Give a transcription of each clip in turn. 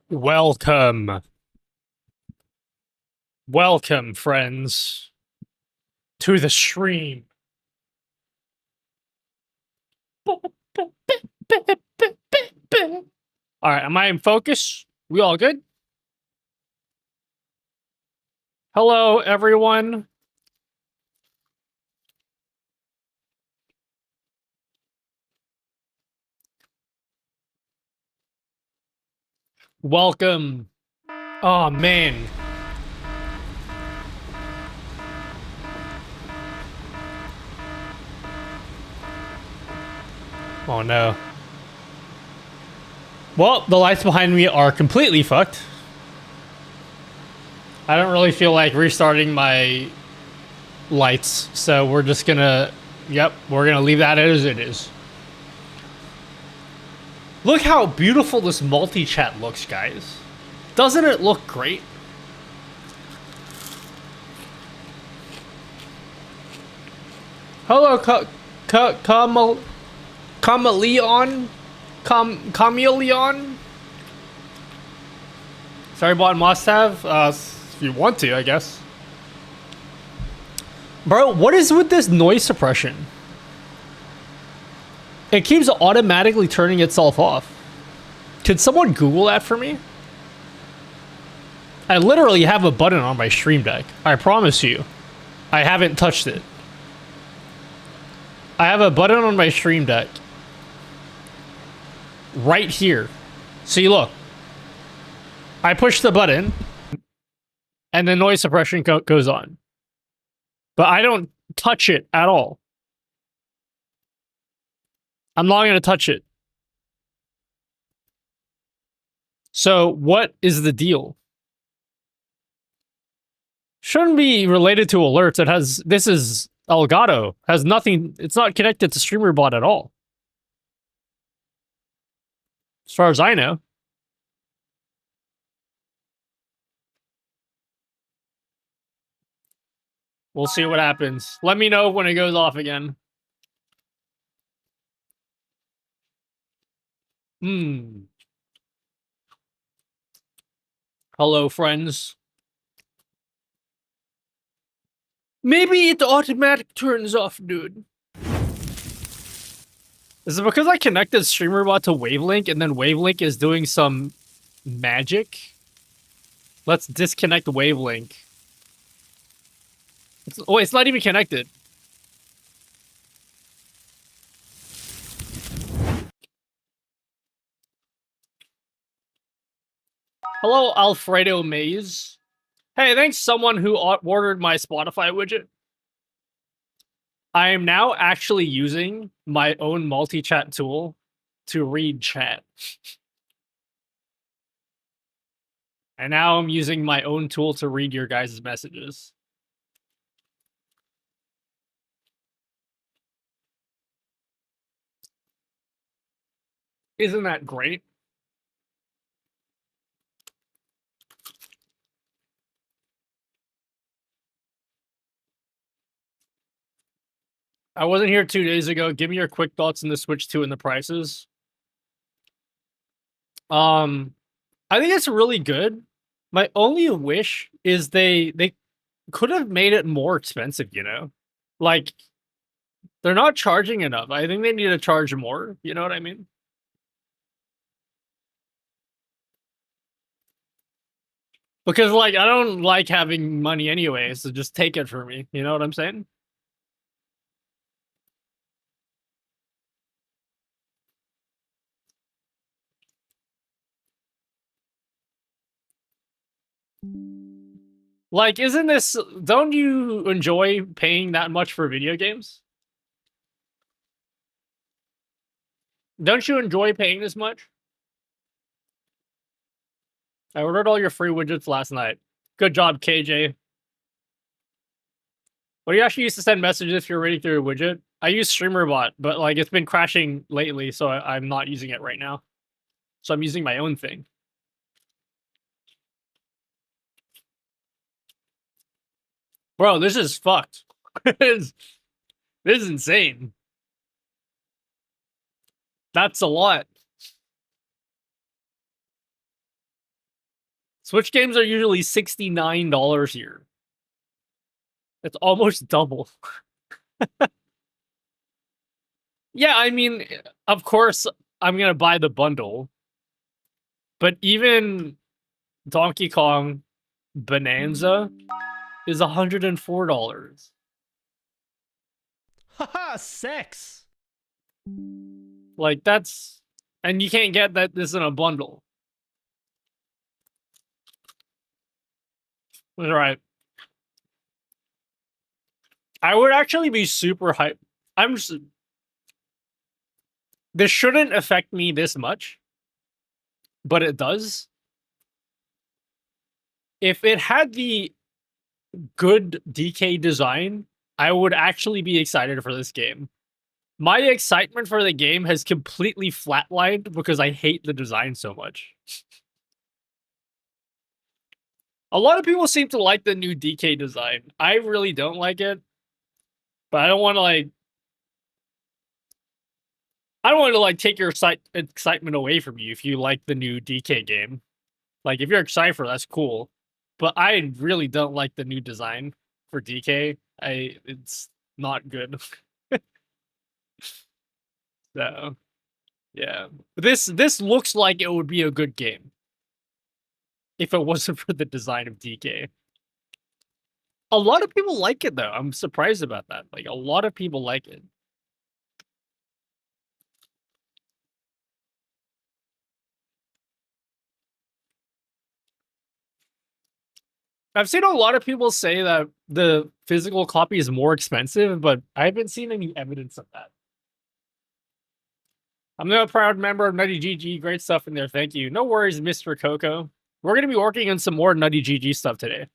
Welcome. Welcome, friends, to the stream. Alright, am I in focus? We all good? Hello, everyone. Welcome. Oh, man. Oh, no. Well, the lights behind me are completely fucked. I don't really feel like restarting my lights, so we're just gonna... Yep, we're gonna leave that as it is. Look how beautiful this multi-chat looks, guys. Doesn't it look great? Hello, Chameleon? Chameleon? Sorry, bot must have. If you want to, I guess. Bro, what is with this noise suppression? It keeps automatically turning itself off. Could someone Google that for me? I literally have a button on my Stream Deck. I promise you. I haven't touched it. I have a button on my Stream Deck. Right here. See, look. I push the button. And the noise suppression goes on. But I don't touch it at all. I'm not going to touch it. So what is the deal? Shouldn't be related to alerts. It has... This is Elgato. Has nothing... It's not connected to StreamerBot at all. As far as I know. We'll see what happens. Let me know when it goes off again. Hello, friends. Maybe it automatic turns off, dude. Is it because I connected StreamerBot to Wavelink and then Wavelink is doing some magic? Let's disconnect Wavelink. It's not even connected. Hello, Alfredo Maze. Hey, thanks someone who ordered my Spotify widget. I am now actually using my own multi-chat tool to read chat. And now I'm using my own tool to read your guys' messages. Isn't that great? I wasn't here 2 days ago. Give me your quick thoughts on the Switch 2 and the prices. I think it's really good. My only wish is they could have made it more expensive, you know? Like, they're not charging enough. I think they need to charge more. You know what I mean? Because, like, I don't like having money anyway, so just take it from me. You know what I'm saying? Like, isn't this... Don't you enjoy paying that much for video games? Don't you enjoy paying this much? I ordered all your free widgets last night. Good job, KJ. What do you actually use to send messages if you're reading through a widget? I use StreamerBot, but like it's been crashing lately, so I'm not using it right now. So I'm using my own thing. Bro, this is fucked. This is insane. That's a lot. Switch games are usually $69 here. It's almost double. Yeah, I mean, of course, I'm gonna buy the bundle, but even Donkey Kong Bonanza is $104. Haha, sex. Like that's, and you can't get that this in a bundle. All right. I would actually be super hyped. I'm just, this shouldn't affect me this much, but it does. If it had the good DK design, I would actually be excited for this game. My excitement for the game has completely flatlined because I hate the design so much. A lot of people seem to like the new DK design. I really don't like it, but I don't want to like. I don't want to like take your excitement away from you if you like the new DK game. Like if you're excited for it, that's cool, but I really don't like the new design for DK. It's not good. So yeah, this looks like it would be a good game if it wasn't for the design of DK. A lot of people like it though. I'm surprised about that. Like a lot of people like it. I've seen a lot of people say that the physical copy is more expensive, but I haven't seen any evidence of that. I'm now a proud member of Nutty GG. Great stuff in there. Thank you. No worries, Mr. Coco. We're going to be working on some more Nutty GG stuff today.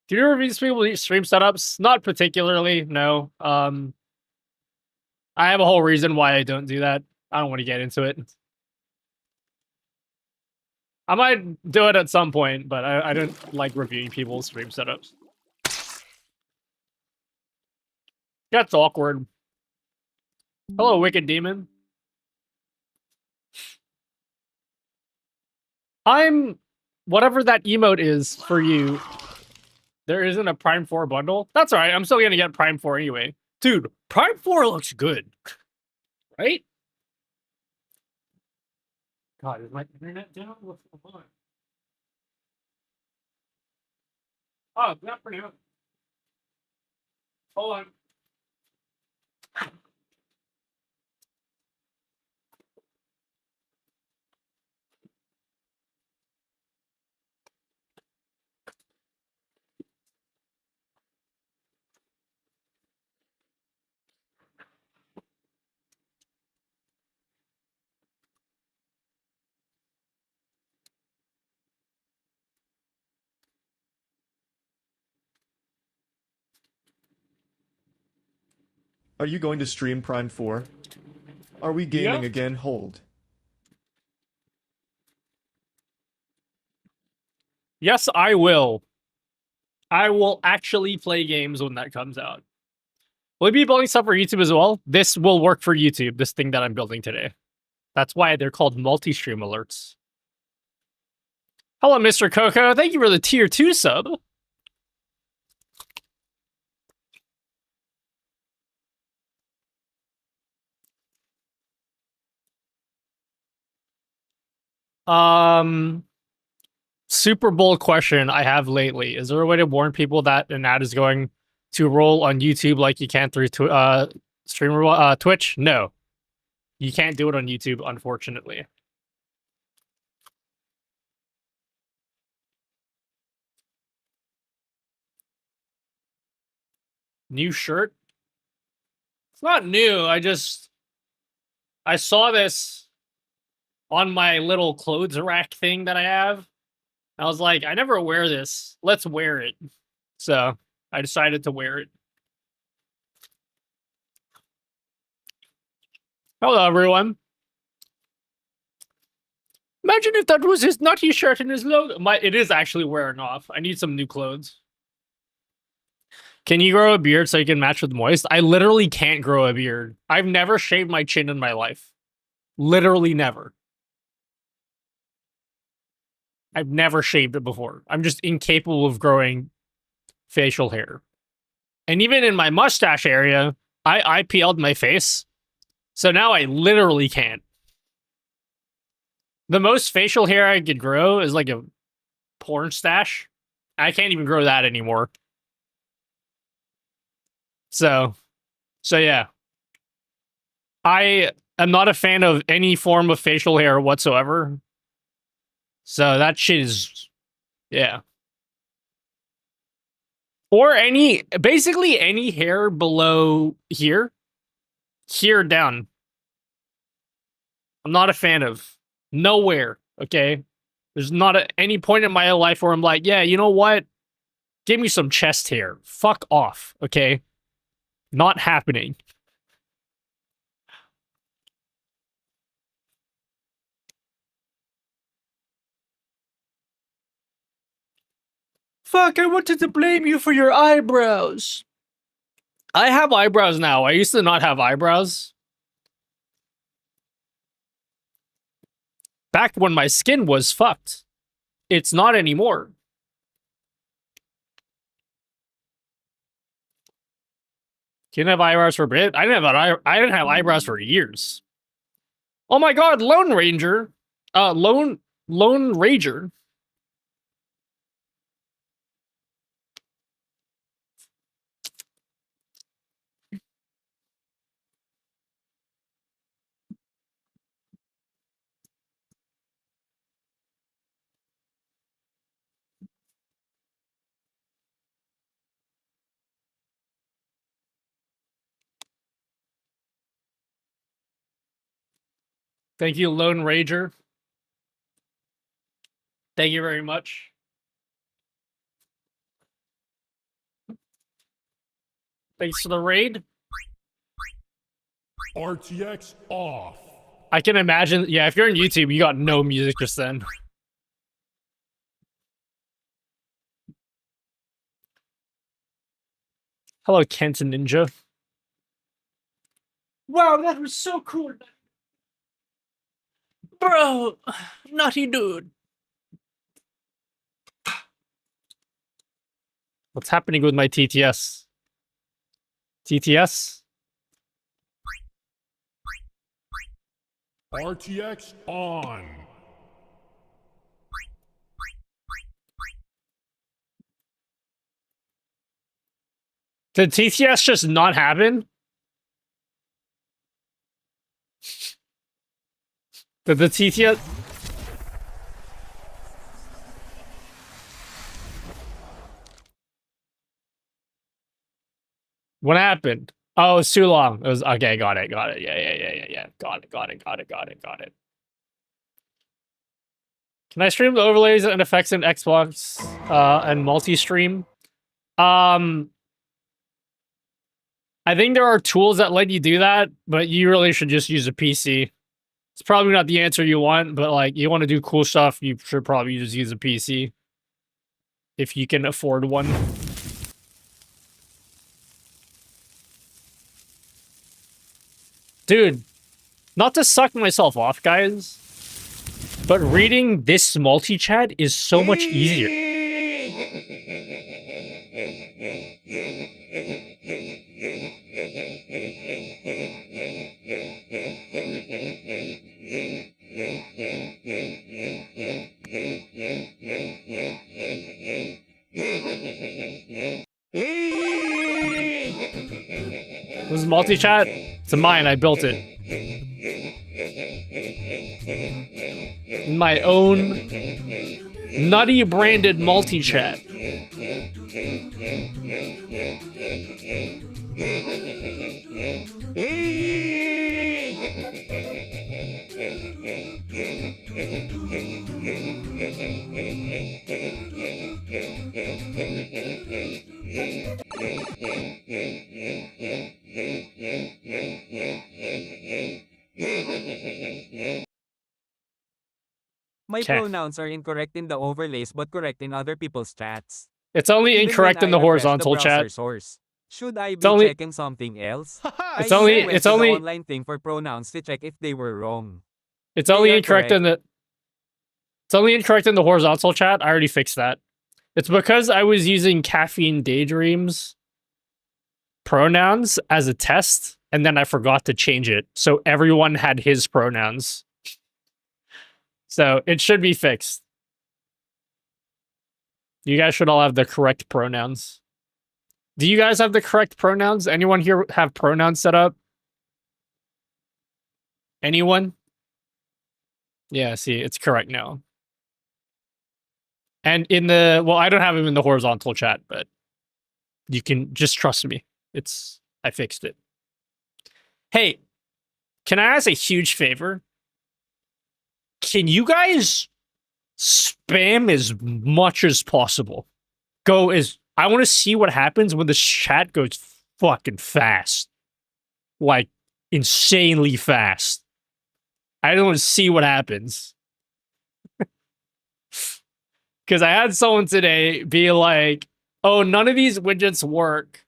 Do you review people stream setups? Not particularly, no. I have a whole reason why I don't do that. I don't want to get into it. I might do it at some point, but I don't like reviewing people's stream setups. That's awkward. Hello, Wicked Demon. I'm whatever that emote is for you. There isn't a Prime 4 bundle. That's all right. I'm still going to get Prime 4 anyway. Dude, Prime 4 looks good. Right? God, is my internet down? What's going on? Oh, not for now. Hold on. Are you going to stream Prime 4? Are we gaming Yeah. again? Hold. Yes, I will. I will actually play games when that comes out. Will you be building stuff for YouTube as well? This will work for YouTube, this thing that I'm building today. That's why they're called Multistream Alerts. Hello, Mr. Coco. Thank you for the tier 2 sub. Super Bowl question I have lately. Is there a way to warn people that an ad is going to roll on YouTube like you can through Twitch? No. You can't do it on YouTube, unfortunately. New shirt? It's not new. I saw this on my little clothes rack thing that I have. I was like, I never wear this. Let's wear it. So I decided to wear it. Hello, everyone. Imagine if that was his nutty shirt and his logo. It is actually wearing off. I need some new clothes. Can you grow a beard so you can match with Moist? I literally can't grow a beard. I've never shaved my chin in my life. Literally never. I've never shaved it before. I'm just incapable of growing facial hair. And even in my mustache area, I IPL'd my face. So now I literally can't. The most facial hair I could grow is like a porn stash. I can't even grow that anymore. So yeah. I am not a fan of any form of facial hair whatsoever. So that shit is, yeah. Or basically any hair below here down. I'm not a fan of. Nowhere, okay? There's not any point in my life where I'm like, yeah, you know what? Give me some chest hair. Fuck off, okay? Not happening. Fuck, I wanted to blame you for your eyebrows. I have eyebrows now. I used to not have eyebrows. Back when my skin was fucked. It's not anymore. Didn't have eyebrows for a bit. I didn't have eyebrows for years. Oh my god, Lone Ranger. Lone Rager. Thank you, Lone Rager. Thank you very much. Thanks for the raid. RTX off. I can imagine, yeah, if you're on YouTube, you got no music just then. Hello, Kent Ninja. Wow, that was so cool. Bro, naughty dude. What's happening with my TTS? TTS? RTX on. Did TTS just not happen? Did the TTS... What happened? Oh, it's too long. It was okay. Got it. Yeah. Got it. Can I stream the overlays and effects in Xbox and multi-stream? I think there are tools that let you do that, but you really should just use a PC. It's probably not the answer you want, but like you want to do cool stuff, you should probably just use a PC if you can afford one. Dude, not to suck myself off, guys, but reading this multi-chat is so much easier. This is multi-chat? It's mine, I built it. My own nutty branded multi-chat. My pronouns are incorrect in the overlays but correct in other people's chats. It's only Even incorrect when in the I refresh horizontal browser chat. source. Should I be only- checking something else? It's I only- even went it's to only- the online thing for pronouns to check if they were wrong. It's only They are incorrect correct. in the... It's only incorrect in the horizontal chat. I already fixed that. It's because I was using Caffeine Daydreams pronouns as a test, and then I forgot to change it. So everyone had his pronouns. So it should be fixed. You guys should all have the correct pronouns. Do you guys have the correct pronouns? Anyone here have pronouns set up? Anyone? Yeah, see, it's correct now. And in the, well, I don't have them in the horizontal chat, but you can just trust me. I fixed it. Hey, can I ask a huge favor? Can you guys spam as much as possible? I want to see what happens when the chat goes fucking fast. Like, insanely fast. I don't want to see what happens. Because I had someone today be like, oh, none of these widgets work.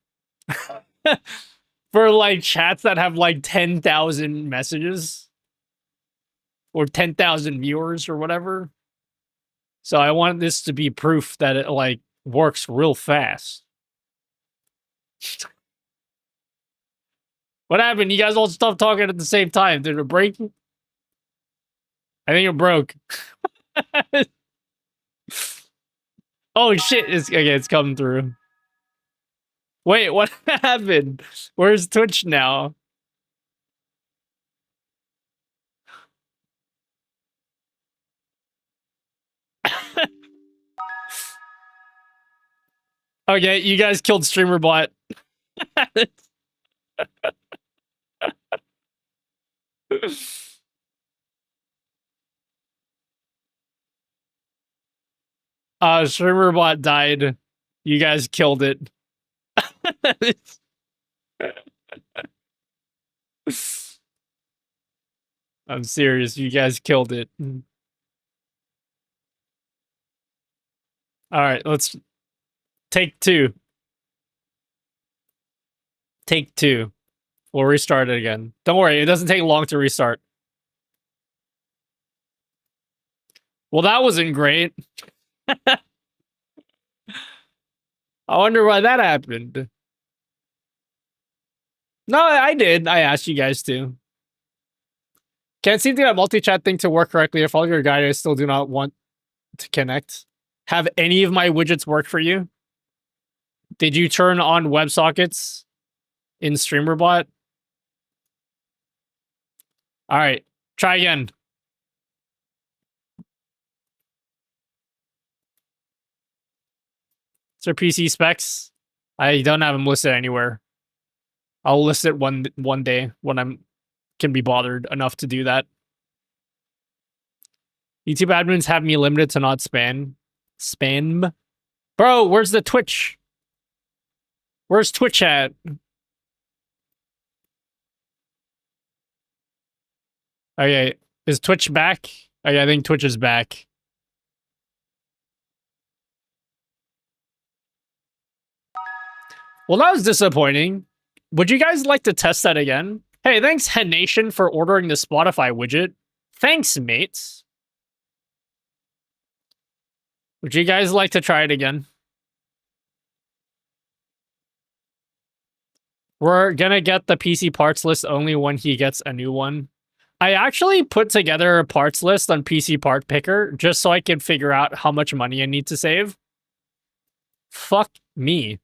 For like chats that have like 10,000 messages. Or 10,000 viewers or whatever. So I want this to be proof that it like works real fast. What happened? You guys all stopped talking at the same time. Did it break? I think it broke. Oh shit, it's coming through. Wait, what happened? Where's Twitch now? Okay, you guys killed StreamerBot. StreamerBot died. You guys killed it. I'm serious. You guys killed it. All right, let's take two. Take two. We'll restart it again. Don't worry, it doesn't take long to restart. Well, that wasn't great. I wonder why that happened. No, I did. I asked you guys to. Can't seem to get multi-chat thing to work correctly. If all your guys I still do not want to connect. Have any of my widgets work for you? Did you turn on WebSockets in StreamerBot? All right, try again. Is there PC specs? I don't have them listed anywhere. I'll list it one day when can be bothered enough to do that. YouTube admins have me limited to not spam. Bro, where's the Twitch? Where's Twitch at? Okay, is Twitch back? Okay, I think Twitch is back. Well, that was disappointing. Would you guys like to test that again? Hey, thanks, Hen Nation, for ordering the Spotify widget. Thanks, mates. Would you guys like to try it again? We're gonna get the PC parts list only when he gets a new one. I actually put together a parts list on PC Part Picker just so I can figure out how much money I need to save. Fuck me.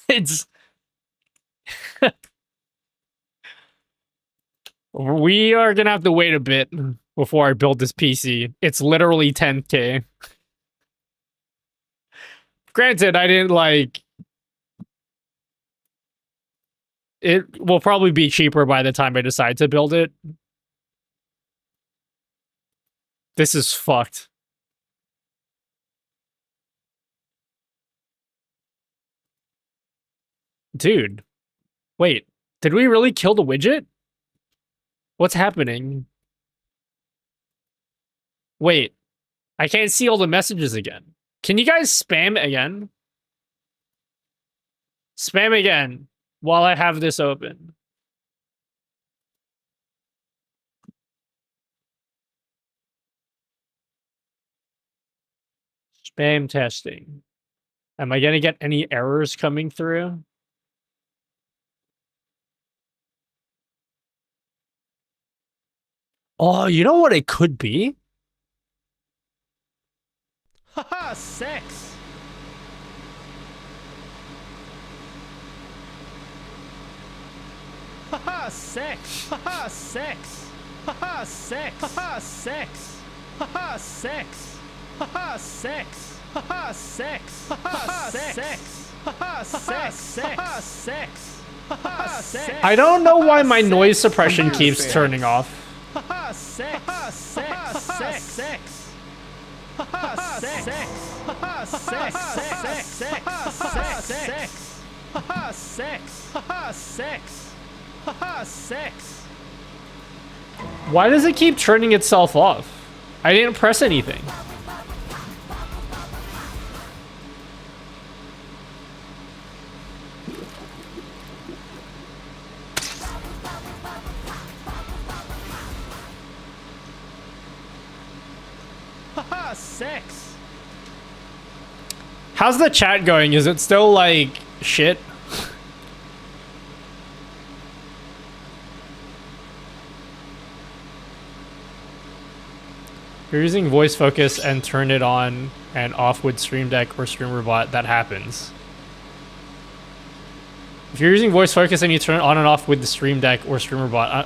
It's... We are gonna have to wait a bit before I build this PC. It's literally 10K. Granted, I didn't like... It will probably be cheaper by the time I decide to build it. This is fucked. Dude. Wait. Did we really kill the widget? What's happening? Wait. I can't see all the messages again. Can you guys spam again? Spam again while I have this open. Spam testing. Am I going to get any errors coming through? Oh, you know what it could be? Haha, sex. Haha, sex. Haha, sex. Haha, sex. Haha, sex. Haha, sex. Haha, sex. Haha, sex. Haha, sex. Haha, sex. Haha, sex. Haha, sex. I don't know why my noise suppression keeps turning off. Haha, sex. Haha, sex. Sex. Sex. Haha, sex. Haha, sex. Sex. Sex. Sex. Haha, sex. Haha, sex. Haha, sex. Why does it keep turning itself off? I didn't press anything. Haha, sex. How's the chat going? Is it still like shit? If you're using voice focus and turn it on and off with Stream Deck or StreamerBot, that happens. If you're using voice focus and you turn it on and off with the Stream Deck or StreamerBot,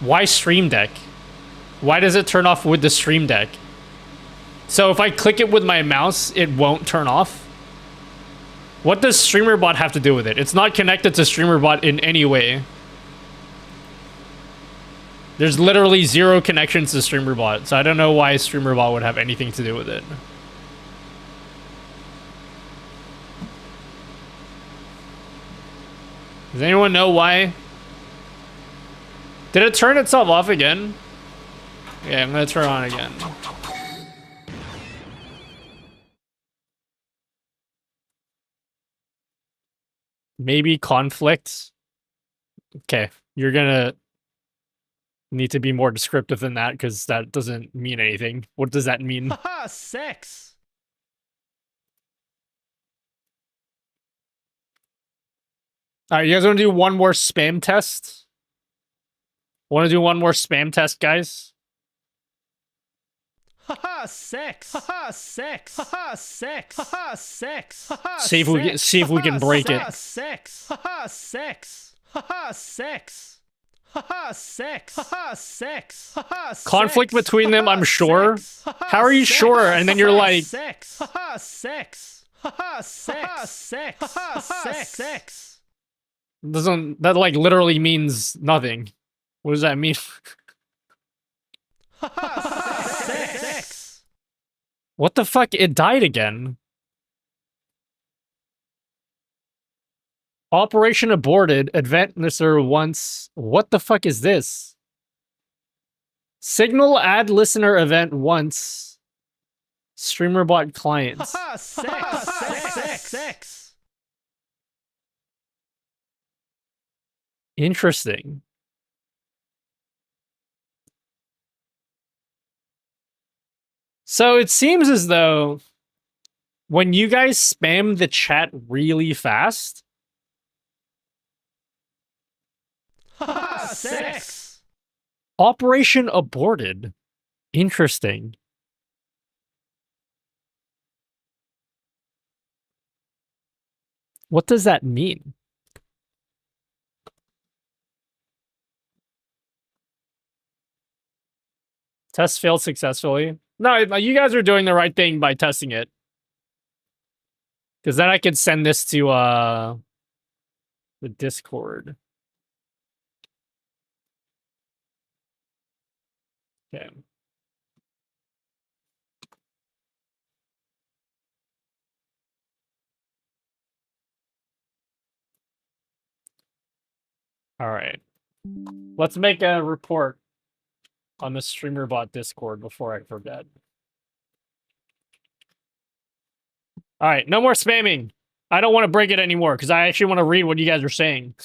why Stream Deck? Why does it turn off with the Stream Deck? So if I click it with my mouse, it won't turn off? What does StreamerBot have to do with it? It's not connected to StreamerBot in any way. There's literally zero connections to StreamerBot, so I don't know why StreamerBot would have anything to do with it. Does anyone know why? Did it turn itself off again? Yeah, I'm gonna turn it on again. Maybe conflict. Okay, you're gonna need to be more descriptive than that because that doesn't mean anything. What does that mean? Haha, sex. All right, you guys want to do one more spam test? Want to do one more spam test, guys? Haha, sex. Haha, sex. Haha, sex. Haha, sex. Haha, See if we can break it. sex. Haha, sex. Haha, sex. Haha, sex. Haha, sex. Haha, Conflict sex. between them, I'm sure. Haha, How are you sex. sure? And then you're like, sex. Haha, sex. Haha, sex. Sex. Haha, sex. doesn't that like literally means nothing? What does that mean? Sex. What the fuck? It died again. Operation aborted. Event listener once. What the fuck is this? Signal add listener event once. StreamerBot clients. Sex. Interesting. So it seems as though when you guys spam the chat really fast, Sex. operation aborted. Interesting. What does that mean? Test failed successfully. No, you guys are doing the right thing by testing it. Because then I could send this to the Discord. Okay. All right. Let's make a report on the StreamerBot Discord before I forget. All right, no more spamming. I don't want to break it anymore because I actually want to read what you guys are saying.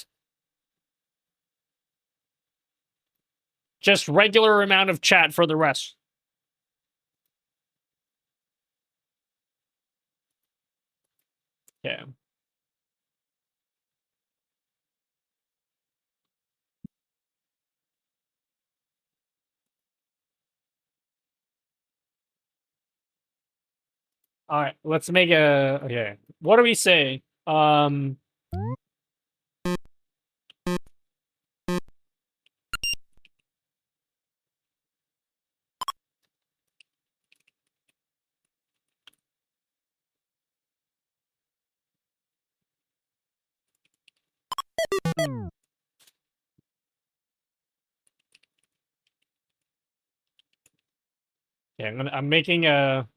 Just regular amount of chat for the rest. Okay. All right, let's make a okay. What do we say? Yeah, I'm making a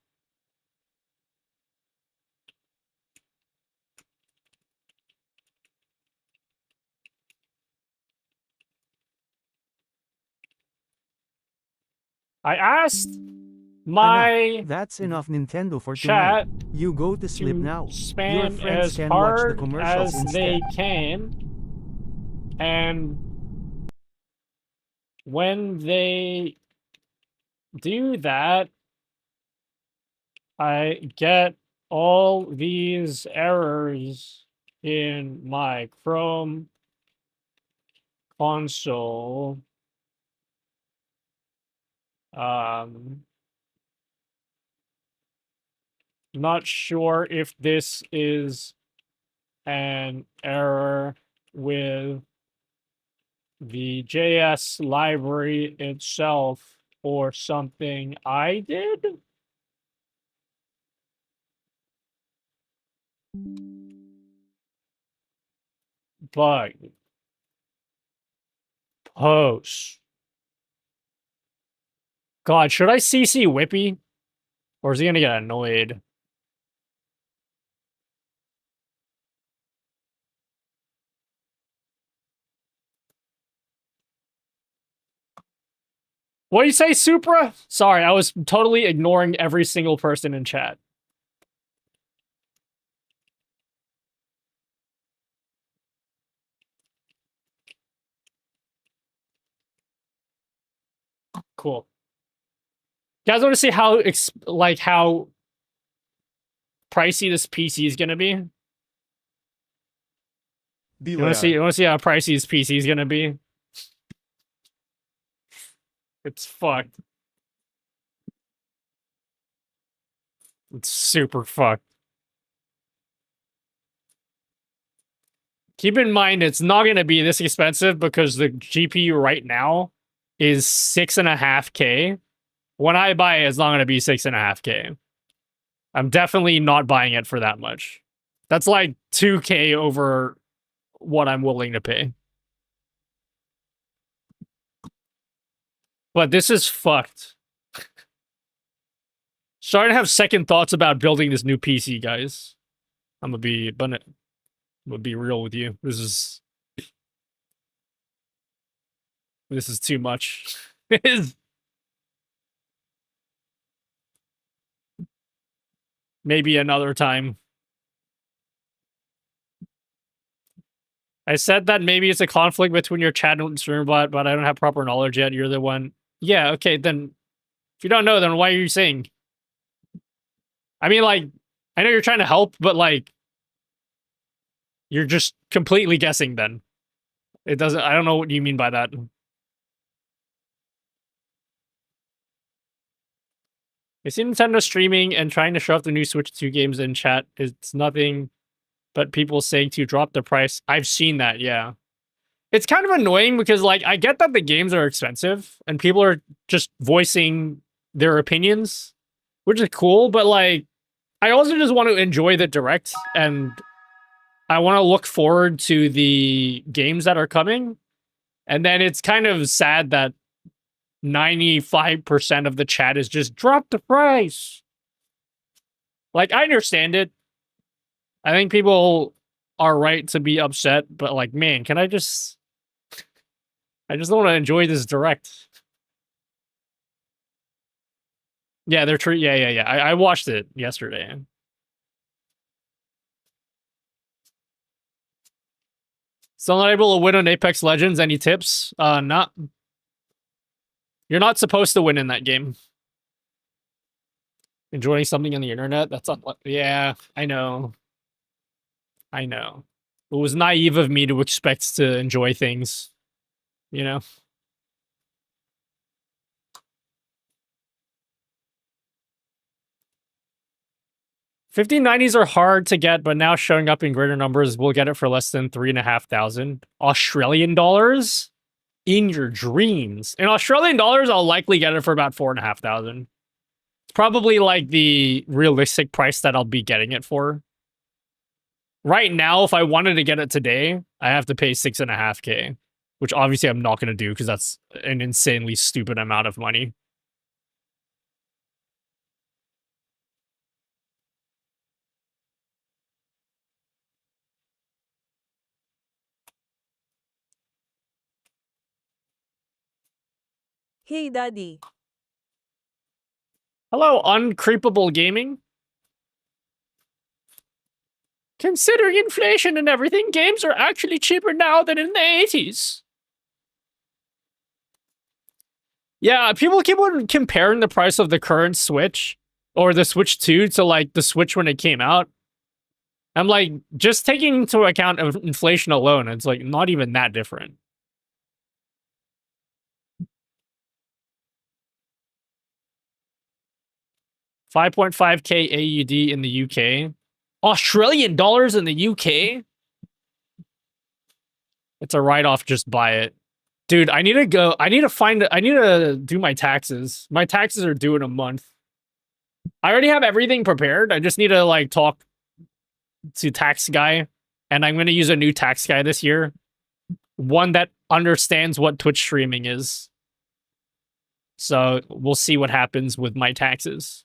I asked my That's enough Nintendo for tonight. chat You go to sleep to now. Your spam friends as can watch the hard commercials as they instead. can, and when they do that, I get all these errors in my Chrome console. Not sure if this is an error with the JS library itself or something I did. Bug post. God, should I CC Whippy? Or is he gonna get annoyed? What do you say, Supra? Sorry, I was totally ignoring every single person in chat. Cool. You guys want to see how how pricey this PC is gonna be? The You want to see? layout. You want to see how pricey this PC is gonna be? It's fucked. It's super fucked. Keep in mind, it's not gonna be this expensive because the GPU right now is 6.5K. When I buy it, it's not gonna be 6.5K. I'm definitely not buying it for that much. That's like 2K over what I'm willing to pay. But this is fucked. Starting to have second thoughts about building this new PC, guys. I'm gonna be real with you. This is too much. It is maybe another time. I said that maybe it's a conflict between your chat and streamer but I don't have proper knowledge yet. You're the one. Yeah, okay, then if you don't know, then why are you saying? I mean, like, I know you're trying to help, but like, you're just completely guessing then. It doesn't, I don't know what you mean by that. I see Nintendo streaming and trying to show off the new Switch 2 games in chat. It's nothing but people saying to drop the price. I've seen that, yeah. It's kind of annoying because, like, I get that the games are expensive and people are just voicing their opinions, which is cool, but, like, I also just want to enjoy the direct and I want to look forward to the games that are coming. And then it's kind of sad that 95% of the chat is just drop the price. Like, I understand it. I think people are right to be upset, but like, man, I just don't want to enjoy this direct. Yeah, they're true. Yeah. I watched it yesterday. Still not able to win on Apex Legends. Any tips? Not. You're not supposed to win in that game. Enjoying something on the internet? That's not. Yeah, I know. I know. It was naive of me to expect to enjoy things, you know? $1590s are hard to get, but now showing up in greater numbers, we'll get it for less than 3,500 Australian dollars in your dreams. In Australian dollars, I'll likely get it for about 4,500. It's probably like the realistic price that I'll be getting it for. Right now, if I wanted to get it today, I have to pay 6.5K, which obviously I'm not going to do because that's an insanely stupid amount of money. Hey, Daddy. Hello, Uncreepable Gaming. Considering inflation and everything, games are actually cheaper now than in the 80s. Yeah, people keep on comparing the price of the current Switch or the Switch 2 to like the Switch when it came out. I'm like, just taking into account of inflation alone, it's like not even that different. $5.5K AUD in the UK. Australian dollars in the UK? It's a write-off, just buy it. Dude, I need to go. I need to do my taxes. My taxes are due in a month. I already have everything prepared. I just need to like talk to tax guy, and I'm going to use a new tax guy this year. One that understands what Twitch streaming is. So we'll see what happens with my taxes.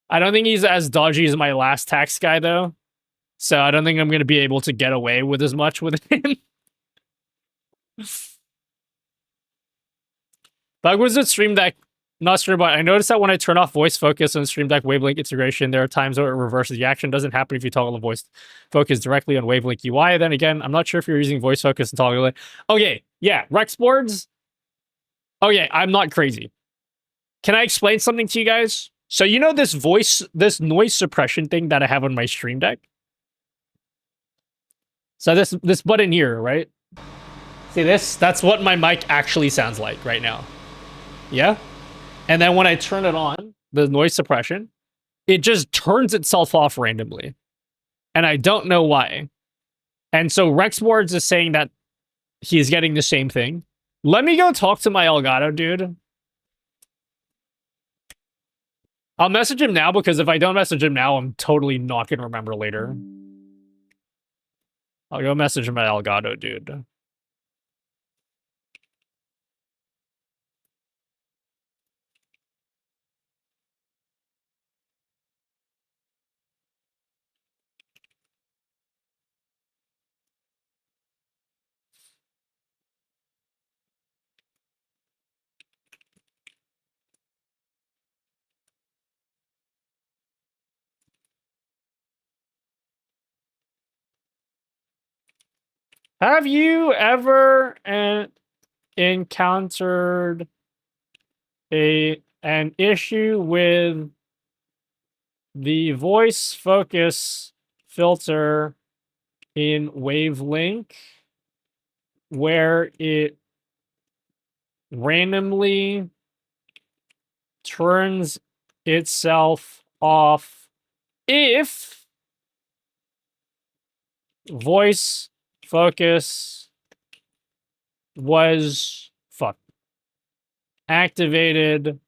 I don't think he's as dodgy as my last tax guy, though. So I don't think I'm going to be able to get away with as much with him. Bug was at Stream Deck. Not sure, but I noticed that when I turn off voice focus on Stream Deck Wavelink integration, there are times where it reverses. The action doesn't happen if you toggle the voice focus directly on Wavelink UI. Then again, I'm not sure if you're using voice focus and toggle it. Okay, yeah, Rex boards. Okay, I'm not crazy. Can I explain something to you guys? So you know this noise suppression thing that I have on my Stream Deck? So this button here, right? See this? That's what my mic actually sounds like right now. Yeah? And then when I turn it on, the noise suppression, it just turns itself off randomly. And I don't know why. And so Rexboards is saying that he's getting the same thing. Let me go talk to my Elgato dude. I'll message him now because if I don't message him now, I'm totally not going to remember later. I'll go message my Elgato dude. Have you ever encountered an issue with the voice focus filter in Wavelink where it randomly turns itself off if voice focus was activated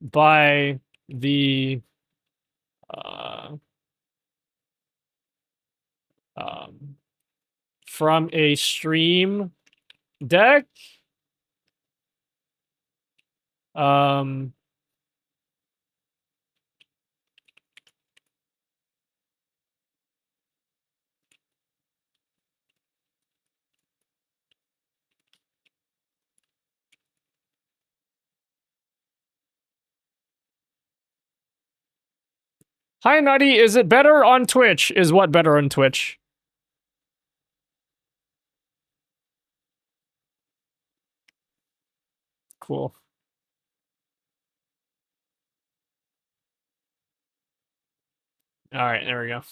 by the from a stream deck. Hi, Nutty. Is it better on Twitch? Is what better on Twitch? Cool. All right, there we go.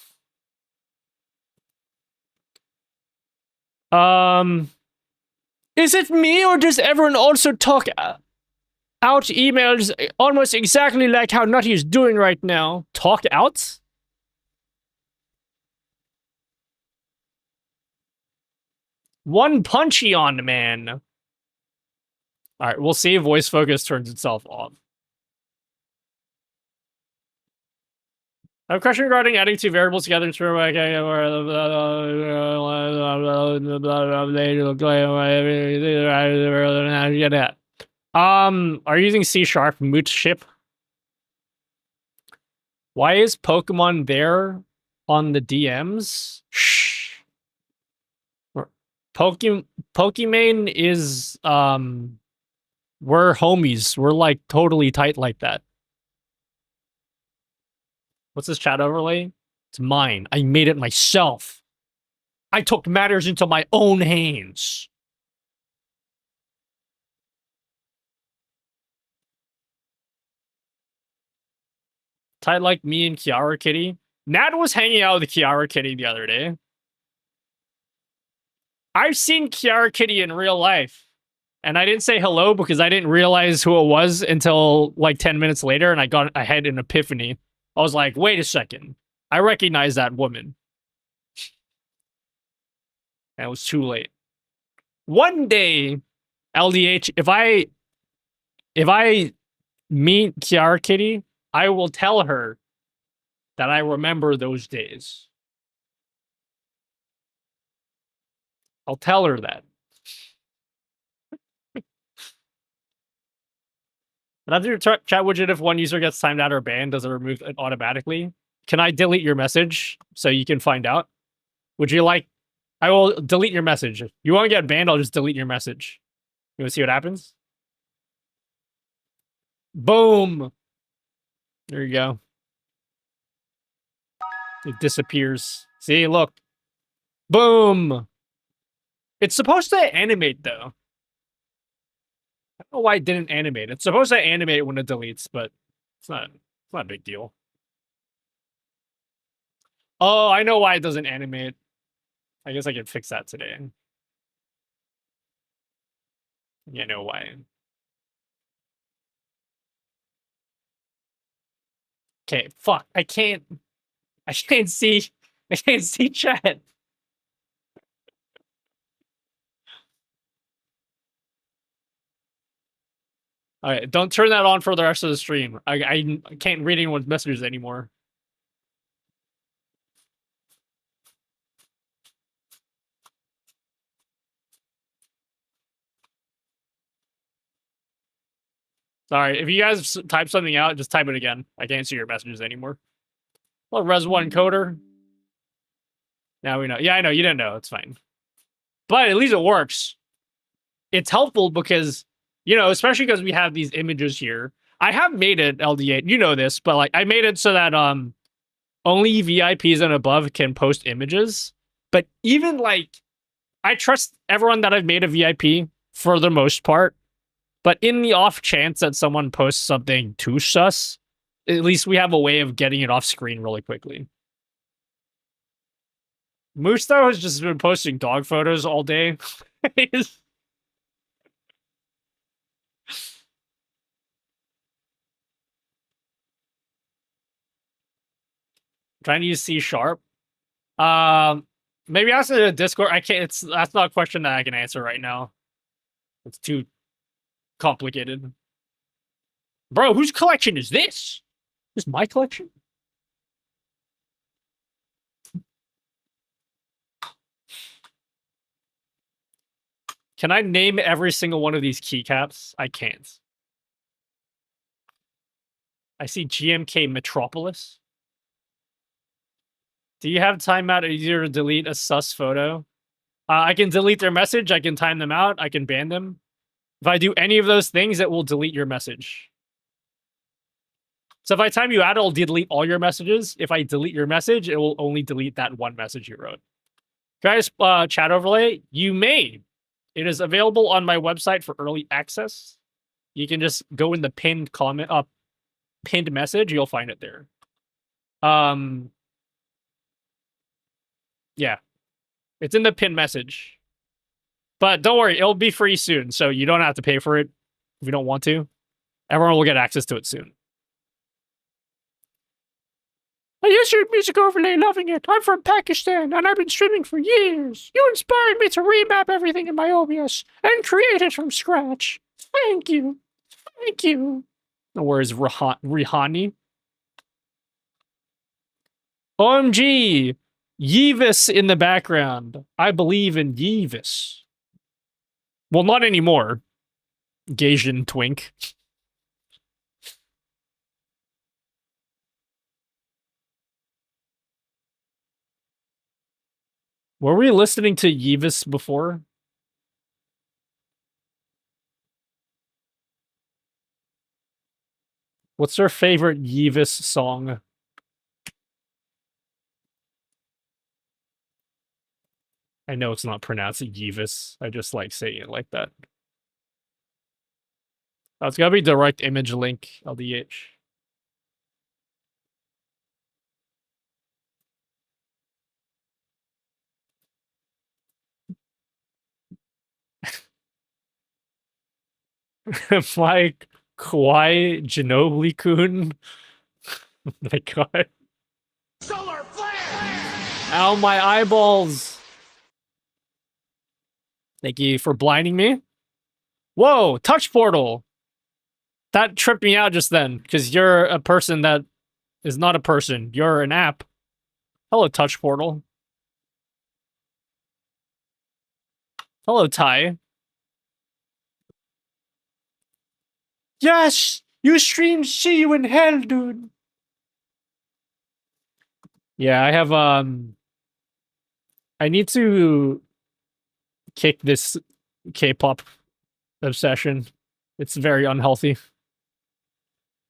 Is it me or does everyone also talk out emails almost exactly like how Nutty is doing right now? Talk out? One punchy on man. All right, we'll see if voice focus turns itself off. I have a question regarding adding two variables together to are you using C# moot ship? Why is Pokemon there on the DMs? Shh. Pokimane is we're homies. We're like totally tight like that. What's this chat overlay? It's mine. I made it myself. I took matters into my own hands. Tight like me and Kiara Kitty. Nat was hanging out with the Kiara Kitty the other day. I've seen Kiara Kitty in real life. And I didn't say hello because I didn't realize who it was until like 10 minutes later, and I had an epiphany. I was like, wait a second. I recognize that woman. And it was too late. One day, LDH, if I meet Kiara Kitty, I will tell her that I remember those days. I'll tell her that. Another chat widget, if one user gets timed out or banned, does it remove it automatically? Can I delete your message so you can find out? Would you like... I will delete your message. If you want to get banned, I'll just delete your message. You want to see what happens? Boom! There you go. It disappears. See, look. Boom! It's supposed to animate, though. I don't know why it didn't animate. It's supposed to animate when it deletes, but it's not a big deal. Oh, I know why it doesn't animate. I guess I can fix that today. You know why. Okay, fuck. I can't see chat. All right, don't turn that on for the rest of the stream. I can't read anyone's messages anymore. Sorry, if you guys type something out, just type it again. I can't see your messages anymore. Well, Res1 coder. Now we know. Yeah, I know. You didn't know. It's fine. But at least it works. It's helpful because, you know, especially because we have these images here. I have made it, LD8. You know this, but like I made it so that only VIPs and above can post images. But even like, I trust everyone that I've made a VIP for the most part. But in the off chance that someone posts something too sus, at least we have a way of getting it off screen really quickly. Moose, though, has just been posting dog photos all day. Trying to use C#. Maybe ask the Discord. I can't. That's not a question that I can answer right now. It's too complicated. Bro, whose collection is this? Is this my collection? Can I name every single one of these keycaps? I can't. I see GMK Metropolis. Do you have timeout easier to delete a sus photo? I can delete their message. I can time them out. I can ban them. If I do any of those things, it will delete your message. So if I time you out, it'll delete all your messages. If I delete your message, it will only delete that one message you wrote. Guys, chat overlay, you may. It is available on my website for early access. You can just go in the pinned comment, pinned message. You'll find it there. Yeah. It's in the pin message. But don't worry, it'll be free soon, so you don't have to pay for it if you don't want to. Everyone will get access to it soon. I use your music overlay, loving it. I'm from Pakistan, and I've been streaming for years. You inspired me to remap everything in my OBS and create it from scratch. Thank you. Thank you. Where is Rihani? OMG! Yeevis in the background. I believe in Yeevis. Well, not anymore. Gasian twink. Were we listening to Yeevis before? What's their favorite Yeevis song? I know it's not pronounced Yeevis. I just like saying it like that. Oh, it's gotta be direct image link, LDH. Like Kawhi Ginobili-kun. Oh my god. Solar flare! Ow, my eyeballs. Thank you for blinding me. Whoa, touch portal. That tripped me out just then, because you're a person that is not a person. You're an app. Hello, touch portal. Hello, Ty. Yes! You stream, see you in hell, dude. Yeah, I have, I need to kick this K-pop obsession. It's very unhealthy.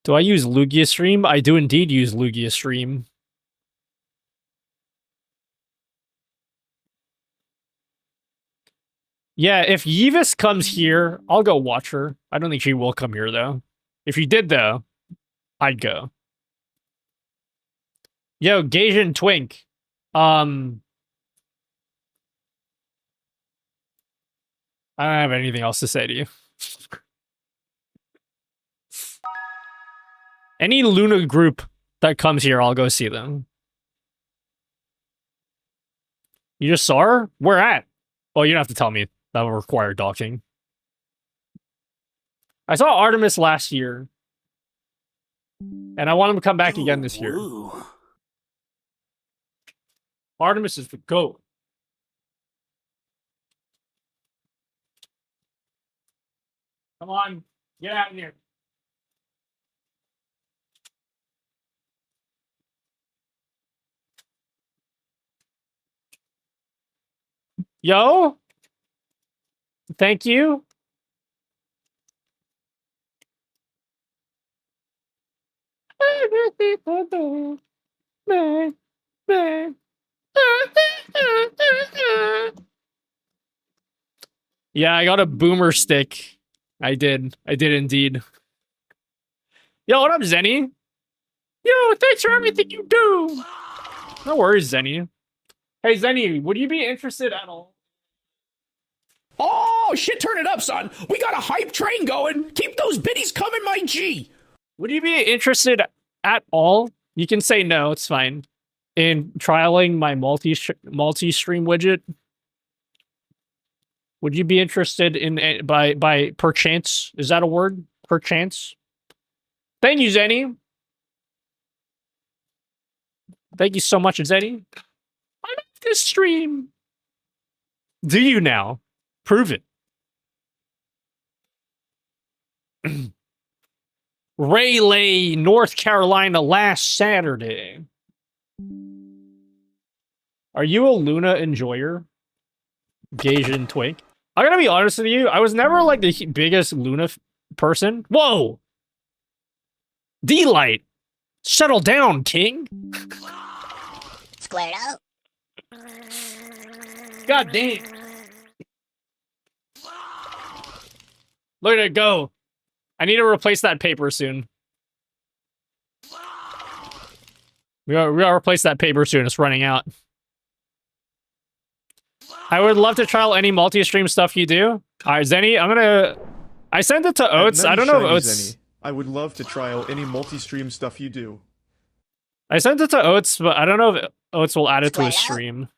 Do I use Lugia Stream? I do indeed use Lugia Stream. Yeah, if Yeevis comes here, I'll go watch her. I don't think she will come here, though. If she did, though, I'd go. Yo, Gasian Twink. I don't have anything else to say to you. Any Luna group that comes here, I'll go see them. You just saw her? Where at? Oh, you don't have to tell me. That will require docking. I saw Artemis last year. And I want him to come back again this year. Artemis is the GOAT. Come on. Get out of here. Yo? Thank you. Yeah, I got a boomer stick. I did. I did indeed. Yo, what up, Zenny? Yo, thanks for everything you do. No worries, Zenny. Hey, Zenny, would you be interested at all? Oh, shit, turn it up, son. We got a hype train going. Keep those biddies coming, my G. Would you be interested at all? You can say no, it's fine. In trialing my multi-stream widget? Would you be interested in by perchance? Is that a word? Perchance? Thank you, Zenny. Thank you so much, Zenny. I love this stream. Do you now? Prove it. Raleigh, North Carolina last Saturday. Are you a Luna enjoyer? Gasian twink. I'm gonna be honest with you. I was never like the biggest Luna person. Whoa! D-Light! Settle down, king! Squared up. God damn. Look at it go. I need to replace that paper soon. We gotta replace that paper soon. It's running out. I would love to trial any multi-stream stuff you do. All right, Zenny, I sent it to Oats. I don't know if Shiny Oats... Zenny, I would love to trial any multi-stream stuff you do. I sent it to Oats, but I don't know if Oats will add it to his stream.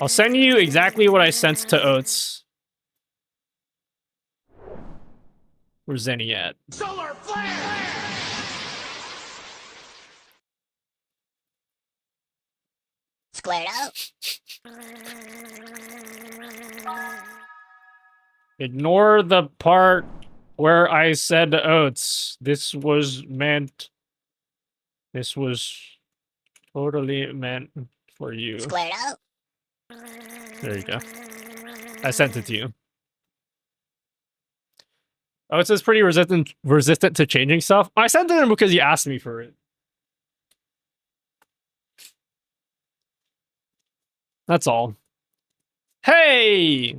I'll send you exactly what I sent to Oats. Where's Zenny at? Solar flare! Squared out. Ignore the part where I said to Oats, this was totally meant for you. Squared out. There you go. I sent it to you. Oats is pretty resistant to changing stuff. I sent it to him because he asked me for it. That's all. Hey!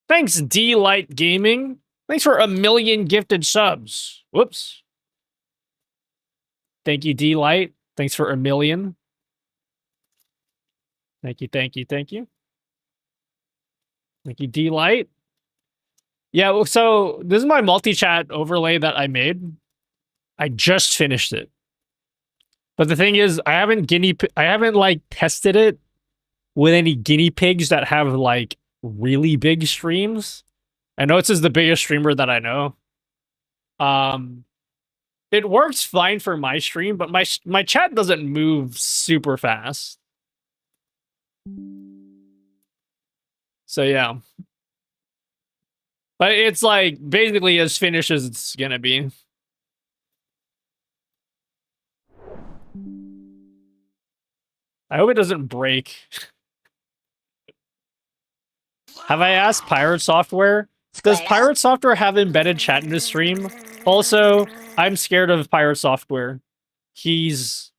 Thanks, D-Light Gaming. Thanks for 1,000,000 gifted subs. Whoops. Thank you, D-Light. Thanks for 1,000,000. Thank you, thank you, thank you. Thank you, D-Light. Yeah, well, so this is my multi-chat overlay that I made. I just finished it. But the thing is, I haven't like tested it with any guinea pigs that have like really big streams. I know this is the biggest streamer that I know. It works fine for my stream, but my chat doesn't move super fast. So yeah. But it's like basically as finished as it's gonna be. I hope it doesn't break. Have I asked Pirate Software? Does Pirate Software have embedded chat in his stream? Also, I'm scared of Pirate Software. He's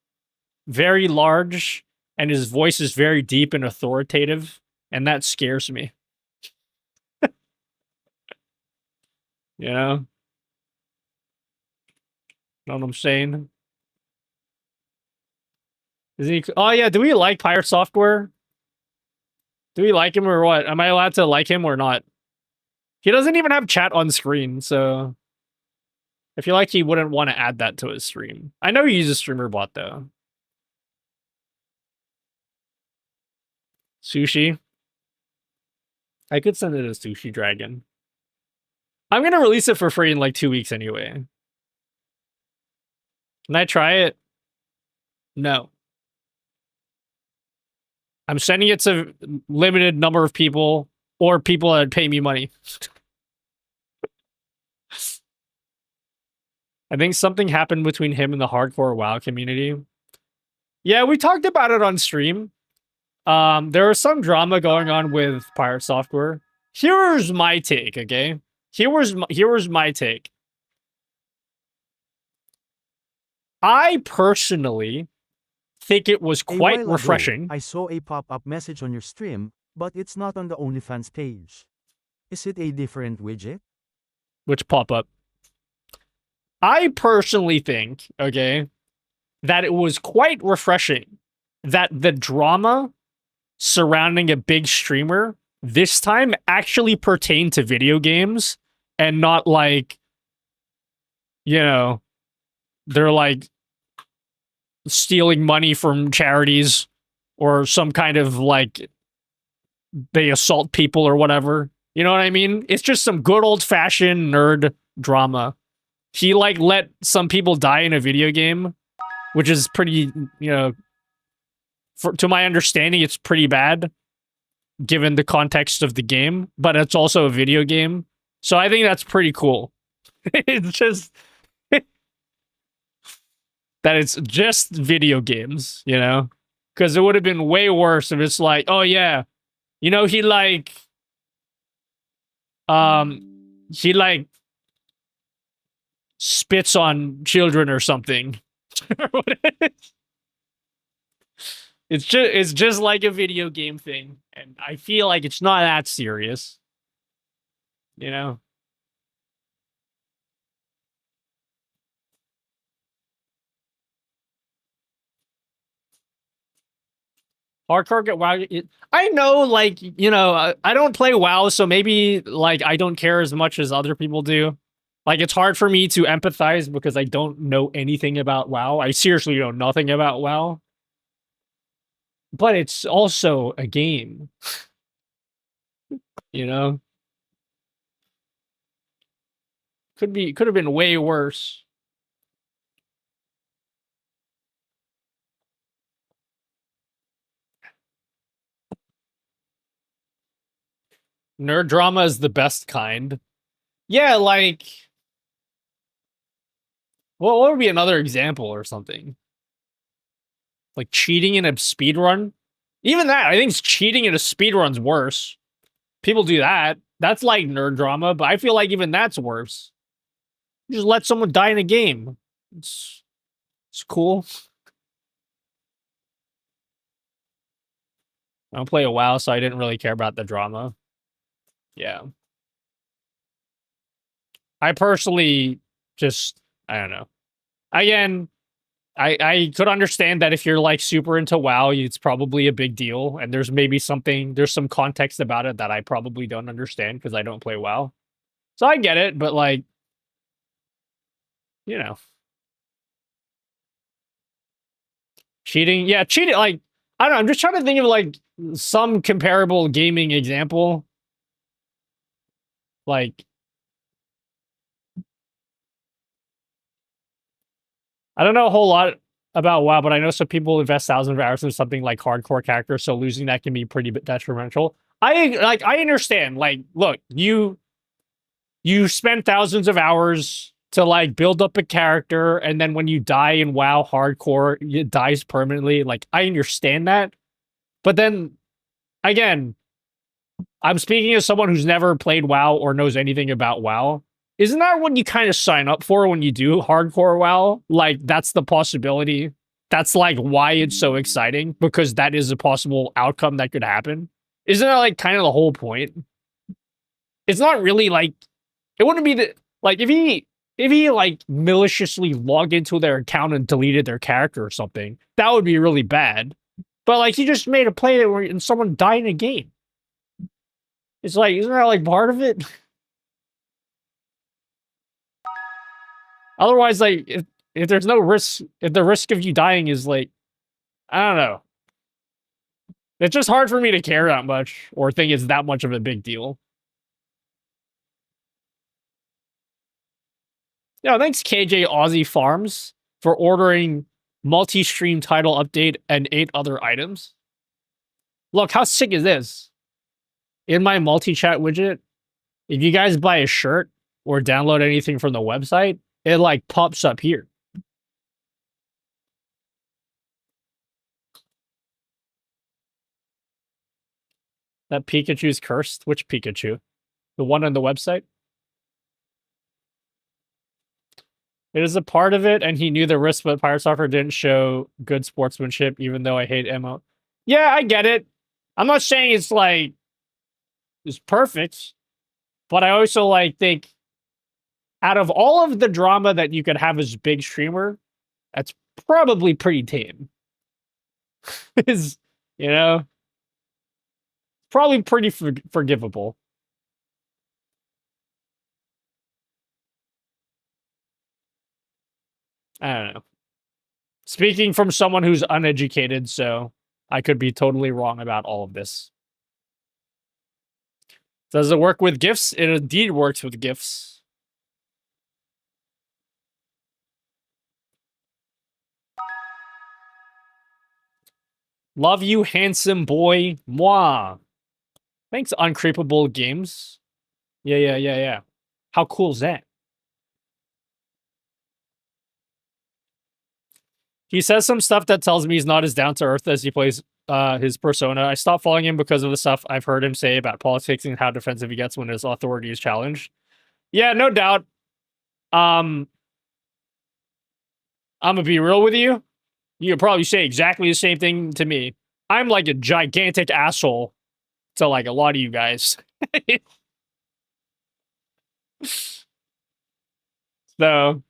very large, and his voice is very deep and authoritative, and that scares me. You know? Know what I'm saying? Is he... Oh yeah, do we like Pirate Software? Do we like him or what? Am I allowed to like him or not? He doesn't even have chat on screen, so... I feel like he wouldn't want to add that to his stream. I know he uses Streamer Bot, though. Sushi. I could send it as Sushi Dragon. I'm gonna release it for free in like 2 weeks anyway. Can I try it? No. I'm sending it to limited number of people or people that pay me money. I think something happened between him and the hardcore WoW community. Yeah, we talked about it on stream. There was some drama going on with Pirate Software. Here's my take, okay? Here's my take. I personally think it was quite A while refreshing. ago, I saw a pop-up message on your stream, but it's not on the OnlyFans page. Is it a different widget? Which pop-up? I personally think, okay, that it was quite refreshing that the drama surrounding a big streamer this time actually pertained to video games and not like, you know, they're like stealing money from charities or some kind of like they assault people or whatever. You know what I mean? It's just some good old-fashioned nerd drama. He like let some people die in a video game, which is pretty, you know, to my understanding, it's pretty bad given the context of the game, but it's also a video game. So I think that's pretty cool. It's just that it's just video games, you know? Because it would have been way worse if it's like, oh yeah, you know, he like spits on children or something. It's just like a video game thing, and I feel like it's not that serious, you know. Hardcore get WoW. I know, like, you know, I don't play WoW, so maybe like I don't care as much as other people do. Like, it's hard for me to empathize because I don't know anything about WoW. I seriously know nothing about WoW. But it's also a game, you know. Could have been way worse. Nerd drama is the best kind. Yeah, like, well, what would be another example or something? Like cheating in a speed run? Even that, I think cheating in a speed run's worse. People do that. That's like nerd drama, but I feel like even that's worse. Just let someone die in a game. It's cool. I don't play a WoW, so I didn't really care about the drama. Yeah. I personally just, I don't know. Again, I could understand that if you're like super into WoW, it's probably a big deal. And there's maybe there's some context about it that I probably don't understand because I don't play WoW. So I get it, but like, you know. Cheating, yeah, cheating, like, I don't know, I'm just trying to think of like some comparable gaming example. Like, I don't know a whole lot about WoW, but I know some people invest thousands of hours in something like hardcore characters, so losing that can be pretty detrimental. I understand. Like, look, you spend thousands of hours to like build up a character, and then when you die in WoW hardcore, it dies permanently. Like, I understand that, but then again, I'm speaking as someone who's never played WoW or knows anything about WoW. Isn't that what you kind of sign up for when you do hardcore WoW? Like, that's the possibility. That's like why it's so exciting, because that is a possible outcome that could happen. Isn't that like kind of the whole point? It's not really like, it wouldn't be the, like, if he like maliciously logged into their account and deleted their character or something, that would be really bad. But like, he just made a play where and someone died in a game. It's like, isn't that like part of it? Otherwise, like, if there's no risk, if the risk of you dying is like, I don't know. It's just hard for me to care that much or think it's that much of a big deal. Yeah, thanks KJ Aussie Farms for ordering multi-stream title update and 8 other items. Look, how sick is this? In my multi-chat widget, if you guys buy a shirt or download anything from the website, it like pops up here. That Pikachu's cursed? Which Pikachu? The one on the website? It is a part of it, and he knew the risk, but Pirate Software didn't show good sportsmanship, even though I hate MO. Yeah, I get it. I'm not saying it's like, it's perfect, but I also like think out of all of the drama that you could have as a big streamer, that's probably pretty tame. Is, you know, probably pretty forgivable. I don't know. Speaking from someone who's uneducated, so I could be totally wrong about all of this. Does it work with GIFs? It indeed works with GIFs. Love you, handsome boy. Moi. Thanks, Uncreepable Games. Yeah. How cool is that? He says some stuff that tells me he's not as down to earth as he plays his persona. I stopped following him because of the stuff I've heard him say about politics and how defensive he gets when his authority is challenged. Yeah, no doubt. I'm gonna be real with you. You could probably say exactly the same thing to me. I'm like a gigantic asshole to like a lot of you guys. So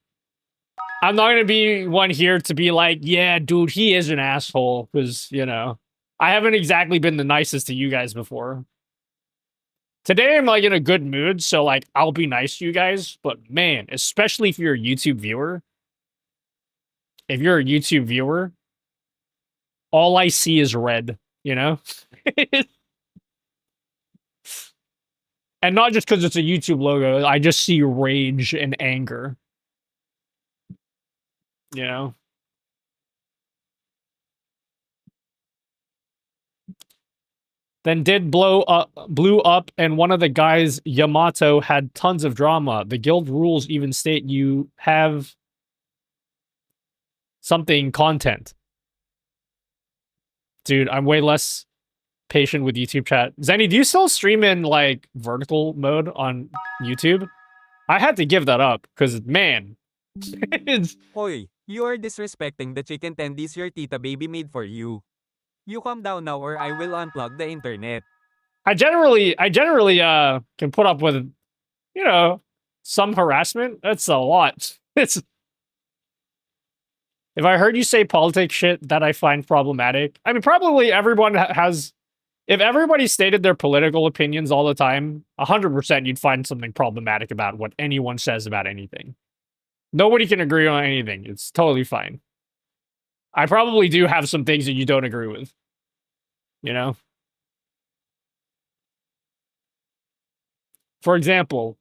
I'm not gonna be one here to be like, yeah, dude, he is an asshole, because, you know, I haven't exactly been the nicest to you guys before. Today I'm like in a good mood, so like I'll be nice to you guys, but man, especially if you're a YouTube viewer. If you're a YouTube viewer, all I see is red, you know? And not just because it's a YouTube logo, I just see rage and anger. You know? Then blew up, and one of the guys, Yamato, had tons of drama. The guild rules even state you have something content. Dude, I'm way less patient with YouTube chat. Zenny, do you still stream in like vertical mode on YouTube? I had to give that up because man, it's, Hoy, you are disrespecting the chicken tendies your tita baby made for you. You calm down now or I will unplug the internet. I generally can put up with, you know, some harassment. That's a lot. It's if I heard you say politics shit that I find problematic. I mean, probably everyone has. If everybody stated their political opinions all the time, 100% you'd find something problematic about what anyone says about anything. Nobody can agree on anything. It's totally fine. I probably do have some things that you don't agree with. You know? For example,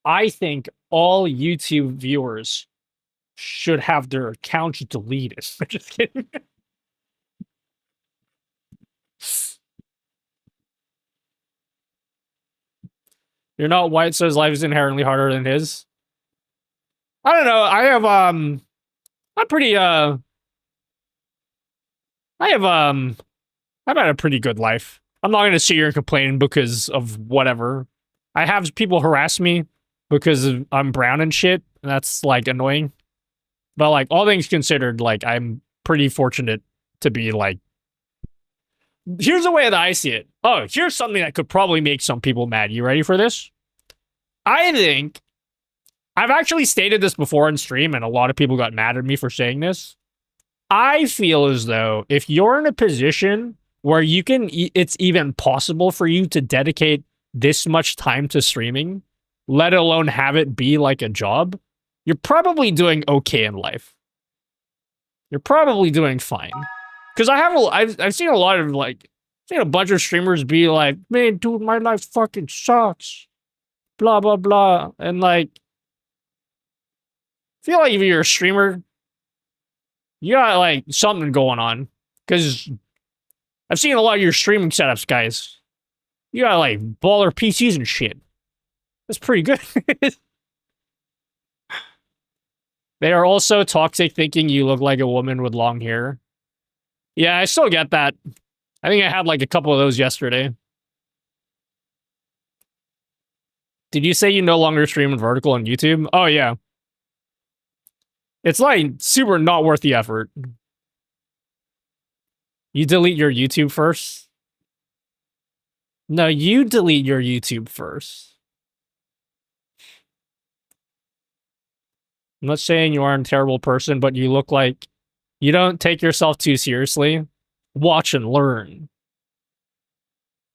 I think all YouTube viewers should have their accounts deleted. I'm just kidding. You're not white, so his life is inherently harder than his. I don't know. I'm pretty I've had a pretty good life. I'm not gonna sit here and complain because of whatever. I have people harass me because I'm brown and shit, and that's like annoying. But like all things considered, like I'm pretty fortunate to be like. Here's the way that I see it. Oh, here's something that could probably make some people mad. You ready for this? I think I've actually stated this before on stream, and a lot of people got mad at me for saying this. I feel as though if you're in a position where you can, it's even possible for you to dedicate this much time to streaming, let alone have it be like a job, you're probably doing okay in life. You're probably doing fine. Because I've seen a lot of like, seen a bunch of streamers be like, man, dude, my life fucking sucks. Blah, blah, blah. And like, I feel like if you're a streamer, you got like something going on. Because I've seen a lot of your streaming setups, guys. You got like baller PCs and shit. That's pretty good. They are also toxic, thinking you look like a woman with long hair. Yeah, I still get that. I think I had like a couple of those yesterday. Did you say you no longer stream in vertical on YouTube? Oh, yeah. It's like super not worth the effort. You delete your YouTube first? No, you delete your YouTube first. I'm not saying you aren't a terrible person, but you look like you don't take yourself too seriously. Watch and learn.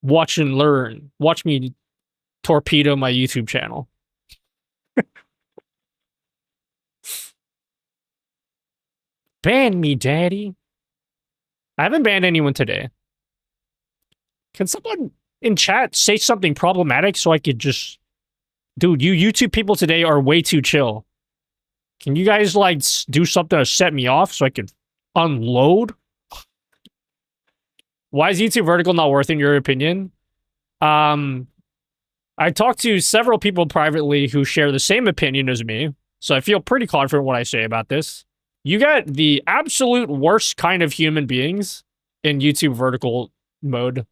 Watch and learn. Watch me torpedo my YouTube channel. Ban me, daddy. I haven't banned anyone today. Can someone in chat say something problematic so I could just... Dude, you YouTube people today are way too chill. Can you guys, like, do something to set me off so I can unload? Why is YouTube vertical not worth it, in your opinion? I talked to several people privately who share the same opinion as me, so I feel pretty confident what I say about this. You get the absolute worst kind of human beings in YouTube vertical mode.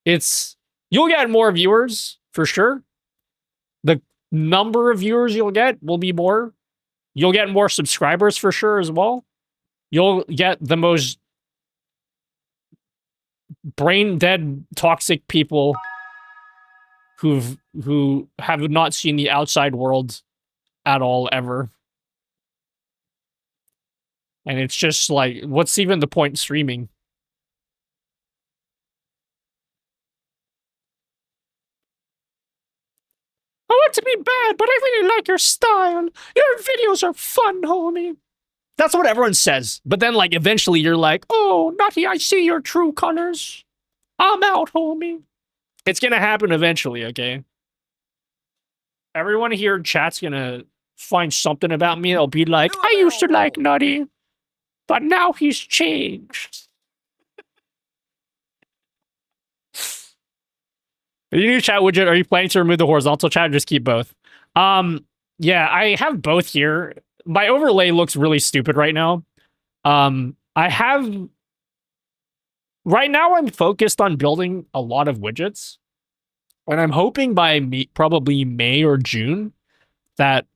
You'll get more viewers, for sure. The number of viewers you'll get will be more. You'll get more subscribers, for sure, as well. You'll get the most brain-dead, toxic people who have not seen the outside world at all, ever. And it's just like, what's even the point in streaming? to be bad, but I really like your style. Your videos are fun, homie. That's what everyone says. But then, like, eventually you're like, oh, Nutty, I see your true colors. I'm out, homie. It's gonna happen eventually, okay? Everyone here in chat's gonna find something about me. They'll be like, I used to like Nutty, but now he's changed. The new chat widget, are you planning to remove the horizontal chat or just keep both? Yeah, I have both here. My overlay looks really stupid right now. I have... Right now, I'm focused on building a lot of widgets. And I'm hoping by probably May or June that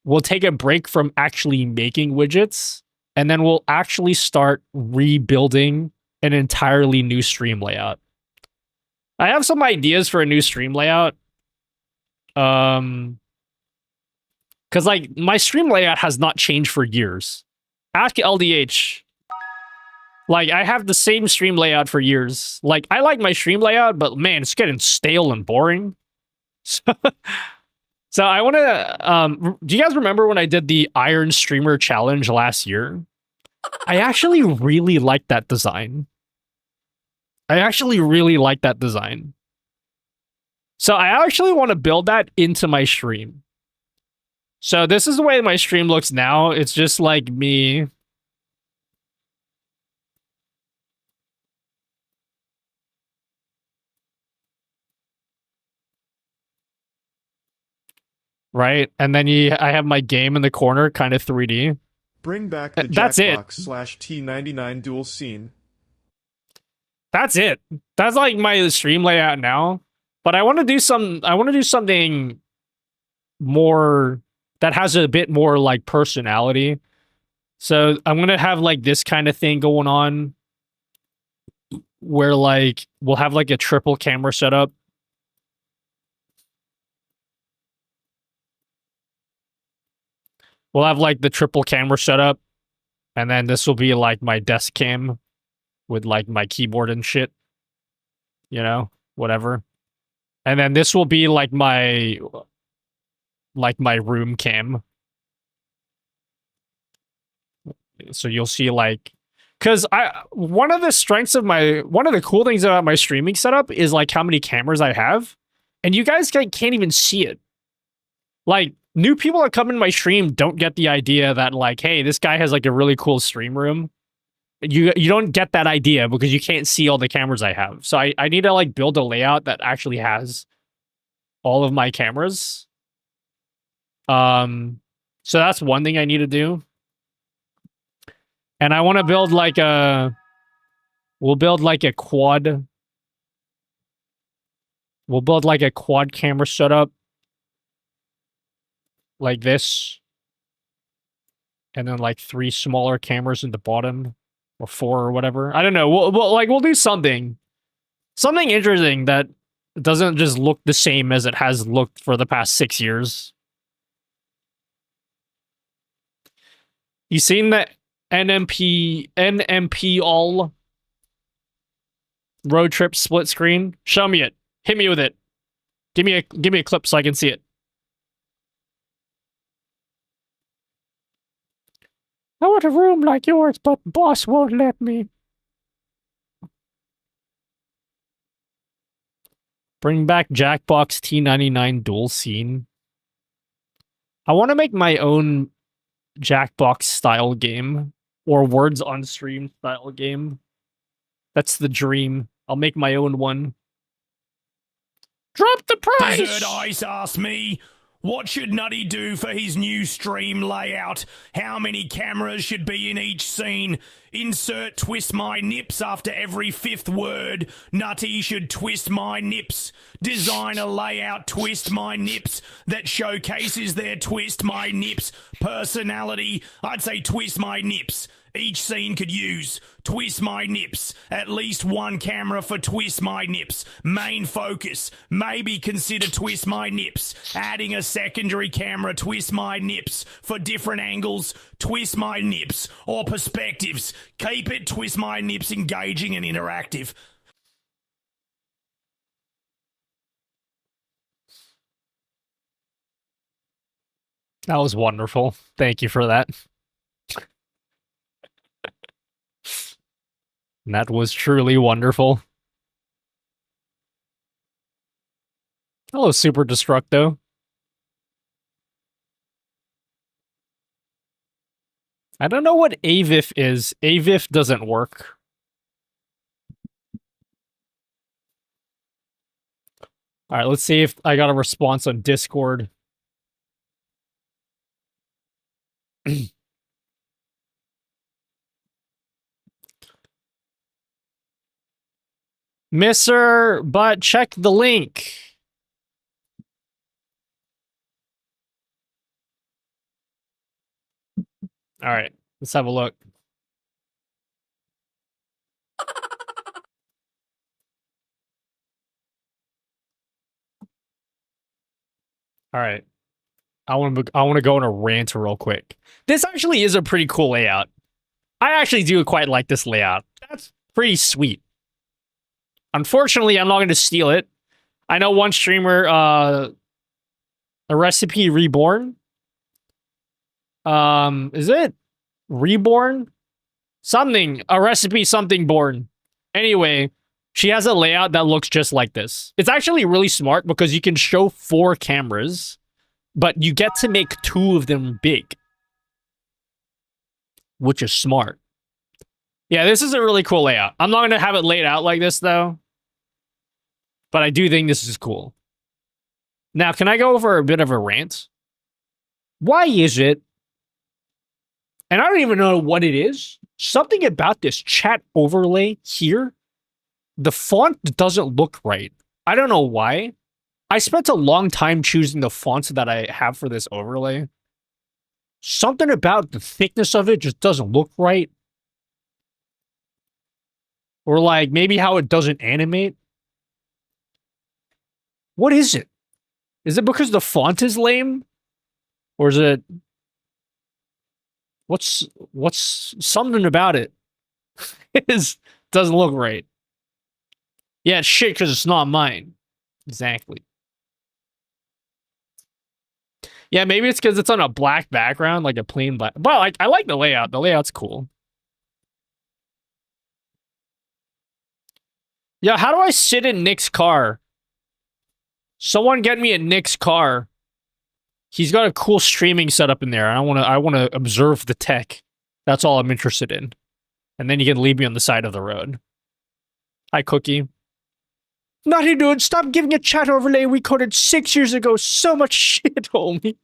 we'll take a break from actually making widgets. And then we'll actually start rebuilding an entirely new stream layout. I have some ideas for a new stream layout. Because, like, my stream layout has not changed for years. Ask LDH. Like, I have the same stream layout for years. Like, I like my stream layout, but man, it's getting stale and boring. So I want to... do you guys remember when I did the Iron Streamer Challenge last year? I actually really liked that design. So I actually want to build that into my stream. So this is the way my stream looks now. It's just like me. Right? And then I have my game in the corner, kind of 3D. Bring back the That's it. Jackbox / T99 dual scene. That's it. That's like my stream layout now. But I want to do something more that has a bit more like personality. So I'm going to have like this kind of thing going on where like we'll have like a triple camera setup. We'll have like the triple camera setup, and then this will be like my desk cam with like my keyboard and shit. You know, whatever. And then this will be like my room cam. So you'll see like, because one of the cool things about my streaming setup is like how many cameras I have, and you guys can't even see it. Like, new people that come in my stream don't get the idea that like, hey, this guy has like a really cool stream room. You don't get that idea because you can't see all the cameras I have. So I need to like build a layout that actually has all of my cameras. So that's one thing I need to do. And I want to build like we'll build like a quad camera setup. Like this. And then like 3 smaller cameras in the bottom. Or 4 or whatever. I don't know. We'll do something. Something interesting that doesn't just look the same as it has looked for the past 6 years. You seen the NMP all road trip split screen? Show me it. Hit me with it. Give me a clip so I can see it. I want a room like yours, but boss won't let me. Bring back Jackbox T99 dual scene. I want to make my own Jackbox style game. Or words on stream style game. That's the dream. I'll make my own one. Drop the price! Desert Ice asked me, what should Nutty do for his new stream layout? How many cameras should be in each scene? Insert twist my nips after every 5th word. Nutty should twist my nips. Design a layout twist my nips that showcases their twist my nips personality. I'd say twist my nips. Each scene could use twist my nips. At least 1 camera for twist my nips. Main focus. Maybe consider twist my nips. Adding a secondary camera twist my nips for different angles. Twist my nips or perspectives. Keep it twist my nips engaging and interactive. That was wonderful. Thank you for that. That was truly wonderful. Hello, Super Destructo. I don't know what AVIF is. AVIF doesn't work. All right, let's see if I got a response on Discord. Misser, but check the link. All right, let's have a look. All right. I want to go on a rant real quick. This actually is a pretty cool layout. I actually do quite like this layout. That's pretty sweet. Unfortunately, I'm not going to steal it. I know one streamer, a recipe reborn. Is it reborn? Something, a recipe something born. Anyway, she has a layout that looks just like this. It's actually really smart because you can show 4 cameras, but you get to make 2 of them big, which is smart. Yeah, this is a really cool layout. I'm not going to have it laid out like this, though, but I do think this is cool. Now, can I go over a bit of a rant? Why is it, and I don't even know what it is, something about this chat overlay here, the font doesn't look right. I don't know why. I spent a long time choosing the fonts that I have for this overlay. Something about the thickness of it just doesn't look right. Or like maybe how it doesn't animate. What is it? Is it because the font is lame? Or is it... What's something about it? Doesn't look right. Yeah, it's shit because it's not mine. Exactly. Yeah, maybe it's because it's on a black background, like a plain black. But like, I like the layout. The layout's cool. Yeah, how do I sit in Nick's car? Someone get me a Nick's car. He's got a cool streaming setup in there. I want to observe the tech. That's all I'm interested in. And then you can leave me on the side of the road. Hi, Cookie. Naughty dude, stop giving a chat overlay we coded 6 years ago. So much shit, homie.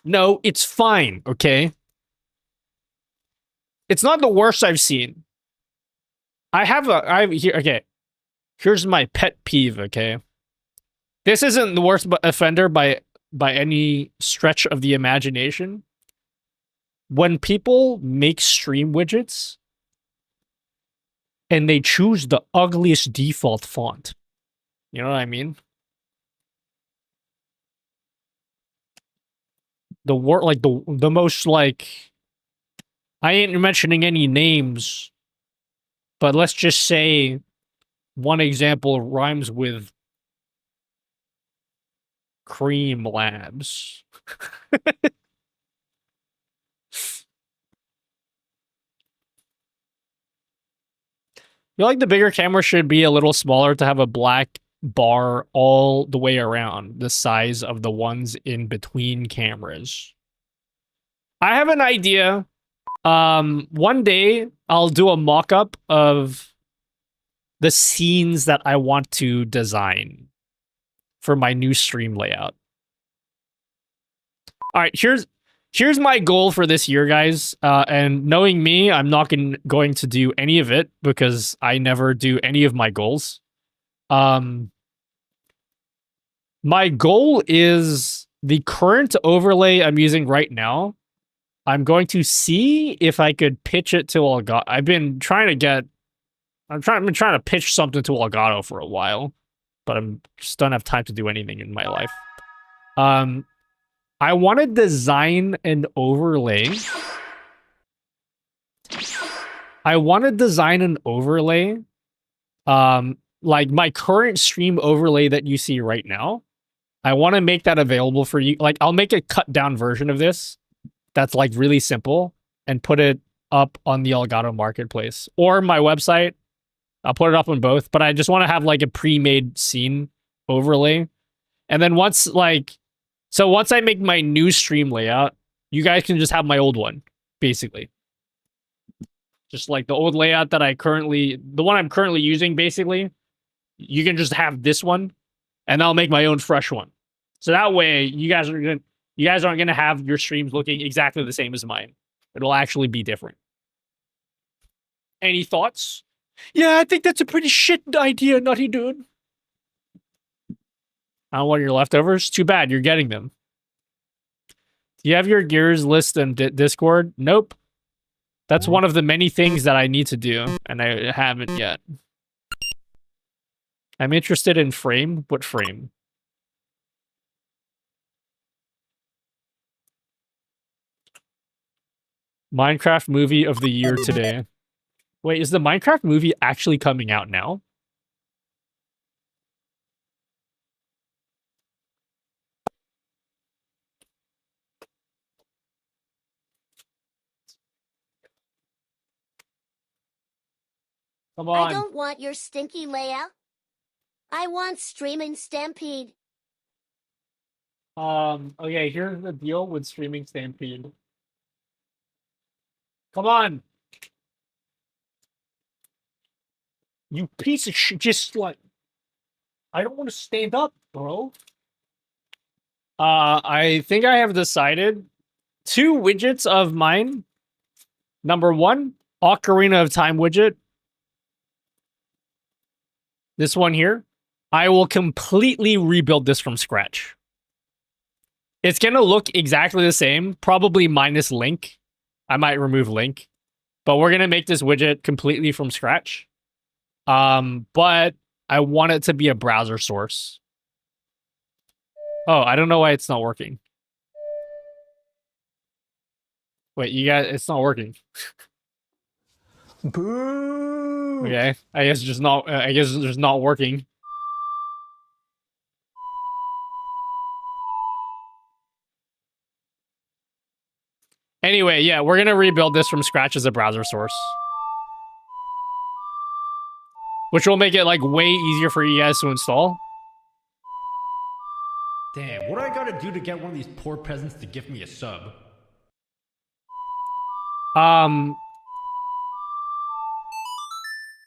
No, it's fine, okay? It's not the worst I've seen. Okay. Here's my pet peeve, okay? This isn't the worst offender by any stretch of the imagination. When people make stream widgets and they choose the ugliest default font. You know what I mean? The most like, I ain't mentioning any names, but let's just say one example rhymes with Cream Labs. I feel like the bigger camera should be a little smaller to have a black bar all the way around the size of the ones in between cameras. I have an idea. One day I'll do a mock-up of the scenes that I want to design for my new stream layout. All right, here's my goal for this year, guys. And knowing me, I'm not going to do any of it because I never do any of my goals. My goal is the current overlay I'm using right now. I'm going to see if I could pitch it to Elgato. I've been trying to pitch something to Elgato for a while, but I'm just don't have time to do anything in my life. I want to design an overlay. Like my current stream overlay that you see right now. I want to make that available for you. Like, I'll make a cut down version of this that's like really simple and put it up on the Elgato marketplace or my website. I'll put it up on both, but I just want to have like a pre-made scene overlay. And then once I make my new stream layout, you guys can just have my old one, basically. Just like the old layout that the one I'm currently using, basically. You can just have this one, and I'll make my own fresh one. So that way, you guys aren't gonna have your streams looking exactly the same as mine. It'll actually be different. Any thoughts? Yeah, I think that's a pretty shit idea, Nutty Dude. I don't want your leftovers. Too bad, you're getting them. Do you have your gears list in Discord? Nope. That's one of the many things that I need to do, and I haven't yet. I'm interested in frame. What frame? Minecraft movie of the year today. Wait, is the Minecraft movie actually coming out now? Come on. I don't want your stinky layout. I want streaming Stampede. Okay, here's the deal with streaming Stampede. Come on. You piece of shit, just like... I don't want to stand up, bro. I think I have decided 2 widgets of mine. Number 1, Ocarina of Time widget. This one here. I will completely rebuild this from scratch. It's going to look exactly the same, probably minus Link. I might remove Link. But we're going to make this widget completely from scratch. But I want it to be a browser source. Oh, I don't know why it's not working. Wait, you guys, it's not working. Boo! Okay, I guess it's just not working. Anyway, yeah, we're gonna rebuild this from scratch as a browser source. Which will make it, like, way easier for you guys to install. Damn, what do I gotta do to get one of these poor peasants to give me a sub?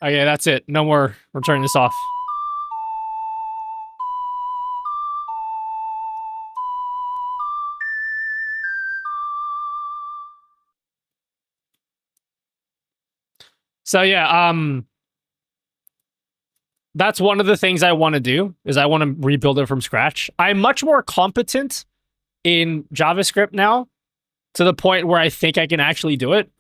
Okay, that's it. No more. We're turning this off. So yeah, that's one of the things I want to do, is I want to rebuild it from scratch. I'm much more competent in JavaScript now, to the point where I think I can actually do it.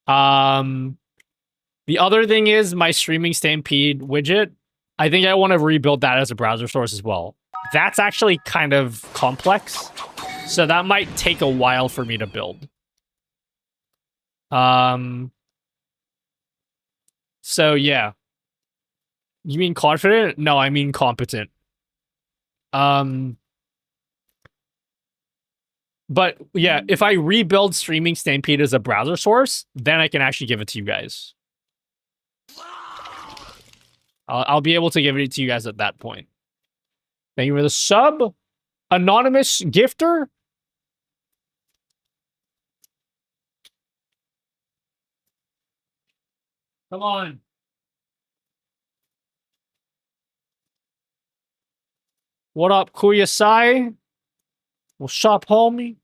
The other thing is my streaming Stampede widget. I think I want to rebuild that as a browser source as well. That's actually kind of complex, so that might take a while for me to build. So yeah. You mean confident? No, I mean competent. But yeah, if I rebuild streaming Stampede as a browser source, then I can actually give it to you guys. I'll be able to give it to you guys at that point. Thank you for the sub. Anonymous gifter. Come on. What up, Kuyasai? What's up, homie?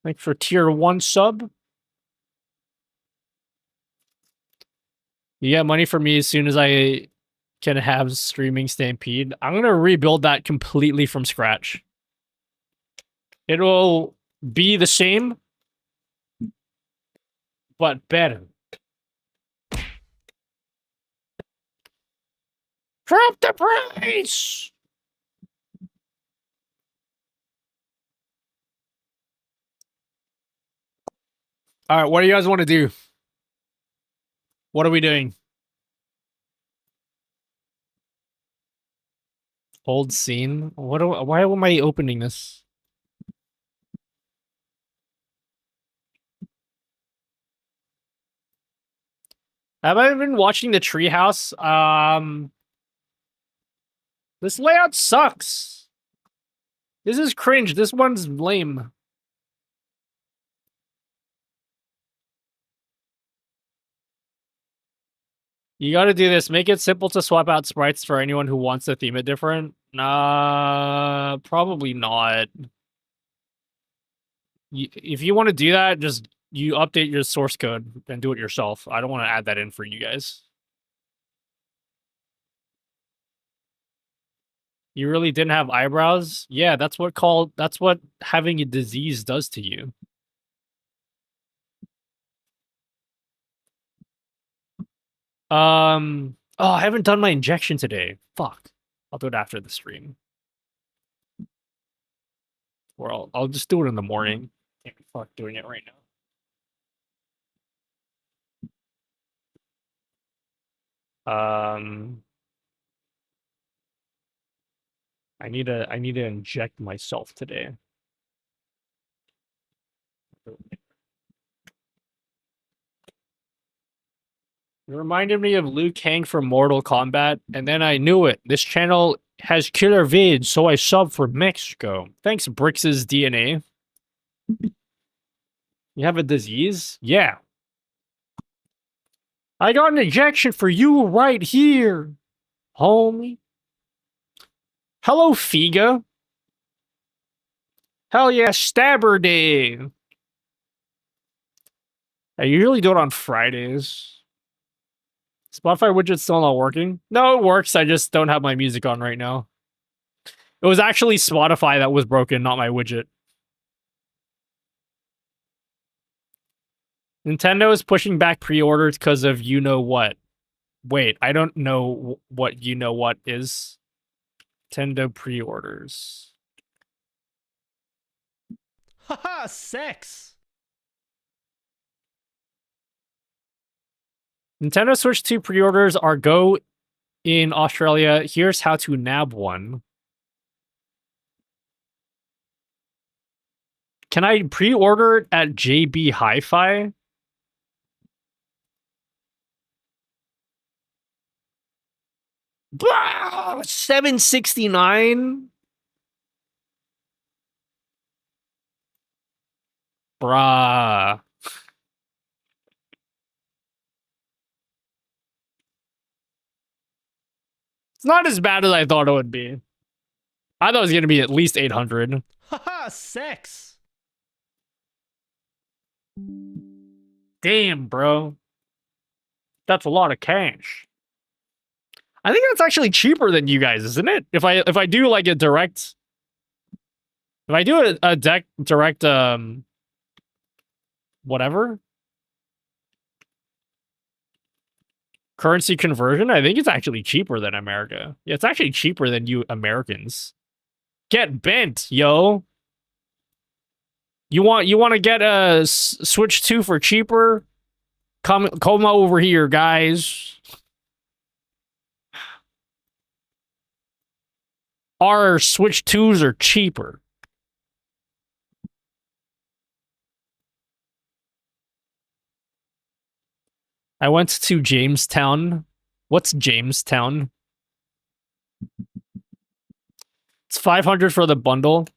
Thanks for tier 1 sub. You get money for me as soon as I can have streaming Stampede. I'm going to rebuild that completely from scratch. It'll be the same, but better. Drop the price! All right, what do you guys want to do? What are we doing? Hold scene. Why am I opening this? Have I been watching the Treehouse? This layout sucks. This is cringe. This one's lame. You gotta do this. Make it simple to swap out sprites for anyone who wants to theme it different. Probably not. If you want to do that, just you update your source code and do it yourself. I don't want to add that in for you guys. You really didn't have eyebrows? Yeah, that's what having a disease does to you. Oh, I haven't done my injection today. Fuck. I'll do it after the stream. Or I'll just do it in the morning. Can't be fuck doing it right now. I need to inject myself today. It reminded me of Liu Kang from Mortal Kombat, and then I knew it. This channel has killer vids, so I sub for Mexico. Thanks, Brix's DNA. You have a disease? Yeah. I got an injection for you right here, homie. Hello, Figa. Hell yeah, Stabber Day. I usually do it on Fridays. Spotify widget's still not working? No, it works. I just don't have my music on right now. It was actually Spotify that was broken, not my widget. Nintendo is pushing back pre-orders because of you-know-what. Wait, I don't know what you-know-what is. Nintendo pre-orders. Haha, sex! Nintendo Switch 2 pre-orders are go in Australia. Here's how to nab one. Can I pre-order it at JB Hi-Fi? Blah, $7.69? Bruh. It's not as bad as I thought it would be. I thought it was going to be at least 800. Haha, sex! Damn, bro. That's a lot of cash. I think that's actually cheaper than you guys, isn't it? If I do like a direct, if I do a direct whatever currency conversion, I think it's actually cheaper than America. Yeah, it's actually cheaper than you Americans. Get bent, yo. You want to get a Switch 2 for cheaper? Come over here, guys. Our Switch 2s are cheaper. I went to Jamestown. What's Jamestown? It's 500 for the bundle.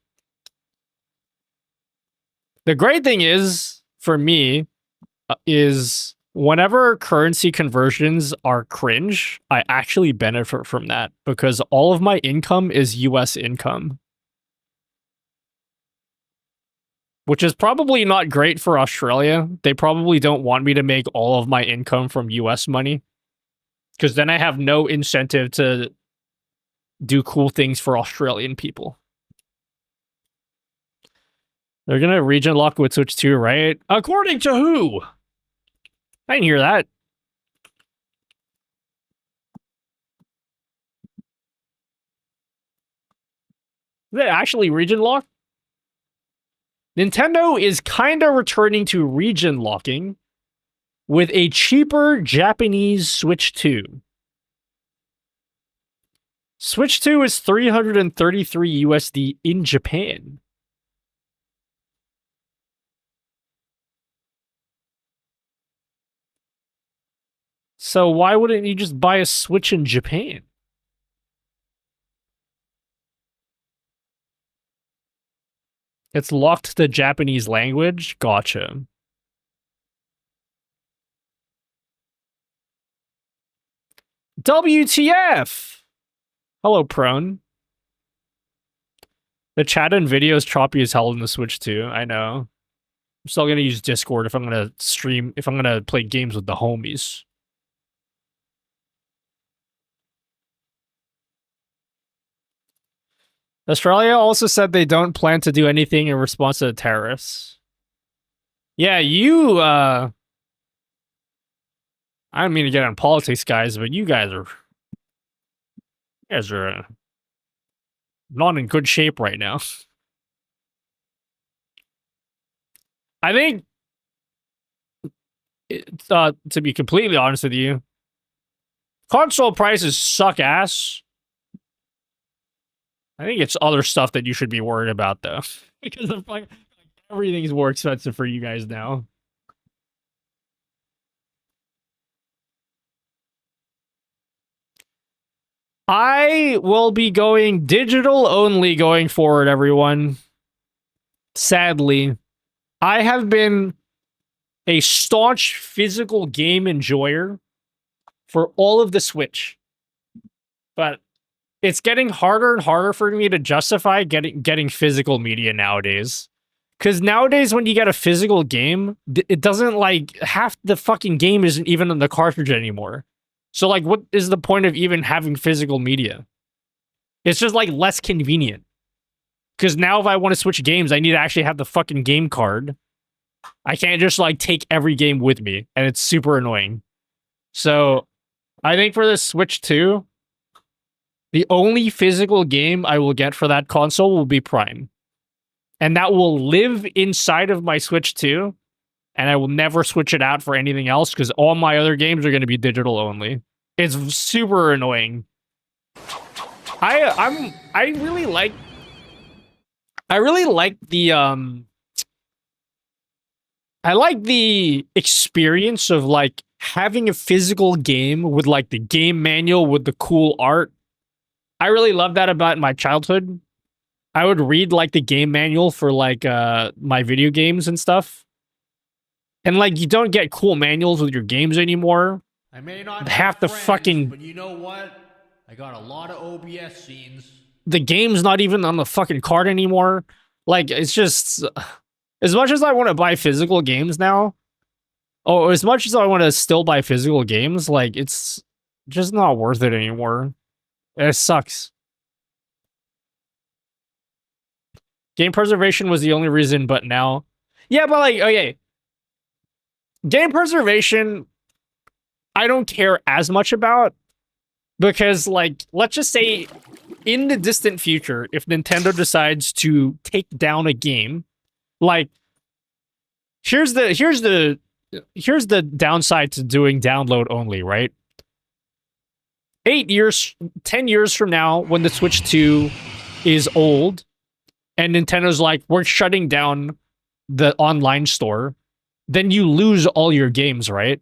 The great thing is, for me, is whenever currency conversions are cringe, I actually benefit from that because all of my income is US income. Which is probably not great for Australia. They probably don't want me to make all of my income from US money. Because then I have no incentive to do cool things for Australian people. They're going to region lock with Switch 2, right? According to who? I didn't hear that. Is it actually region lock? Nintendo is kind of returning to region locking with a cheaper Japanese Switch 2. Switch 2 is 333 USD in Japan. So why wouldn't you just buy a Switch in Japan? It's locked to Japanese language? Gotcha. WTF! Hello, Prone. The chat and video is choppy as hell in the Switch too. I know. I'm still gonna use Discord if I'm gonna stream, if I'm gonna play games with the homies. Australia also said they don't plan to do anything in response to the terrorists. Yeah, I don't mean to get on politics, guys, but you guys are not in good shape right now. I think, to be completely honest with you, console prices suck ass. I think it's other stuff that you should be worried about, though, because of, like, everything's more expensive for you guys now. I will be going digital only going forward, everyone. Sadly, I have been a staunch physical game enjoyer for all of the Switch, but it's getting harder and harder for me to justify getting physical media nowadays. Because nowadays, when you get a physical game, it doesn't, like, half the fucking game isn't even on the cartridge anymore. So, like, what is the point of even having physical media? It's just, like, less convenient. Because now if I want to switch games, I need to actually have the fucking game card. I can't just, like, take every game with me, and it's super annoying. So, I think for the Switch 2, the only physical game I will get for that console will be Prime. And that will live inside of my Switch 2, and I will never switch it out for anything else, because all my other games are going to be digital only. It's super annoying. I really like the experience of, like, having a physical game with, like, the game manual with the cool art. I really love that about my childhood. I would read, like, the game manual for, like, my video games and stuff. And, like, you don't get cool manuals with your games anymore. I may not Half have the friends, fucking... but you know what? I got a lot of OBS scenes. The game's not even on the fucking card anymore. Like, it's just... As much as I want to buy physical games now, as much as I want to still buy physical games, like, it's just not worth it anymore. It sucks. Game preservation was the only reason, but now... Yeah, but, like, okay. Game preservation, I don't care as much about, because, like, let's just say in the distant future, if Nintendo decides to take down a game, like, here's the downside to doing download only, right? 8 years, 10 years from now, when the Switch 2 is old, and Nintendo's like, we're shutting down the online store, then you lose all your games, right?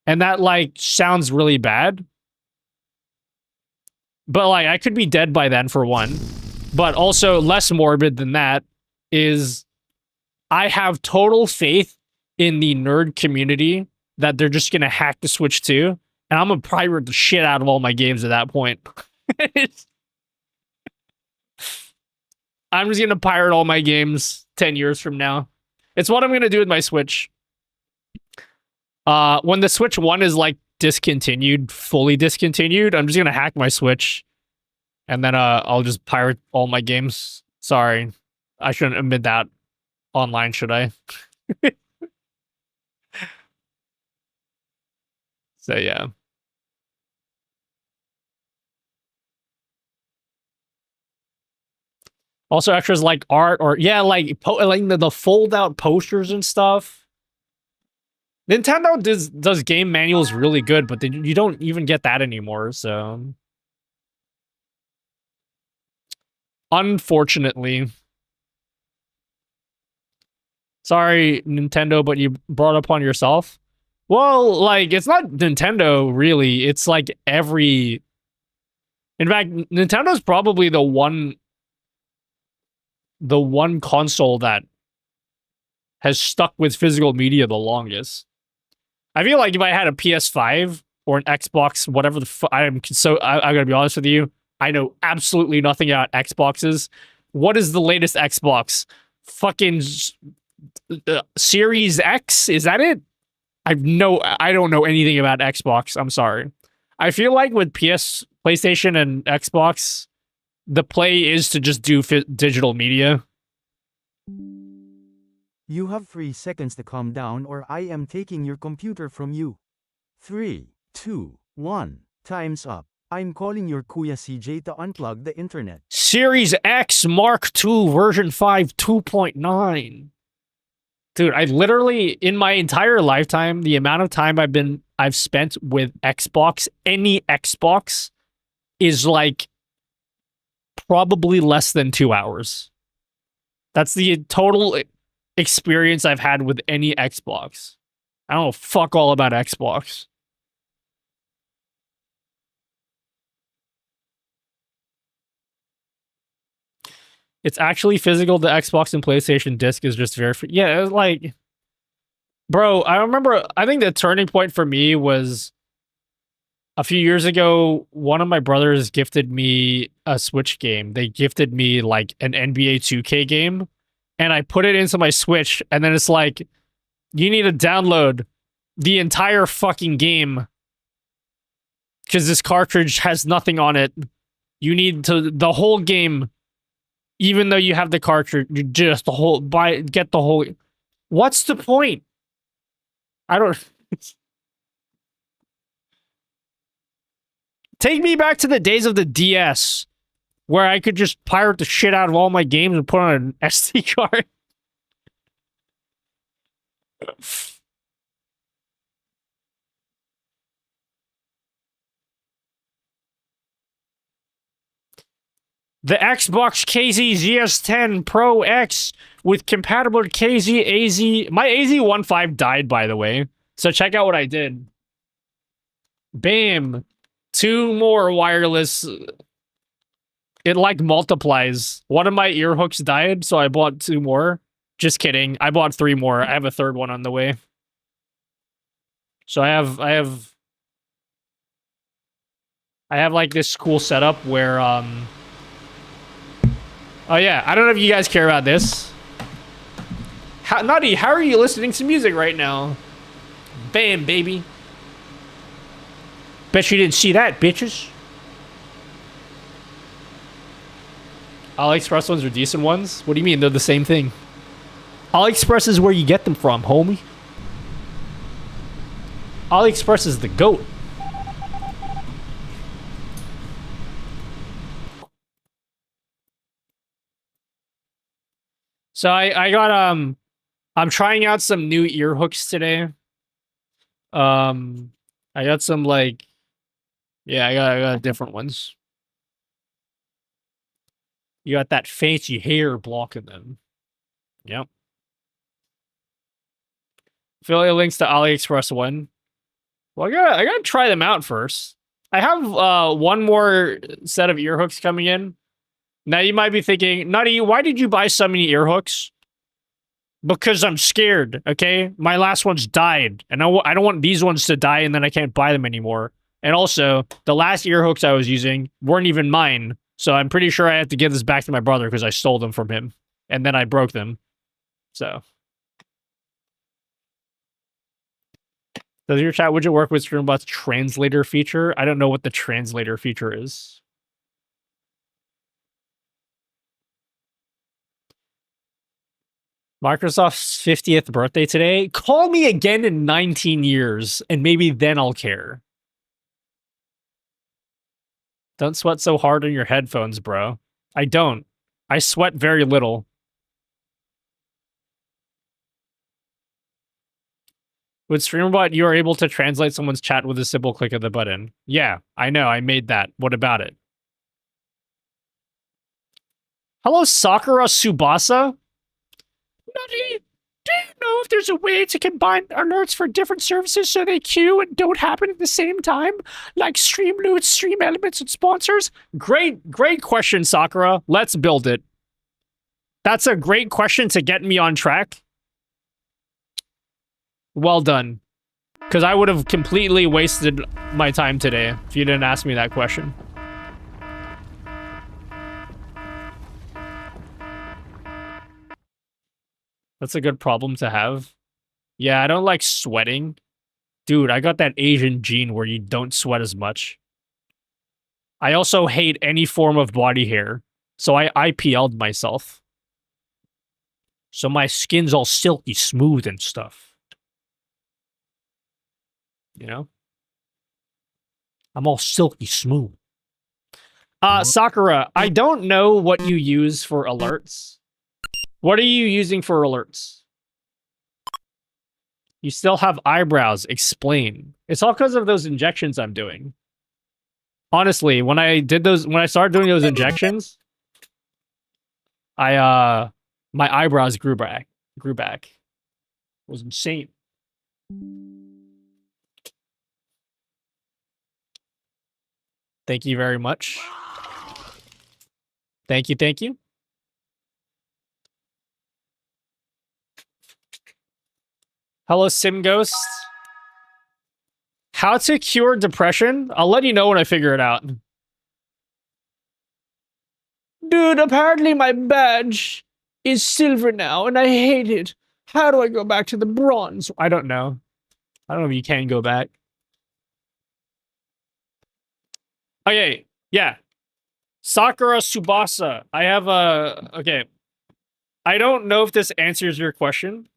And that, like, sounds really bad. But, like, I could be dead by then, for one. But also, less morbid than that is I have total faith in the nerd community that they're just going to hack the Switch 2, and I'm going to pirate the shit out of all my games at that point. I'm just going to pirate all my games 10 years from now. It's what I'm going to do with my Switch. When the Switch 1 is, like, discontinued, fully discontinued, I'm just going to hack my Switch, and then I'll just pirate all my games. Sorry. I shouldn't admit that online, should I? So, yeah. Also, extras like art or, yeah, like the fold-out posters and stuff. Nintendo does game manuals really good, but you don't even get that anymore, so... Unfortunately. Sorry, Nintendo, but you brought upon yourself. Well, like, it's not Nintendo, really. It's like every... In fact, Nintendo's probably the one console that has stuck with physical media the longest. I feel like if I had a PS5 or an Xbox, whatever the I'm gonna be honest with you, I know absolutely nothing about Xboxes. What is the latest Xbox? Fucking Series X? Is that it? I don't know anything about Xbox. I'm sorry. I feel like with PlayStation and Xbox, the play is to just do digital media. You have 3 seconds to calm down or I am taking your computer from you. 3, 2, 1. Time's up. I'm calling your Kuya CJ to unplug the internet. Series X Mark II version 5 2.9. Dude, I literally, in my entire lifetime, the amount of time I've spent with Xbox, any Xbox, is like probably less than 2 hours. That's the total experience I've had with any Xbox. I don't know fuck all about Xbox. It's actually physical. The Xbox and PlayStation disc is just very... Yeah, it was like... Bro, I remember... I think the turning point for me was... A few years ago, one of my brothers gifted me a Switch game. They gifted me, like, an NBA 2K game. And I put it into my Switch, and then it's like... You need to download the entire fucking game. Because this cartridge has nothing on it. You need to... The whole game... Even though you have the cartridge, you just get the whole... What's the point? I don't... Take me back to the days of the DS, where I could just pirate the shit out of all my games and put on an SD card. The Xbox KZ ZS10 Pro X with compatible KZ AZ... My AZ15 died, by the way. So check out what I did. Bam. 2 more wireless. It, like, multiplies. One of my ear hooks died, so I bought 2 more. Just kidding. I bought 3 more. I have a 3rd one on the way. So I have like this cool setup where oh yeah, I don't know if you guys care about this. Nutty, how are you listening to music right now? Bam, baby. Bet you didn't see that, bitches. AliExpress ones are decent ones? What do you mean? They're the same thing. AliExpress is where you get them from, homie. AliExpress is the GOAT. So I got I'm trying out some new ear hooks today. I got some like I got different ones. You got that fancy hair blocking them. Yep. Affiliate links to AliExpress one. Well, I gotta try them out first. I have one more set of ear hooks coming in. Now you might be thinking, Nutty, why did you buy so many ear hooks? Because I'm scared, okay? My last one's died, and I don't want these ones to die, and then I can't buy them anymore. And also, the last ear hooks I was using weren't even mine, so I'm pretty sure I have to give this back to my brother because I stole them from him, and then I broke them. So, does your chat widget work with Streambot's translator feature? I don't know what the translator feature is. Microsoft's 50th birthday today. Call me again in 19 years, and maybe then I'll care. Don't sweat so hard on your headphones, bro. I don't. I sweat very little. With Streambot, you are able to translate someone's chat with a simple click of the button. Yeah, I know. I made that. What about it? Hello, Sakura Tsubasa. Nutty, do you know if there's a way to combine alerts for different services so they queue and don't happen at the same time? Like stream loots, stream elements, and sponsors? Great question, Sakura. Let's build it. That's a great question to get me on track. Well done. Because I would have completely wasted my time today if you didn't ask me that question. That's a good problem to have. Yeah, I don't like sweating. Dude, I got that Asian gene where you don't sweat as much. I also hate any form of body hair. So I IPL'd myself. So my skin's all silky smooth and stuff. You know? I'm all silky smooth. Sakura, I don't know what you use for alerts. What are you using for alerts? You still have eyebrows. Explain. It's all because of those injections I'm doing. Honestly, when I started doing those injections, my eyebrows grew back. It was insane. Thank you very much. Thank you. Hello, SimGhost. How to cure depression? I'll let you know when I figure it out. Dude, apparently my badge is silver now, and I hate it. How do I go back to the bronze? I don't know. I don't know if you can go back. Okay, yeah. Sakura Tsubasa. I have a... Okay. I don't know if this answers your question,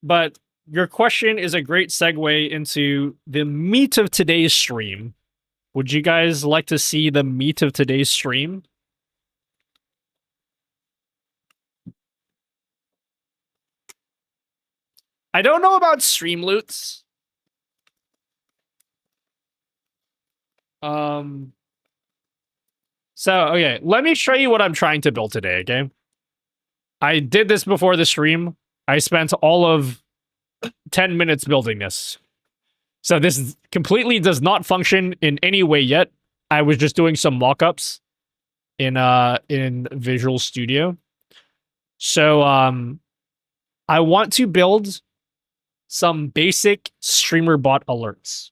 but your question is a great segue into the meat of today's stream. Would you guys like to see the meat of today's stream? I don't know about stream loots. So, okay, let me show you what I'm trying to build today, okay? I did this before the stream. I spent all of 10 minutes building this. So this completely does not function in any way yet. I was just doing some mock-ups in Visual Studio. So, I want to build some basic streamer bot alerts.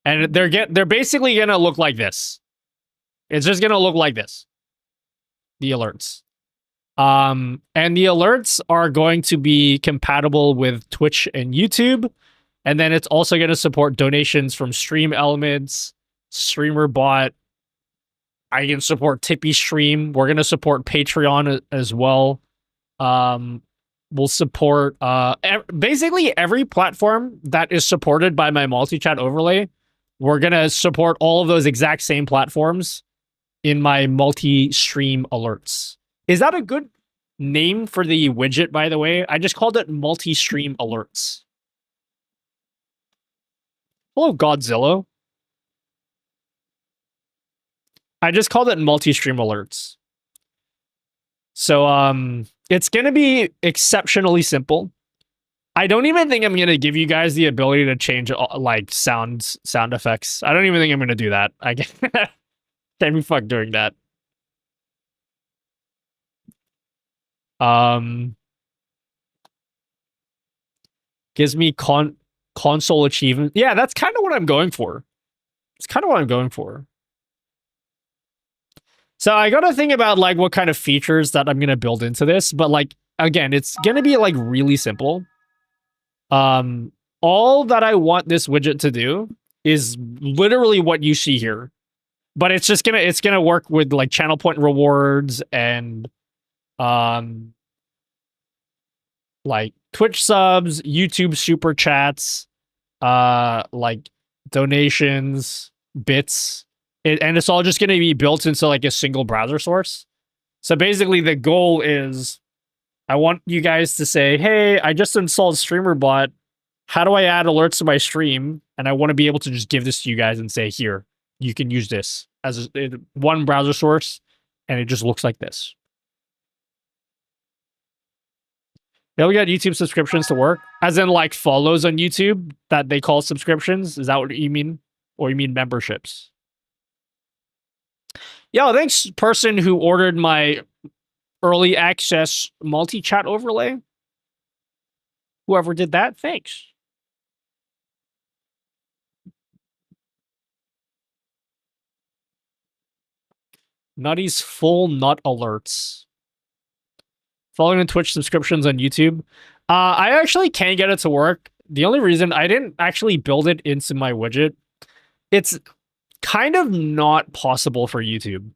And they're basically gonna look like this. It's just gonna look like this. The alerts. And the alerts are going to be compatible with Twitch and YouTube. And then it's also going to support donations from Stream Elements, Streamer Bot. I can support Tippy Stream. We're going to support Patreon as well. We'll support basically every platform that is supported by my multi-chat overlay. We're going to support all of those exact same platforms in my multi-stream alerts. Is that a good name for the widget, by the way? I just called it Multistream Alerts. Hello, Godzilla. I just called it Multistream Alerts. So, it's going to be exceptionally simple. I don't even think I'm going to give you guys the ability to change, like, sound effects. I don't even think I'm going to do that. I can't be fucked doing that. Gives me console achievement. Yeah, that's kind of what I'm going for. It's kind of what I'm going for. So I got to think about like what kind of features that I'm going to build into this, but like again, it's going to be like really simple. All that I want this widget to do is literally what you see here. But it's just going to work with like channel point rewards and like Twitch subs, YouTube super chats, like donations, bits, and it's all just going to be built into like a single browser source. So basically the goal is I want you guys to say, hey, I just installed StreamerBot. How do I add alerts to my stream? And I want to be able to just give this to you guys and say, here, you can use this as one browser source. and it just looks like this. They only got YouTube subscriptions to work, as in like follows on YouTube that they call subscriptions. Is that what you mean, or you mean memberships? Yo, thanks, person who ordered my early access multi-chat overlay. Whoever did that, thanks. Nutty's full nut alerts. Following the Twitch subscriptions on YouTube. I actually can get it to work. The only reason I didn't actually build it into my widget, it's kind of not possible for YouTube.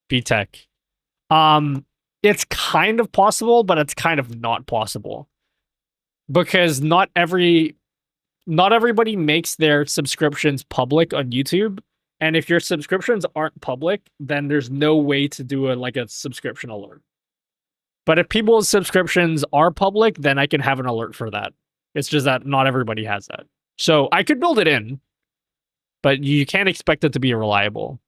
BTech. It's kind of possible, but it's kind of not possible. Because not everybody makes their subscriptions public on YouTube. And if your subscriptions aren't public, then there's no way to do a subscription alert. But if people's subscriptions are public, then I can have an alert for that. It's just that not everybody has that. So I could build it in, but you can't expect it to be reliable.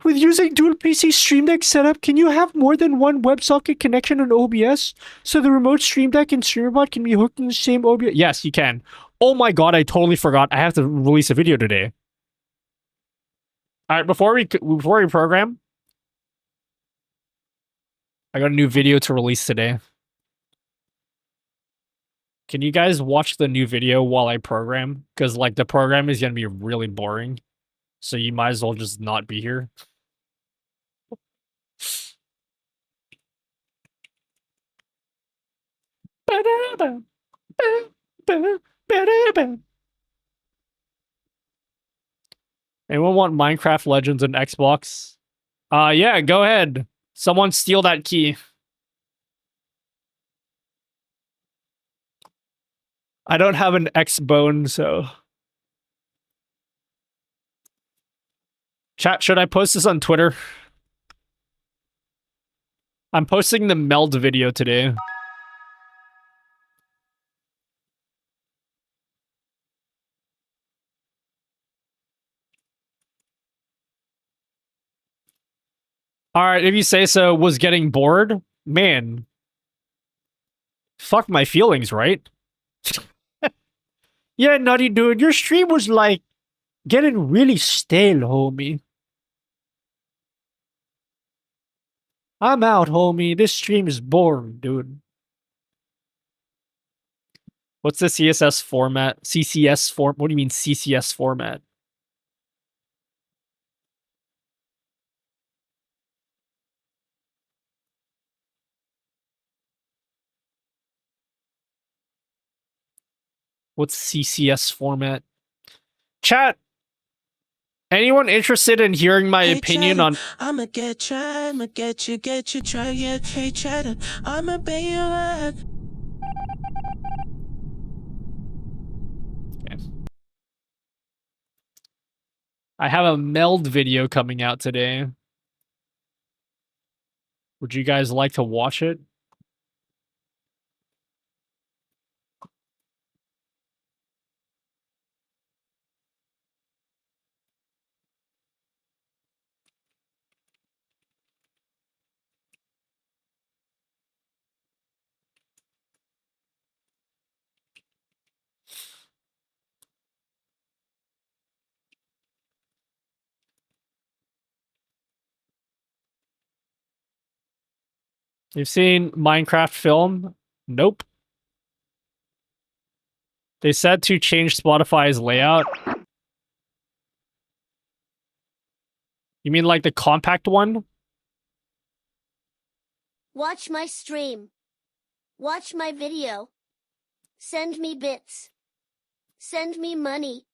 With using dual PC Stream Deck setup, can you have more than one WebSocket connection on OBS so the remote Stream Deck and StreamerBot can be hooked in the same OBS? Yes, you can. Oh my god, I totally forgot. I have to release a video today. All right, before we program, I got a new video to release today. Can you guys watch the new video while I program? Because the program is gonna be really boring, so you might as well just not be here. Anyone want Minecraft Legends on Xbox? Yeah, go ahead. Someone steal that key. I don't have an X-Bone, so... Chat, should I post this on Twitter? I'm posting the meld video today. Alright, if you say so, was getting bored? Man. Fuck my feelings, right? Yeah, Nutty Dude, your stream was getting really stale, homie. I'm out, homie. This stream is boring, dude. What's the CSS format? CCS form? What do you mean CCS format? What's CCS format? Chat. Anyone interested in hearing my opinion on... I'ma get you, I'ma get you, try it, hey chatter, I'ma be alright. Okay. I have a meld video coming out today. Would you guys like to watch it? You've seen Minecraft film? Nope. They said to change Spotify's layout. You mean the compact one? Watch my stream. Watch my video. Send me bits. Send me money.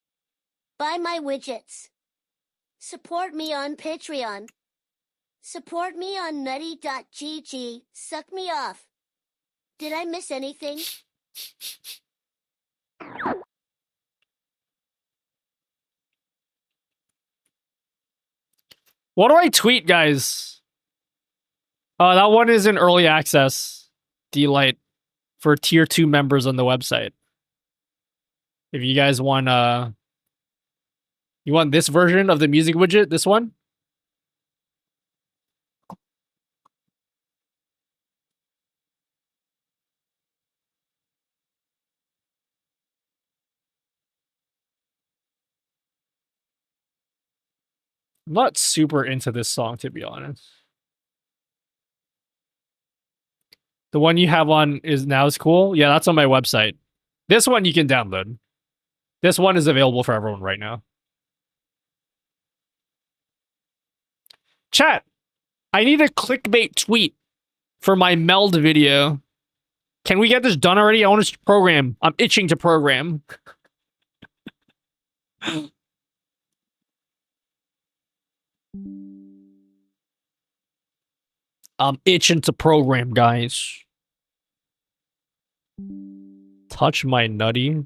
Buy my widgets. Support me on Patreon. Support me on nutty.gg. Suck me off. Did I miss anything? What do I tweet, guys? That one is in early access. Delight for tier 2 members on the website. If you guys want you want this version of the music widget, this one? I'm not super into this song, to be honest. The one you have on is cool. Yeah, that's on my website. This one you can download. This one is available for everyone right now. Chat, I need a clickbait tweet for my meld video. Can we get this done already? I want to program. I'm itching to program. I'm itching to program, guys. Touch my nutty.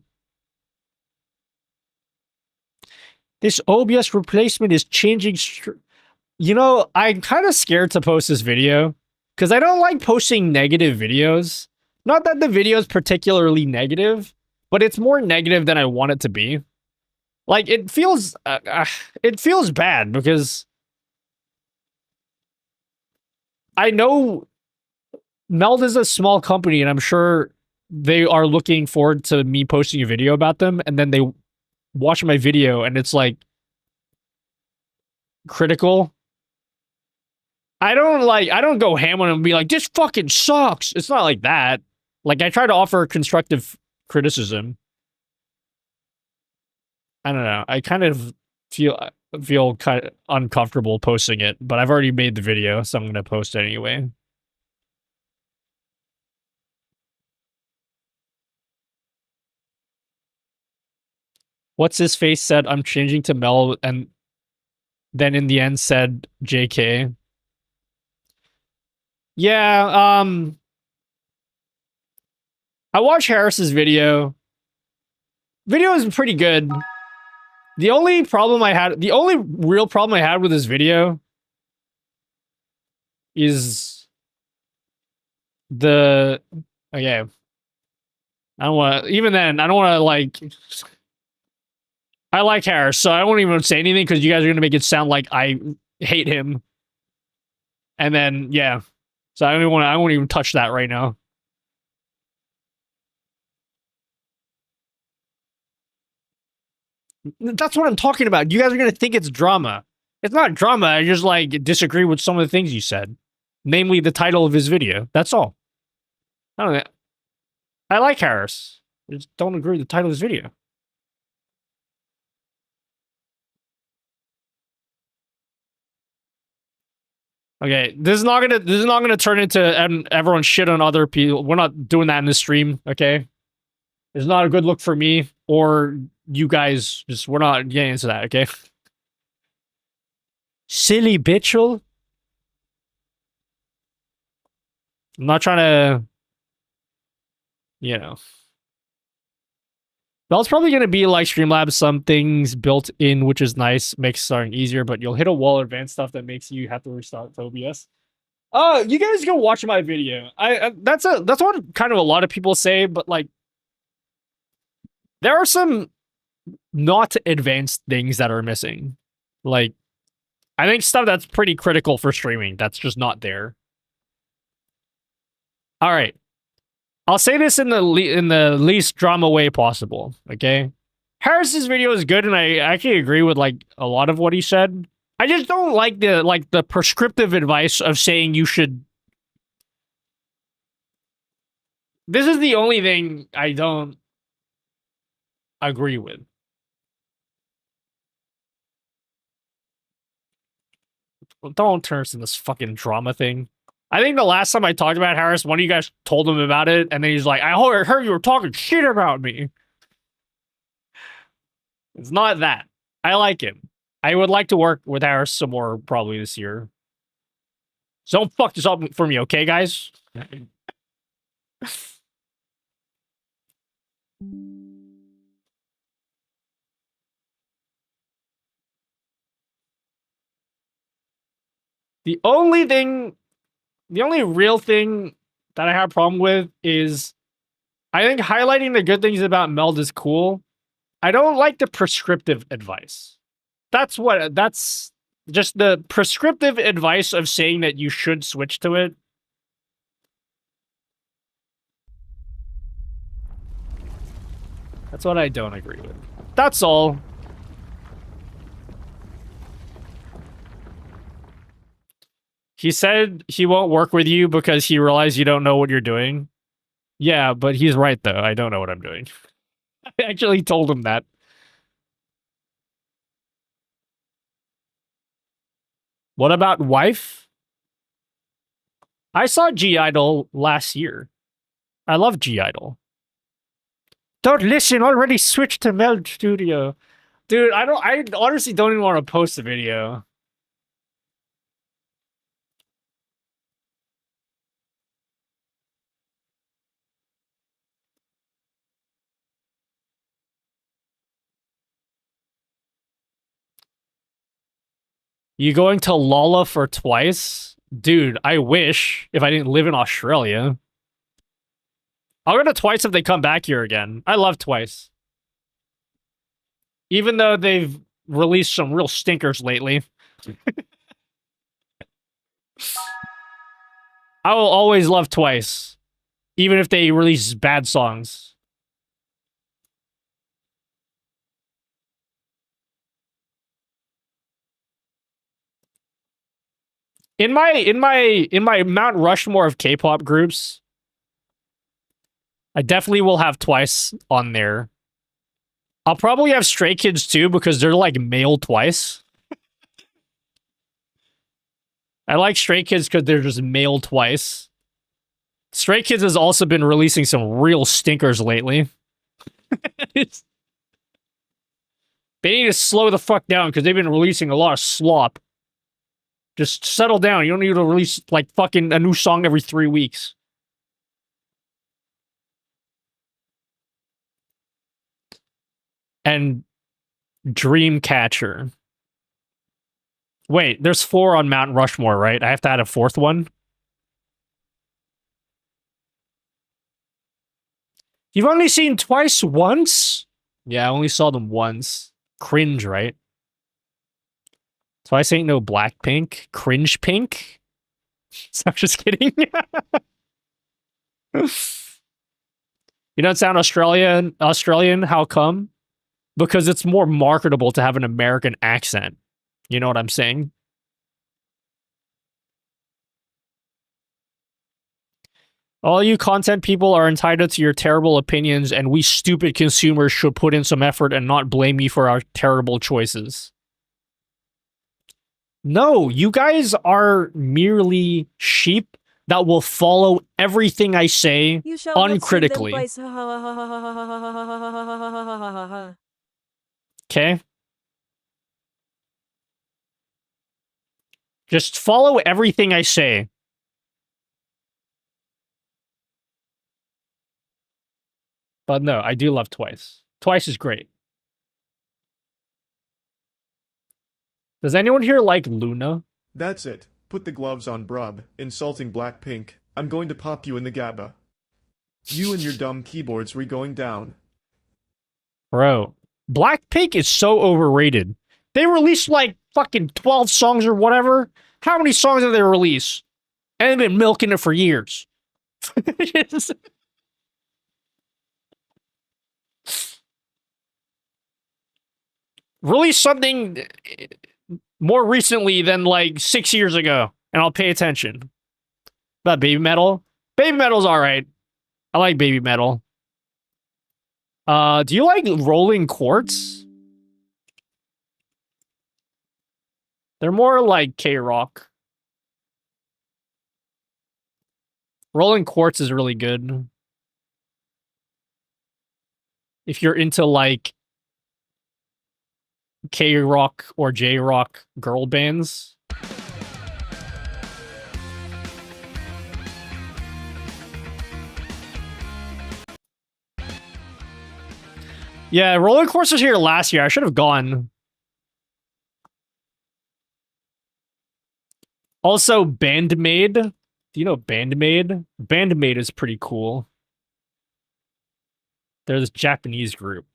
This OBS replacement is changing. You know, I'm kind of scared to post this video because I don't like posting negative videos. Not that the video is particularly negative, but it's more negative than I want it to be. Like it feels bad because I know Meld is a small company and I'm sure they are looking forward to me posting a video about them, and then they watch my video and it's like critical. I don't go ham on them and be like, this fucking sucks. It's not like that. Like I try to offer constructive criticism. I don't know. I kind of feel kind of uncomfortable posting it, but I've already made the video, so I'm gonna post it anyway. What's his face said, I'm changing to Mel, and then in the end said JK. Yeah, I watched Harris's video. Video is pretty good. The only real problem I had with this video is the okay. I don't want to like. I like Harris, so I won't even say anything because you guys are gonna make it sound like I hate him. And then yeah, so I won't even touch that right now. That's what I'm talking about. You guys are gonna think it's drama. It's not drama. I just like disagree with some of the things you said, namely the title of his video. That's all. I don't know. I like Harris. I just don't agree with the title of his video. Okay, this is not gonna turn into everyone shit on other people. We're not doing that in this stream. Okay, it's not a good look for me or you guys. We're not getting into that. Okay. Silly bitchel. I'm not trying to, you know. That's probably going to be like Streamlabs, some things built in, which is nice, makes starting easier, but you'll hit a wall of advanced stuff that makes you have to restart OBS. You guys go watch my video. That's what kind of a lot of people say, but like, there are some not advanced things that are missing. Like, I think stuff that's pretty critical for streaming that's just not there. All right. I'll say this in the least drama way possible, okay? Harris's video is good, and I actually agree with like a lot of what he said. I just don't like the prescriptive advice of saying you should. This is the only thing I don't agree with. Don't turn us into this fucking drama thing. I think the last time I talked about Harris, one of you guys told him about it, and then he's like, I heard you were talking shit about me. It's not that. I like him. I would like to work with Harris some more probably this year. So don't fuck this up for me, okay, guys? The only real thing that I have a problem with is I think highlighting the good things about Meld is cool, I don't like the prescriptive advice. That's just the prescriptive advice of saying that you should switch to it. That's what I don't agree with. That's all. He said he won't work with you because he realized you don't know what you're doing. Yeah, but he's right, though. I don't know what I'm doing. I actually told him that. What about wife? I saw G-Idol last year. I love G-Idol. Don't listen, already switched to Meld Studio. Dude, I honestly don't even want to post a video. You going to Lolla for twice? Dude, I wish if I didn't live in Australia. I'll go to twice if they come back here again. I love twice. Even though they've released some real stinkers lately. I will always love twice. Even if they release bad songs. In my Mount Rushmore of K-pop groups, I definitely will have twice on there. I'll probably have Stray Kids too because they're like male twice. I like Stray Kids because they're just male twice. Stray Kids has also been releasing some real stinkers lately. They need to slow the fuck down because they've been releasing a lot of slop. Just settle down. You don't need to release, like, fucking a new song every 3 weeks. And Dreamcatcher. Wait, there's 4 on Mount Rushmore, right? I have to add a 4th one? You've only seen twice once? Yeah, I only saw them once. Cringe, right? Twice ain't no Blackpink. Cringe pink? So I'm just kidding. You don't sound Australian? How come? Because it's more marketable to have an American accent. You know what I'm saying? All you content people are entitled to your terrible opinions, and we stupid consumers should put in some effort and not blame you for our terrible choices. No, you guys are merely sheep that will follow everything I say uncritically. Okay? Just follow everything I say. But no, I do love Twice. Twice is great. Does anyone here like Luna? That's it. Put the gloves on, brub. Insulting Blackpink. I'm going to pop you in the GABA. You and your dumb keyboards going down. Bro, Blackpink is so overrated. They released like fucking 12 songs or whatever. How many songs have they released? And they've been milking it for years. Release something more recently than like 6 years ago, and I'll pay attention. About Baby Metal? Baby Metal's alright. I like Baby Metal. Do you like Rolling Quartz? They're more like K-Rock. Rolling Quartz is really good. If you're into like K-Rock or J-Rock girl bands. Yeah, Roller Course was here last year. I should have gone. Also, Bandmade. Do you know Bandmade? Bandmade is pretty cool. They're this Japanese group.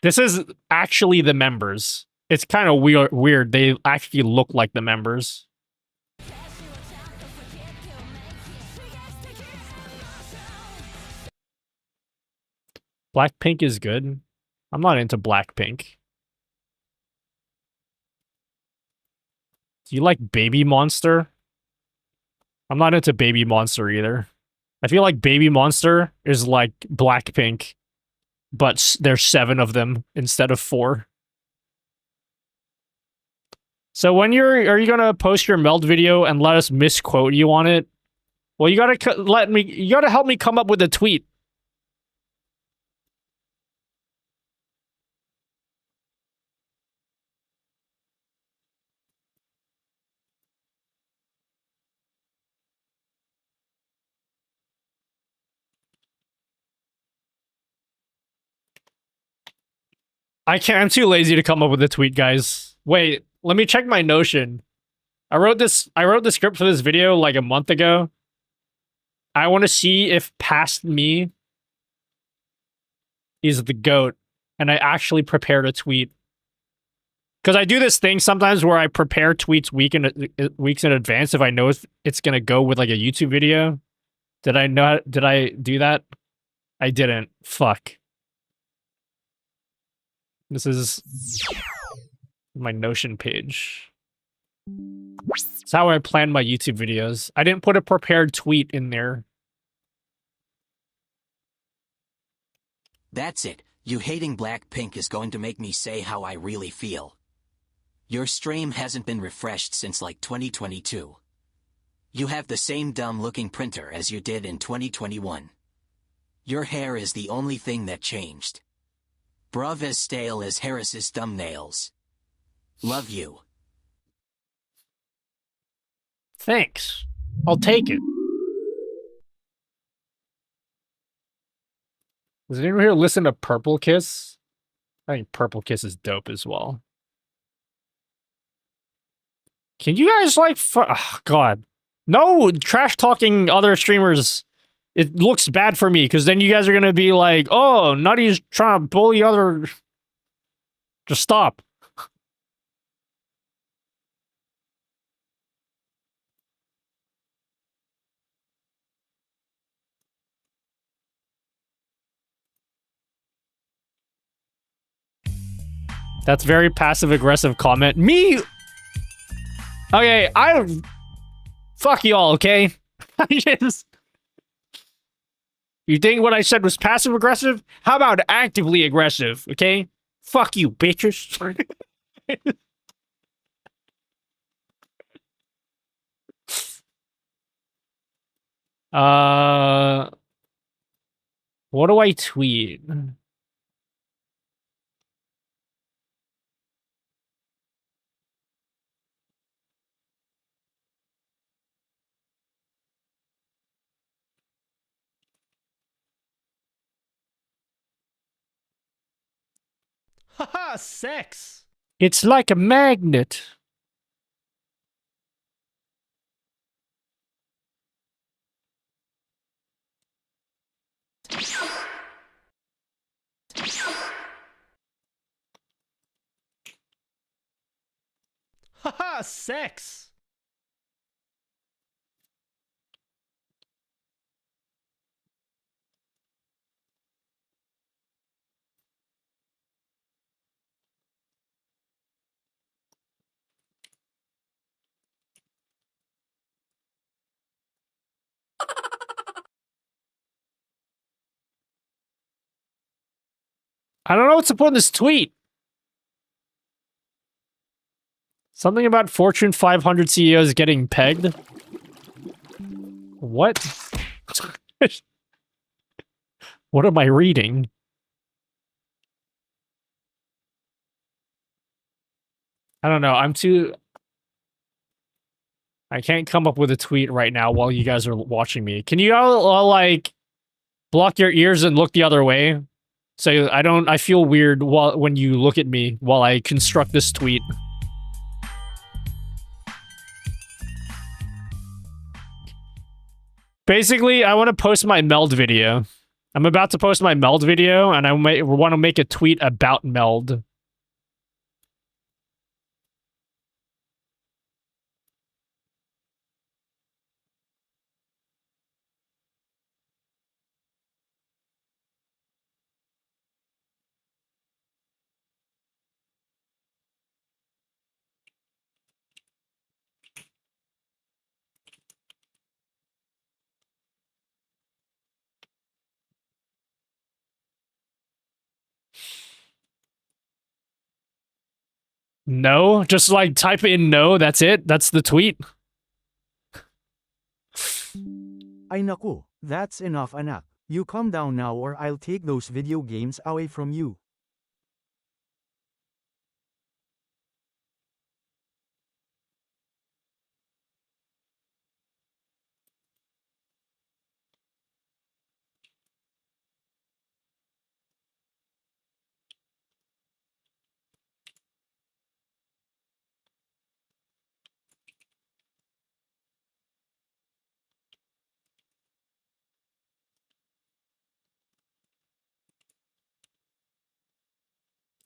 This is actually the members. It's kind of weird. They actually look like the members. Blackpink is good. I'm not into Blackpink. Do you like Baby Monster? I'm not into Baby Monster either. I feel like Baby Monster is like Blackpink, but there's 7 of them instead of 4. So when are you gonna post your meld video and let us misquote you on it? Well, you gotta help me come up with a tweet. I can't. I'm too lazy to come up with a tweet, guys. Wait, let me check my Notion. I wrote the script for this video like a month ago. I want to see if Past Me is the GOAT, and I actually prepared a tweet. Because I do this thing sometimes where I prepare tweets weeks in advance if I know it's gonna go with like a YouTube video. Did I do that? I didn't. Fuck. This is my Notion page. It's how I plan my YouTube videos. I didn't put a prepared tweet in there. That's it. You hating Blackpink is going to make me say how I really feel. Your stream hasn't been refreshed since like 2022. You have the same dumb-looking printer as you did in 2021. Your hair is the only thing that changed. Bruv as stale as Harris's thumbnails. Love you. Thanks. I'll take it. Does anyone here listen to Purple Kiss? I think Purple Kiss is dope as well. Can you guys like... Oh, God. No trash talking other streamers. It looks bad for me, because then you guys are going to be like, oh, Nutty's trying to bully other... Just stop. That's very passive-aggressive comment. Me... Okay, fuck y'all, okay? You think what I said was passive-aggressive? How about actively aggressive, okay? Fuck you, bitches. What do I tweet? Haha, sex! It's like a magnet. Haha, sex! I don't know what's to put in this tweet. Something about Fortune 500 CEOs getting pegged. What? What am I reading? I don't know. I can't come up with a tweet right now while you guys are watching me. Can you all like block your ears and look the other way? So I feel weird when you look at me while I construct this tweet. Basically, I want to post my meld video. I'm about to post my meld video, and I want to make a tweet about meld. No, just like type in no, that's it. That's the tweet. Ay naku, that's enough anak. You calm down now or I'll take those video games away from you.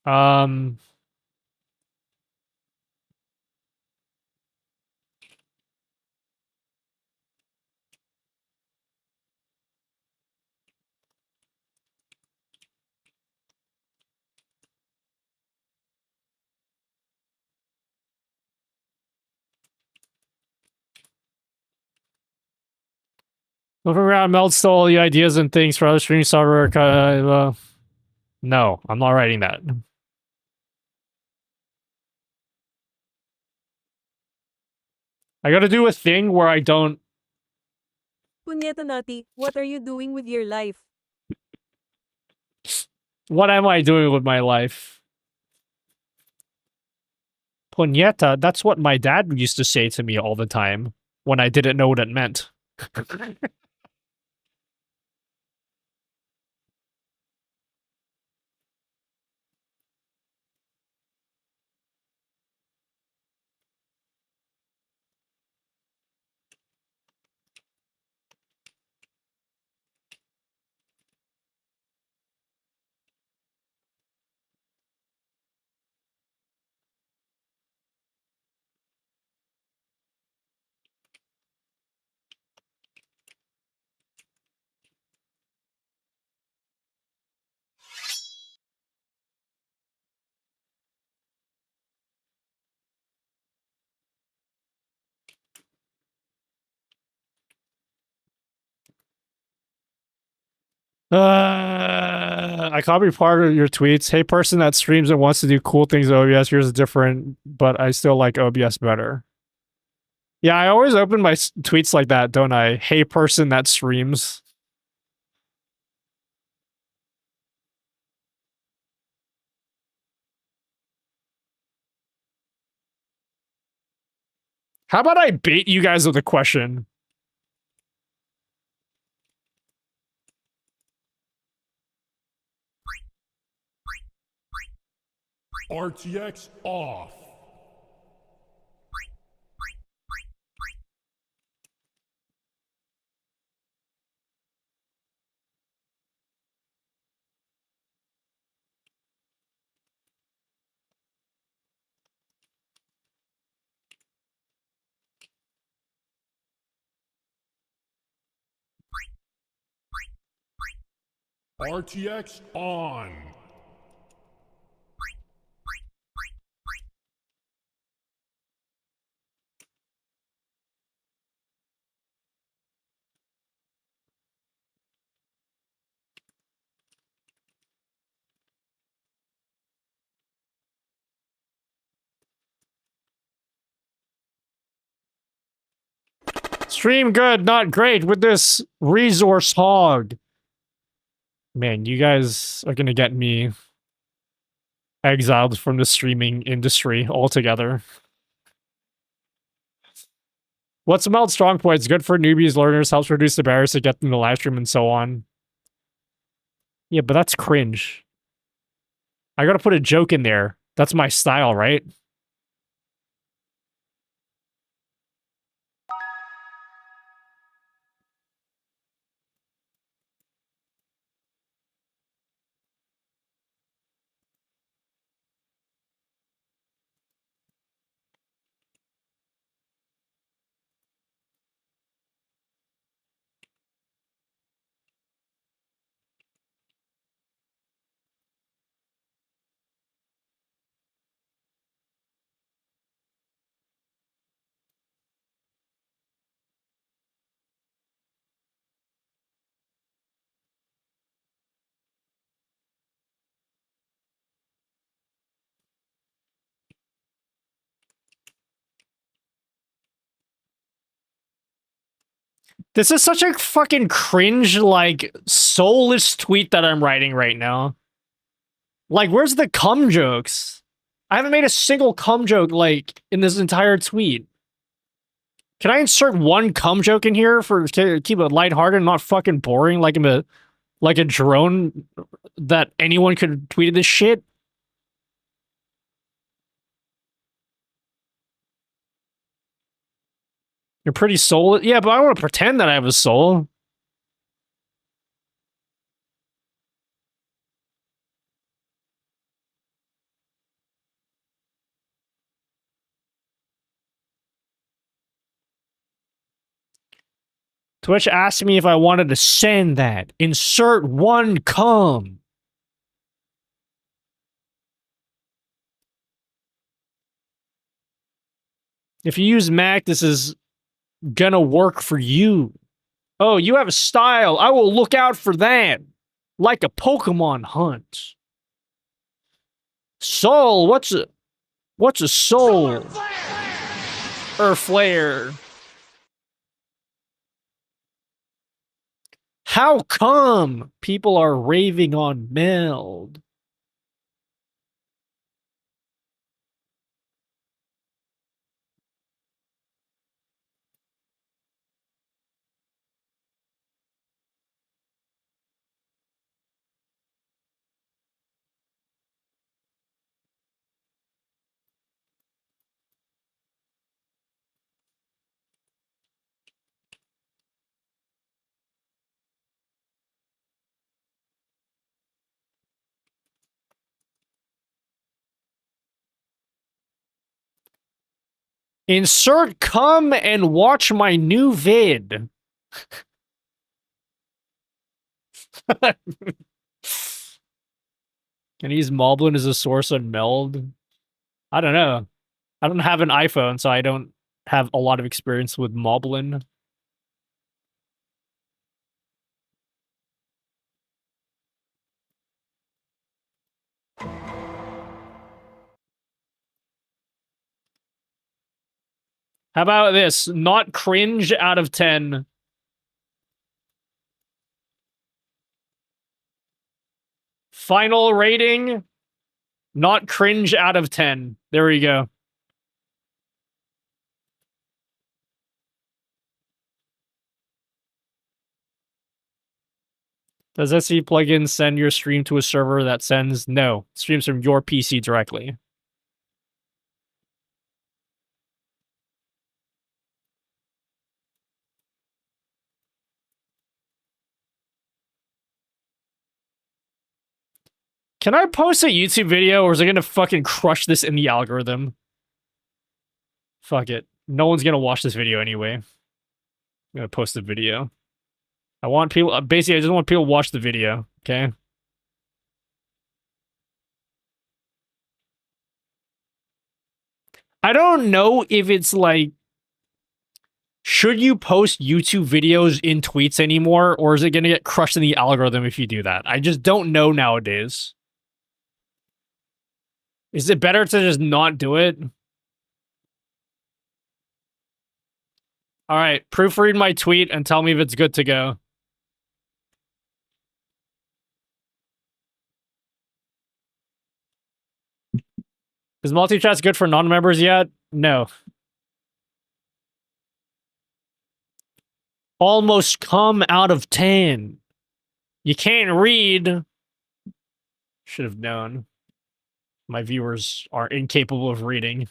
Um, Moving around, meld stole the ideas and things for other streaming software. No, I'm not writing that. I gotta do a thing where I don't. Punyeta Nutty, what are you doing with your life? What am I doing with my life? Punyeta, that's what my dad used to say to me all the time when I didn't know what it meant. I copy part of your tweets. Hey, person that streams and wants to do cool things with OBS, here's a different, but I still like OBS better. Yeah, I always open my tweets like that, don't I? Hey, person that streams. How about I bait you guys with a question? RTX off. RTX on. Stream good, not great with this resource hog. Man, you guys are gonna get me exiled from the streaming industry altogether. What's about strong points? Good for newbies, learners, helps reduce the barriers to get them to live stream and so on. Yeah, but that's cringe. I gotta put a joke in there. That's my style, right? This is such a fucking cringe, like, soulless tweet that I'm writing right now. Like, where's the cum jokes? I haven't made a single cum joke, like, in this entire tweet. Can I insert one cum joke in here to keep it lighthearted and not fucking boring like a drone that anyone could tweet this shit? You're pretty soulless. Yeah, but I don't want to pretend that I have a soul. Twitch asked me if I wanted to send that. Insert one cum. If you use Mac, this is gonna work for you. Oh, you have a style. I will look out for that. Like a Pokemon hunt. Soul, what's a soul? Or flare. How come people are raving on Meld? Insert come and watch my new vid. Can I use Moblin as a source on Meld? I don't know. I don't have an iPhone, so I don't have a lot of experience with Moblin. How about this? Not cringe out of 10. Final rating, not cringe out of 10. There we go. Does SE plugin send your stream to a server that sends? No. It streams from your PC directly. Can I post a YouTube video, or is it gonna fucking crush this in the algorithm? Fuck it. No one's gonna watch this video anyway. I'm gonna post a video. I want people... basically, I just want people to watch the video, okay? I don't know if it's like... should you post YouTube videos in tweets anymore, or is it gonna get crushed in the algorithm if you do that? I just don't know nowadays. Is it better to just not do it? Alright, proofread my tweet and tell me if it's good to go. Is multi-chat good for non-members yet? No. Almost come out of 10. You can't read. Should have known. My viewers are incapable of reading.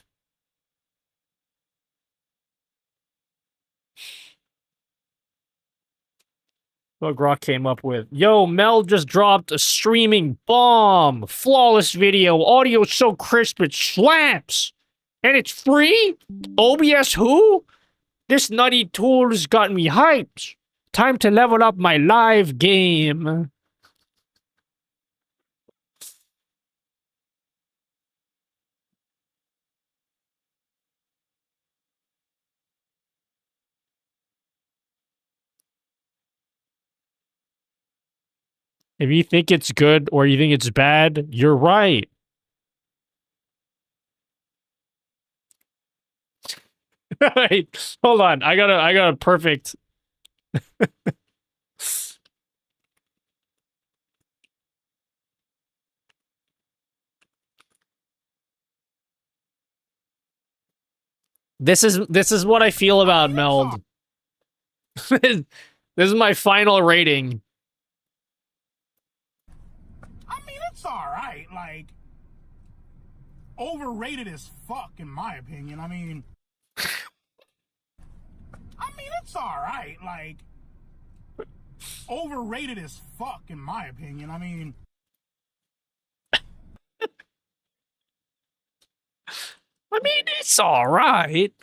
What Grok came up with. Yo, Mel just dropped a streaming bomb. Flawless video. Audio so crisp it slaps. And it's free? OBS who? This nutty tool's got me hyped. Time to level up my live game. If you think it's good or you think it's bad, you're right. Wait, hold on. I got a perfect This is what I feel about Meld. This is my final rating. I mean, it's alright, like, overrated as fuck, in my opinion. I mean, it's alright, like, overrated as fuck, in my opinion. I mean, It's alright.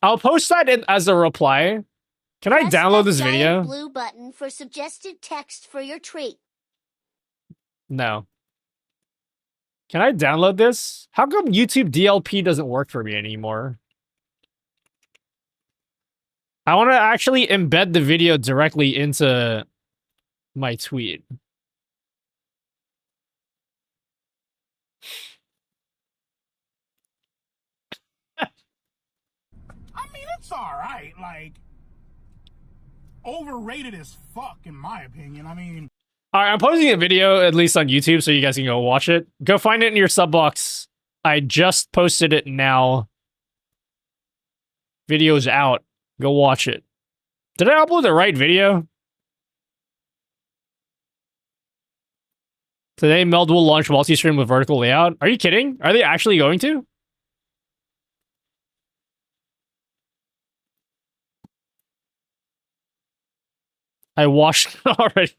I'll post that in as a reply. Can I Press download that this giant video? blue button for suggested text for your treat. No. Can I download this? How come YouTube DLP doesn't work for me anymore? I want to actually embed the video directly into my tweet. it's alright, like, overrated as fuck, in my opinion. I mean, Alright, I'm posting a video, at least on YouTube, so you guys can go watch it. Go find it in your sub box. I just posted it now. Video's out. Go watch it. Did I upload the right video? Today, Meld will launch Multistream with vertical layout. Are you kidding? Are they actually going to? I watched it already.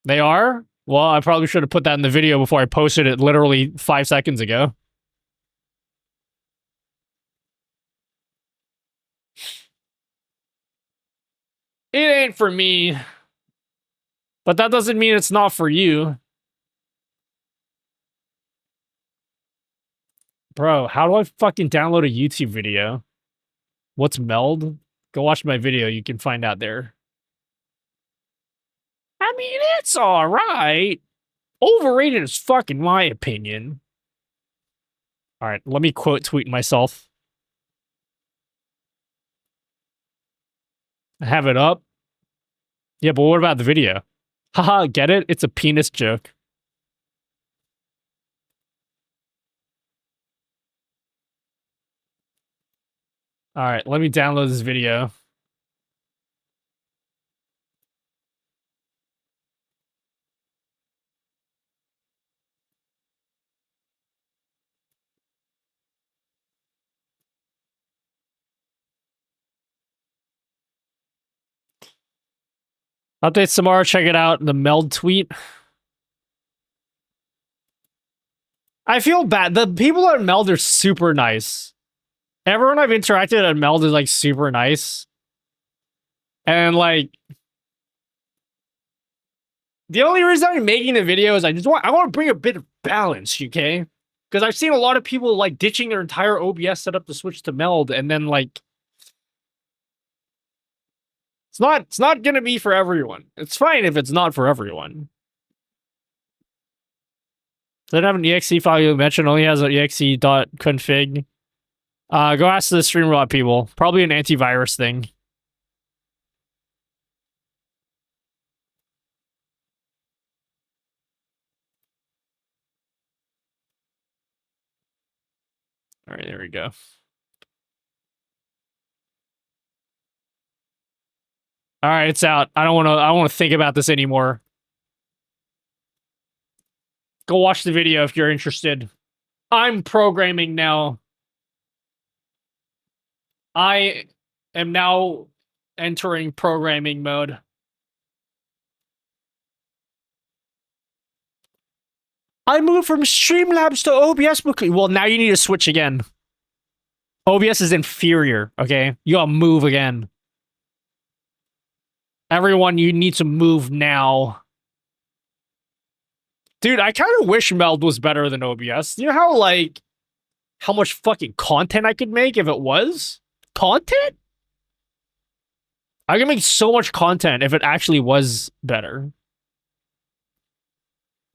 They are? Well, I probably should have put that in the video before I posted it literally 5 seconds ago. It ain't for me. But that doesn't mean it's not for you. Bro, how do I fucking download a YouTube video? What's Meld? Go watch my video. You can find out there. I mean, it's alright. Overrated as fuck, in my opinion. Alright, let me quote tweet myself. I have it up. Yeah, but what about the video? Haha, get it? It's a penis joke. Alright, let me download this video. Updates tomorrow, check it out. The Meld tweet. I feel bad. The people at Meld are super nice. Everyone I've interacted at Meld is like super nice. And like, the only reason I'm making the video is I want to bring a bit of balance, okay? Because I've seen a lot of people like ditching their entire OBS setup to switch to Meld, and then like, it's not gonna be for everyone. It's fine if it's not for everyone. Doesn't have an exe file you mentioned, only has an exe.config. Go ask the StreamRot people. Probably an antivirus thing. All right, there we go. All right, it's out. I don't want to think about this anymore. Go watch the video if you're interested. I'm programming now. I am now entering programming mode. I moved from Streamlabs to OBS. Well, now you need to switch again. OBS is inferior, okay? You gotta move again. Everyone, you need to move now. Dude, I kind of wish Meld was better than OBS. You know how, like, how much fucking content I could make if it was? Content? I can make so much content if it actually was better.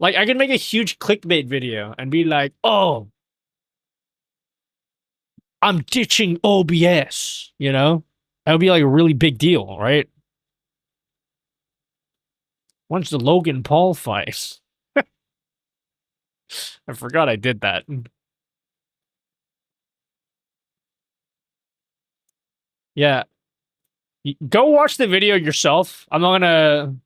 Like, I could make a huge clickbait video and be like, oh, I'm ditching OBS, you know? That would be like a really big deal, right? When's the Logan Paul fight? I forgot I did that. Yeah. Go watch the video yourself. I'm not gonna...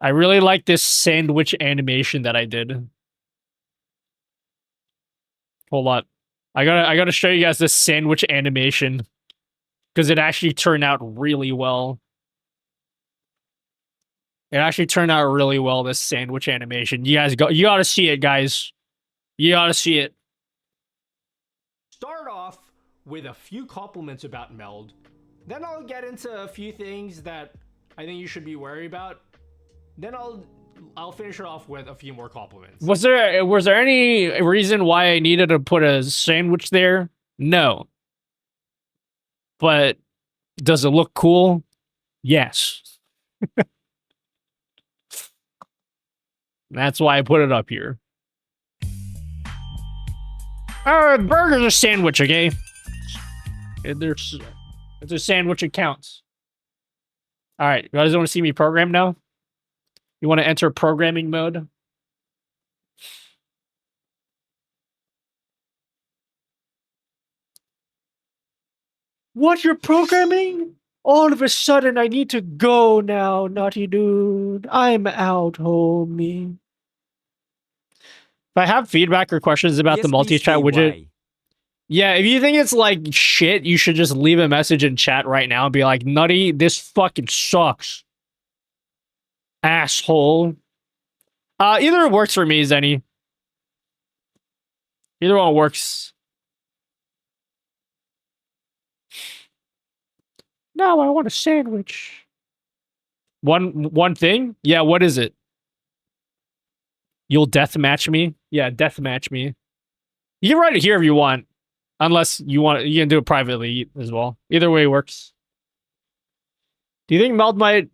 I really like this sandwich animation that I did. Hold on. I gotta show you guys this sandwich animation. Because it actually turned out really well. It actually turned out really well, this sandwich animation. You gotta see it, guys. You gotta see it. Start off with a few compliments about Meld. Then I'll get into a few things that I think you should be worried about. Then I'll finish it off with a few more compliments. Was there any reason why I needed to put a sandwich there? No. But does it look cool? Yes. That's why I put it up here. Burger's a sandwich, okay? It's a sandwich, it counts. Alright, you guys want to see me program now? You want to enter programming mode? What, you're programming? All of a sudden, I need to go now, naughty dude. I'm out, homie. If I have feedback or questions about the multi-chat widget, yeah, if you think it's like shit, you should just leave a message in chat right now and be like, Nutty, this fucking sucks. Asshole. Either works for me, Zenny. Either one works. No, I want a sandwich. One thing? Yeah, what is it? You'll deathmatch me? Yeah, deathmatch me. You can write it here if you want. Unless you want, you can do it privately as well. Either way works. Do you think Meld might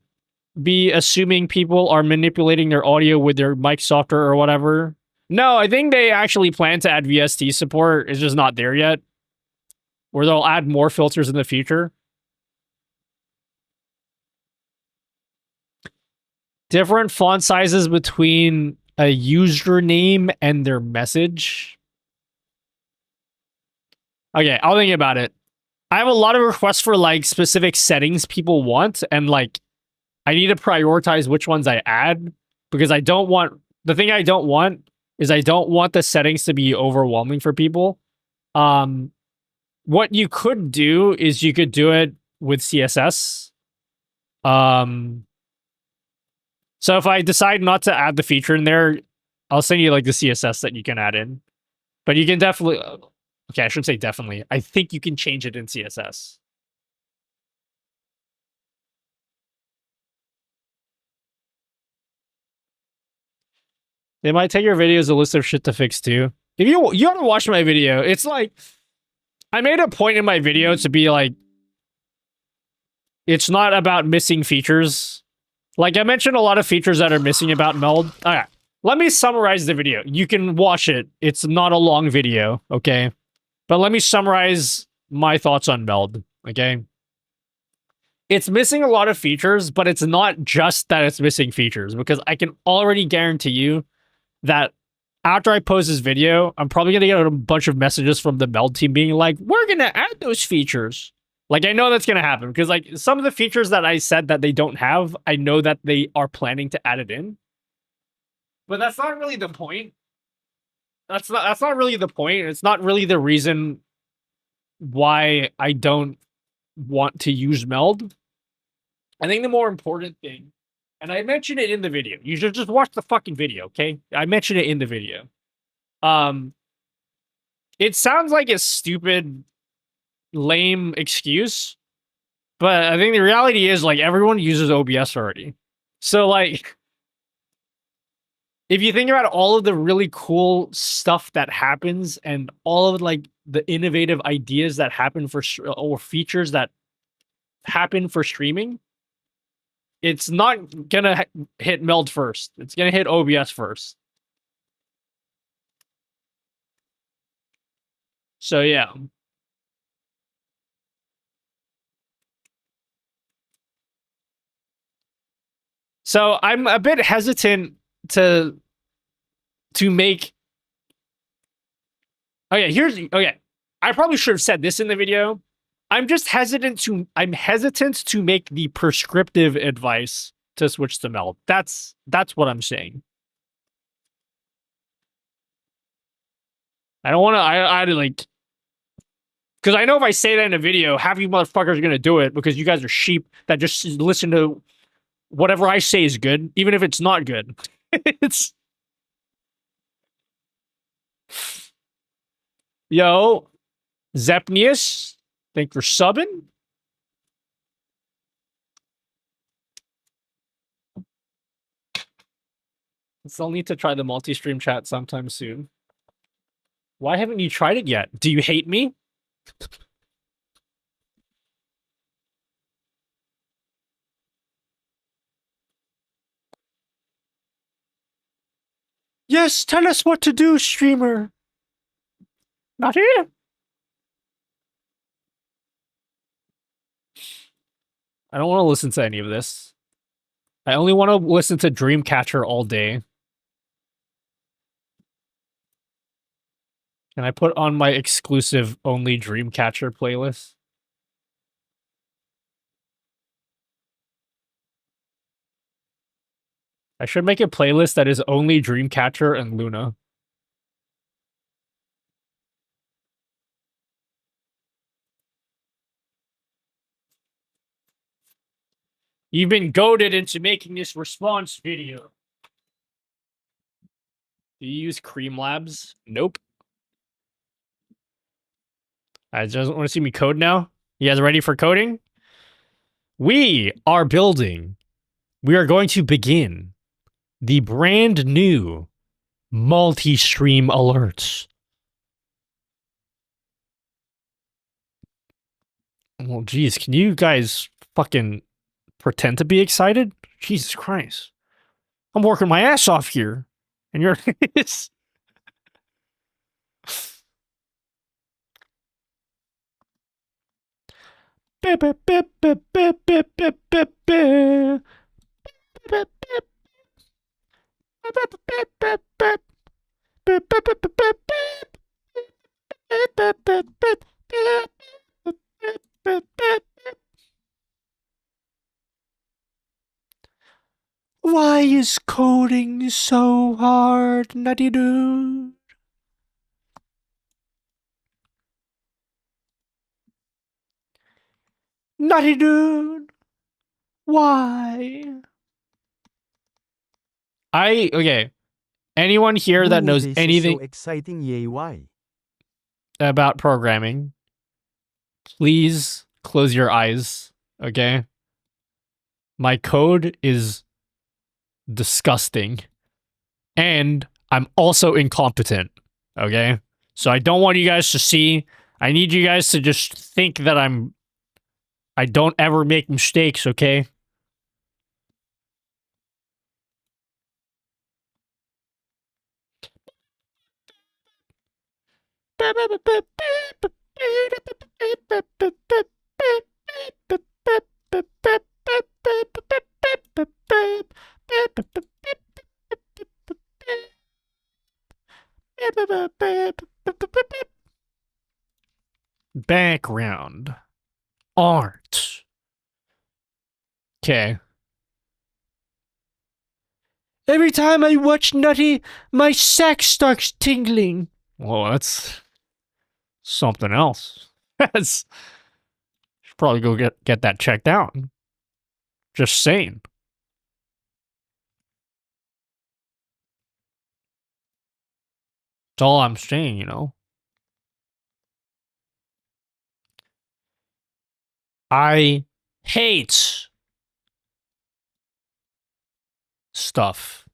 be assuming people are manipulating their audio with their mic software or whatever? No, I think they actually plan to add VST support. It's just not there yet. Or they'll add more filters in the future. Different font sizes between a username and their message. Okay, I'll think about it. I have a lot of requests for like specific settings people want, and like I need to prioritize which ones I add because I don't want the thing I don't want is I don't want the settings to be overwhelming for people. What you could do is you could do it with CSS. So if I decide not to add the feature in there, I'll send you like the CSS that you can add in. But you can definitely... Okay, I shouldn't say definitely. I think you can change it in CSS. They might take your video as a list of shit to fix too. If you want to watch my video, it's like... I made a point in my video to be like... It's not about missing features. Like, I mentioned a lot of features that are missing about Meld. Alright, let me summarize the video. You can watch it. It's not a long video, okay? But let me summarize my thoughts on Meld, okay? It's missing a lot of features, but it's not just that it's missing features, because I can already guarantee you that after I post this video, I'm probably going to get a bunch of messages from the Meld team being like, we're going to add those features. Like, I know that's going to happen, because like some of the features that I said that they don't have, I know that they are planning to add it in. But that's not really the point. That's not really the point. It's not really the reason why I don't want to use Meld. I think the more important thing, and I mentioned it in the video. You should just watch the fucking video, okay? I mentioned it in the video. It sounds like a stupid, lame excuse, but I think the reality is like everyone uses OBS already. So like, if you think about all of the really cool stuff that happens and all of like the innovative ideas that happen for or features that happen for streaming, it's not gonna hit Meld first. It's gonna hit OBS first. So yeah. So I'm a bit hesitant to make. Okay. I probably should have said this in the video. I'm hesitant to make the prescriptive advice to switch to Meld. That's what I'm saying. I don't want to. I like, because I know if I say that in a video, half you motherfuckers are gonna do it because you guys are sheep that just listen to whatever I say is good, even if it's not good. It's yo, Zepnius, thank you for subbing. I'll need to try the multi-stream chat sometime soon. Why haven't you tried it yet? Do you hate me? Yes, tell us what to do, streamer. Not here. I don't want to listen to any of this. I only want to listen to Dreamcatcher all day. Can I put on my exclusive only Dreamcatcher playlist? I should make a playlist that is only Dreamcatcher and Luna. You've been goaded into making this response video. Do you use Cream Labs? Nope. I just want to see me code now. You guys ready for coding? We are going to begin the brand new Multistream Alerts. Well, geez, can you guys fucking pretend to be excited? Jesus Christ. I'm working my ass off here. And you're... Why is coding so hard, nutty dude? Nutty dude. Why? Okay. Anyone here that knows this anything is so exciting, yay, why? About programming, please close your eyes, okay? My code is disgusting. And I'm also incompetent, okay? So I don't want you guys to see. I need you guys to just think that I don't ever make mistakes, okay? Background art. Okay. Every time I watch Nutty, my sack starts tingling. Well, that's something else. That's should probably go get that checked out. Just saying. That's all I'm saying, you know. I hate stuff.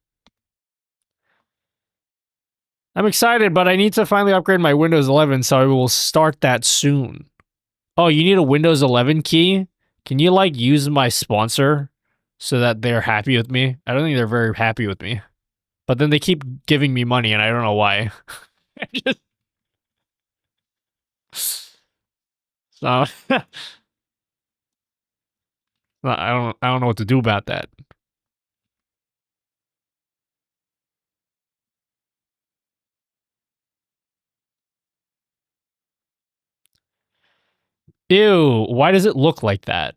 I'm excited, but I need to finally upgrade my Windows 11, so I will start that soon. Oh, you need a Windows 11 key? Can you, like, use my sponsor so that they're happy with me? I don't think they're very happy with me. But then they keep giving me money, and I don't know why. So, I don't know what to do about that. Ew, why does it look like that?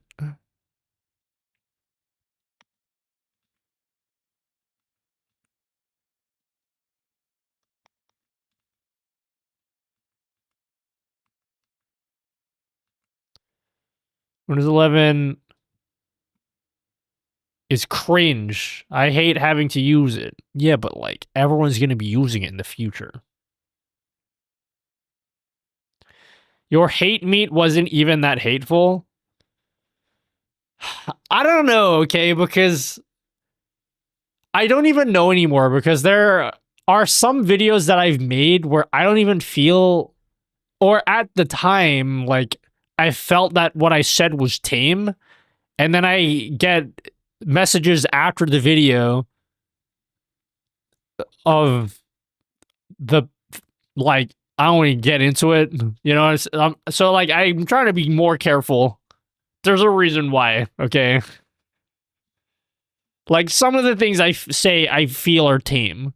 Windows 11 is cringe. I hate having to use it. Yeah, but like everyone's going to be using it in the future. Your hate meat wasn't even that hateful. I don't know, okay, because I don't even know anymore because there are some videos that I've made where I don't even feel, or at the time, like I felt that what I said was tame. And then I get messages after the video of the, like, I don't want to get into it, you know. So like I'm trying to be more careful. There's a reason why, okay? Like some of the things I say I feel are tame,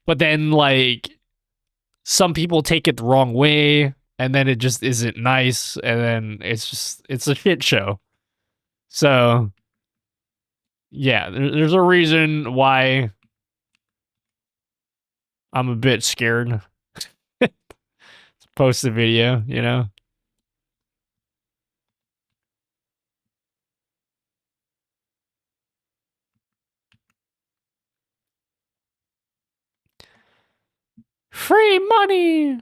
but then like some people take it the wrong way, and then it just isn't nice, and then it's a shit show. So yeah, there's a reason why I'm a bit scared to post the video, you know? Free money!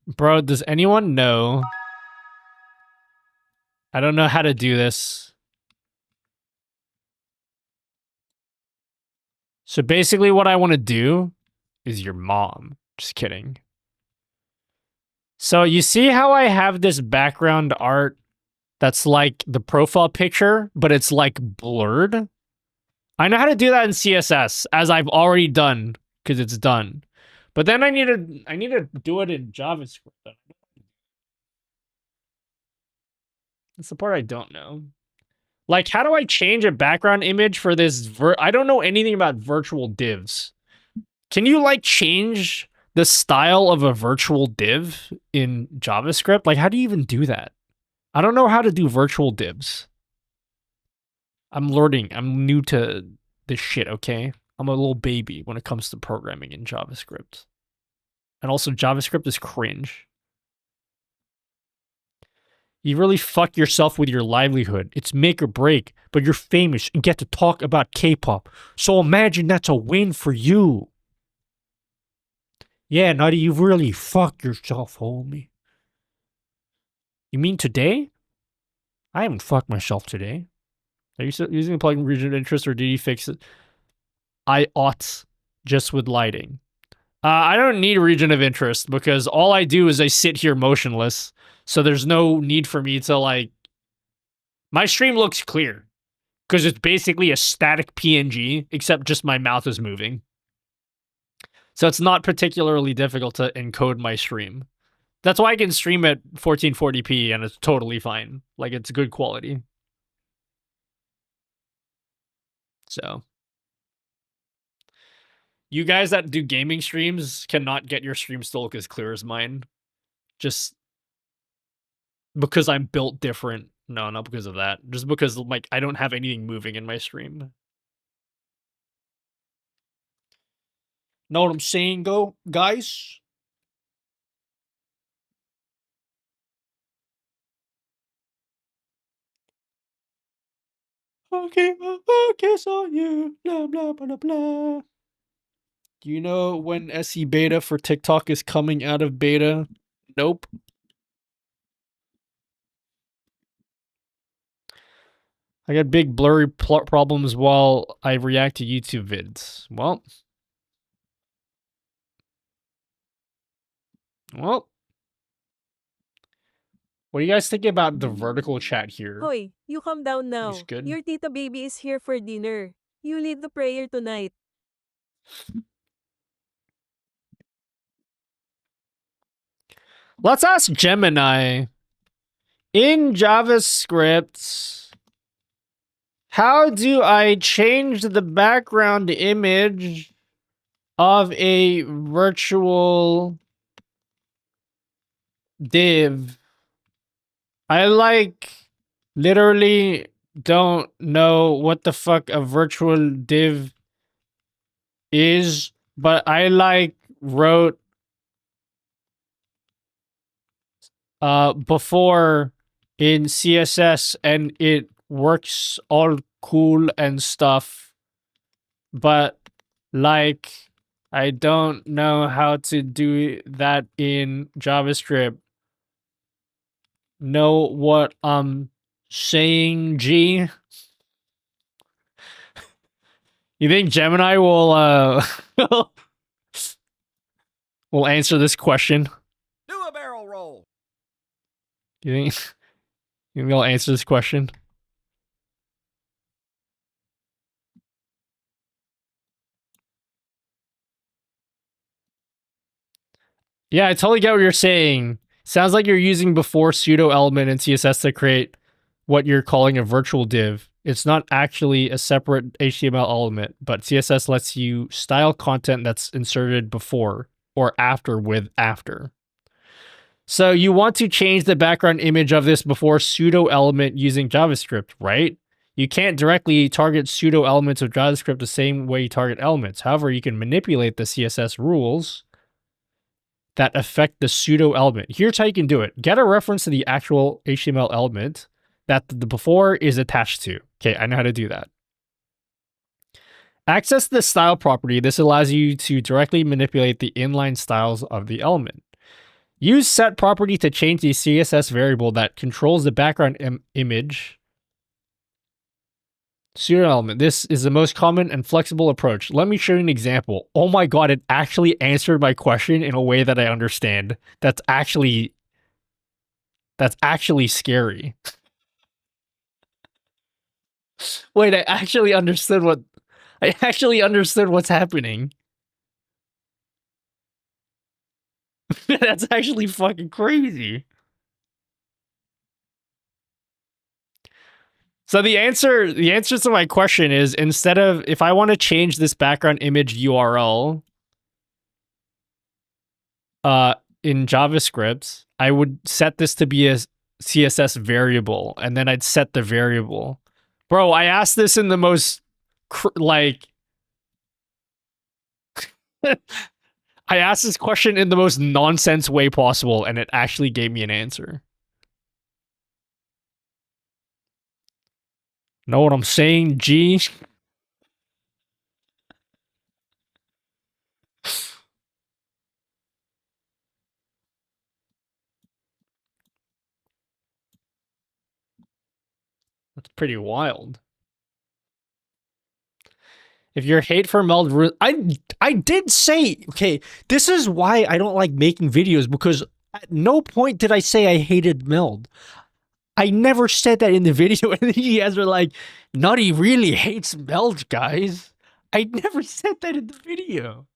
Bro, does anyone know? I don't know how to do this. So basically what I want to do is your mom. Just kidding. So you see how I have this background art that's like the profile picture, but it's like blurred? I know how to do that in CSS, as I've already done, because it's done. But then I need to do it in JavaScript. That's the part I don't know. Like, how do I change a background image for this? I don't know anything about virtual divs. Can you, like, change the style of a virtual div in JavaScript? Like, how do you even do that? I don't know how to do virtual divs. I'm learning. I'm new to this shit, okay? I'm a little baby when it comes to programming in JavaScript. And also, JavaScript is cringe. You really fuck yourself with your livelihood. It's make or break, but you're famous and get to talk about K-pop. So imagine that's a win for you. Yeah, Nutty, you've really fucked yourself, homie. You mean today? I haven't fucked myself today. Are you still using the plugin region of interest, or did you fix it? I ought, just with lighting. I don't need region of interest because all I do is I sit here motionless. So there's no need for me to, like... My stream looks clear because it's basically a static PNG, except just my mouth is moving. So it's not particularly difficult to encode my stream. That's why I can stream at 1440p and it's totally fine. Like, it's good quality. So... You guys that do gaming streams cannot get your streams to look as clear as mine. Just because I'm built different. No, not because of that. Just because, like, I don't have anything moving in my stream. Know what I'm saying, guys? Okay, my focus on you. Blah, blah, blah, blah. Do you know when SE beta for TikTok is coming out of beta? Nope. I got big blurry problems while I react to YouTube vids. Well, Well, what do you guys think about the vertical chat here? Hoy, you calm down now. Looks good. Your tita baby is here for dinner. You lead the prayer tonight. Let's ask Gemini. In JavaScript, how do I change the background image of a virtual div? I literally don't know what the fuck a virtual div is, but I wrote before in CSS and it works all cool and stuff, but I don't know how to do that in JavaScript. Know what I'm saying, G? You think Gemini will will answer this question? Do a barrel roll. You think they'll answer this question? Yeah, I totally get what you're saying. Sounds like you're using before pseudo element in CSS to create what you're calling a virtual div. It's not actually a separate HTML element, but CSS lets you style content that's inserted before or after with after. So you want to change the background image of this before pseudo element using JavaScript, right? You can't directly target pseudo elements of JavaScript the same way you target elements. However, you can manipulate the CSS rules that affect the pseudo element. Here's how you can do it. Get a reference to the actual HTML element that the before is attached to. Okay, I know how to do that. Access the style property. This allows you to directly manipulate the inline styles of the element. Use set property to change the CSS variable that controls the background image pseudo element. This is the most common and flexible approach. Let me show you an example. Oh my god, it actually answered my question in a way that I understand. That's actually scary. Wait, I actually understood what's happening. That's actually fucking crazy. So the answer to my question is, instead of, if I want to change this background image URL in JavaScript, I would set this to be a CSS variable, and then I'd set the variable. Bro, I asked this in the most I asked this question in the most nonsense way possible, and it actually gave me an answer. Know what I'm saying, G? That's pretty wild. If your hate for meld, I did say, okay, this is why I don't like making videos, because at no point did I say I hated meld. I never said that in the video, and you guys are like, Nutty really hates meld, guys. I never said that in the video.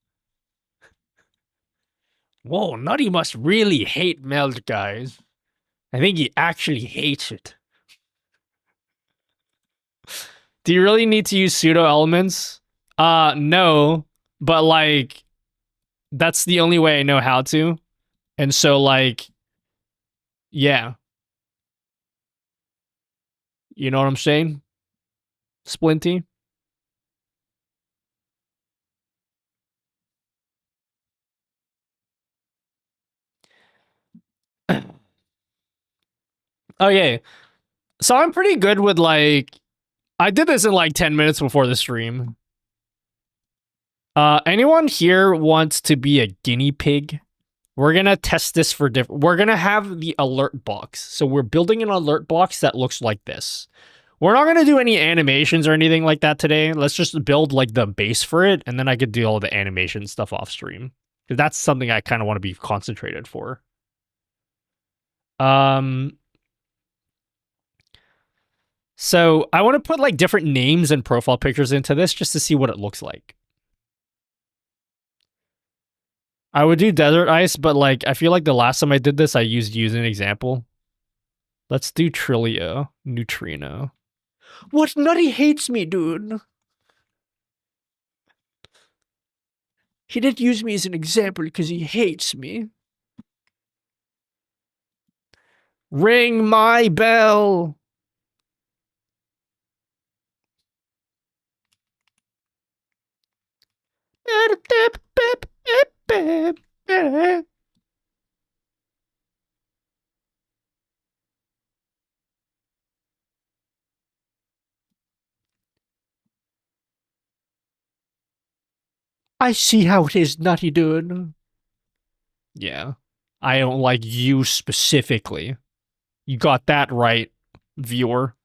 Whoa, Nutty must really hate meld, guys. I think he actually hates it. Do you really need to use pseudo elements? No, but like, that's the only way I know how to. And so like, yeah. You know what I'm saying? Splinty? Oh yeah. So I'm pretty good with like, I did this in like 10 minutes before the stream. Anyone here wants to be a guinea pig? We're gonna test this for different. We're gonna have the alert box. So we're building an alert box that looks like this. We're not gonna do any animations or anything like that today. Let's just build like the base for it, and then I could do all the animation stuff off stream. That's something I kind of want to be concentrated for. So I want to put like different names and profile pictures into this just to see what it looks like. I would do desert ice, but like I feel like the last time I did this, I used you as an example. Let's do Trilio, Neutrino. What? Nutty hates me, dude. He didn't use me as an example because he hates me. Ring my bell. I see how it is, Nutty dude. Yeah. I don't like you specifically. You got that right, viewer.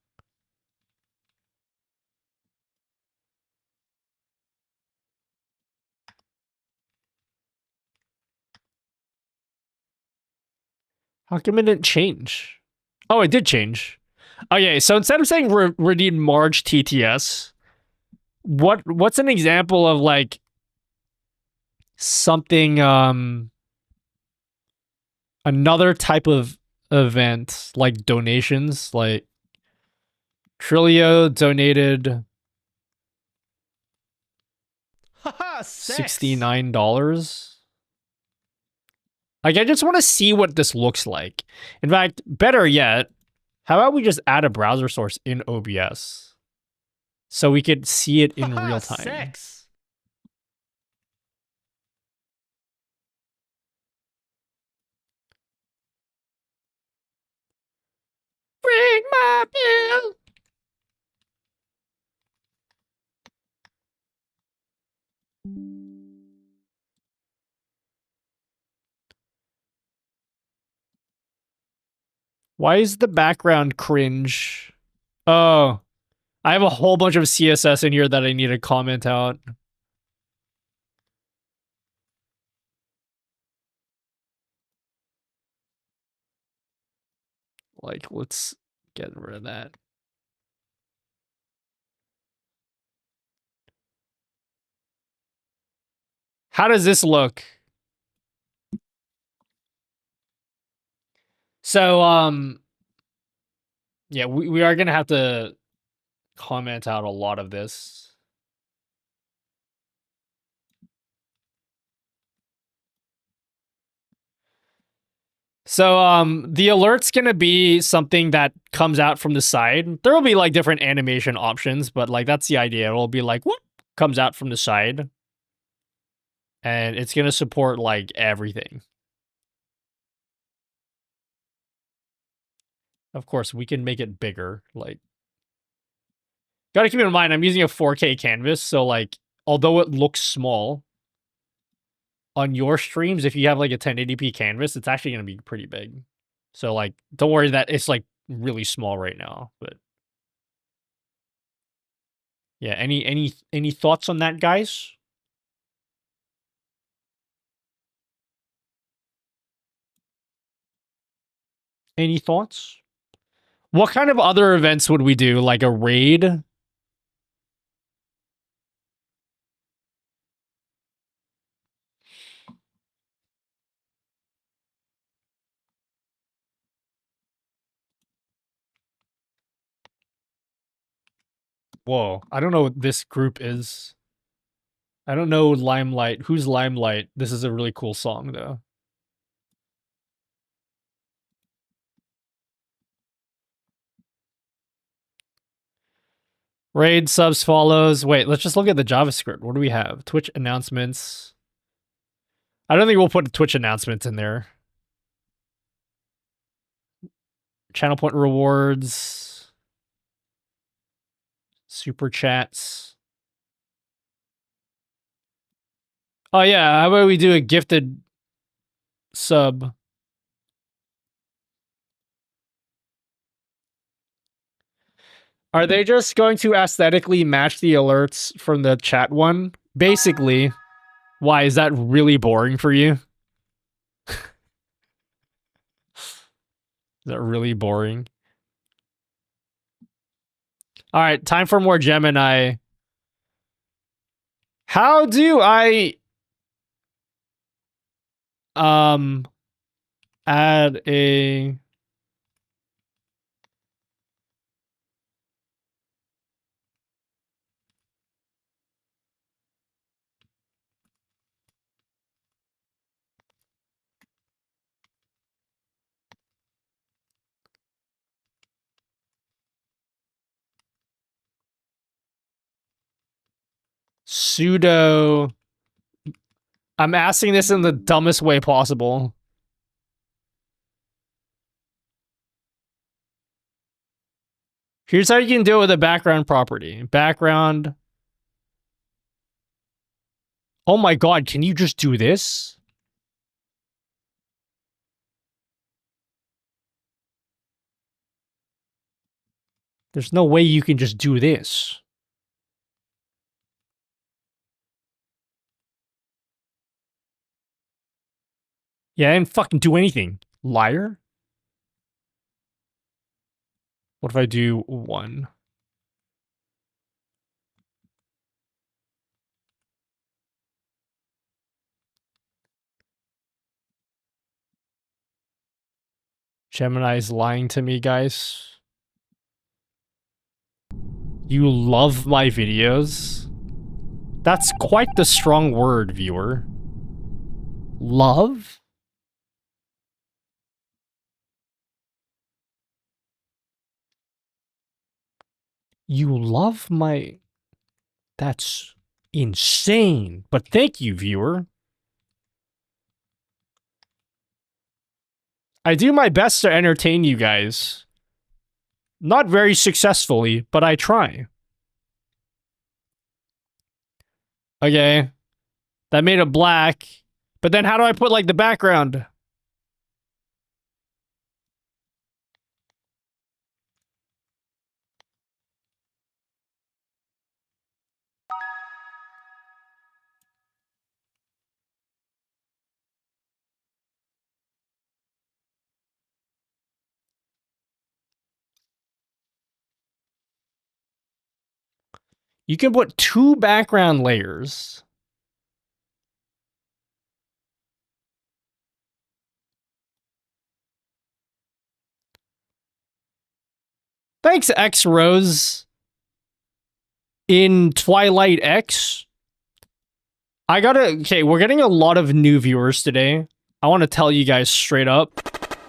How come it didn't change? Oh, it did change. Okay, so instead of saying redeem Marge TTS, what's an example of like something another type of event like donations, like Trilio donated $69. Like I just want to see what this looks like. In fact, better yet, how about we just add a browser source in OBS so we could see it in real time. Sex. Ring my bell. Why is the background cringe? Oh, I have a whole bunch of CSS in here that I need to comment out. Like, let's get rid of that. How does this look? So, yeah, we are going to have to comment out a lot of this. So, the alert's going to be something that comes out from the side. There will be like different animation options, but like that's the idea. It'll be like, whoop, comes out from the side. And it's going to support like everything. Of course, we can make it bigger. Like, gotta keep in mind, I'm using a 4K canvas, so like, although it looks small on your streams, if you have like a 1080p canvas, it's actually gonna be pretty big. So like, don't worry that it's like really small right now. But yeah, any thoughts on that, guys? Any thoughts? What kind of other events would we do? Like a raid? Whoa, I don't know what this group is. I don't know Limelight. Who's Limelight? This is a really cool song, though. Raid, subs, follows. Wait, let's just look at the JavaScript. What do we have? Twitch announcements. I don't think we'll put Twitch announcements in there. Channel point rewards. Super chats. Oh yeah, how about we do a gifted sub? Are they just going to aesthetically match the alerts from the chat one? Basically. Why, is that really boring for you? Is that really boring? Alright, time for more Gemini. How do I add a pseudo... I'm asking this in the dumbest way possible. Here's how you can do it with a background property. Background. Oh my god, can you just do this? There's no way you can just do this. Yeah, I didn't fucking do anything. Liar? What if I do 1? Gemini's lying to me, guys. You love my videos? That's quite the strong word, viewer. Love? You love my... That's insane. But thank you, viewer. I do my best to entertain you guys. Not very successfully, but I try. Okay. That made it black. But then how do I put, like, the background? You can put 2 background layers. Thanks, X Rose. In Twilight X. Okay, we're getting a lot of new viewers today. I want to tell you guys straight up.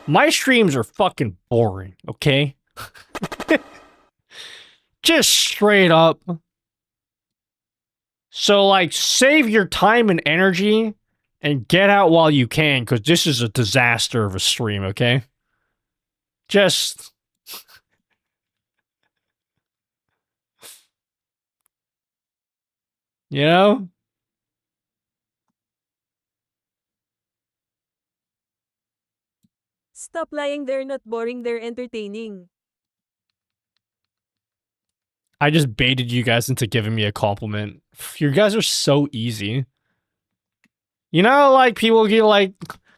My streams are fucking boring, okay? Just straight up. So, like, save your time and energy and get out while you can, because this is a disaster of a stream, okay? Just... You know? Stop lying, they're not boring, they're entertaining. I just baited you guys into giving me a compliment. You guys are so easy. You know, like, people get like,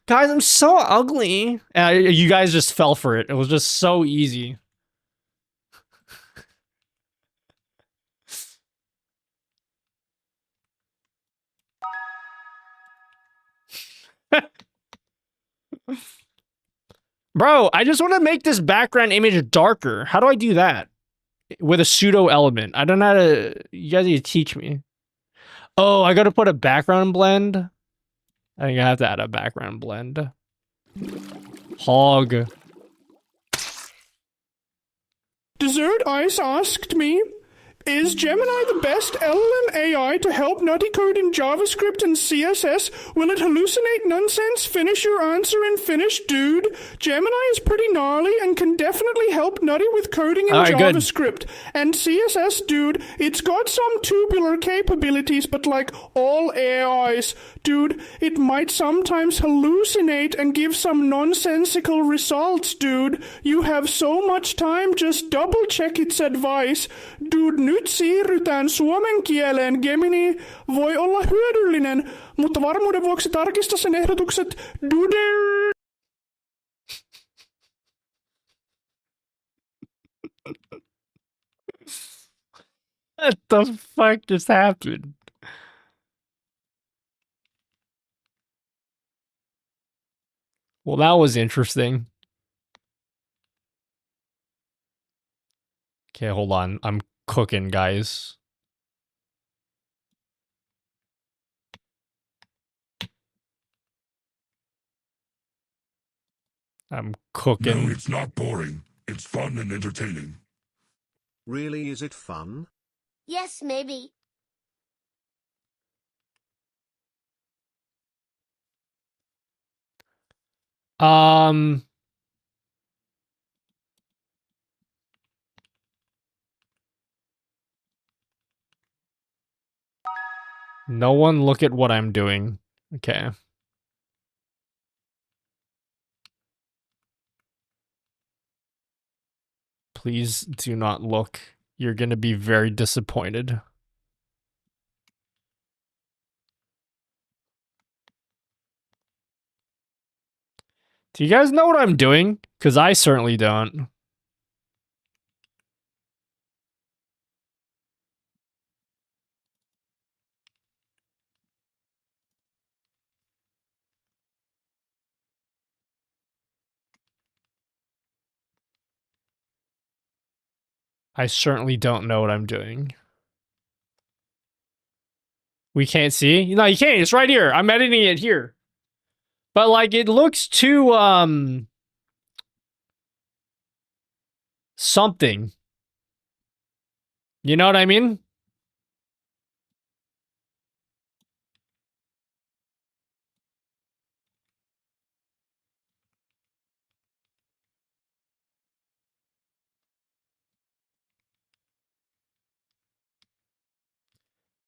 guys, I'm so ugly. And you guys just fell for it. It was just so easy. Bro, I just want to make this background image darker. How do I do that? With a pseudo element. I don't know how to... You guys need to teach me. Oh, I gotta put a background blend? I think I have to add a background blend. Hog. Dessert Ice asked me, is Gemini the best LLM AI to help Nutty code in JavaScript and CSS? Will it hallucinate nonsense? Finish your answer and finish, dude. Gemini is pretty gnarly and can definitely help Nutty with coding in JavaScript. And CSS, dude, it's got some tubular capabilities, but like all AIs, dude, it might sometimes hallucinate and give some nonsensical results, dude. You have so much time, just double check its advice. Dude, new Nyt siirrytään suomen kieleen. Gemini voi olla hyödyllinen, mutta varmuuden vuoksi tarkista sen ehdotukset Doodle. What the fuck just happened? Well, that was interesting. Okay, hold on. I'm cooking, guys. I'm cooking. No, it's not boring. It's fun and entertaining. Really, is it fun? Yes, maybe. No one look at what I'm doing. Okay. Please do not look. You're going to be very disappointed. Do you guys know what I'm doing? Because I certainly don't. I certainly don't know what I'm doing. We can't see? No, you can't. It's right here. I'm editing it here. But like it looks too something. You know what I mean?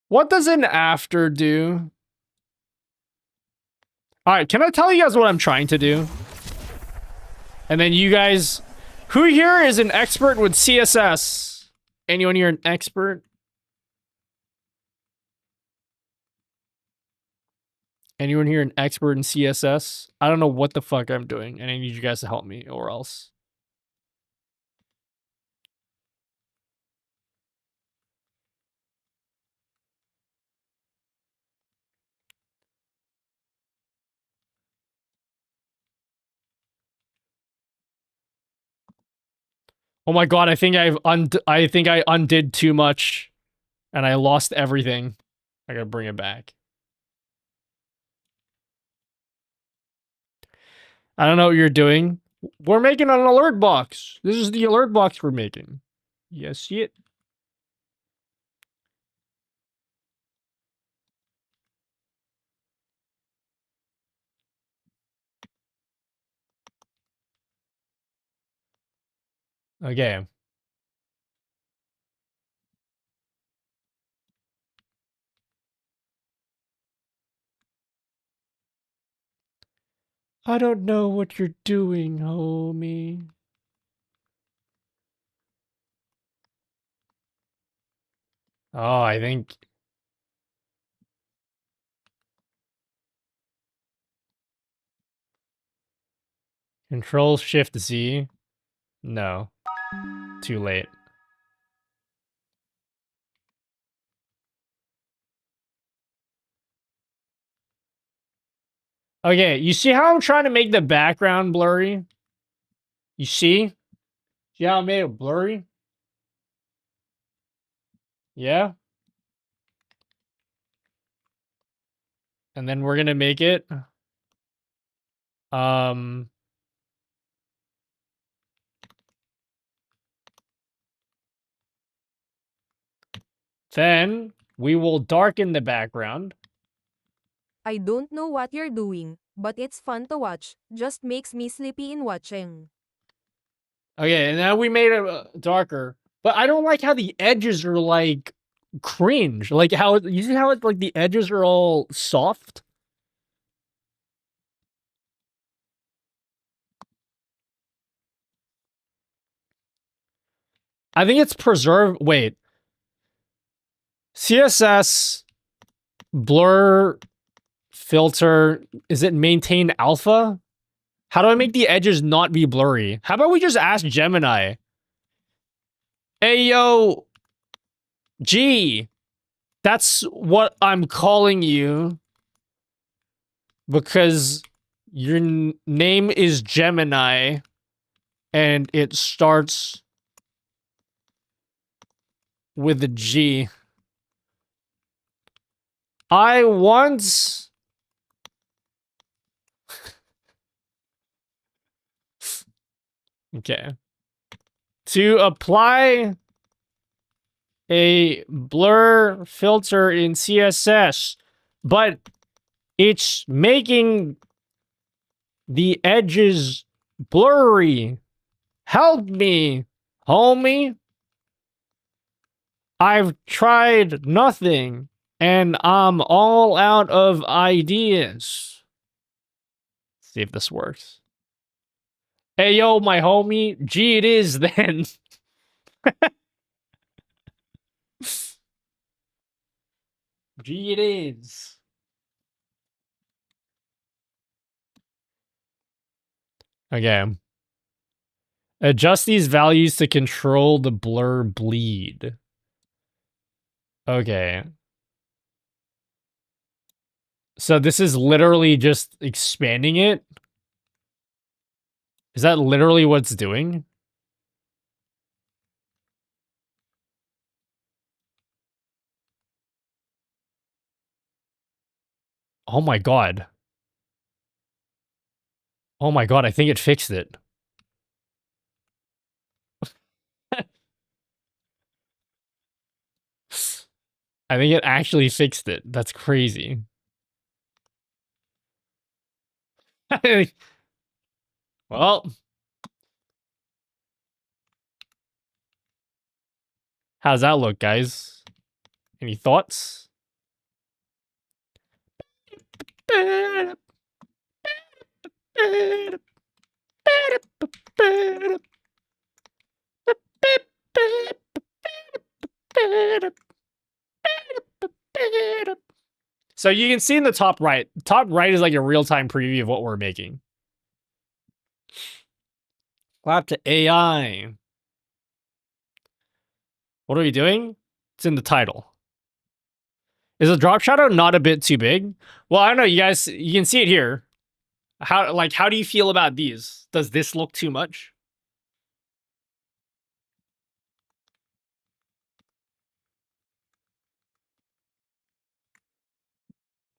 What does an after do? All right, can I tell you guys what I'm trying to do? And then you guys, who here is an expert with CSS? Anyone here an expert? Anyone here an expert in CSS? I don't know what the fuck I'm doing, and I need you guys to help me, or else. Oh my god, I think I undid too much, and I lost everything. I gotta bring it back. I don't know what you're doing. We're making an alert box. This is the alert box we're making. You see it? Okay. I don't know what you're doing, homie. Oh, I think... Control-Shift-Z? No. Too late. Okay, you see how I'm trying to make the background blurry? You see? See how I made it blurry? Yeah? And then we're gonna make it... Then we will darken the background. I don't know what you're doing, but it's fun to watch. Just makes me sleepy in watching. Okay, and now we made it darker. But I don't like how the edges are like cringe. Like how you see how it's like the edges are all soft? I think it's preserved. Wait. CSS blur filter, is it maintain alpha? How do I make the edges not be blurry? How about we just ask Gemini? Hey, yo, G, that's what I'm calling you because your name is Gemini and it starts with a G. I once okay. To apply a blur filter in CSS, but it's making the edges blurry. Help me, homie. I've tried nothing, and I'm all out of ideas. Let's see if this works. Hey, yo, my homie. Gee, it is then. Gee, it is. Okay. Adjust these values to control the blur bleed. Okay. So this is literally just expanding it? Is that literally what it's doing? Oh my god. Oh my god, I think it fixed it. I think it actually fixed it. That's crazy. Well. How's that look, guys? Any thoughts? So you can see in the top right. Top right is like a real-time preview of what we're making. Clap to AI. What are we doing? It's in the title. Is the drop shadow not a bit too big? Well, I don't know. You guys, you can see it here. How do you feel about these? Does this look too much?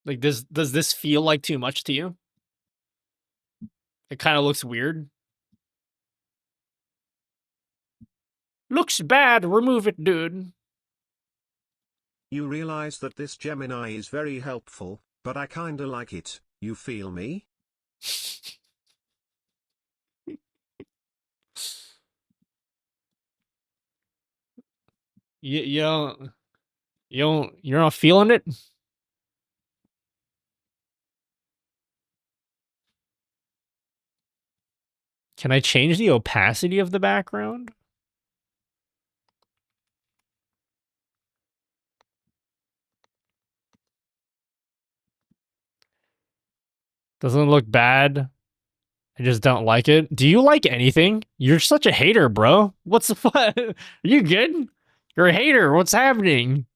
Like, does this feel like too much to you? It kind of looks weird. Looks bad. Remove it, dude. You realize that this Gemini is very helpful, but I kinda like it, you feel me? You're not feeling it? Can I change the opacity of the background? Doesn't look bad. I just don't like it. Do you like anything? You're such a hater, bro. What's the fuck? Are you good? You're a hater. What's happening?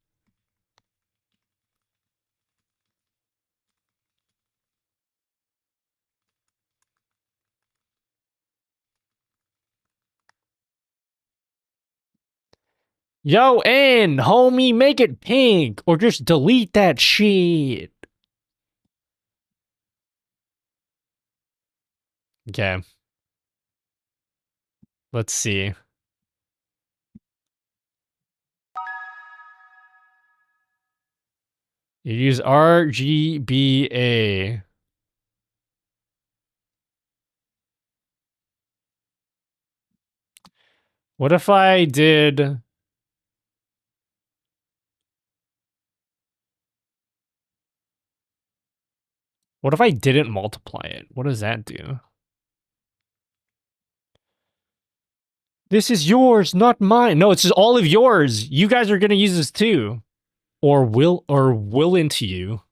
Yo, N, homie, make it pink or just delete that shit. Okay. Let's see. You use RGBA. What if I did... What if I didn't multiply it? What does that do? This is yours, not mine. No, it's just all of yours. You guys are going to use this too. will into you.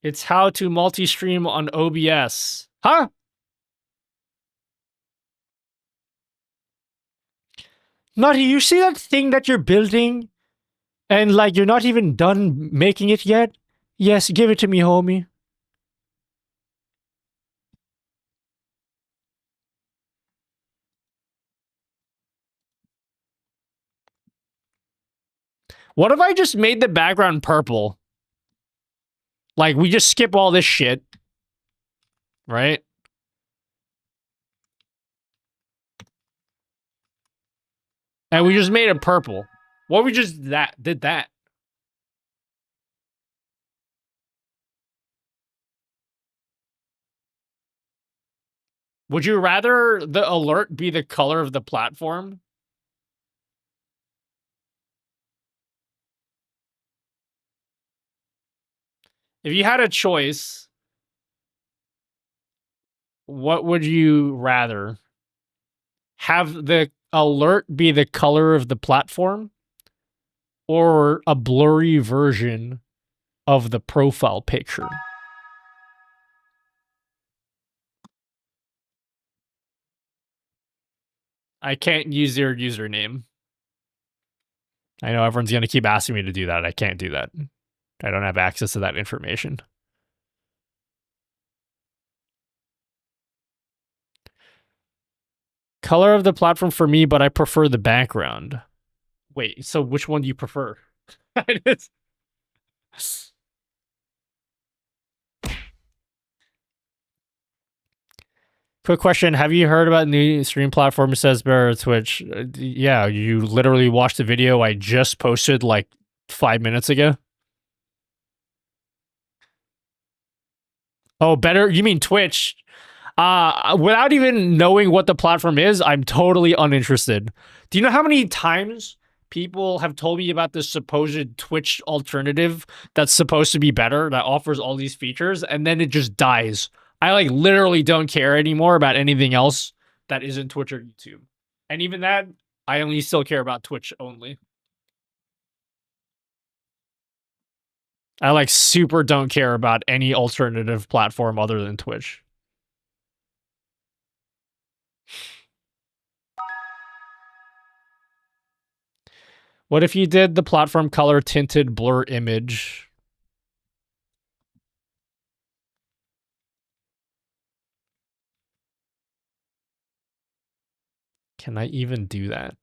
It's how to multi-stream on OBS. Huh? Nutty, you see that thing that you're building? And like you're not even done making it yet? Yes, give it to me, homie. What if I just made the background purple? Like, we just skip all this shit. Right? And we just made it purple. What if we just did that? Would you rather the alert be the color of the platform? If you had a choice, what would you rather? Have the alert be the color of the platform? Or a blurry version of the profile picture? I can't use your username. I know everyone's going to keep asking me to do that. I can't do that. I don't have access to that information. Color of the platform for me, but I prefer the background. Wait, so which one do you prefer? Quick question. Have you heard about new stream platform says better Twitch? Yeah, you literally watched the video I just posted like 5 minutes ago. Oh, better? You mean Twitch? Without even knowing what the platform is, I'm totally uninterested. Do you know how many times people have told me about this supposed Twitch alternative that's supposed to be better, that offers all these features, and then it just dies? I like literally don't care anymore about anything else that isn't Twitch or YouTube. And even that, I only still care about Twitch only. I like super don't care about any alternative platform other than Twitch. What if you did the platform color tinted blur image? Can I even do that?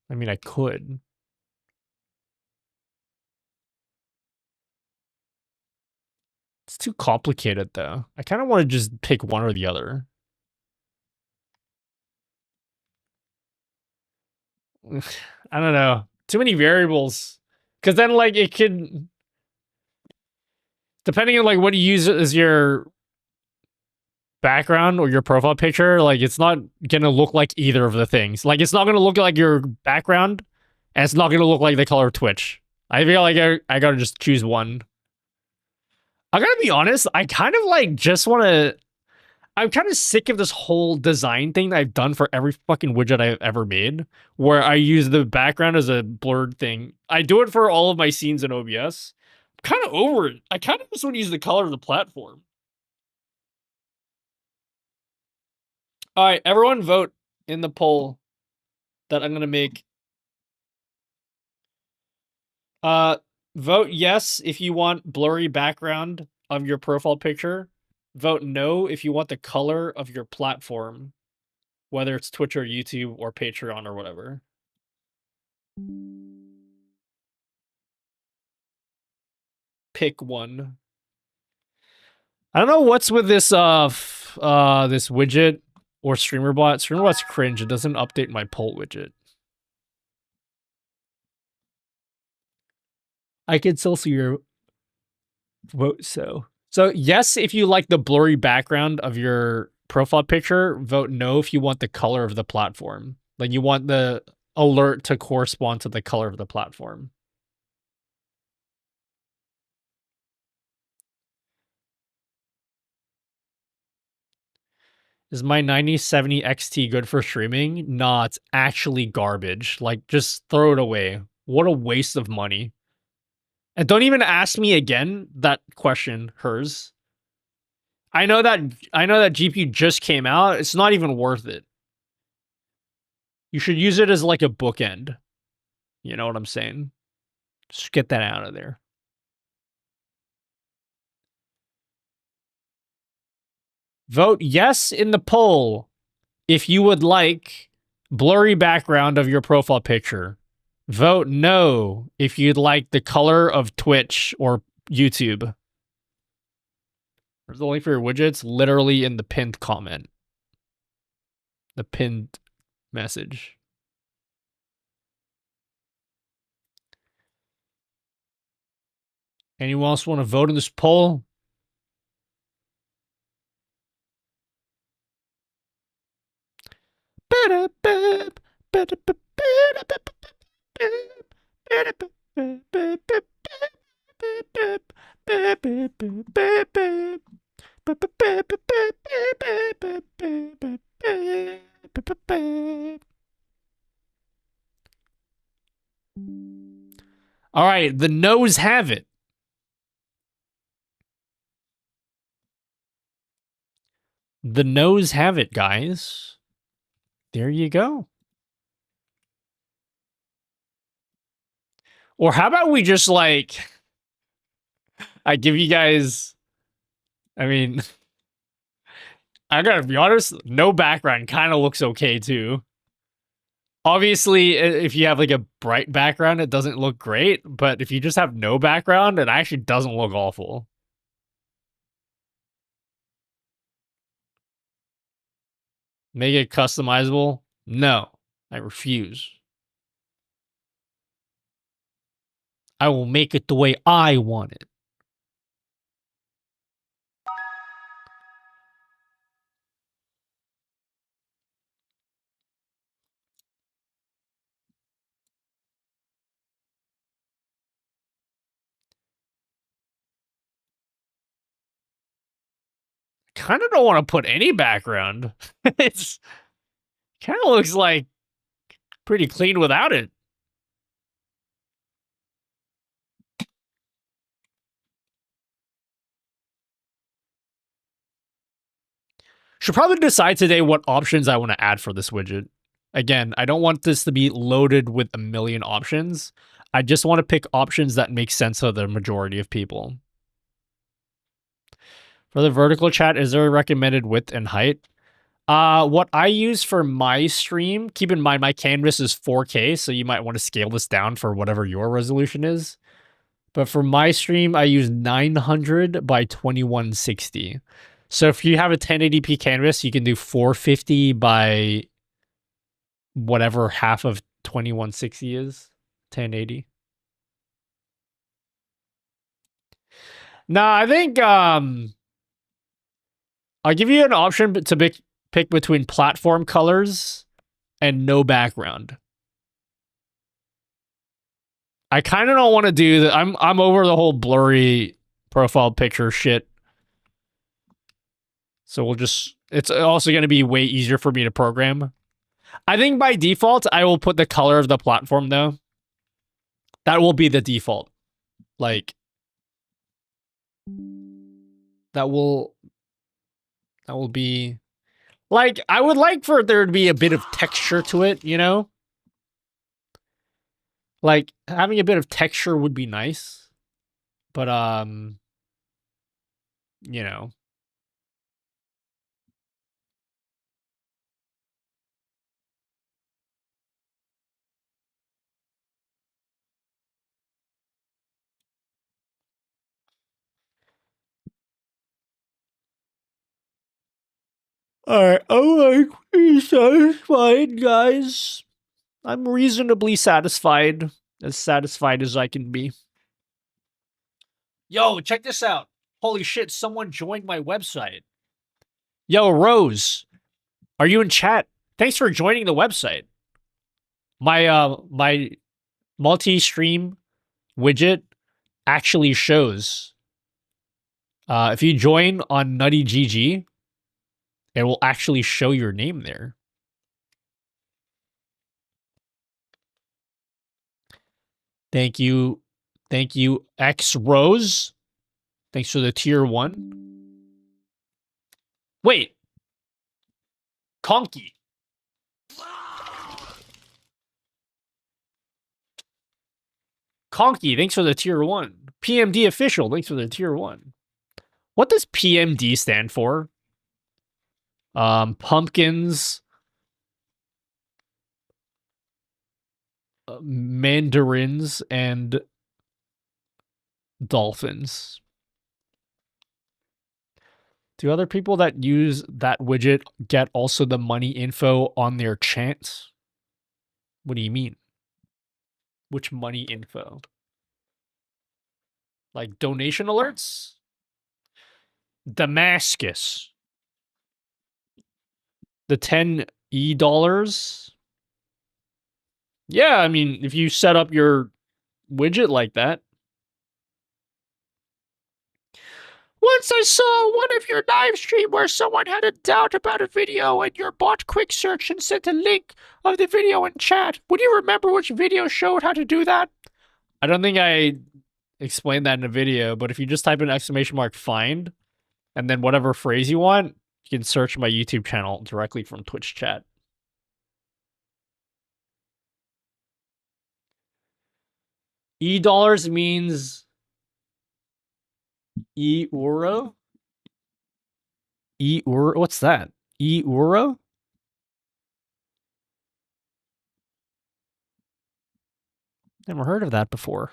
I mean, I could. It's too complicated, though. I kind of want to just pick one or the other. I don't know. Too many variables. Because then, like, it could... Depending on, like, what you use as your background or your profile picture, like, it's not going to look like either of the things. Like, it's not going to look like your background, and it's not going to look like the color of Twitch. I feel like I got to just choose one. I gotta be honest, I kind of, like, just want to... I'm kind of sick of this whole design thing that I've done for every fucking widget I've ever made, where I use the background as a blurred thing. I do it for all of my scenes in OBS. I'm kind of over it. I kind of just want to use the color of the platform. All right, everyone vote in the poll that I'm going to make. Vote yes if you want blurry background of your profile picture. Vote no if you want the color of your platform, whether it's Twitch or YouTube or Patreon or whatever. Pick one. I don't know what's with this this widget or StreamerBot. StreamerBot's cringe. It doesn't update my poll widget. I can still see your vote, so yes if you like the blurry background of your profile picture. Vote no if you want the color of the platform. Like, you want the alert to correspond to the color of the platform. Is my 9070 XT good for streaming? Nah, it's actually garbage. Like, just throw it away. What a waste of money. And don't even ask me again that question, hers. I know that GPU just came out. It's not even worth it. You should use it as like a bookend. You know what I'm saying? Just get that out of there. Vote yes in the poll if you would like blurry background of your profile picture. Vote no if you'd like the color of Twitch or YouTube. There's the link for your widgets literally in the pinned comment. The pinned message. Anyone else want to vote in this poll? All right, the no's have it. The no's have it, guys. There you go. Or how about we just like, I give you guys, I mean, I gotta be honest, no background kind of looks okay too. Obviously, if you have like a bright background, it doesn't look great. But if you just have no background, it actually doesn't look awful. Make it customizable? No, I refuse. I will make it the way I want it. Kind of don't want to put any background. It's kind of looks like pretty clean without it. Should probably decide today what options I want to add for this widget. Again, I don't want this to be loaded with a million options. I just want to pick options that make sense to the majority of people. For the vertical chat, is there a recommended width and height? What I use for my stream, keep in mind my canvas is 4K, so you might want to scale this down for whatever your resolution is. But for my stream, I use 900 by 2160. So if you have a 1080p canvas, you can do 450 by whatever half of 2160 is. 1080. Nah, I think I'll give you an option to pick between platform colors and no background. I kind of don't want to do that. I'm over the whole blurry profile picture shit. So we'll just, it's also going to be way easier for me to program. I think by default, I will put the color of the platform though. That will be the default. Like, that will be, like, I would like for there to be a bit of texture to it, you know? Like, having a bit of texture would be nice. But, you know. Alright, I'm like pretty satisfied, guys. I'm reasonably satisfied. As satisfied as I can be. Yo, check this out. Holy shit, someone joined my website. Yo, Rose, are you in chat? Thanks for joining the website. My multi-stream widget actually shows. If you join on NuttyGG, It will actually show your name there. Thank you. Thank you, X Rose. Thanks for the tier 1. Wait. Conky. Conky, thanks for the tier 1. PMD official, thanks for the tier 1. What does PMD stand for? Pumpkins, mandarins, and dolphins. Do other people that use that widget get also the money info on their chants? What do you mean? Which money info? Like donation alerts? Damascus. The 10 $10. Yeah, I mean, if you set up your widget like that. Once I saw one of your live stream where someone had a doubt about a video and your bot quick search and sent a link of the video in chat. Would you remember which video showed how to do that? I don't think I explained that in a video, but if you just type in !find and then whatever phrase you want, you can search my YouTube channel directly from Twitch chat. $E means euro? Euro? What's that? Euro? Never heard of that before.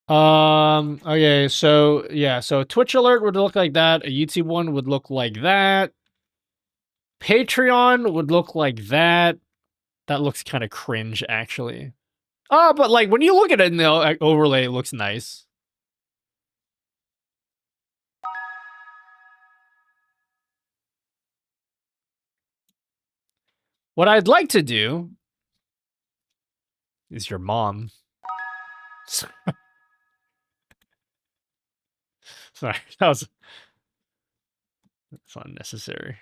Okay, so yeah, so a Twitch alert would look like that. A YouTube one would look like that. Patreon would look like that. That looks kind of cringe, actually. Oh, but like when you look at it in the overlay, it looks nice. What I'd like to do is your mom. Sorry, that's unnecessary.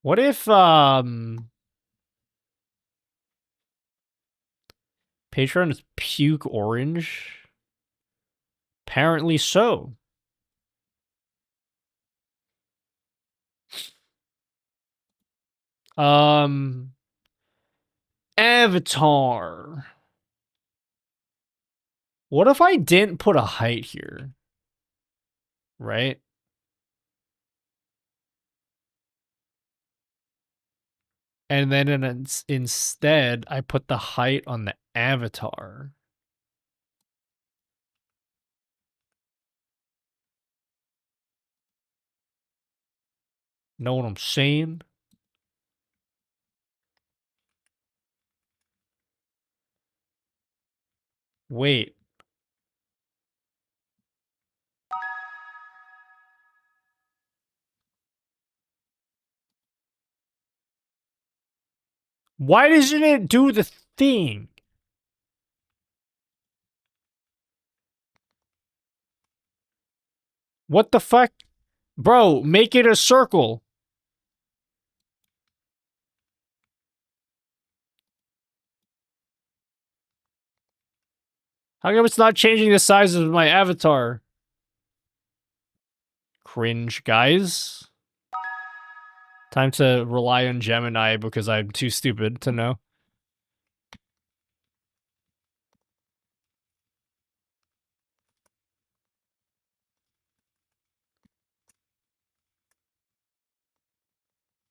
What if Patreon is puke orange? Apparently so. Avatar. What if I didn't put a height here? Right? And then instead, I put the height on the avatar. Know what I'm saying? Wait. Why doesn't it do the thing? What the fuck? Bro, make it a circle. How come it's not changing the size of my avatar? Cringe, guys. Time to rely on Gemini because I'm too stupid to know.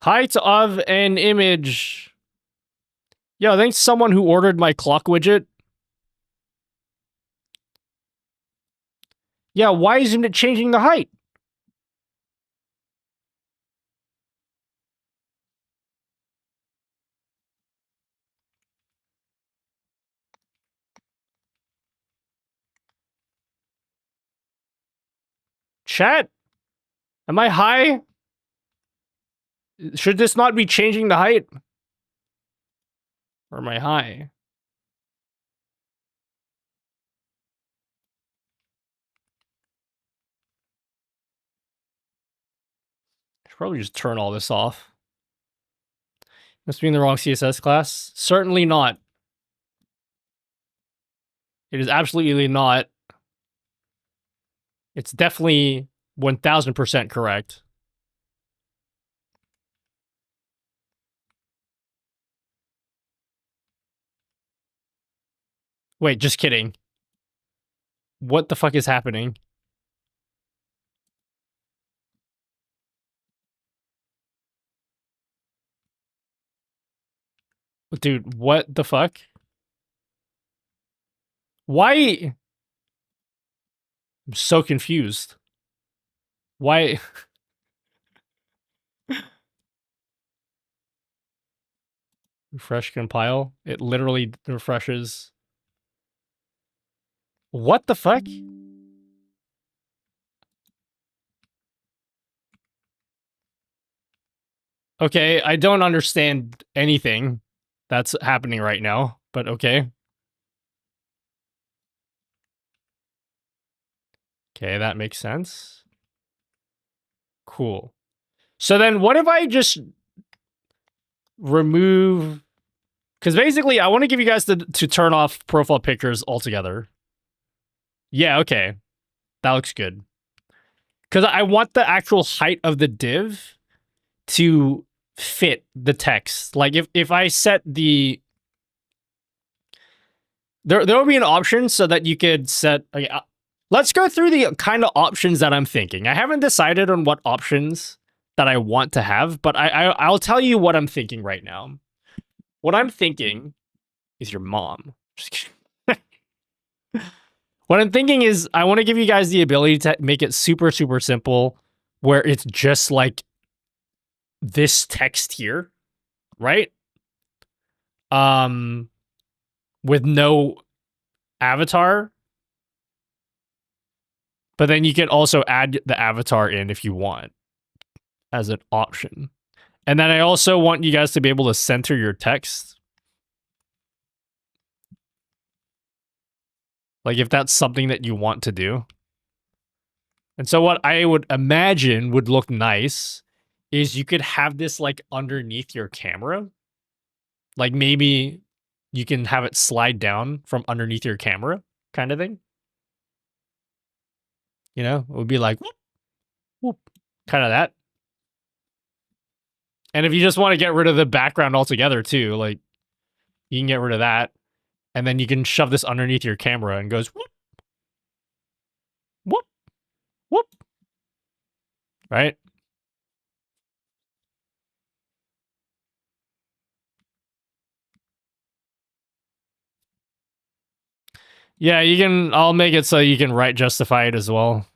Height of an image. Yo, thanks to someone who ordered my clock widget. Yeah, why isn't it changing the height? Chat? Am I high? Should this not be changing the height? Or am I high? Probably just turn all this off. Must be in the wrong CSS class. Certainly not. It is absolutely not. It's definitely 1000% correct. Wait, just kidding. What the fuck is happening? Dude, what the fuck? Why? I'm so confused. Why? Refresh compile. It literally refreshes. What the fuck? Okay, I don't understand anything that's happening right now, but okay. Okay, that makes sense. Cool. So then what if I just remove... Because basically, I want to give you guys to turn off profile pictures altogether. Yeah, okay. That looks good. Because I want the actual height of the div to fit the text. Like, if I set the... There will be an option so that you could set... Okay, let's go through the kind of options that I'm thinking. I haven't decided on what options that I want to have, but I'll tell you what I'm thinking right now. What I'm thinking is your mom. Just kidding. What I'm thinking is I want to give you guys the ability to make it super, super simple, where it's just like this text here, right? With no avatar. But then you can also add the avatar in if you want as an option. And then I also want you guys to be able to center your text. Like if that's something that you want to do. And so what I would imagine would look nice is you could have this like underneath your camera. Like maybe you can have it slide down from underneath your camera kind of thing. You know, it would be like whoop, whoop, kind of that. And if you just want to get rid of the background altogether too, like you can get rid of that. And then you can shove this underneath your camera and goes whoop, whoop, whoop. Right? Yeah, you can, I'll make it so you can write justify it as well.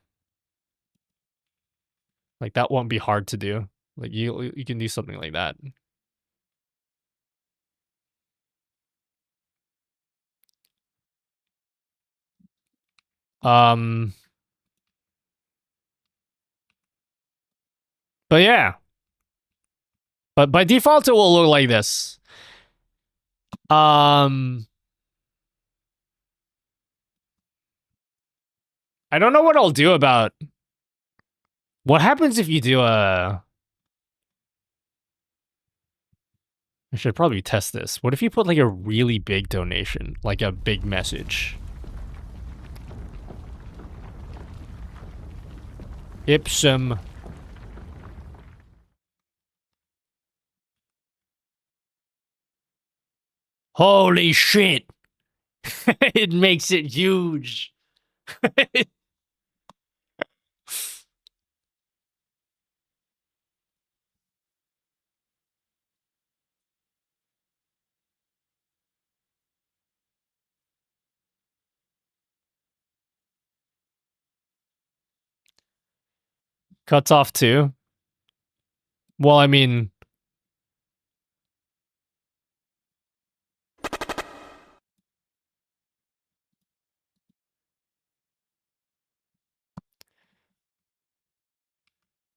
Like that won't be hard to do. Like you can do something like that. But yeah. But by default it will look like this. I don't know what I'll do about... What happens if you do a... I should probably test this. What if you put like a really big donation? Like a big message? Ipsum. Holy shit! It makes it huge. Cuts off too. Well, I mean...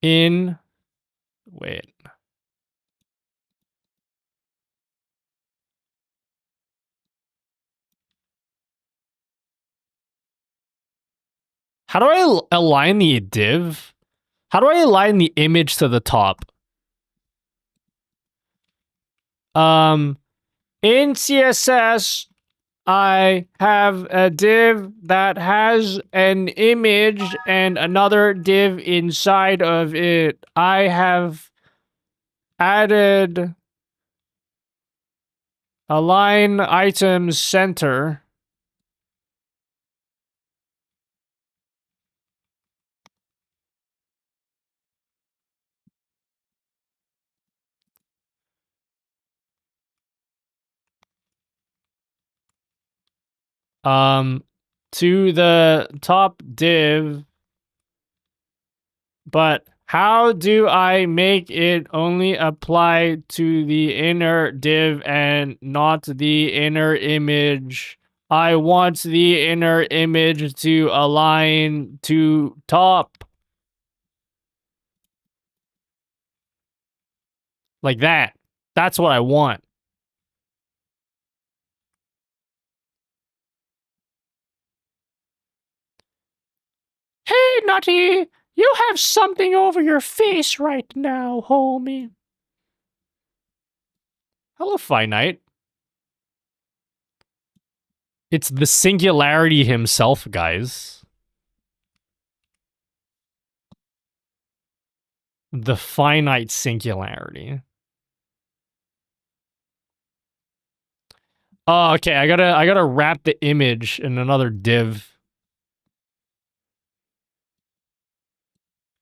Wait. How do I align the div How do I align the image to the top? In CSS, I have a div that has an image and another div inside of it. I have added align items center. To the top div, but how do I make it only apply to the inner div and not the inner image? I want the inner image to align to top. Like that. That's what I want. Hey, Nutty! You have something over your face right now, homie. Hello, Finite. It's the singularity himself, guys. The finite singularity. Oh, okay. I gotta wrap the image in another div.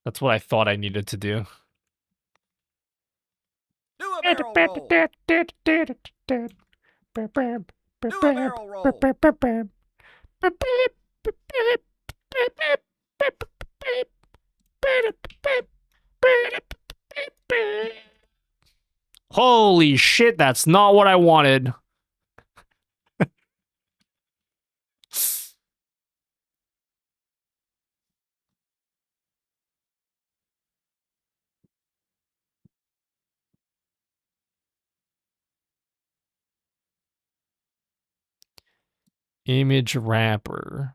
That's what I thought I needed to do. Do a barrel roll. Do a barrel roll. Holy shit, that's not what I wanted. Image wrapper.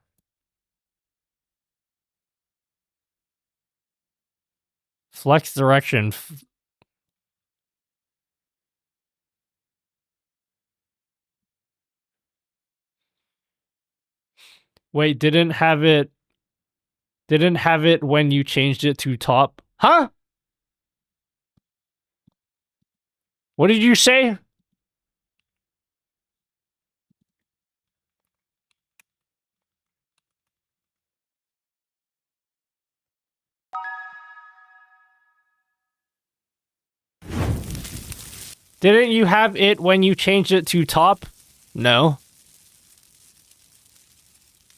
Flex direction. Wait, didn't have it when you changed it to top? Huh? What did you say? Didn't you have it when you changed it to top? No.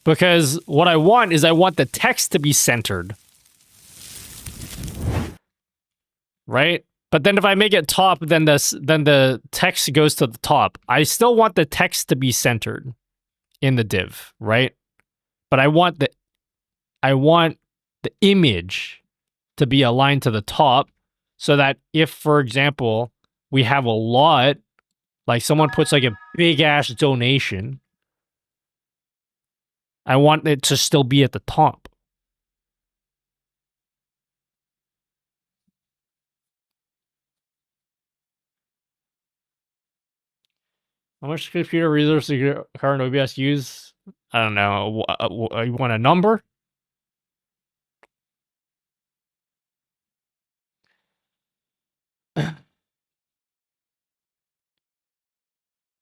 Because what I want is I want the text to be centered. Right? But then if I make it top, then the text goes to the top. I still want the text to be centered in the div, right? But I want the image to be aligned to the top so that if, for example, we have a lot, like someone puts like a big ass donation, I want it to still be at the top. How much computer resources does your current OBS use? I don't know. You want a number?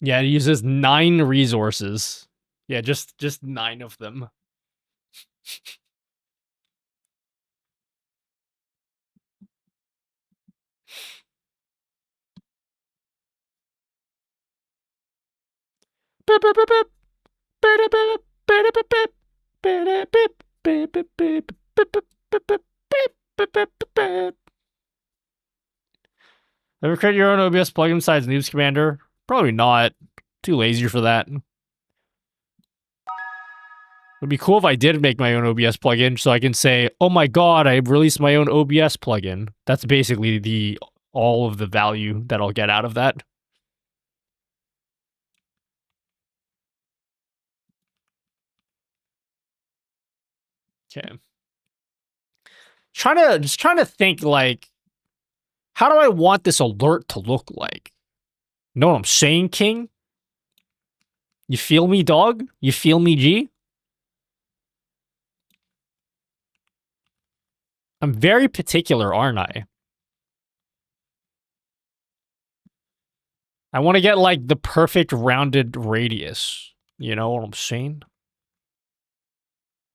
Yeah, it uses 9 resources. Yeah, just 9 of them. Ever create your own OBS plugin besides Noobs Commander? Probably not. Too lazy for that. It'd be cool if I did make my own OBS plugin so I can say, oh my god, I released my own OBS plugin. That's basically all of the value that I'll get out of that. Okay. Just trying to think like, how do I want this alert to look like? Know what I'm saying, King? You feel me, dog? You feel me, G? I'm very particular, aren't I? I want to get like the perfect rounded radius. You know what I'm saying?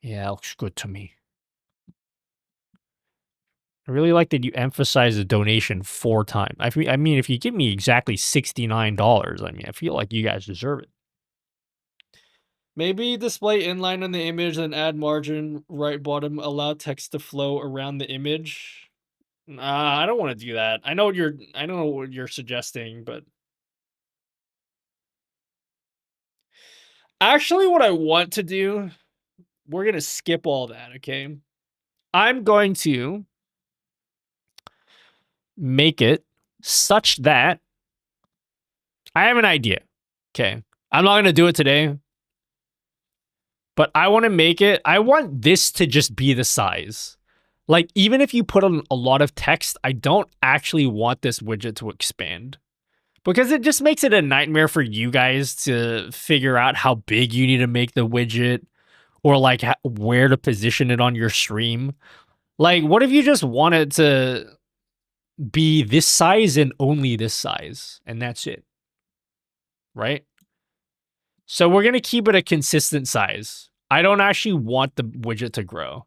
Yeah, it looks good to me. I really like that you emphasize the donation 4 times. I mean, if you give me exactly $69, I mean, I feel like you guys deserve it. Maybe display inline on the image and add margin right bottom. Allow text to flow around the image. I don't want to do that. I know what you're suggesting, but actually, what I want to do, we're gonna skip all that. Okay, I'm going to make it such that I have an idea. Okay, I'm not gonna do it today, but I want to make it. I want this to just be the size. Like, even if you put on a lot of text, I don't actually want this widget to expand. Because it just makes it a nightmare for you guys to figure out how big you need to make the widget or like where to position it on your stream. Like, what if you just want it to be this size and only this size and that's it? Right? So we're going to keep it a consistent size. I don't actually want the widget to grow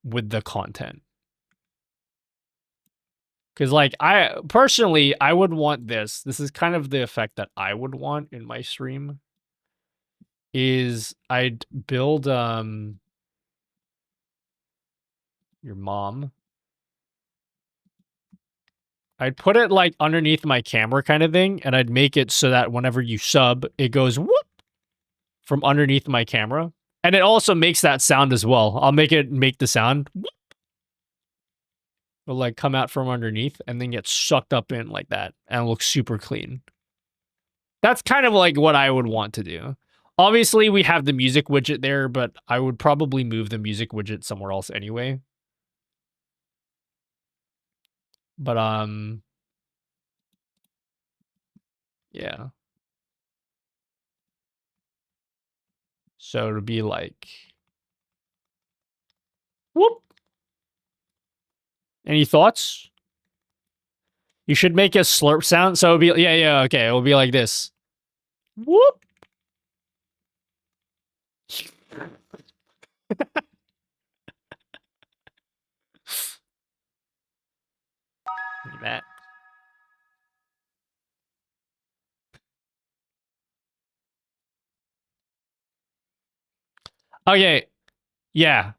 with the content. Because, like, I personally, I would want this. This is kind of the effect that I would want in my stream. Is I'd build your mom. I'd put it like underneath my camera kind of thing, and I'd make it so that whenever you sub, it goes whoop from underneath my camera. And it also makes that sound as well. I'll make the sound whoop. It'll like come out from underneath and then get sucked up in like that and look super clean. That's kind of like what I would want to do. Obviously, we have the music widget there, but I would probably move the music widget somewhere else anyway. But, yeah. So it'll be like, whoop. Any thoughts? You should make a slurp sound. So it'll be, yeah, okay. It'll be like this. Whoop. Look at that. Okay. Yeah.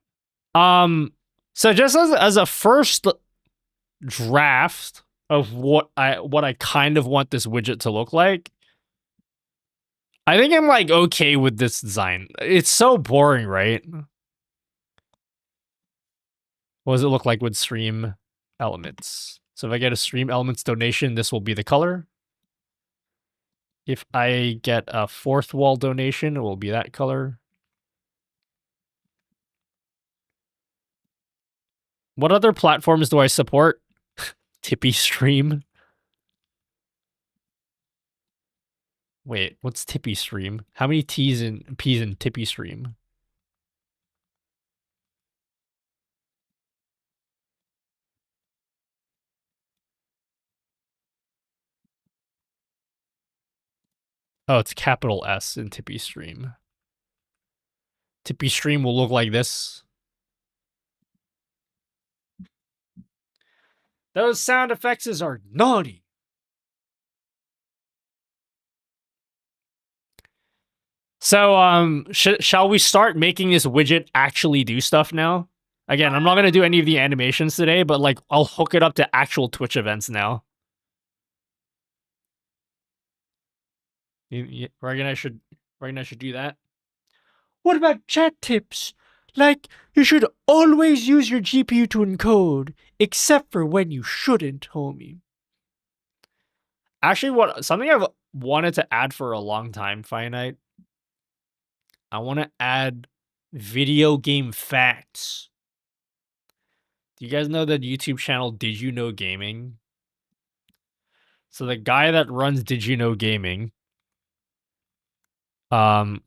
So just as a first draft of what I kind of want this widget to look like, I think I'm like okay with this design. It's so boring, right? What does it look like with stream elements? So if I get a stream elements donation, this will be the color. If I get a 4th wall donation, it will be that color. What other platforms do I support? Tippy Stream. Wait, what's Tippy Stream? How many T's and P's in Tippy Stream? Oh, it's capital S in Tippy Stream. Tippy Stream will look like this. Those sound effects are naughty. So, shall we start making this widget actually do stuff now? Again, I'm not going to do any of the animations today, but like I'll hook it up to actual Twitch events now. Reckon I should do that. What about chat tips? Like, you should always use your GPU to encode, except for when you shouldn't, homie. Actually, something I've wanted to add for a long time, Finite. I want to add video game facts. Do you guys know the YouTube channel Did You Know Gaming? So the guy that runs Did You Know Gaming, the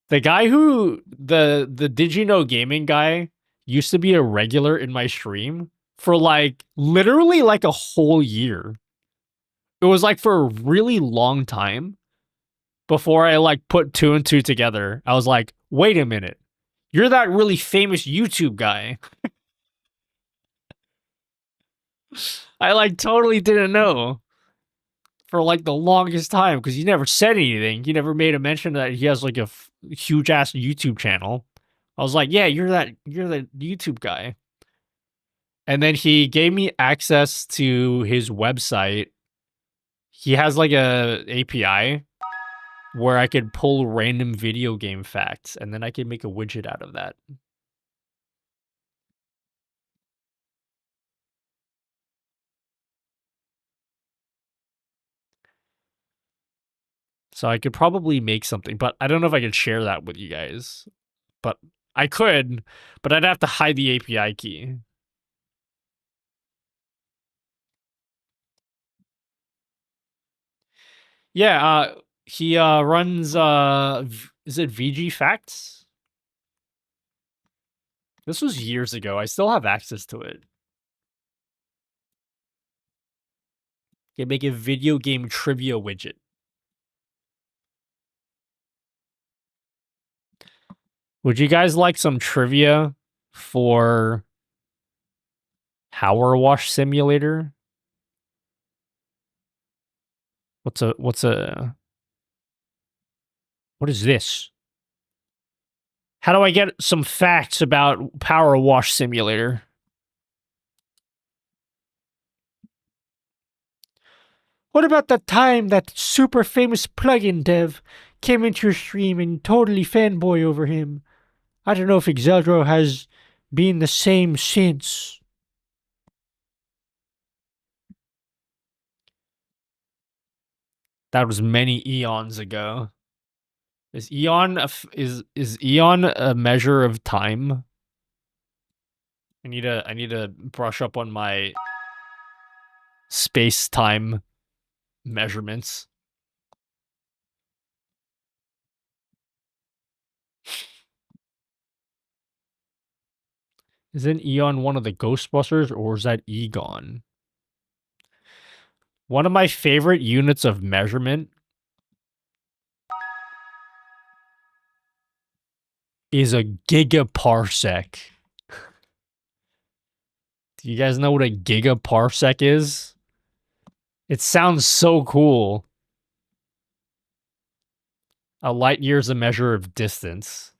guy who the Did You Know Gaming guy used to be a regular in my stream for like literally like a whole year. It was like for a really long time before I like put two and two together. I was like, wait a minute. You're that really famous YouTube guy. I like totally didn't know for like the longest time because he never said anything. He never made a mention that he has like a huge ass YouTube channel. I was like, yeah, you're the YouTube guy. And then he gave me access to his website. He has like a API where I could pull random video game facts and then I could make a widget out of that. So I could probably make something, but I don't know if I could share that with you guys. But I could, but I'd have to hide the API key. Yeah, he runs is it VG Facts? This was years ago. I still have access to it. Can make a video game trivia widget. Would you guys like some trivia for Power Wash Simulator? What is this? How do I get some facts about Power Wash Simulator? What about the time that super famous plugin dev came into your stream and totally fanboy over him? I don't know if Exeldro has been the same since. That was many eons ago. Is eon is eon a measure of time? I need to brush up on my space-time measurements. Isn't Eon one of the Ghostbusters, or is that Egon? One of my favorite units of measurement is a gigaparsec. Do you guys know what a gigaparsec is? It sounds so cool. A light year is a measure of distance.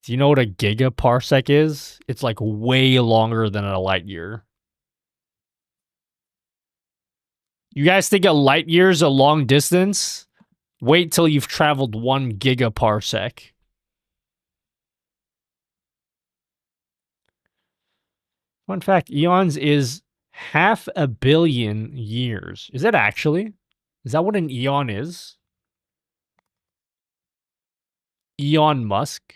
Do you know what a gigaparsec is? It's like way longer than a light year. You guys think a light year is a long distance? Wait till you've traveled 1 gigaparsec. Fun fact, eons is 500 million years. Is that actually? Is that what an eon is? Elon Musk?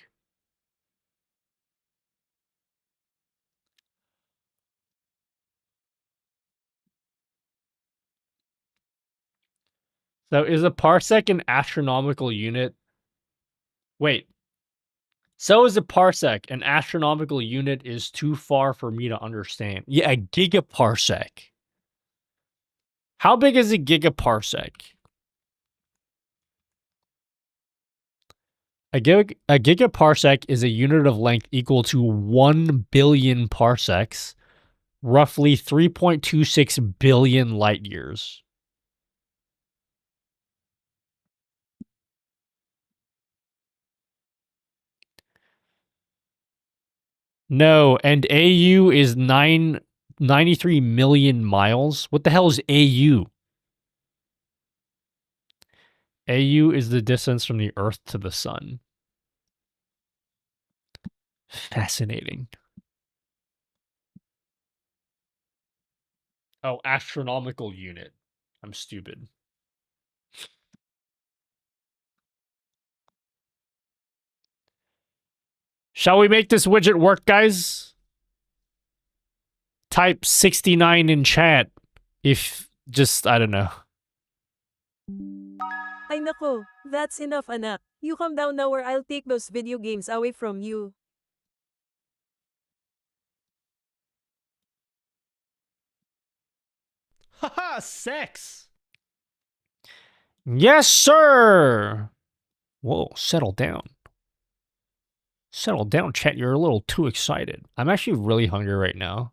So is a parsec an astronomical unit? Wait. So is a parsec an astronomical unit is too far for me to understand. Yeah, a gigaparsec. How big is a gigaparsec? A gigaparsec is a unit of length equal to 1 billion parsecs, roughly 3.26 billion light years. No, and AU is 93 million miles. What the hell is AU? AU is the distance from the Earth to the Sun. Fascinating. Oh, astronomical unit. I'm stupid. Shall we make this widget work, guys? type 69 in chat if just, I don't know. Ay nako, that's enough anak. You calm down now or I'll take those video games away from you. Haha, sex! Yes, sir! Whoa, settle down. Settle down, chat. You're a little too excited. I'm actually really hungry right now.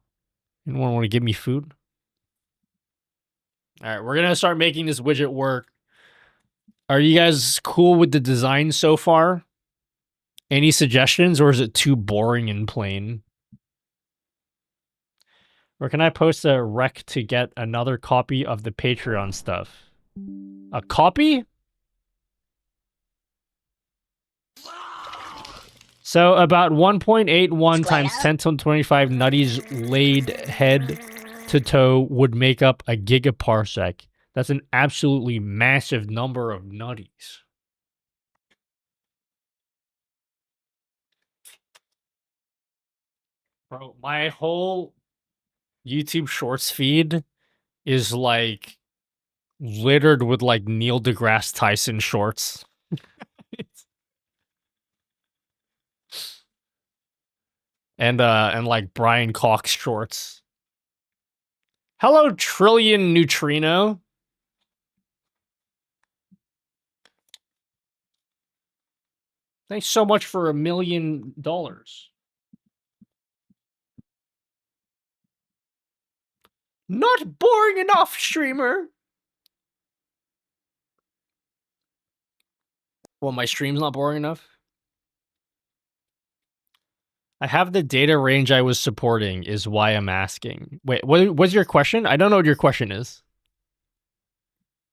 Anyone want to give me food? Alright, we're gonna start making this widget work. Are you guys cool with the design so far? Any suggestions, or is it too boring and plain? Or can I post a rec to get another copy of the Patreon stuff? A copy? So about 1.81 times 10 to 25 nutties laid head to toe would make up a gigaparsec. That's an absolutely massive number of nutties. Bro, my whole YouTube Shorts feed is like littered with like Neil deGrasse Tyson shorts. and like Brian Cox shorts. Hello, Trillion Neutrino. Thanks so much for $1 million. Not boring enough, streamer. Well, my stream's not boring enough. I have the data range I was supporting is why I'm asking. Wait, what was your question? I don't know what your question is.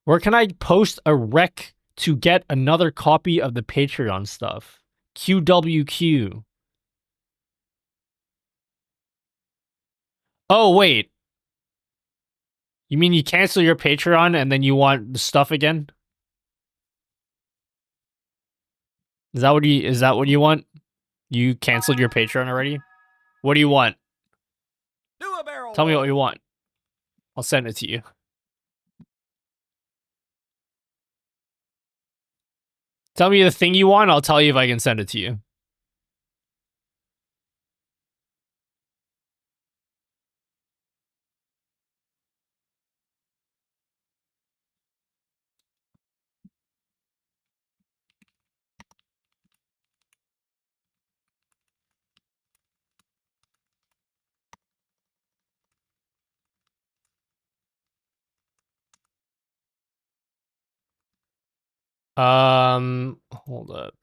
Where can I post a rec to get another copy of the Patreon stuff? QWQ. Oh, wait. You mean you cancel your Patreon and then you want the stuff again? Is that what you want? You canceled your Patreon already? What do you want? Do a barrel Tell me what you want. I'll send it to you. Tell me the thing you want, I'll tell you if I can send it to you. Hold up.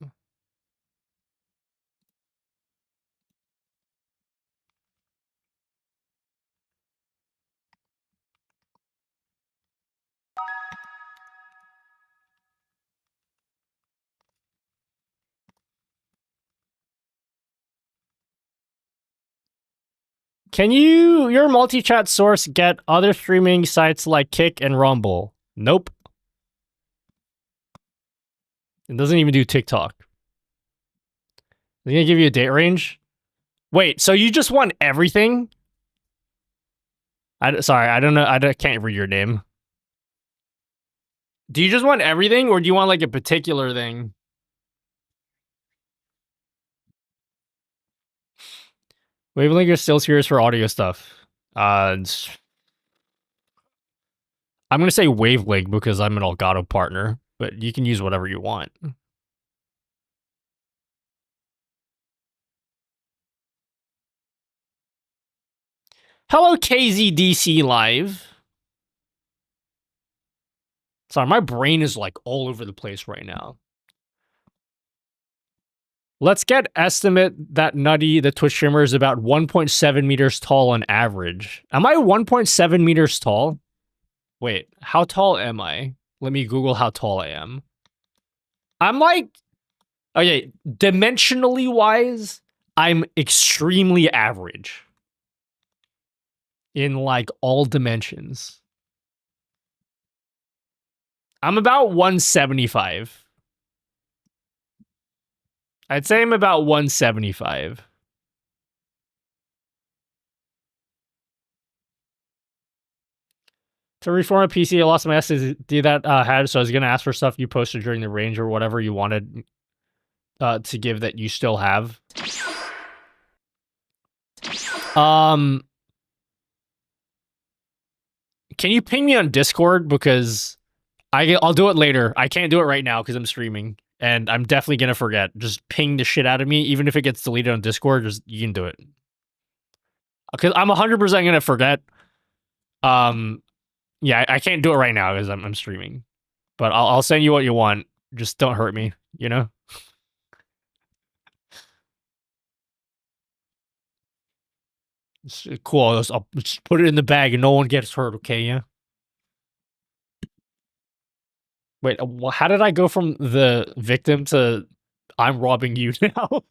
Can your multi-chat source get other streaming sites like Kick and Rumble? Nope. It doesn't even do TikTok. Is it gonna give you a date range? Wait, so you just want everything? Sorry, I don't know. I can't read your name. Do you just want everything, or do you want like a particular thing? Wavelength is still serious for audio stuff. I'm gonna say Wavelength because I'm an Elgato partner, but you can use whatever you want. Hello, KZDC Live. Sorry, my brain is like all over the place right now. Let's get estimate that Nutty, the Twitch streamer, is about 1.7 meters tall on average. Am I 1.7 meters tall? Wait, how tall am I? Let me Google how tall I am. I'm like, okay, dimensionally wise, I'm extremely average. In like all dimensions. I'm about 175. I'd say I'm about 175. To reform a PC, I lost my SSD that had, so I was gonna ask for stuff you posted during the range or whatever you wanted to give that you still have. Can you ping me on Discord, because I'll do it later. I can't do it right now because I'm streaming, and I'm definitely gonna forget. Just ping the shit out of me, even if it gets deleted on Discord. Just you can do it, because I'm 100% gonna forget. Yeah, I can't do it right now because I'm streaming, but I'll send you what you want. Just don't hurt me, you know. It's cool. I'll just put it in the bag and no one gets hurt. Okay, yeah. Wait, how did I go from the victim to I'm robbing you now?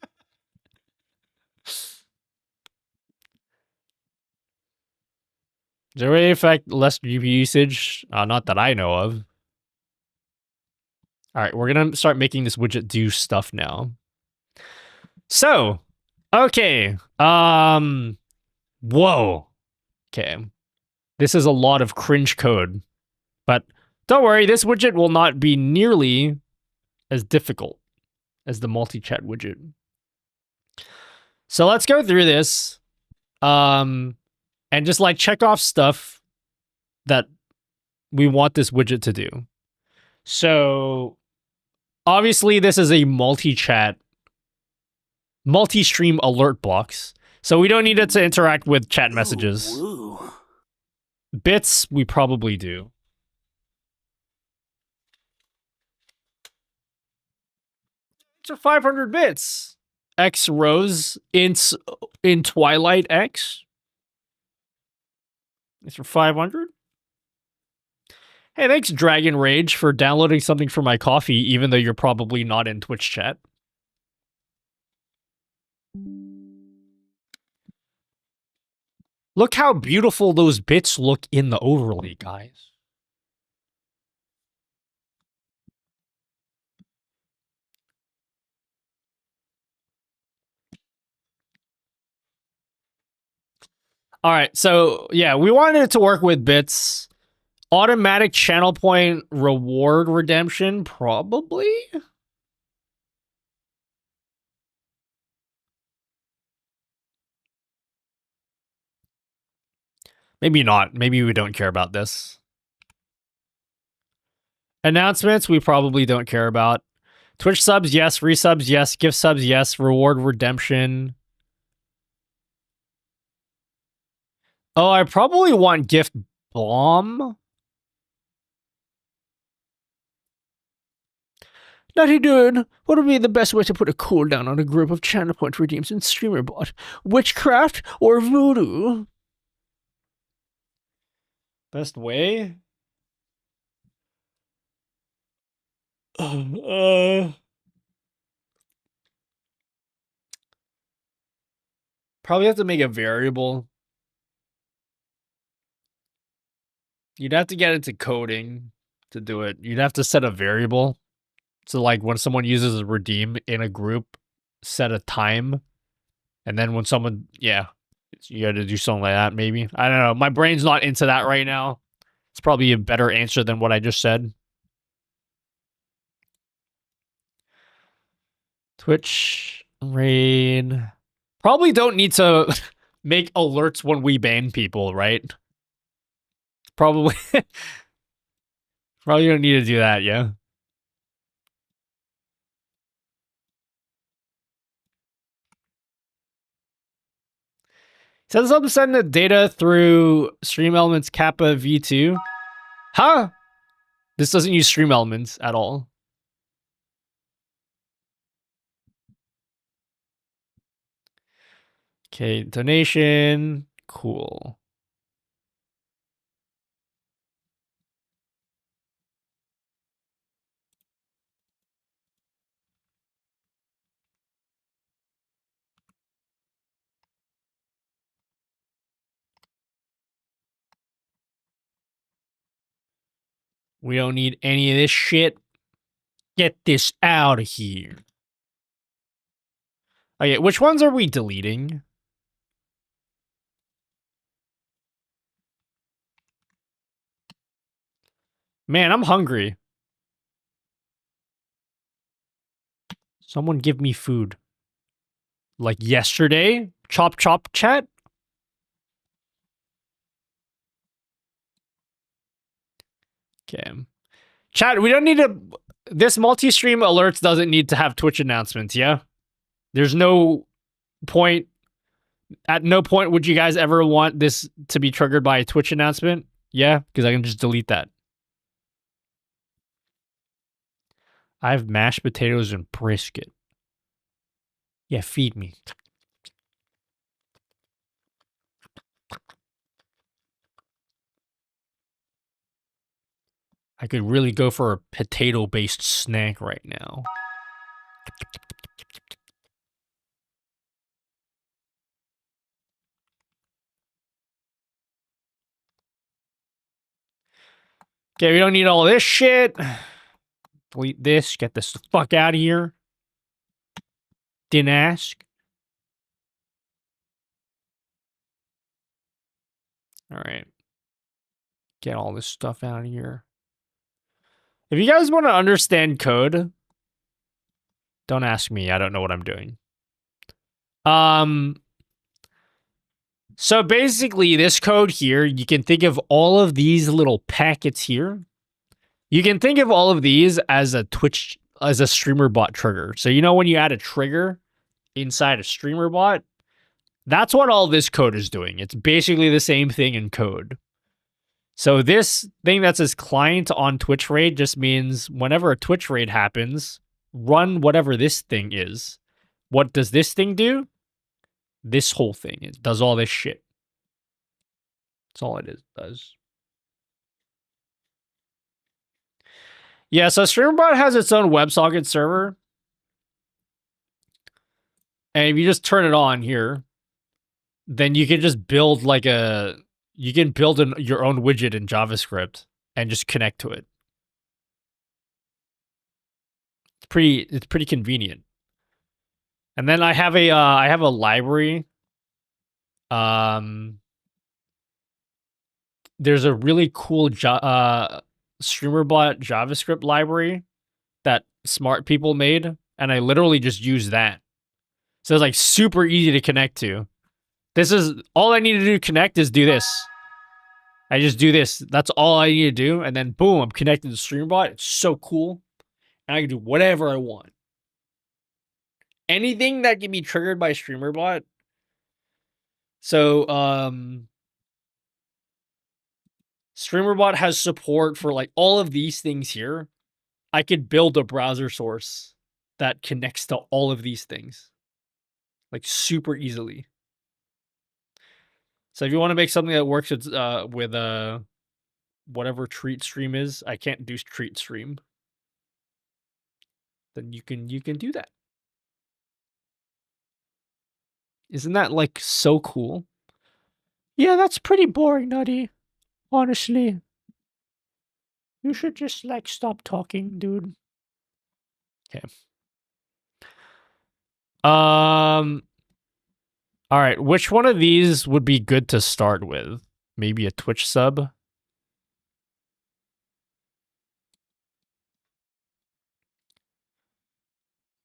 Does it really affect less GPU usage? Not that I know of. All right, we're gonna start making this widget do stuff now. So, okay. Whoa. Okay. This is a lot of cringe code, but don't worry, this widget will not be nearly as difficult as the multi-chat widget. So let's go through this, and just like check off stuff that we want this widget to do. So obviously this is a multi-chat, multi-stream alert blocks. So we don't need it to interact with chat messages. Ooh. Bits, we probably do. It's 500 bits. X rows in Twilight X. It's for 500. Hey, thanks Dragon Rage for downloading something for my coffee, even though you're probably not in Twitch chat. Look how beautiful those bits look in the overlay, guys. All right, so yeah, we wanted it to work with bits. Automatic channel point reward redemption, probably? Maybe not. Maybe we don't care about this. Announcements, we probably don't care about. Twitch subs, yes. Resubs, yes. Gift subs, yes. Reward redemption. Oh, I probably want gift bomb. Nutty dude, what would be the best way to put a cooldown on a group of channel point redeems in streamer bot? Witchcraft or voodoo? Best way? Probably have to make a variable. You'd have to get into coding to do it. You'd have to set a variable. So like when someone uses a redeem in a group, set a time. And then when someone, yeah, you got to do something like that maybe. I don't know. My brain's not into that right now. It's probably a better answer than what I just said. Twitch, raid. Probably don't need to make alerts when we ban people, right? Probably. Probably don't need to do that, yeah. Says I'm sending the data through Stream Elements Kappa V2. Huh? This doesn't use Stream Elements at all. Okay, donation. Cool. We don't need any of this shit. Get this out of here. Okay, which ones are we deleting? Man, I'm hungry. Someone give me food. Like yesterday? Chop chop chat? Okay. Chat, we don't need to... This multi-stream alerts doesn't need to have Twitch announcements, yeah? There's no point... At no point would you guys ever want this to be triggered by a Twitch announcement? Yeah? Because I can just delete that. I have mashed potatoes and brisket. Yeah, feed me. I could really go for a potato-based snack right now. Okay, we don't need all this shit. Delete this. Get this the fuck out of here. Didn't ask. Alright. Get all this stuff out of here. If you guys want to understand code, don't ask me. I don't know what I'm doing. So basically, this code here, you can think of all of these little packets here. You can think of all of these as a streamer bot trigger. So you know when you add a trigger inside a streamer bot, that's what all this code is doing. It's basically the same thing in code. So this thing that says client on Twitch raid just means whenever a Twitch raid happens, run whatever this thing is. What does this thing do? This whole thing. It does all this shit. That's all it does. Yeah, so StreamerBot has its own WebSocket server. And if you just turn it on here, then you can just build like a... You can build your own widget in JavaScript and just connect to it. It's pretty convenient. And then I have a library. There's a really cool StreamerBot JavaScript library that smart people made, and I literally just use that. So it's like super easy to connect to. This is all I need to do to connect is do this. I just do this. That's all I need to do, and then boom, I'm connected to StreamerBot. It's so cool, and I can do whatever I want. Anything that can be triggered by StreamerBot. So, StreamerBot has support for like all of these things here. I could build a browser source that connects to all of these things. Like super easily. So if you want to make something that works with whatever treat stream is, I can't do treat stream. Then you can do that. Isn't that like so cool? Yeah, that's pretty boring, Nutty. Honestly. You should just like stop talking, dude. Okay. All right, which one of these would be good to start with? Maybe a Twitch sub?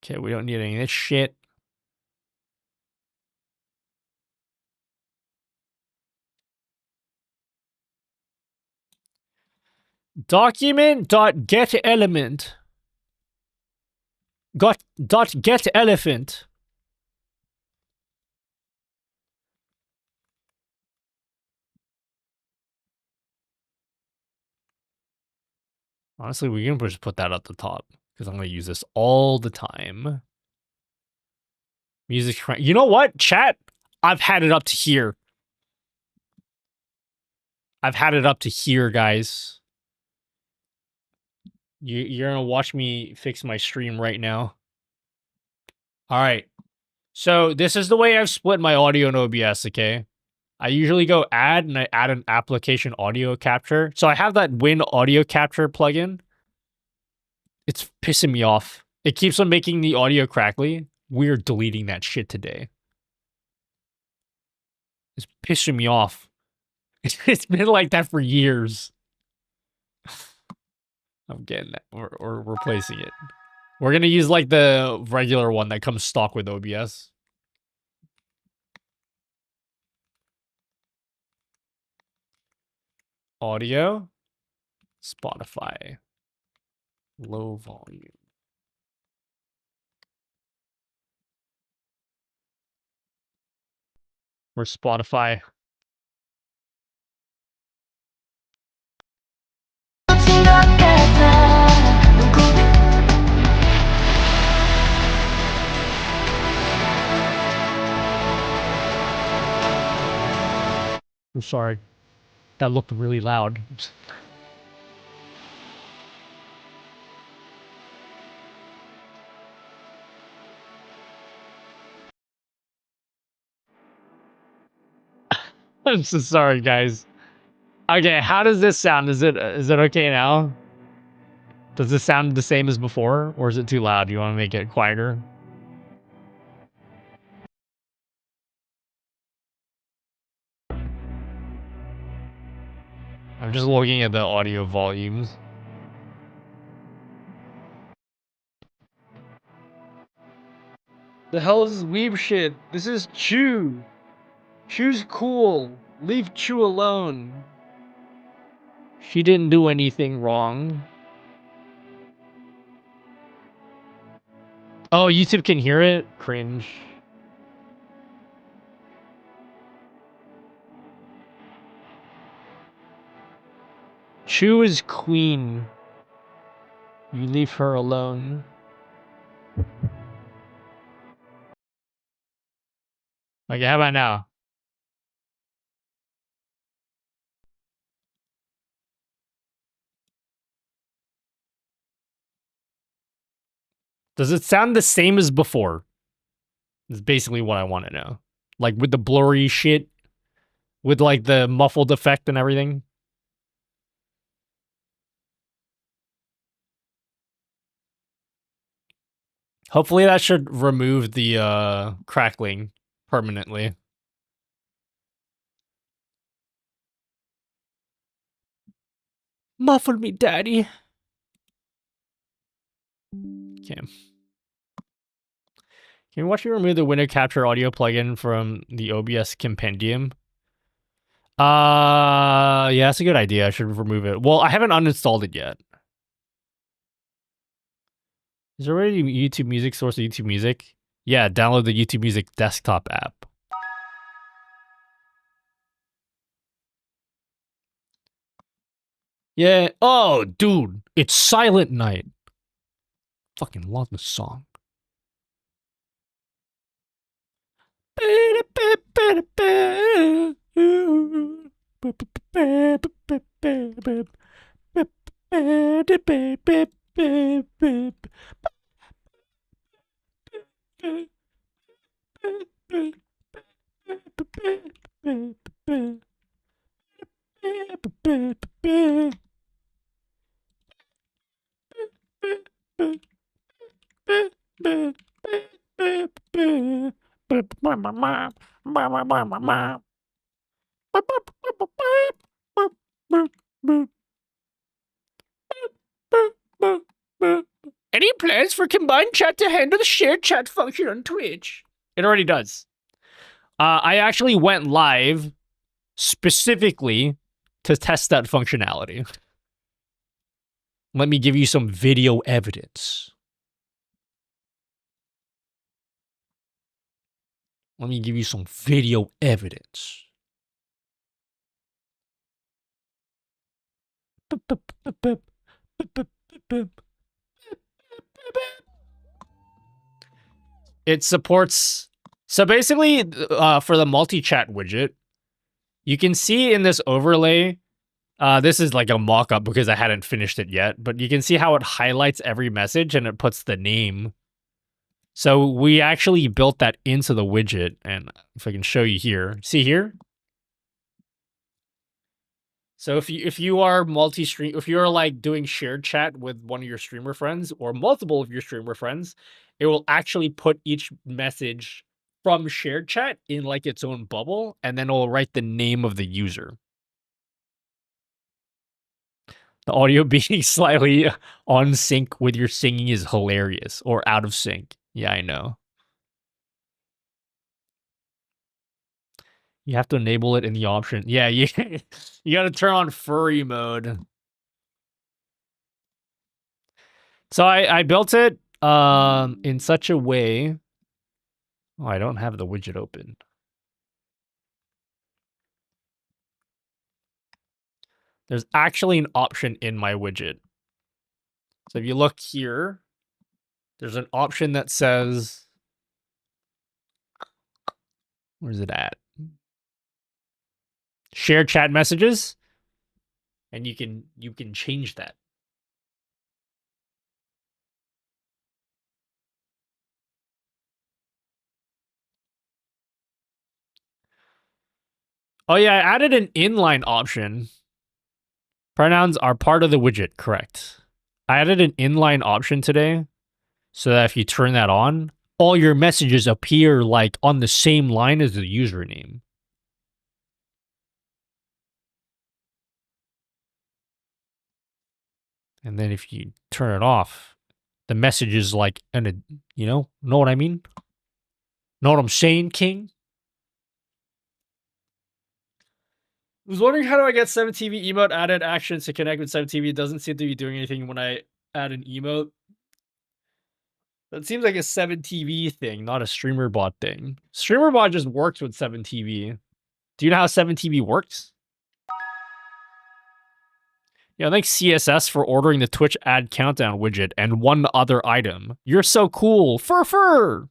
Okay, we don't need any of this shit. Document.getElement. .getElephant. Honestly, we can just put that at the top because I'm going to use this all the time. Music. You know what? Chat, I've had it up to here. I've had it up to here, guys. You're going to watch me fix my stream right now. All right. So this is the way I've split my audio in OBS, okay? I usually go add, and I add an application audio capture. So I have that Win audio capture plugin. It's pissing me off. It keeps on making the audio crackly. We're deleting that shit today. It's pissing me off. It's been like that for years. I'm getting that. We're replacing it. We're gonna use like the regular one that comes stock with OBS. Audio, Spotify, low volume. Where's Spotify? I'm sorry. That looked really loud. I'm so sorry, guys. Okay, how does this sound? Is it okay now? Does this sound the same as before, or is it too loud? You want to make it quieter? I'm just looking at the audio volumes. The hell is this weeb shit? This is Chew. Chew's cool. Leave Chew alone. She didn't do anything wrong. Oh, YouTube can hear it? Cringe. Chew is queen. You leave her alone. Okay, how about now? Does it sound the same as before? Is basically what I want to know. Like with the blurry shit, with like the muffled effect and everything. Hopefully that should remove the crackling permanently. Muffle me, daddy. Okay. Can you watch me remove the window capture audio plugin from the OBS compendium? Yeah, that's a good idea. I should remove it. Well, I haven't uninstalled it yet. Is there already a YouTube Music source of YouTube Music? Yeah, download the YouTube Music desktop app. Yeah. Oh, dude, it's Silent Night. Fucking love this song. Any plans for combined chat to handle the shared chat function on Twitch? It already does. I actually went live specifically to test that functionality. Let me give you some video evidence. Let me give you some video evidence. It supports... So basically, for the multi-chat widget, you can see in this overlay, this is like a mock-up because I hadn't finished it yet, but you can see how it highlights every message and it puts the name. So we actually built that into the widget, and if I can show you here, see here? So if you are multi-stream, if you're like doing shared chat with one of your streamer friends or multiple of your streamer friends, it will actually put each message from shared chat in like its own bubble, and then it'll write the name of the user. The audio being slightly on sync with your singing is hilarious, or out of sync. Yeah, I know. You have to enable it in the option. Yeah, you gotta turn on furry mode. So I built it in such a way. Oh, I don't have the widget open. There's actually an option in my widget. So if you look here, there's an option that says, where's it at? Share chat messages, and you can change that. Oh yeah, I added an inline option. Pronouns are part of the widget, correct. I added an inline option today, so that if you turn that on, all your messages appear like on the same line as the username. And then if you turn it off, the message is like, know what I mean? Know what I'm saying, King? I was wondering, how do I get 7TV emote added actions to connect with 7TV? It doesn't seem to be doing anything when I add an emote. That seems like a 7TV thing, not a streamer bot thing. Streamer bot just works with 7TV. Do you know how 7TV works? Yeah, thanks CSS for ordering the Twitch ad countdown widget and one other item. You're so cool. Fur.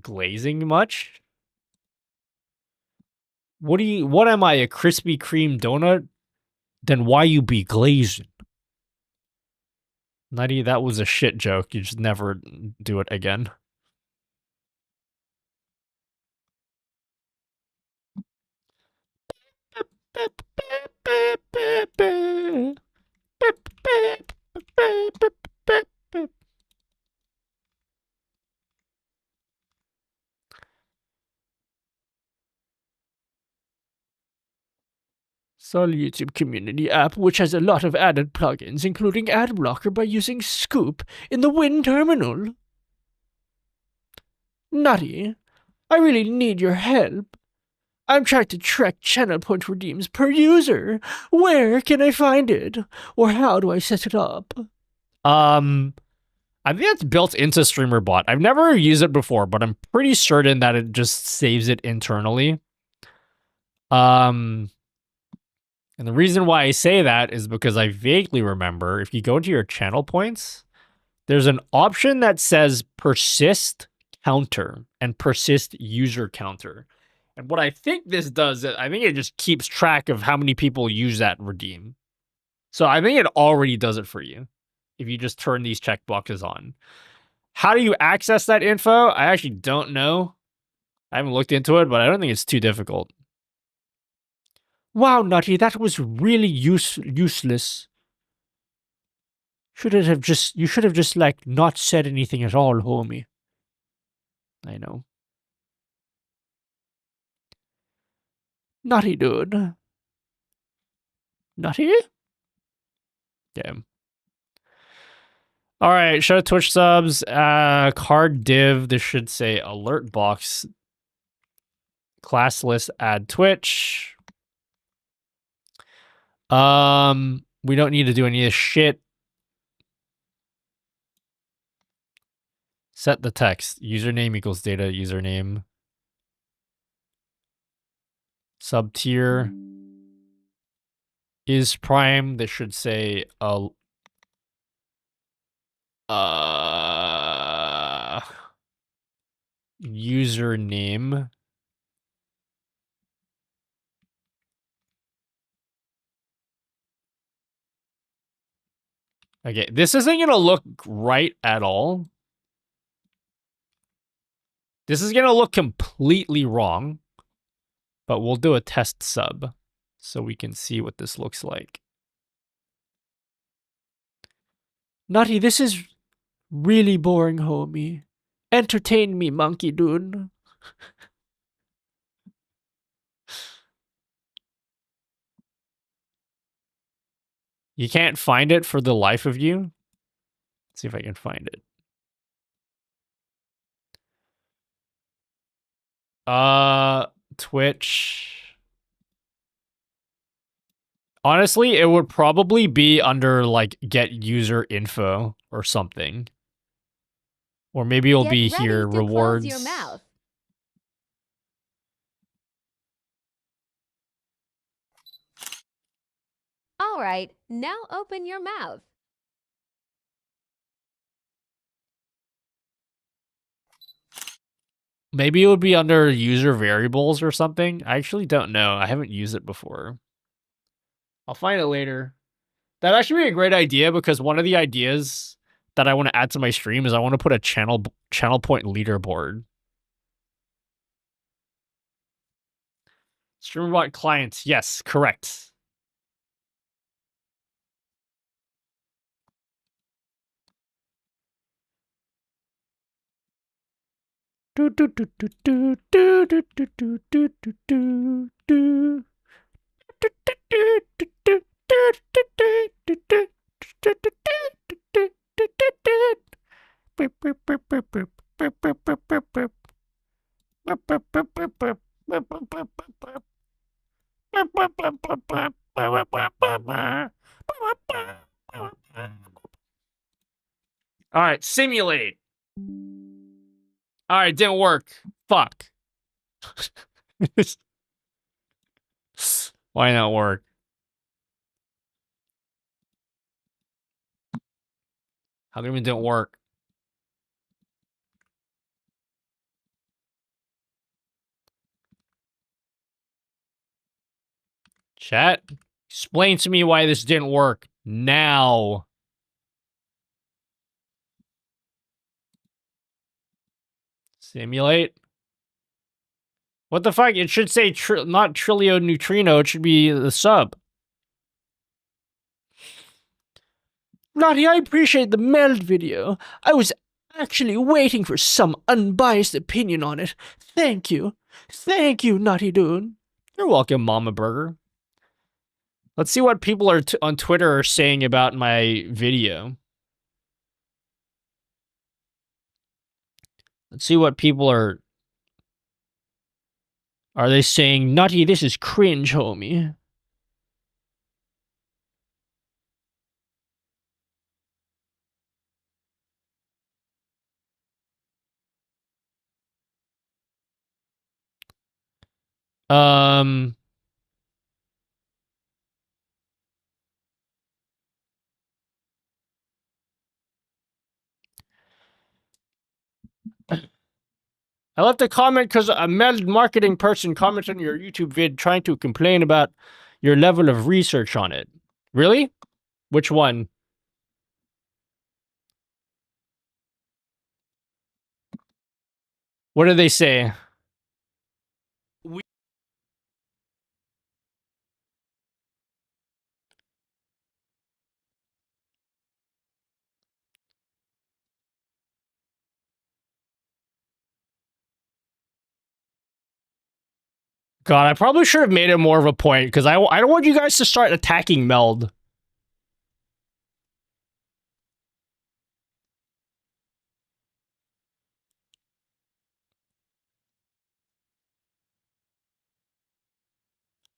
Glazing much? What am I, a Krispy Kreme donut? Then why you be glazing? Nutty, that was a shit joke. You just never do it again. Sol YouTube community app, which has a lot of added plugins, including ad blocker by using Scoop in the Win terminal. Nutty, I really need your help. I'm trying to track channel point redeems per user. Where can I find it? Or how do I set it up? I think it's built into StreamerBot. I've never used it before, but I'm pretty certain that it just saves it internally. And the reason why I say that is because I vaguely remember, if you go into your channel points, there's an option that says persist counter and persist user counter. And what I think this does, I think it just keeps track of how many people use that redeem. So I think it already does it for you if you just turn these checkboxes on. How do you access that info? I actually don't know. I haven't looked into it, but I don't think it's too difficult. Wow, Nutty, that was really useless. You should have just like not said anything at all, homie. I know. Nutty, dude. Nutty? Damn. All right, show Twitch subs. Card div. This should say alert box. Class list. Add Twitch. We don't need to do any of this shit. Set the text. Username equals data username. Sub tier is prime. This should say username. Okay, this isn't gonna look right at all. This is gonna look completely wrong, but we'll do a test sub so we can see what this looks like. Nutty, this is really boring, homie. Entertain me, monkey dude. You can't find it for the life of you? Let's see if I can find it. Twitch. Honestly, it would probably be under like get user info or something. Or maybe it'll be here, rewards. Close your mouth. All right, now open your mouth. Maybe it would be under user variables or something. I actually don't know. I haven't used it before. I'll find it later. That'd actually be a great idea because one of the ideas that I want to add to my stream is I want to put a channel point leaderboard. Streamerbot clients. Yes, correct. Do do do do do do do do do do do do. All right, simulate. All right, didn't work. Fuck. Why not work? How come it didn't work? Chat, explain to me why this didn't work now. Simulate. What the fuck? It should say not Trilio Neutrino. It should be the sub. Naughty, I appreciate the meld video. I was actually waiting for some unbiased opinion on it. Thank you. Thank you, Naughty Dude. You're welcome, Mama Burger. Let's see what people are on Twitter are saying about my video. Let's see what people are... Are they saying, Nutty, this is cringe, homie? I left a comment because a meld marketing person commented on your YouTube vid trying to complain about your level of research on it. Really? Which one? What did they say? God, I probably should have made it more of a point because I don't want you guys to start attacking Meld.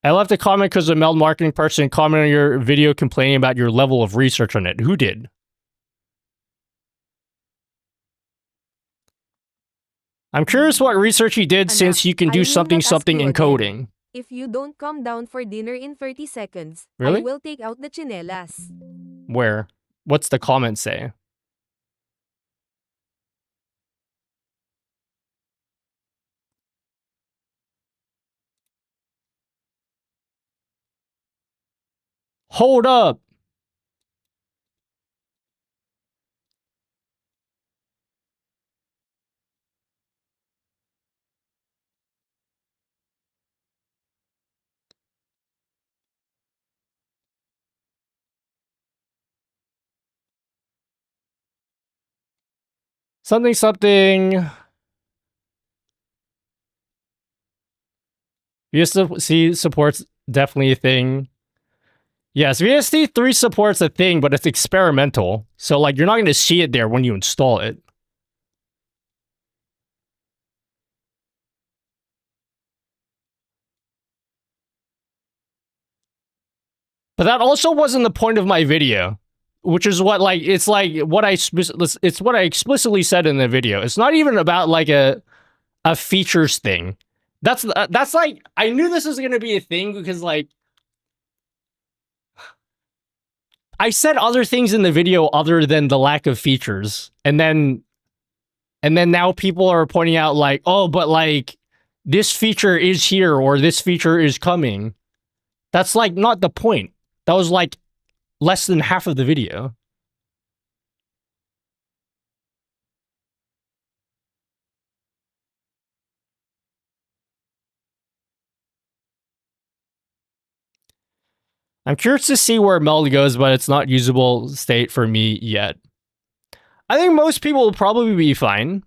I left a comment because a Meld marketing person commented on your video complaining about your level of research on it. Who did? I'm curious what research you did since you can do something in coding. If you don't come down for dinner in 30 seconds, Really? I will take out the chinelas. Where? What's the comment say? Hold up. Something. You see, support's definitely a thing. Yes, VST3 supports a thing, but it's experimental. So, like, you're not going to see it there when you install it. But that also wasn't the point of my video, which is what, like, it's like what it's what I explicitly said in the video. It's not even about like a features thing. That's like, I knew this was going to be a thing because, like, I said other things in the video other than the lack of features. And then now people are pointing out like, oh, but like this feature is here or this feature is coming. That's like not the point. That was like less than half of the video. I'm curious to see where Meld goes, but it's not usable state for me yet. I think most people will probably be fine.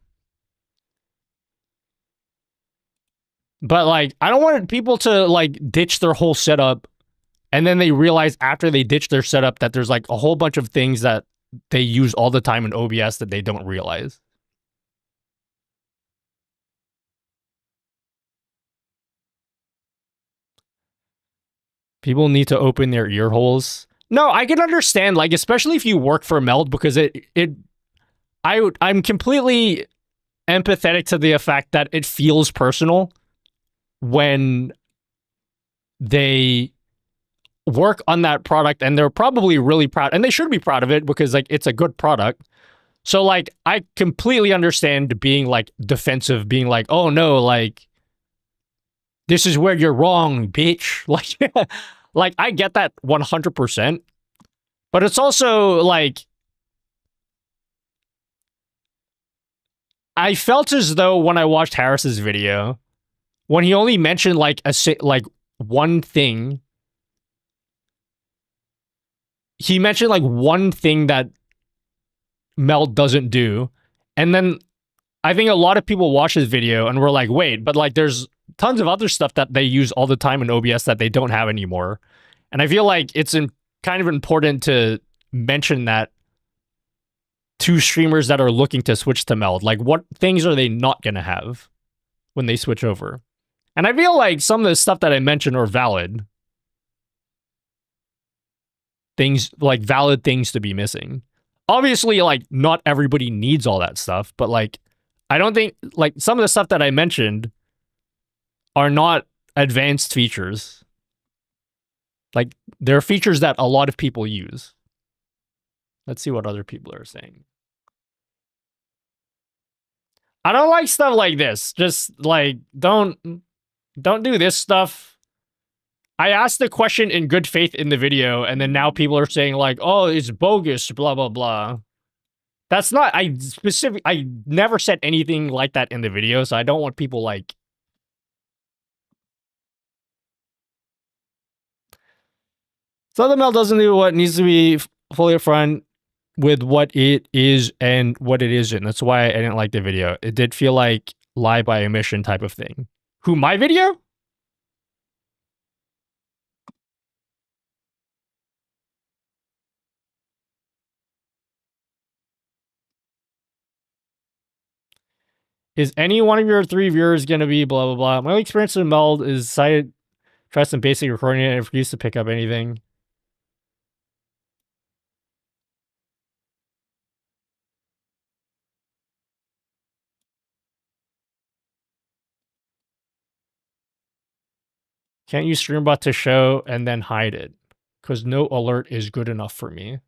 But like, I don't want people to like ditch their whole setup and then they realize after they ditch their setup that there's like a whole bunch of things that they use all the time in OBS that they don't realize. People need to open their ear holes. No, I can understand, like, especially if you work for Meld, because I'm completely empathetic to the fact that it feels personal when they work on that product and they're probably really proud, and they should be proud of it because like it's a good product. So like I completely understand being like defensive, being like, oh no, like this is where you're wrong, bitch. Like I get that 100%. But it's also like I felt as though when I watched Harris's video, when he only mentioned like one thing, he mentioned like one thing that Meld doesn't do, and then I think a lot of people watch this video and were like, wait, but like there's tons of other stuff that they use all the time in OBS that they don't have anymore. And I feel like it's kind of important to mention that to streamers that are looking to switch to Meld. Like, what things are they not going to have when they switch over? And I feel like some of the stuff that I mentioned are valid. Things, like valid things to be missing. Obviously, like, not everybody needs all that stuff, but like, I don't think, like, some of the stuff that I mentioned are not advanced features. Like, they're features that a lot of people use. Let's see what other people are saying. I don't like stuff like this. Just, like, don't do this stuff. I asked the question in good faith in the video, and then now people are saying, like, oh, it's bogus, blah, blah, blah. That's not, I never said anything like that in the video, so I don't want people, like... So the Meld doesn't do what needs to be fully upfront with what it is and what it isn't. That's why I didn't like the video. It did feel like lie by omission type of thing. Who, my video? Is any one of your 3 viewers going to be blah, blah, blah? My only experience with Meld is cited, try some basic recording and refuse to pick up anything. Can't use StreamBot to show and then hide it, because no alert is good enough for me.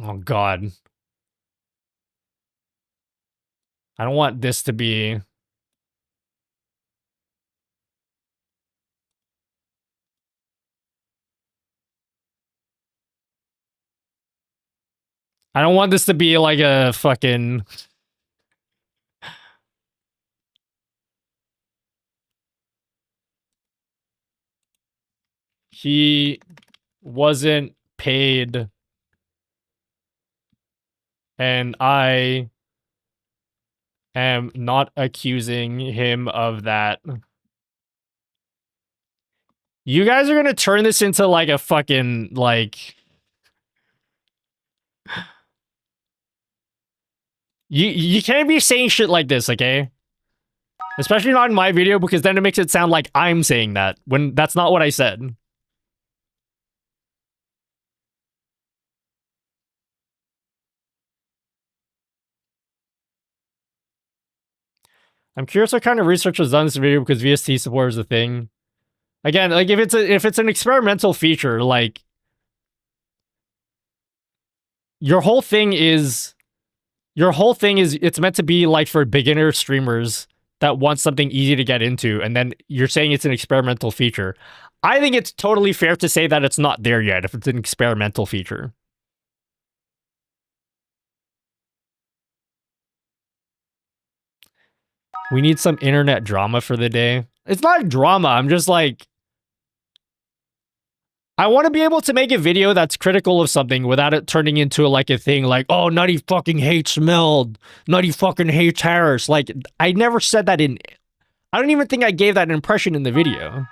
Oh, God. I don't want this to be... I don't want this to be like a fucking... He wasn't paid, and I am not accusing him of that. You guys are gonna turn this into like a fucking like. You can't be saying shit like this, okay? Especially not in my video, because then it makes it sound like I'm saying that when that's not what I said. I'm curious what kind of research was done in this video because VST support is a thing. Again, like if it's an experimental feature, like your whole thing is it's meant to be like for beginner streamers that want something easy to get into, and then you're saying it's an experimental feature. I think it's totally fair to say that it's not there yet if it's an experimental feature. We need some internet drama for the day. It's not drama. I'm just like, I want to be able to make a video that's critical of something without it turning into like a thing like, oh, Nutty fucking hates Meld. Nutty fucking hates Harris. Like, I never said that in... I don't even think I gave that impression in the video.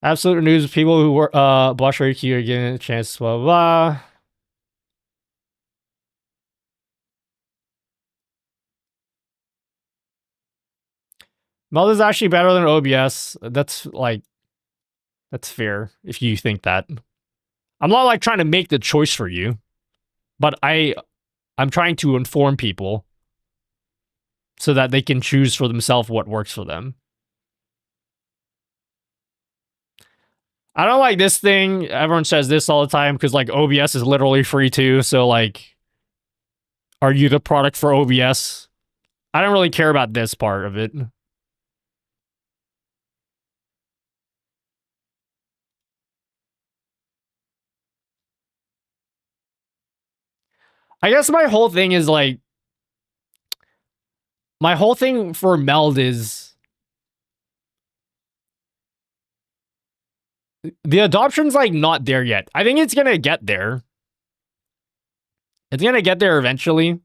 Absolute news, people who were blush or EQ are getting a chance, blah, blah, blah. Meld is actually better than OBS. That's like, that's fair if you think that. I'm not like trying to make the choice for you, but I'm trying to inform people so that they can choose for themselves what works for them. I don't like this thing. Everyone says this all the time because like OBS is literally free too. So like, are you the product for OBS? I don't really care about this part of it. I guess my whole thing is like, my whole thing for Meld is the adoption's like not there yet. I think it's gonna get there. It's gonna get there eventually.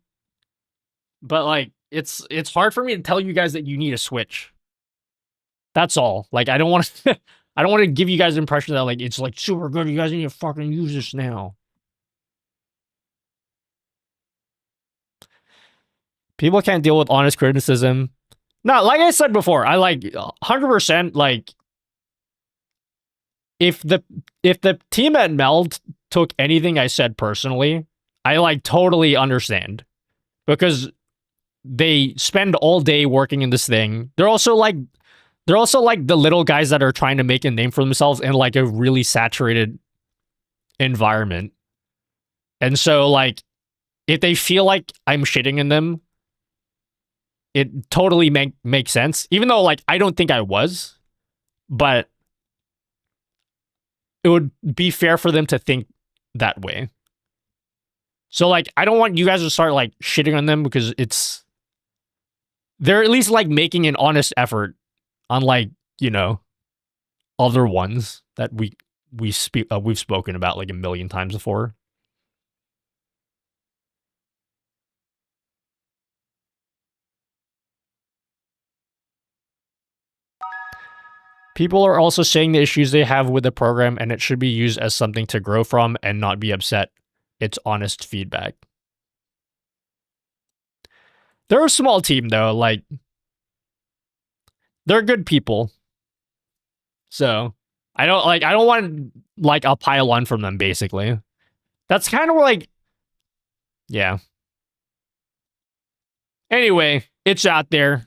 But like, it's hard for me to tell you guys that you need a Switch. That's all. Like, I don't want to I don't want to give you guys the impression that like it's like super good. You guys need to fucking use this now. People can't deal with honest criticism. No, like I said before, I like 100% like if the team at Meld took anything I said personally, I like totally understand because they spend all day working in this thing. They're also like the little guys that are trying to make a name for themselves in like a really saturated environment. And so like if they feel like I'm shitting in them, it totally makes sense. Even though like I don't think I was, but it would be fair for them to think that way. So like I don't want you guys to start like shitting on them because they're at least like making an honest effort, unlike, you know, other ones that we've spoken about like a million times before. People are also saying the issues they have with the program and it should be used as something to grow from and not be upset. It's honest feedback. They're a small team though, like they're good people. So I don't want like a pile on from them basically. That's kind of like, yeah. Anyway, it's out there.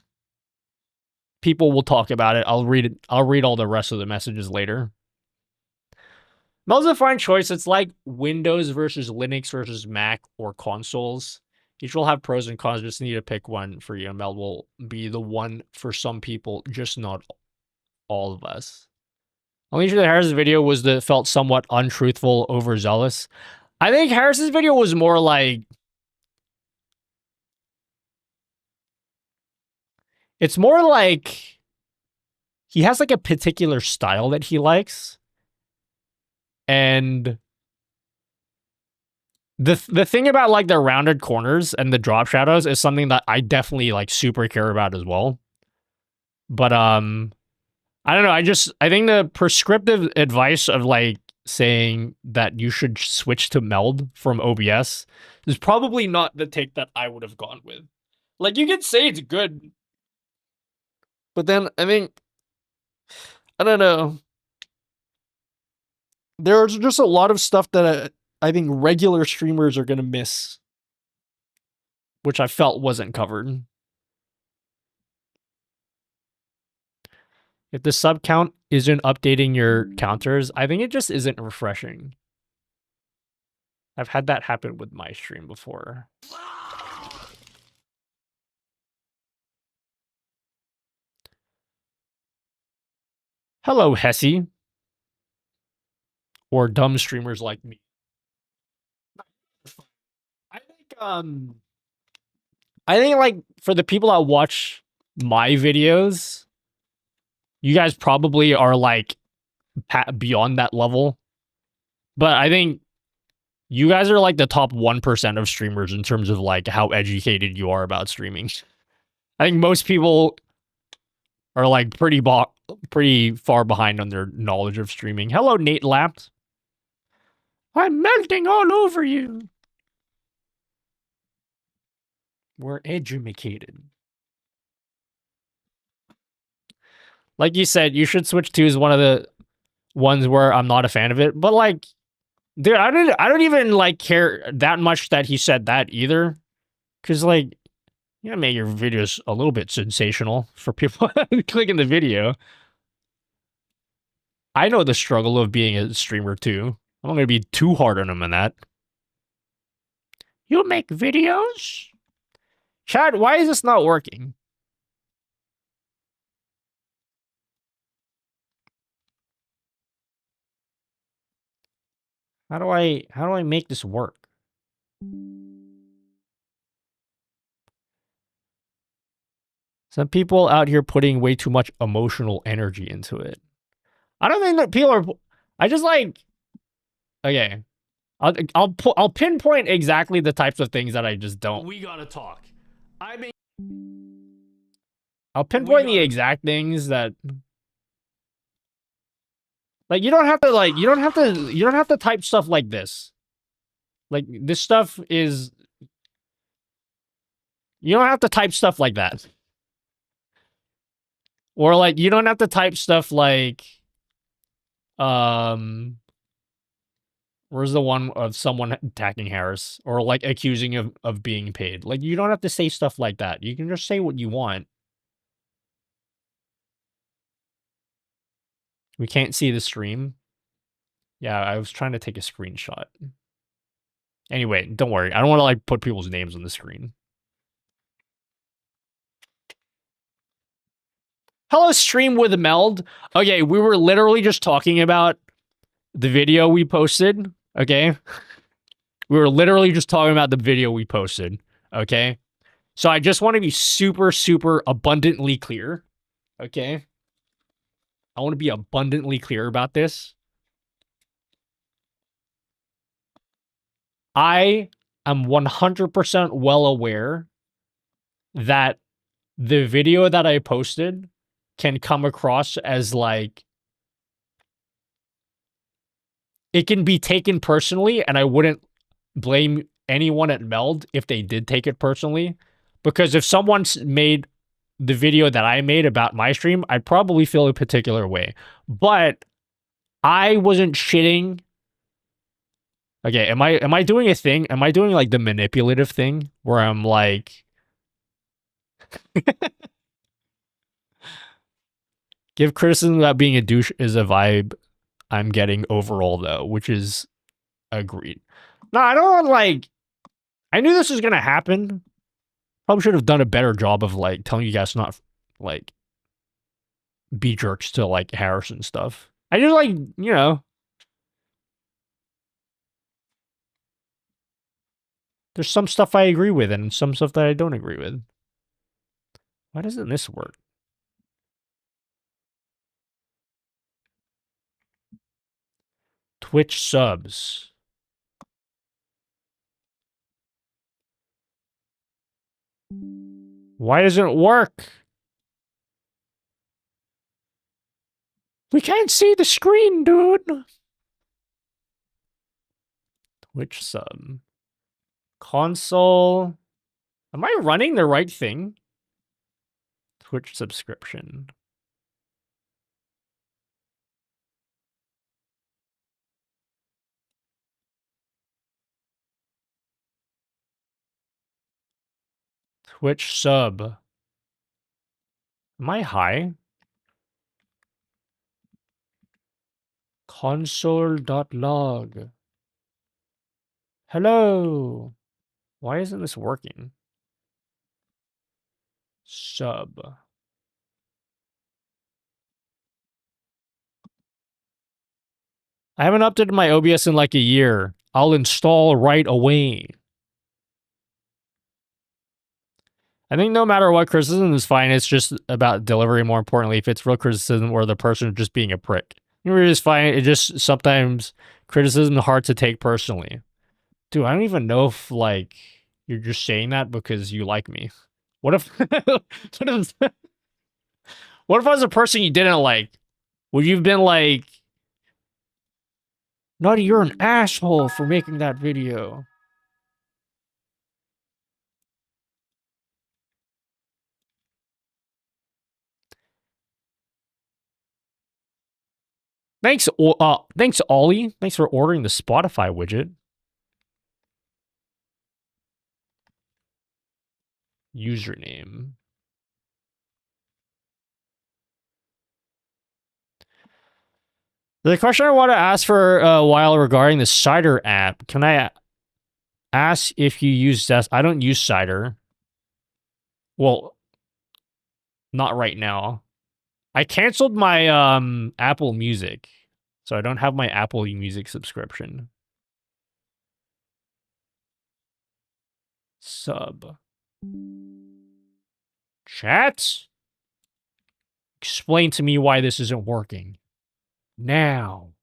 People will talk about it. I'll read all the rest of the messages later. Meld's a fine choice. It's like Windows versus Linux versus Mac or consoles. Each will have pros and cons. Just need to pick one for you. Meld will be the one for some people, just not all of us. Only issue that Harris's video was that it felt somewhat untruthful, overzealous. I think Harris's video was more like, it's more like he has like a particular style that he likes. And the thing about like the rounded corners and the drop shadows is something that I definitely like super care about as well. But I don't know. I think the prescriptive advice of like saying that you should switch to meld from OBS is probably not the take that I would have gone with. Like you could say it's good, but then I think I don't know. There's just a lot of stuff that I think regular streamers are gonna miss, which I felt wasn't covered. If the sub count isn't updating your counters, I think it just isn't refreshing. I've had that happen with my stream before. Hello, Hesse. Or dumb streamers like me. I think like for the people that watch my videos, you guys probably are like beyond that level. But I think you guys are like the top 1% of streamers in terms of like how educated you are about streaming. I think most people are like pretty far behind on their knowledge of streaming. Hello, Nate Lapt. I'm melting all over you. We're educated. Like you said, you should switch to is one of the ones where I'm not a fan of it. But like, dude, I don't even like care that much that he said that either. Cause like, you gotta make your videos a little bit sensational for people clicking the video. I know the struggle of being a streamer too. I'm not gonna be too hard on him in that. You make videos? Chad, why is this not working? How do I make this work? Some people out here putting way too much emotional energy into it. I don't think that people are. I just like. Okay, I'll pinpoint exactly the types of things that I just don't. We gotta talk. I mean, I'll pinpoint the exact things that. Like you don't have to type stuff like this. Like this stuff is. You don't have to type stuff like that. Or like you don't have to type stuff like. Where's the one of someone attacking Harris or like accusing of being paid? Like you don't have to say stuff like that. You can just say what you want. We can't see the stream. Yeah, I was trying to take a screenshot. Anyway, don't worry. I don't want to like put people's names on the screen. Hello, stream with Meld. Okay, we were literally just talking about the video we posted. Okay. We were literally just talking about the video we posted. Okay. So I just want to be super, super abundantly clear. Okay. I want to be abundantly clear about this. I am 100% well aware that the video that I posted can come across as like it can be taken personally, and I wouldn't blame anyone at Meld if they did take it personally. Because if someone's made the video that I made about my stream, I'd probably feel a particular way. But I wasn't shitting. Okay, am I doing a thing? Am I doing like the manipulative thing where I'm like give criticism about being a douche is a vibe I'm getting overall though, which is agreed. No, I don't like I knew this was gonna happen. Probably should have done a better job of like telling you guys not like be jerks to like Harris and stuff. I just like, you know. There's some stuff I agree with and some stuff that I don't agree with. Why doesn't this work? Twitch subs. Why doesn't it work? We can't see the screen, dude. Twitch sub. Console. Am I running the right thing? Twitch subscription. Twitch sub. Am I high? Console.log. Hello. Why isn't this working? Sub. I haven't updated my OBS in like a year. I'll install right away. I think no matter what, criticism is fine. It's just about delivery, more importantly. If it's real criticism or the person just being a prick. You're just fine. It just sometimes criticism is hard to take personally. Dude, I don't even know if like you're just saying that because you like me. What if what if I was a person you didn't like? Would you have been like, Nutty, you're an asshole for making that video? Thanks, Ollie. Thanks for ordering the Spotify widget. Username. The question I want to ask for a while regarding the Cider app. Can I ask if you use Zest? I don't use Cider. Well, not right now. I canceled my Apple Music, so I don't have my Apple Music subscription. Sub. Chat? Explain to me why this isn't working. Now.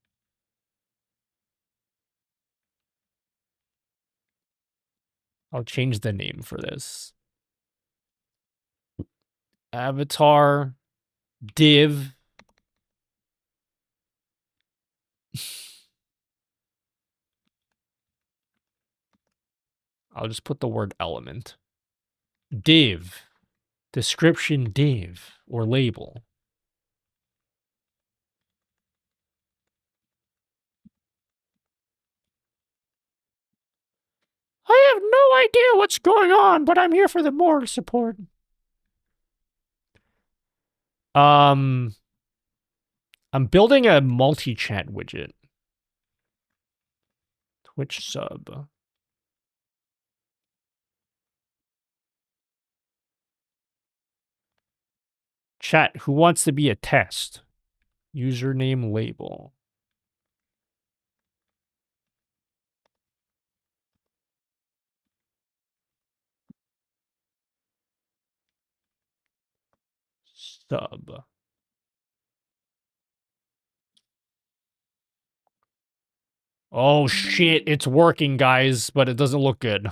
I'll change the name for this. Avatar. Div. I'll just put the word element. Div. Description div or label. I have no idea what's going on, but I'm here for the moral support. I'm building a multi-chat widget. Twitch sub. Chat, who wants to be a test? Username label. Sub. Oh shit, it's working, guys, but it doesn't look good.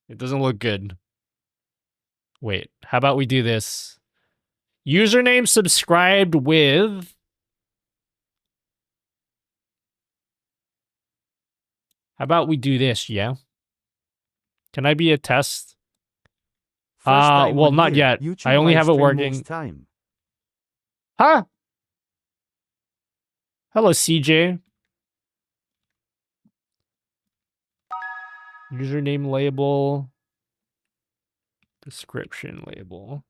It doesn't look good. Wait, how about we do this? Username subscribed with... How about we do this, yeah? Can I be a test? Well, not yet. I only have it working. Huh? Hello, CJ. Username label. Description label.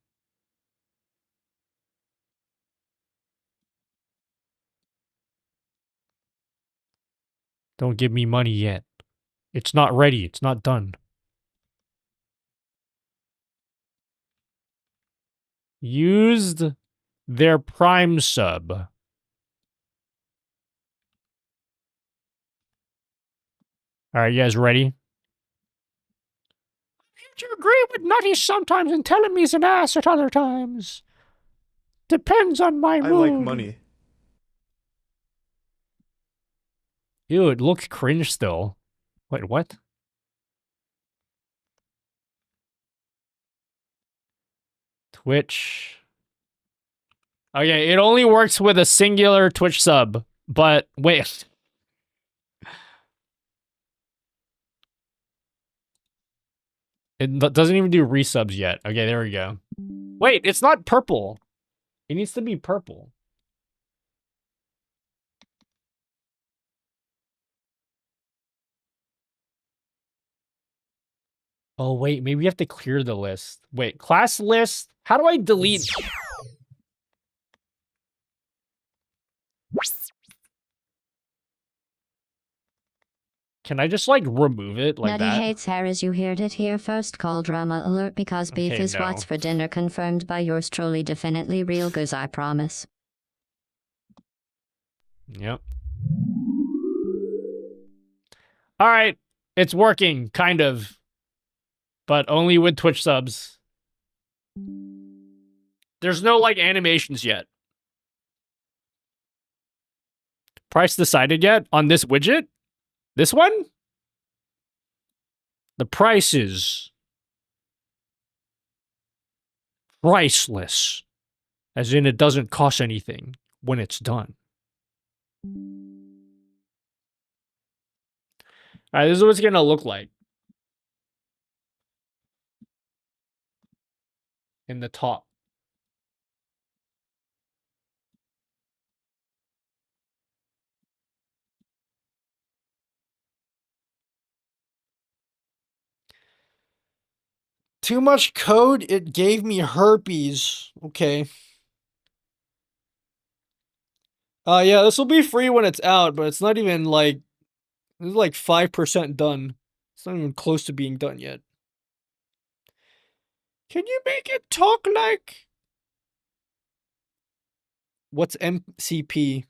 Don't give me money yet. It's not ready. It's not done. Used their Prime sub. Alright, you guys ready? You agree with Nutty sometimes and telling me he's an ass at other times. Depends on my mood. I like money. Ew, it looks cringe still. Wait, what? Twitch. Okay, it only works with a singular Twitch sub. But wait. It doesn't even do resubs yet. Okay, there we go. Wait, it's not purple. It needs to be purple. Oh, wait, maybe you have to clear the list. Wait, class list? How do I delete? Can I just, like, remove it like Nutty that? hates hair as you heard it here first. Call drama alert because beef Okay, is no. what's for dinner, confirmed by yours truly. Definitely real goose, I promise. Yep. All right, it's working, kind of. But only with Twitch subs. There's no, like, animations yet. Price decided yet on this widget? This one? The price is priceless. As in, it doesn't cost anything when it's done. All right, this is what it's going to look like. In the top. Too much code, it gave me herpes. Okay. Yeah, this will be free when it's out, but it's not even like, this is like 5% done. It's not even close to being done yet. Can you make it talk like? What's MCP?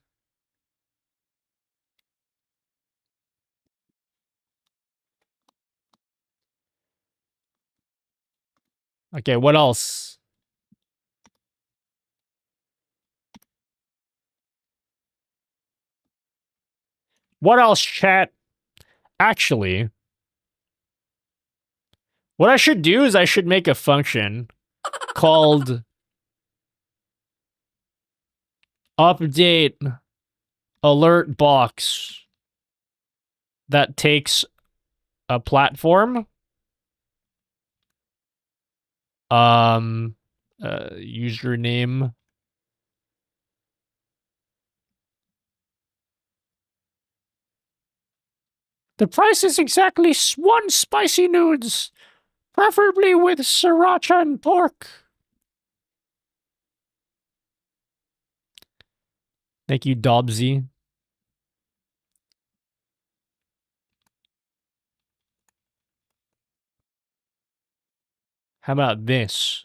Okay, what else? What else, chat? Actually, what I should do is I should make a function called update alert box that takes a platform, username, the price is exactly one spicy nudes, preferably with sriracha and pork. Thank you, Dobbsy. How about this?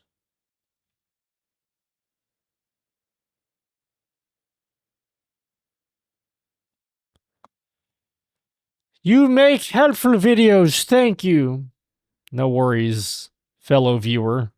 You make helpful videos. Thank you. No worries, fellow viewer.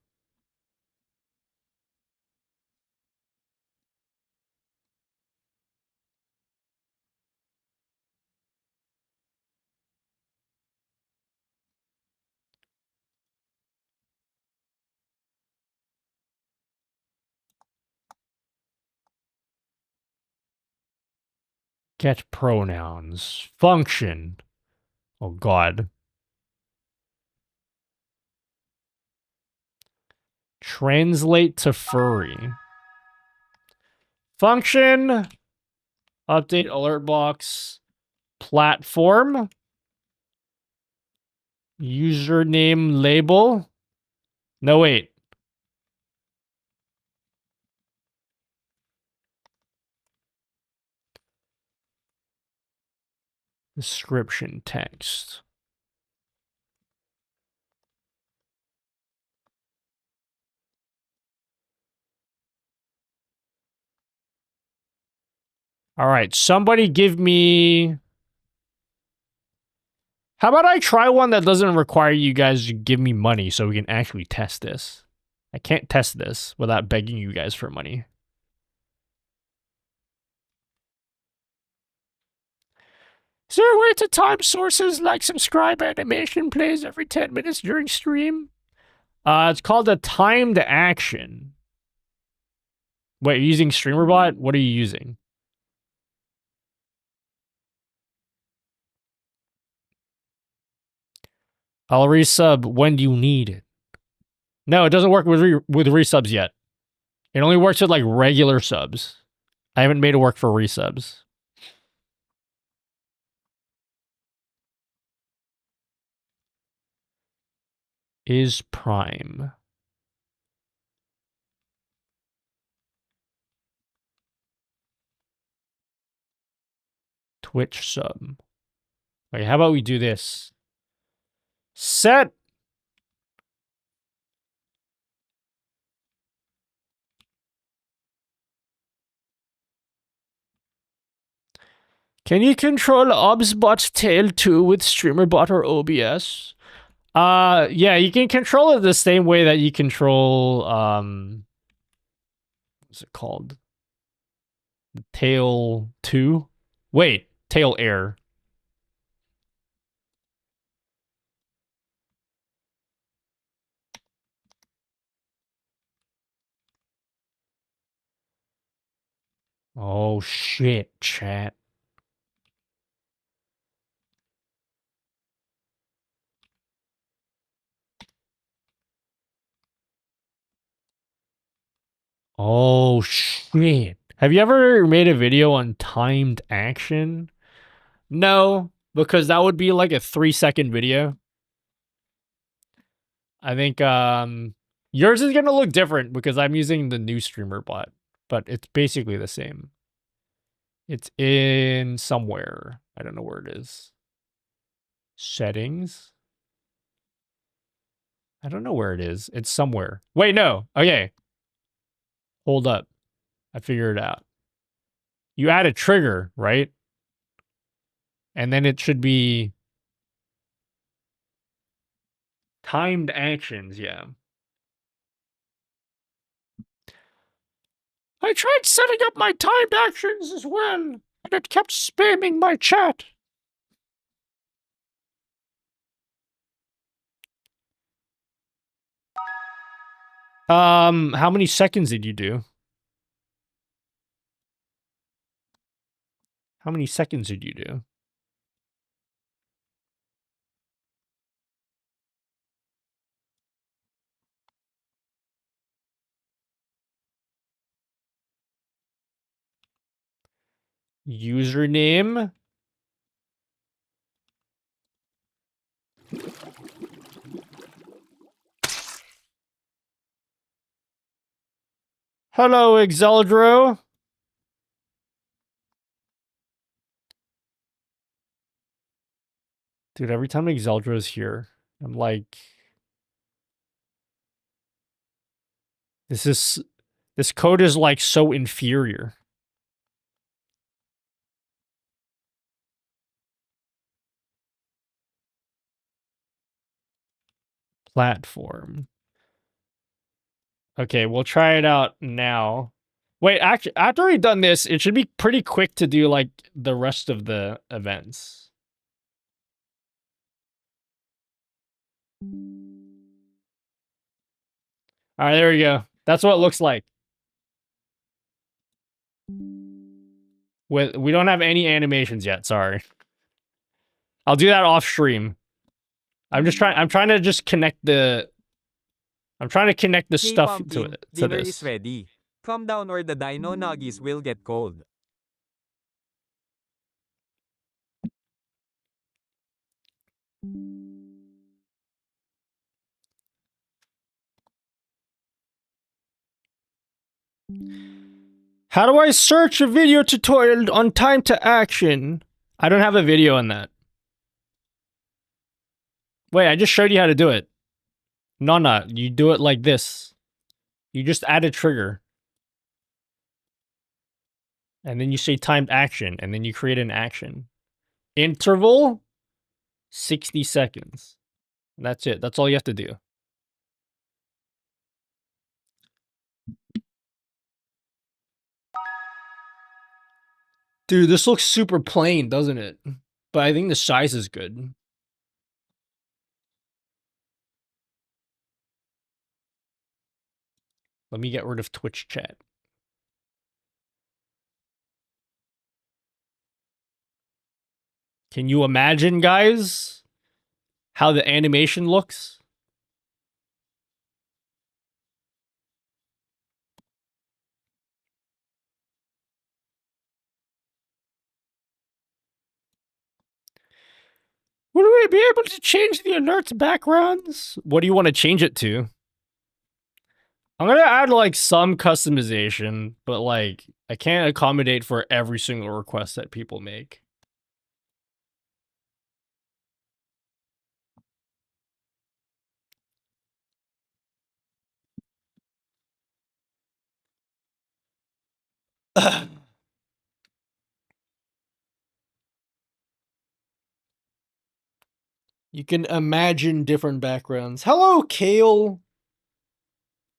Get pronouns. Function. Oh, God. Translate to furry. Function. Update alert box. Platform. Username label. No, wait. Description text. All right, somebody give me... How about I try one that doesn't require you guys to give me money so we can actually test this? I can't test this without begging you guys for money. Is there a way to time sources like subscribe animation plays every 10 minutes during stream? It's called a timed action. Wait, you're using StreamerBot? What are you using? I'll resub when you need it. No, it doesn't work with resubs yet. It only works with like regular subs. I haven't made it work for resubs. Is Prime. Twitch sub. Okay, how about we do this? Set. Can you control OBSBot's tail too with StreamerBot or OBS? Yeah, you can control it the same way that you control, what's it called? Tail 2? Wait, tail air. Oh shit, chat. Oh shit. Have you ever made a video on timed action? No, because that would be like a 3-second video. I think yours is gonna look different because I'm using the new streamer bot, but it's basically the same. It's in somewhere. I don't know where it is. Settings. I don't know where it is. It's somewhere. Wait, no. Okay. Hold up. I figured it out. You add a trigger, right? And then it should be timed actions, yeah. I tried setting up my timed actions as well, and it kept spamming my chat. How many seconds did you do? How many seconds did you do? Username. Hello, Exeldro. Dude, every time Exeldro's here, I'm like, this code is like so inferior. Platform. Okay, we'll try it out now. Wait, actually, after we've done this, it should be pretty quick to do like the rest of the events. All right, there we go. That's what it looks like. We don't have any animations yet. Sorry. I'll do that off stream. I'm trying to just connect the. I'm trying to connect the Hey, stuff to Pumpkin, it. To dinner this. is ready. Calm down or the dino nuggies will get cold. How do I search a video tutorial on time to action? I don't have a video on that. Wait, I just showed you how to do it. No, you do it like this. You just add a trigger. And then you say timed action, and then you create an action. Interval, 60 seconds. That's it. That's all you have to do. Dude, this looks super plain, doesn't it? But I think the size is good. Let me get rid of Twitch chat. Can you imagine, guys, how the animation looks? Will we be able to change the alerts backgrounds? What do you want to change it to? I'm going to add like some customization, but like I can't accommodate for every single request that people make. You can imagine different backgrounds. Hello, Kale.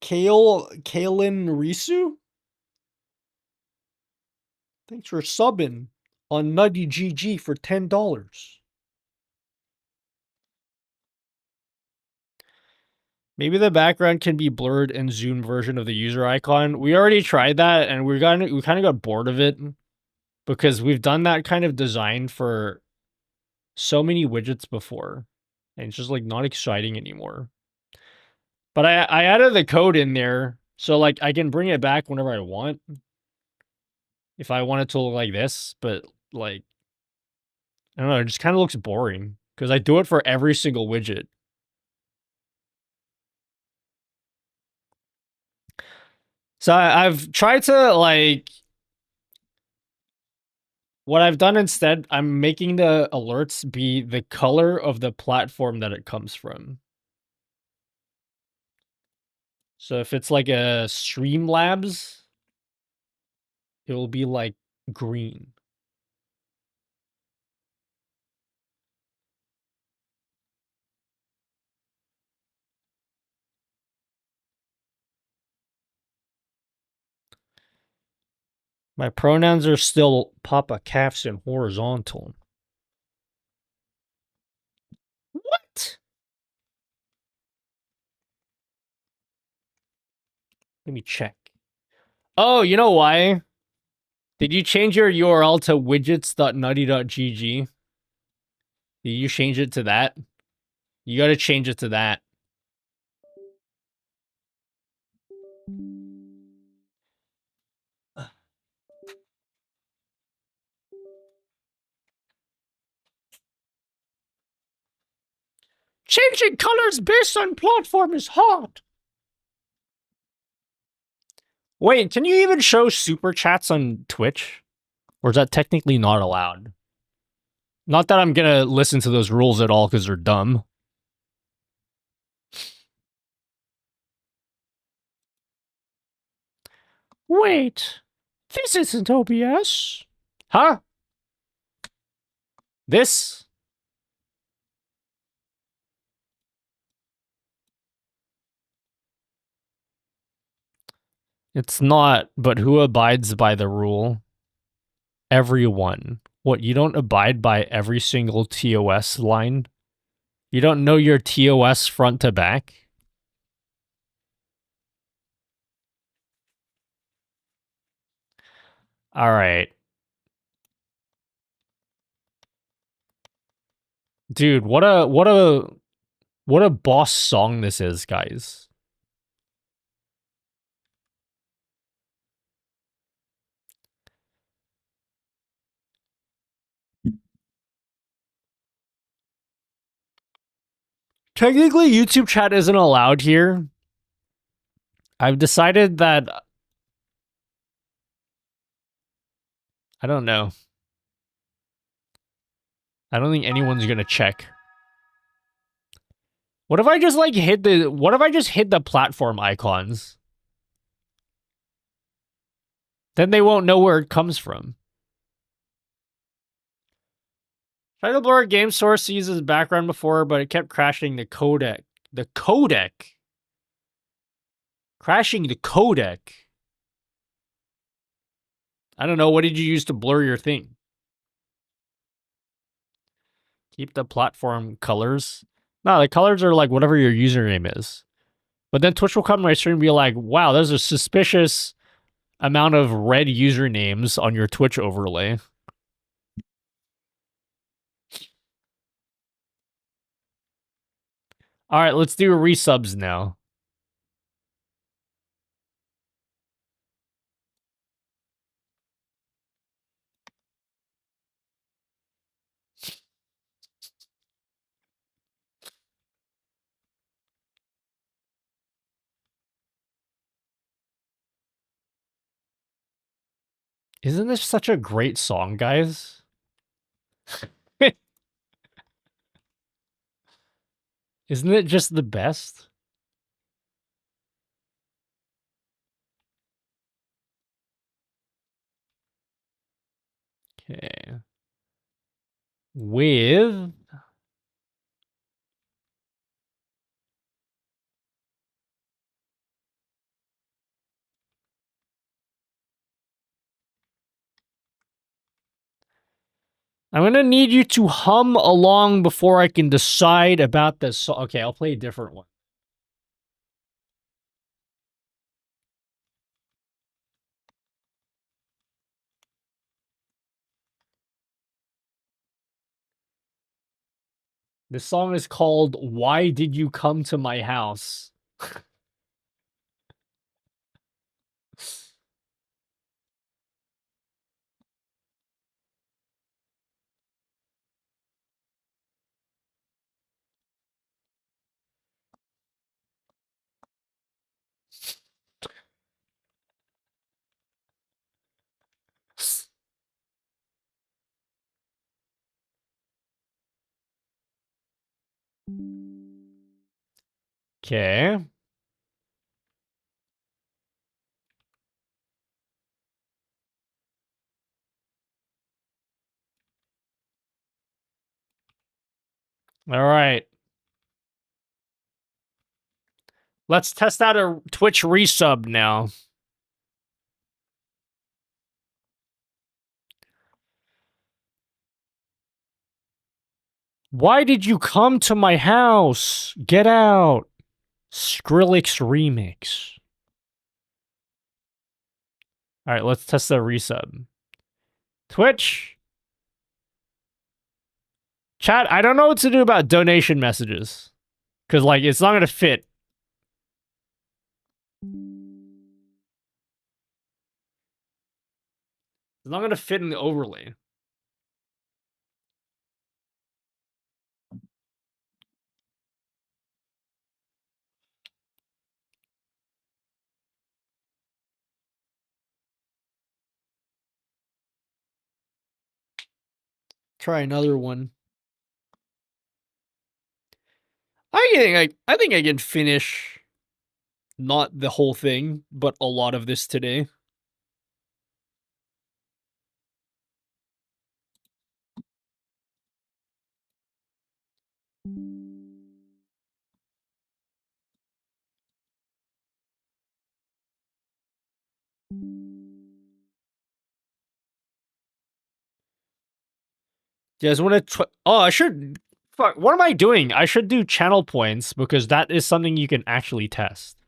Kalen Risu? Thanks for subbing on Nutty GG for $10. Maybe the background can be blurred and zoom version of the user icon. We already tried that and we kind of got bored of it because we've done that kind of design for so many widgets before and it's just like not exciting anymore. But I added the code in there so like I can bring it back whenever I want. If I want it to look like this, but like I don't know, it just kind of looks boring because I do it for every single widget. So I've tried to like, what I've done instead, I'm making the alerts be the color of the platform that it comes from. So if it's like a Streamlabs, it will be like green. My pronouns are still Papa, Calves, and Horizontal. What? Let me check. Oh, you know why? Did you change your URL to widgets.nutty.gg? Did you change it to that? You got to change it to that. Changing colors based on platform is hard. Wait, can you even show super chats on Twitch? Or is that technically not allowed? Not that I'm gonna listen to those rules at all because they're dumb. Wait, this isn't OBS. Huh? This? It's not, but who abides by the rule? Everyone. What, you don't abide by every single TOS line? You don't know your TOS front to back? All right. Dude, what a boss song this is, guys. Technically, YouTube chat isn't allowed here. I've decided that... I don't know. I don't think anyone's gonna check. What if I just like hit the platform icons? Then they won't know where it comes from. Tried to blur a game source to use as background before, but it kept crashing the codec. The codec? Crashing the codec? I don't know, what did you use to blur your thing? Keep the platform colors. No, the colors are like whatever your username is. But then Twitch will come to my stream and be like, wow, there's a suspicious amount of red usernames on your Twitch overlay. All right, let's do resubs now. Isn't this such a great song, guys? Isn't it just the best? Okay. With I'm gonna need you to hum along before I can decide about this song. Okay, I'll play a different one. This song is called Why Did You Come to My House? Okay. All right. Let's test out a Twitch resub now. Why did you come to my house? Get out. Skrillex remix. All right, let's test the resub. Twitch. Chat, I don't know what to do about donation messages. Because, like, it's not going to fit. It's not going to fit in the overlay. Try another one. I think I can finish not the whole thing, but a lot of this today. You guys want to? Oh, I should. Fuck. What am I doing? I should do channel points because that is something you can actually test.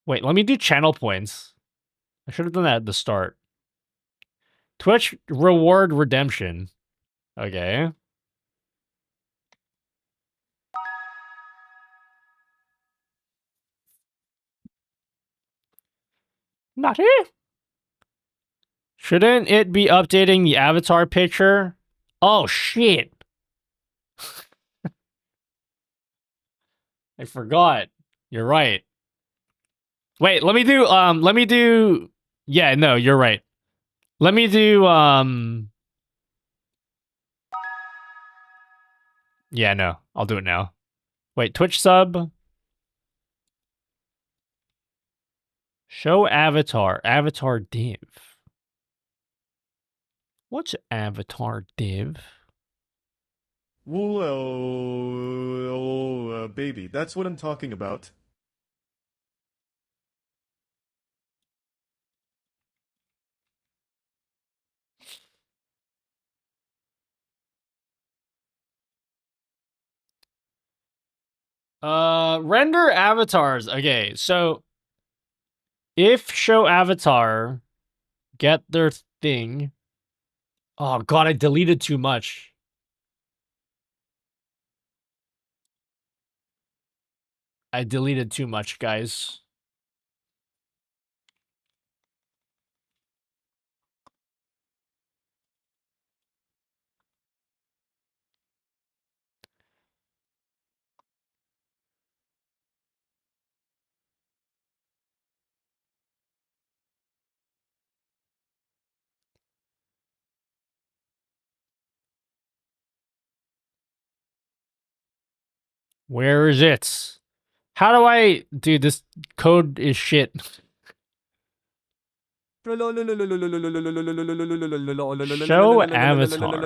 Wait, let me do channel points. I should have done that at the start. Twitch reward redemption. Okay. Not here. Shouldn't it be updating the avatar picture? Oh shit. I forgot. You're right. Wait, let me do yeah, no, you're right. Let me do yeah, no. I'll do it now. Wait, Twitch sub. Show avatar. Avatar div. What's avatar div? Whoa, baby, that's what I'm talking about. Render avatars. Okay, so if show avatar get their thing. Oh god, I deleted too much. I deleted too much, guys. Where is it? How do I... Dude, this code is shit. Show avatar.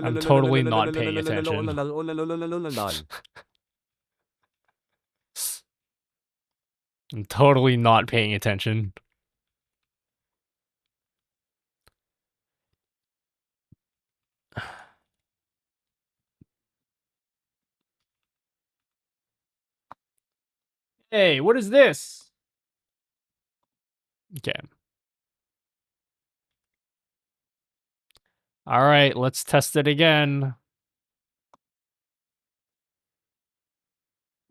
I'm totally not paying attention. I'm totally not paying attention. Hey, what is this? Okay. All right, let's test it again.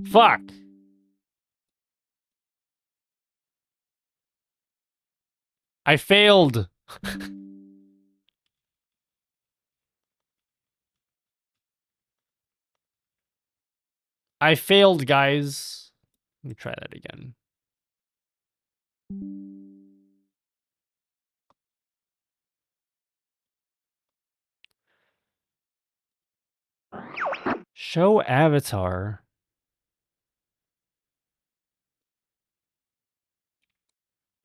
Fuck. I failed. I failed, guys. Let me try that again. Show avatar.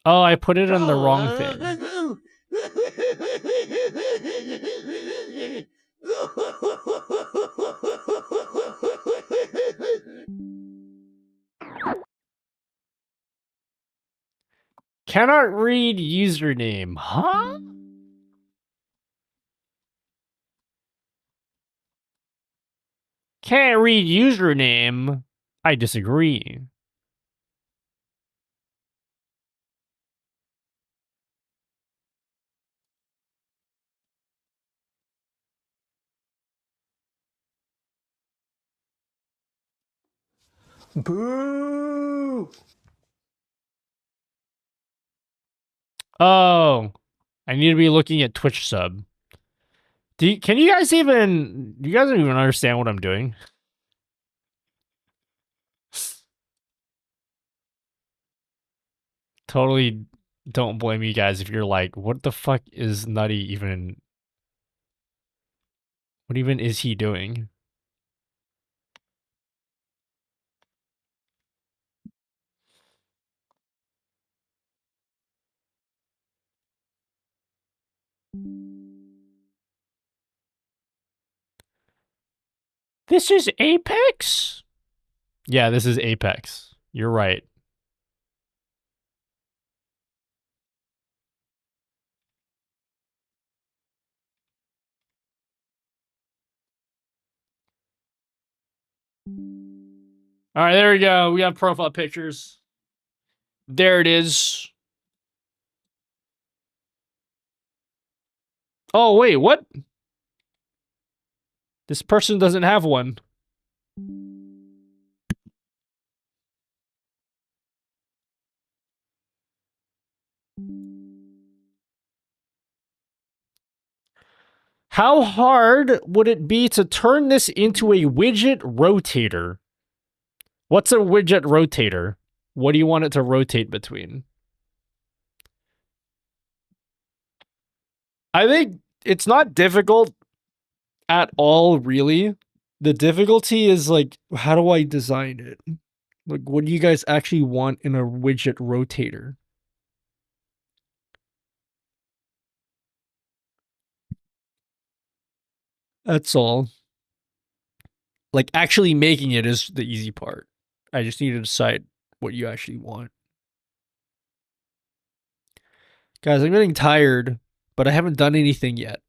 Oh, I put it on the wrong thing. Cannot read username. Huh? Can't read username. I disagree. Boo! Oh, I need to be looking at Twitch sub. Do you guys even understand what I'm doing? Totally don't blame you guys if you're like, what the fuck is Nutty even... What even is he doing? This is Apex? Yeah, this is Apex. You're right. All right, there we go. We got profile pictures. There it is. Oh, wait, what? This person doesn't have one. How hard would it be to turn this into a widget rotator? What's a widget rotator? What do you want it to rotate between? I think it's not difficult at all, really. The difficulty is, like, how do I design it? Like, what do you guys actually want in a widget rotator? That's all. Like, actually making it is the easy part. I just need to decide what you actually want. Guys, I'm getting tired, but I haven't done anything yet.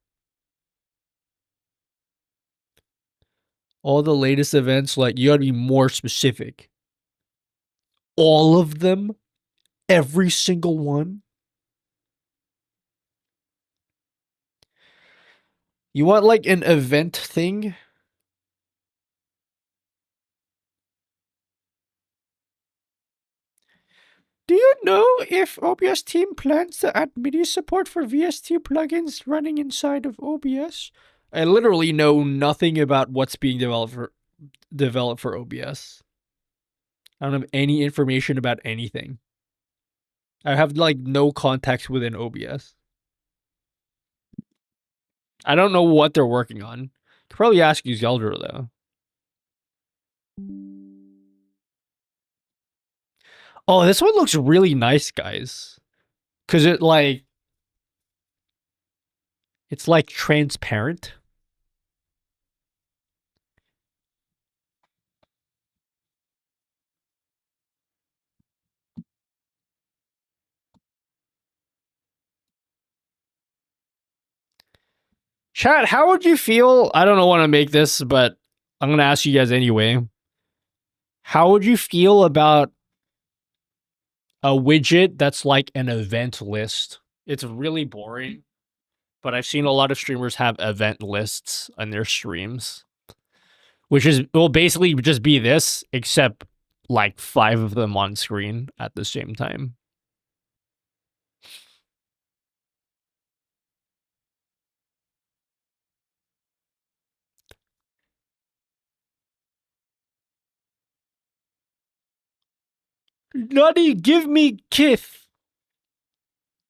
All the latest events, like, you gotta be more specific. All of them? Every single one? You want, like, an event thing? Do you know if OBS team plans to add MIDI support for VST plugins running inside of OBS? I literally know nothing about what's being developed for OBS. I don't have any information about anything. I have like no context within OBS. I don't know what they're working on. Could probably ask you Zelda though. Oh, this one looks really nice, guys. Cause it's like transparent. Chat, how would you feel? I don't know want to make this, but I'm going to ask you guys anyway. How would you feel about a widget that's like an event list? It's really boring, but I've seen a lot of streamers have event lists on their streams, which will basically just be this, except like 5 of them on screen at the same time. Nutty, give me Kith.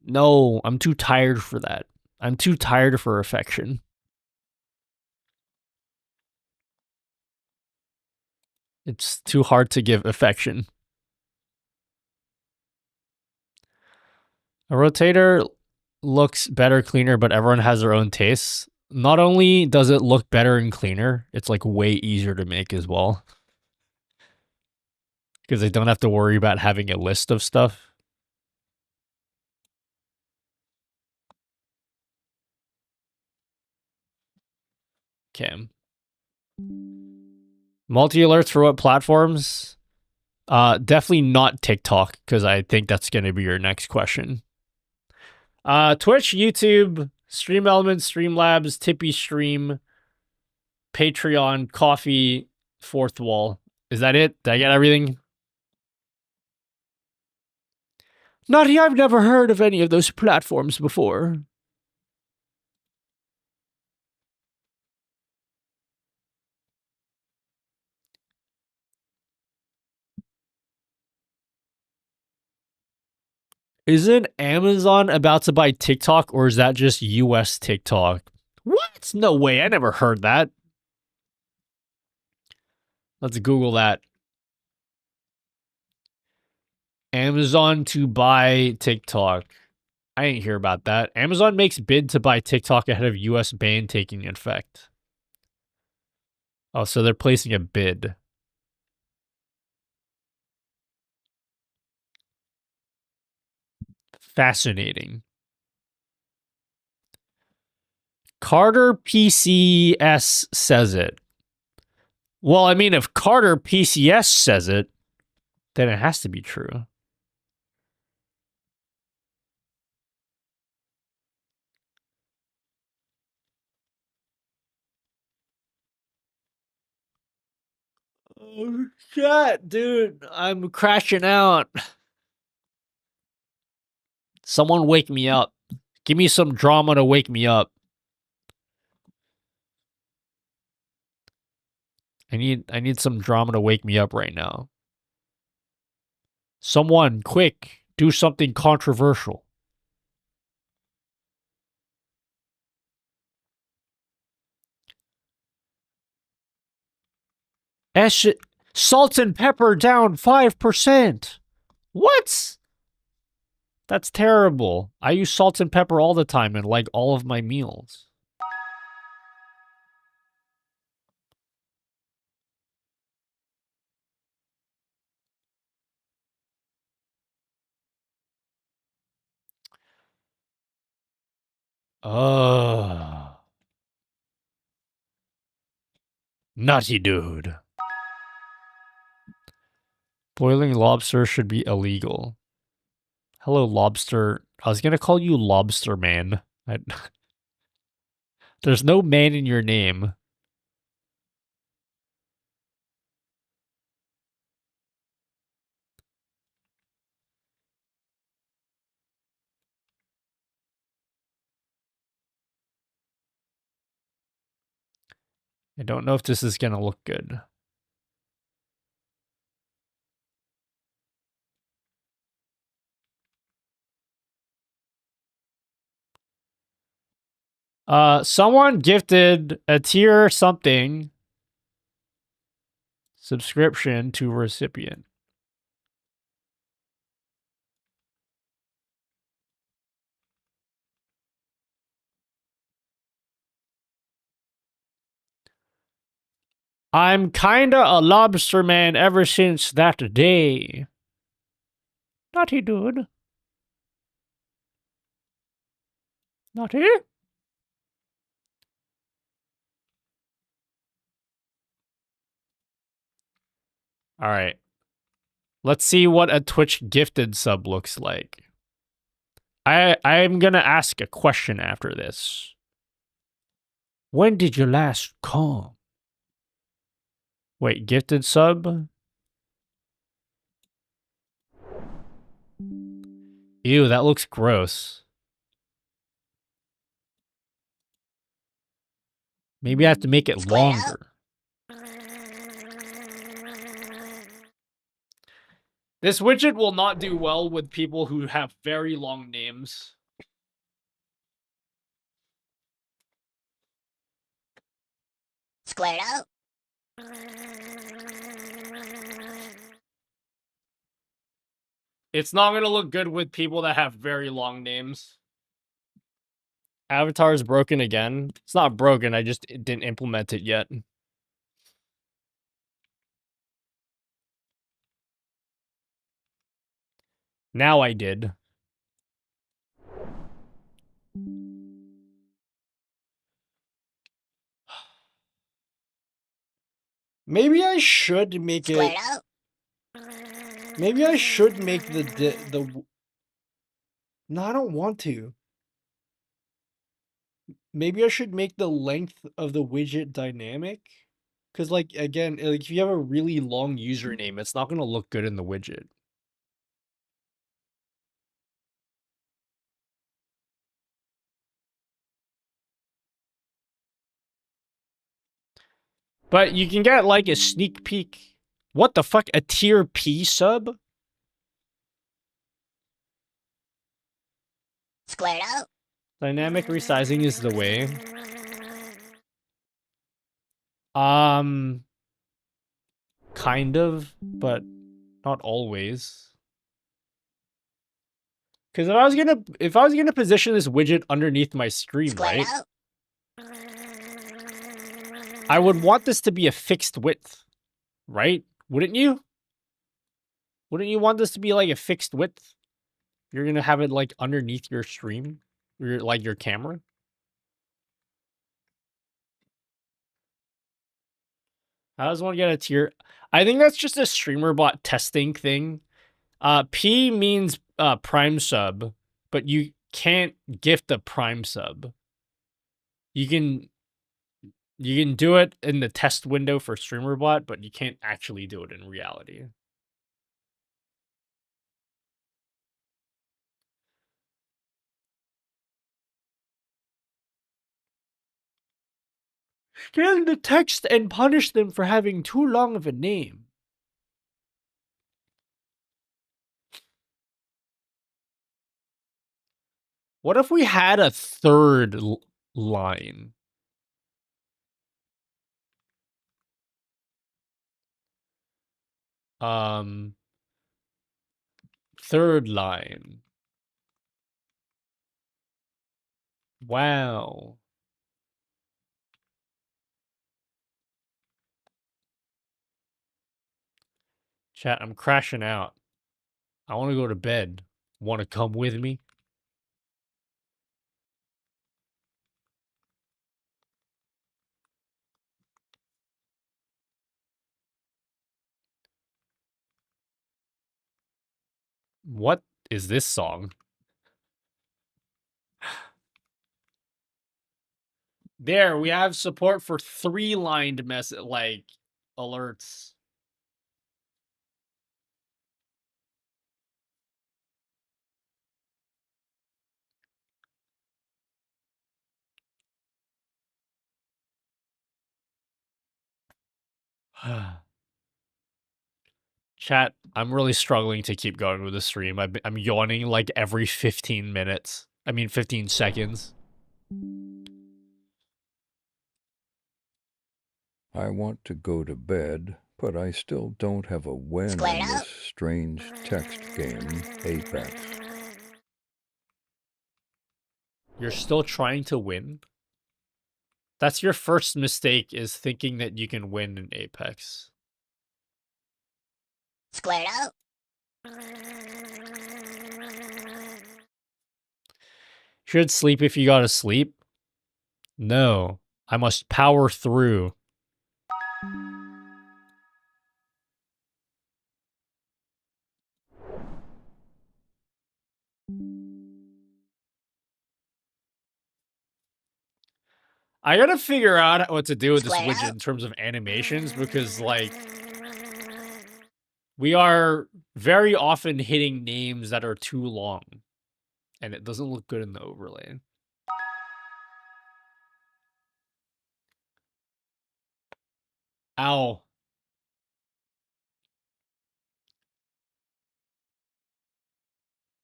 No, I'm too tired for that. I'm too tired for affection. It's too hard to give affection. A rotator looks better, cleaner, but everyone has their own tastes. Not only does it look better and cleaner, it's like way easier to make as well. Because they don't have to worry about having a list of stuff. Okay. Multi-alerts for what platforms? Definitely not TikTok, because I think that's going to be your next question. Twitch, YouTube, Stream Elements, Streamlabs, Tippy Stream, Patreon, Coffee, Fourth Wall. Is that it? Did I get everything? Nutty, I've never heard of any of those platforms before. Isn't Amazon about to buy TikTok, or is that just US TikTok? What? No way, I never heard that. Let's Google that. Amazon to buy TikTok. I didn't hear about that. Amazon makes bid to buy TikTok ahead of US ban taking effect. Oh, so they're placing a bid. Fascinating. Carter PCS says it. Well, I mean, if Carter PCS says it, then it has to be true. Oh, shit, dude. I'm crashing out. Someone wake me up. Give me some drama to wake me up. I need some drama to wake me up right now. Someone, quick, do something controversial. Salt and pepper down 5%. What? That's terrible. I use salt and pepper all the time in like all of my meals. Nutty dude. Boiling lobster should be illegal. Hello, lobster. I was gonna call you Lobster Man. There's no man in your name. I don't know if this is gonna look good. Someone gifted a tier something subscription to recipient. I'm kinda a lobster man ever since that day. Naughty dude. Naughty? Alright. Let's see what a Twitch gifted sub looks like. I'm gonna ask a question after this. When did you last come? Wait, gifted sub? Ew, that looks gross. Maybe I have to make it longer. This widget will not do well with people who have very long names. Squared out. It's not gonna look good with people that have very long names. Avatar is broken again. It's not broken, I just didn't implement it yet. Now I did. Maybe I should make it. Maybe I should make the. No, I don't want to. Maybe I should make the length of the widget dynamic. Because, like, again, like if you have a really long username, it's not going to look good in the widget. But you can get, like, a sneak peek. What the fuck? A tier P sub? Squared out. Dynamic resizing is the way. Kind of, but not always. Because if I was gonna position this widget underneath my screen, right? I would want this to be a fixed width, right? Wouldn't you? Wouldn't you want this to be like a fixed width? You're gonna have it like underneath your stream, or like your camera. I just want to get a tier. I think that's just a streamer bot testing thing. P means prime sub, but you can't gift a prime sub. You can do it in the test window for streamer bot, but you can't actually do it in reality. Scan the text and punish them for having too long of a name. What if we had a third line? Third line. Wow. Chat, I'm crashing out. I want to go to bed. Want to come with me? What is this song? There, we have support for 3-lined alerts. Chat, I'm really struggling to keep going with the stream. I'm yawning like every 15 minutes. I mean, 15 seconds. I want to go to bed, but I still don't have a win in this strange text game, Apex. You're still trying to win? That's your first mistake, is thinking that you can win in Apex. Squared up. Should sleep if you gotta sleep? No. I must power through. I gotta figure out what to do with this widget in terms of animations, because, like, we are very often hitting names that are too long, and it doesn't look good in the overlay. Ow.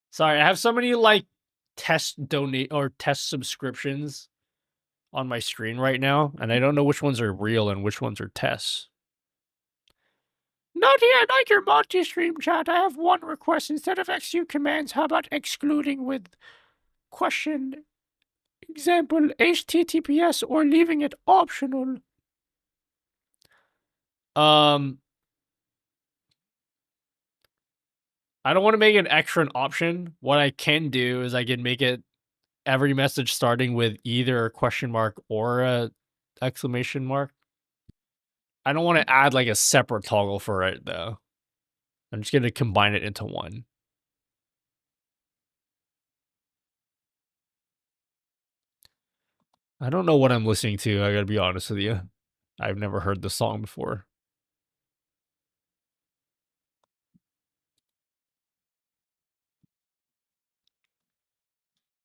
Sorry, I have so many, like, test subscriptions on my screen right now, and I don't know which ones are real and which ones are tests. Nutty, I like your multi-stream chat. I have one request. Instead of XU commands, how about excluding with question, example, HTTPS, or leaving it optional? I don't want to make an extra an option. What I can do is I can make it every message starting with either a question mark or a exclamation mark. I don't want to add like a separate toggle for it though. I'm just going to combine it into one. I don't know what I'm listening to, I gotta be honest with you. I've never heard this song before.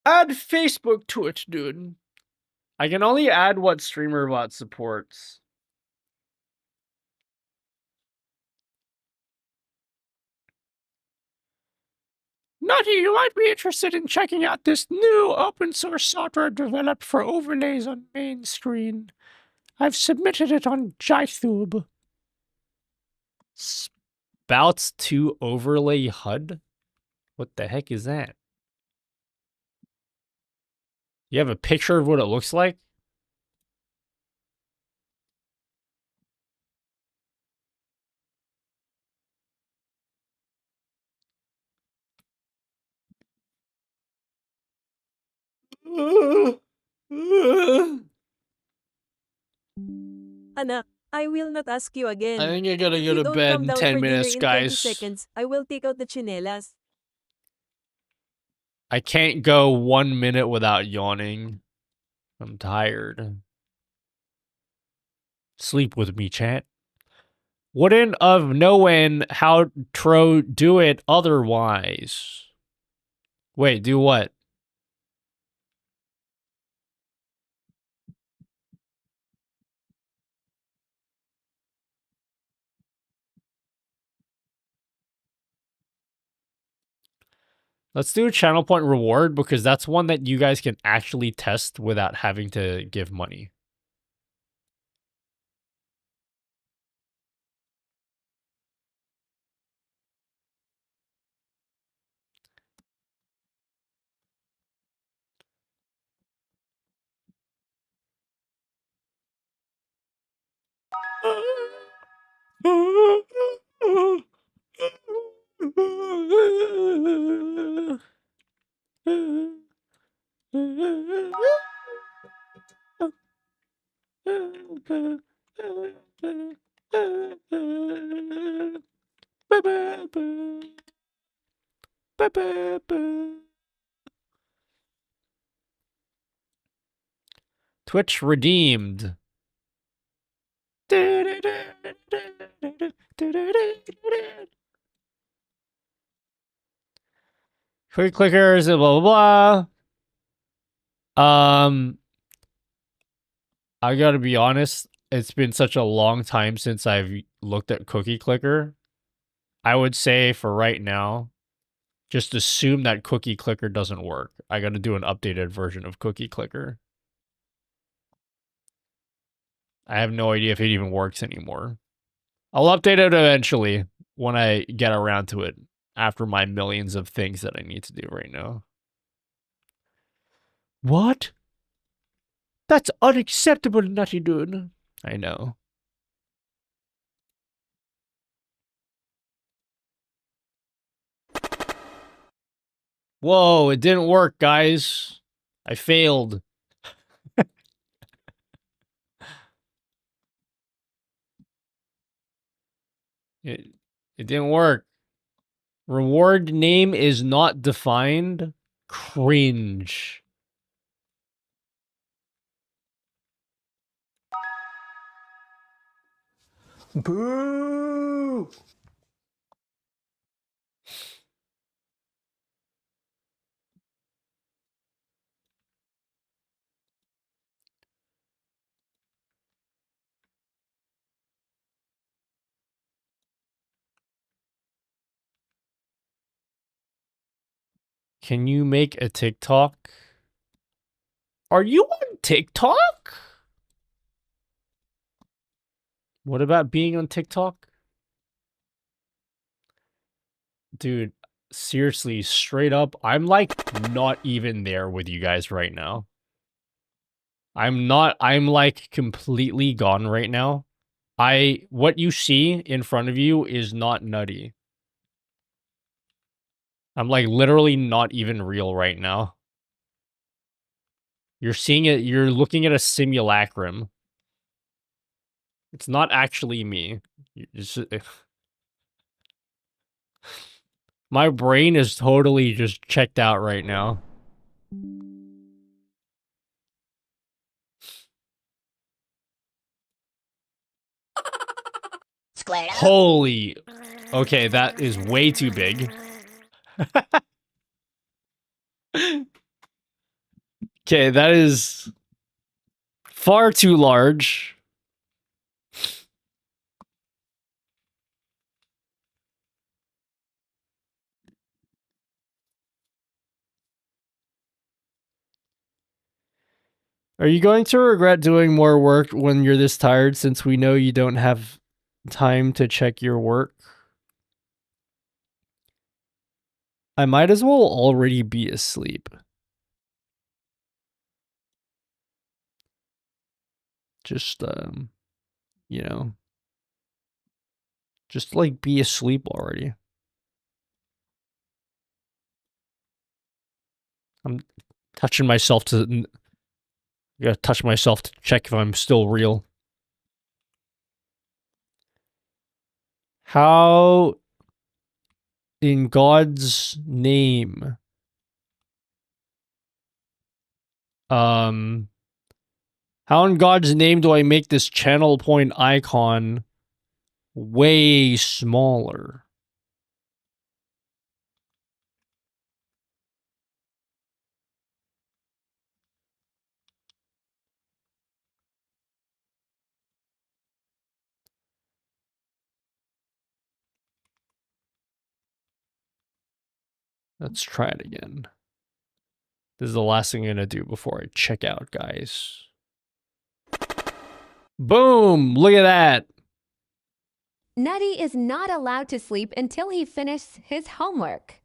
Add Facebook to it, dude. I can only add what StreamerBot supports. Nutty, you might be interested in checking out this new open source software developed for overlays on main screen. I've submitted it on JIThube. Spouts to overlay HUD? What the heck is that? You have a picture of what it looks like? Anak, I will not ask you again. I think I gotta go If you to don't bed come in down 10 for dinner minutes, in 20 guys. seconds, I will take out the chinelas. I can't go 1 minute without yawning. I'm tired. Sleep with me, chat. Wouldn't of knowing how to do it otherwise. Wait, do what? Let's do a channel point reward, because that's one that you guys can actually test without having to give money. Twitch redeemed. Quick clickers and blah blah blah. I gotta be honest, it's been such a long time since I've looked at Cookie Clicker. I would say for right now, just assume that Cookie Clicker doesn't work. I gotta do an updated version of Cookie Clicker. I have no idea if it even works anymore. I'll update it eventually when I get around to it after my millions of things that I need to do right now. What? That's unacceptable, Nutty Dude. I know. Whoa, it didn't work, guys. I failed. It didn't work. Reward name is not defined. Cringe. Boo! Can you make a TikTok? Are you on TikTok? What about being on TikTok? Dude, seriously, straight up, I'm like not even there with you guys right now. I'm like completely gone right now. What you see in front of you is not Nutty. I'm like literally not even real right now. You're seeing it, you're looking at a simulacrum. It's not actually me. My brain is totally just checked out right now. Holy. Okay, that is way too big. Okay, that is far too large. Are you going to regret doing more work when you're this tired since we know you don't have time to check your work? I might as well already be asleep. Just, you know, just like be asleep already. I'm touching myself to, I gotta touch myself to check if I'm still real. How in God's name? How in God's name do I make this channel point icon way smaller? Let's try it again. This is the last thing I'm gonna do before I check out, guys. Boom! Look at that! Nutty is not allowed to sleep until he finishes his homework.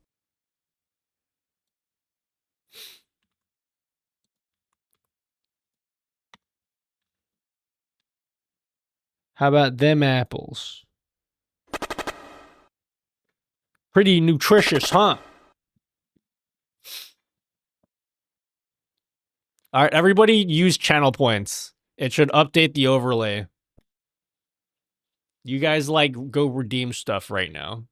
How about them apples? Pretty nutritious, huh? Alright, everybody use channel points. It should update the overlay. You guys, like, go redeem stuff right now.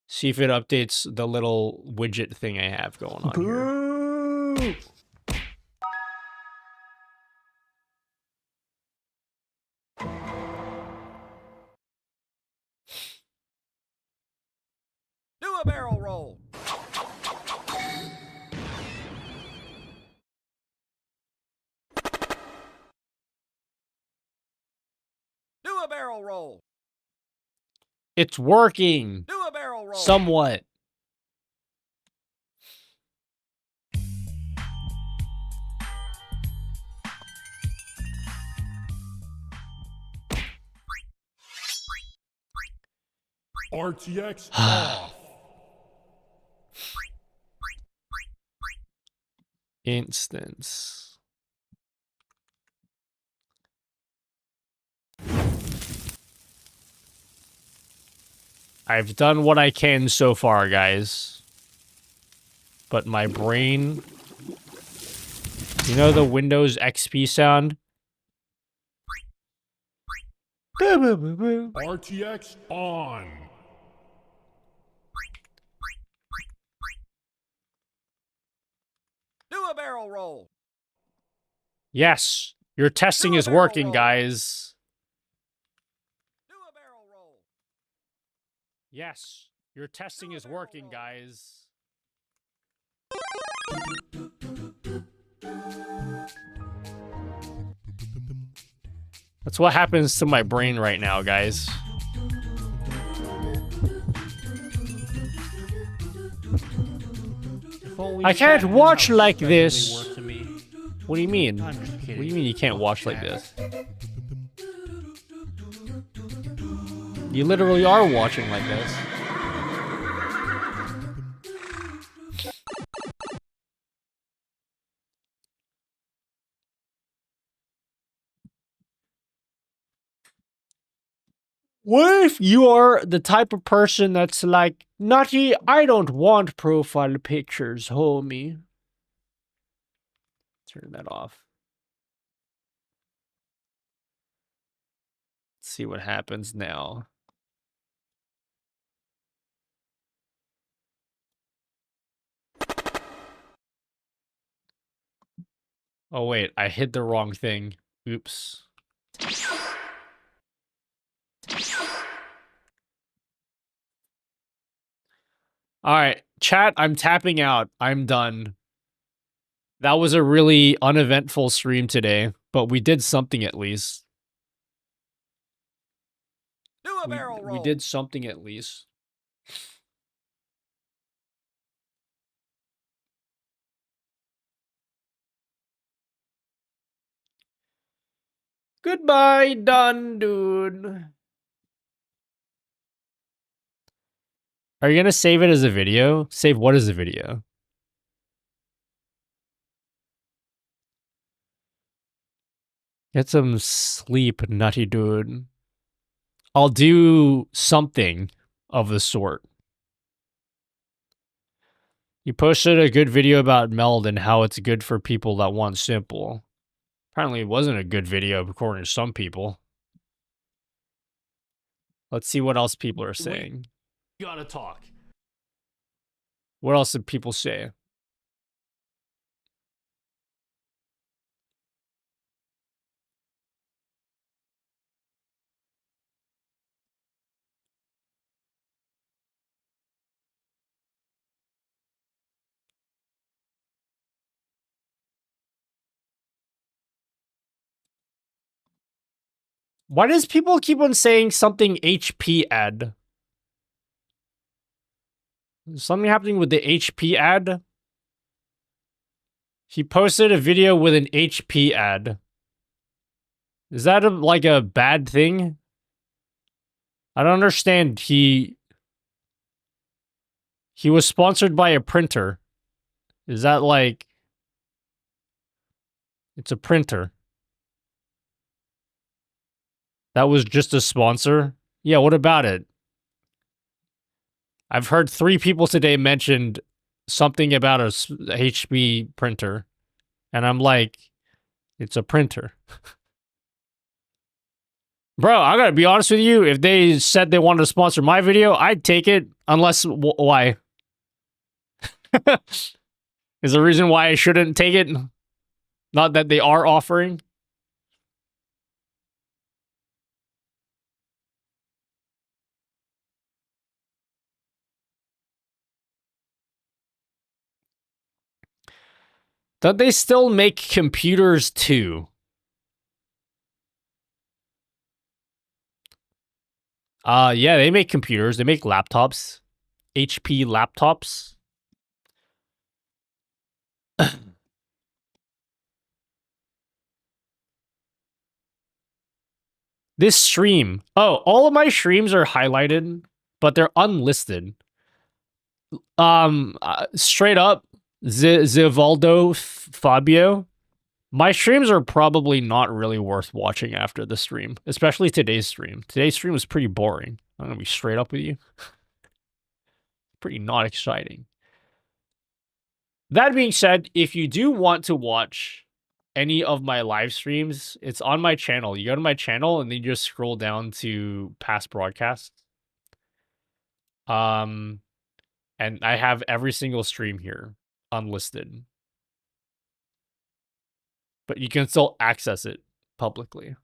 See if it updates the little widget thing I have going on here. Do a barrel roll. Do a barrel roll. It's working. Do a barrel roll. Somewhat. RTX off. Instance. I've done what I can so far, guys. But my brain... You know the Windows XP sound? RTX on. Do a barrel roll. Yes, your testing is working, guys. Yes, your testing is working, guys. That's what happens to my brain right now, guys. I can't watch like this. What do you mean? What do you mean you can't watch like this? You literally are watching like this. What if you are the type of person that's like, Nutty, I don't want profile pictures, homie. Turn that off. Let's see what happens now. Oh wait, I hit the wrong thing. Oops. Alright, chat, I'm tapping out. I'm done. That was a really uneventful stream today, but we did something at least. Do a barrel roll. We did something at least. Goodbye, done, dude. Are you gonna save it as a video? Save what as a video? Get some sleep, nutty dude. I'll do something of the sort. You posted a good video about Meld and how it's good for people that want simple. Apparently it wasn't a good video according to some people. Let's see what else people are saying. We gotta talk. What else did people say? Why does people keep on saying something HP ad? Is something happening with the HP ad? He posted a video with an HP ad. Is that like a bad thing? I don't understand. He was sponsored by a printer. Is that like... It's a printer. That was just a sponsor? Yeah, what about it? I've heard 3 people today mentioned something about a HP printer. And I'm like, it's a printer. Bro, I gotta be honest with you. If they said they wanted to sponsor my video, I'd take it. Unless, why? Is there a reason why I shouldn't take it? Not that they are offering. Don't they still make computers too? Yeah, they make computers. They make laptops. HP laptops. This stream. Oh, all of my streams are highlighted, but they're unlisted. Straight up, Zivaldo Fabio. My streams are probably not really worth watching after the stream, especially today's stream. Today's stream was pretty boring. I'm gonna be straight up with you. Pretty not exciting. That being said, if you do want to watch any of my live streams, it's on my channel. You go to my channel and then you just scroll down to past broadcasts. And I have every single stream here unlisted. But you can still access it publicly.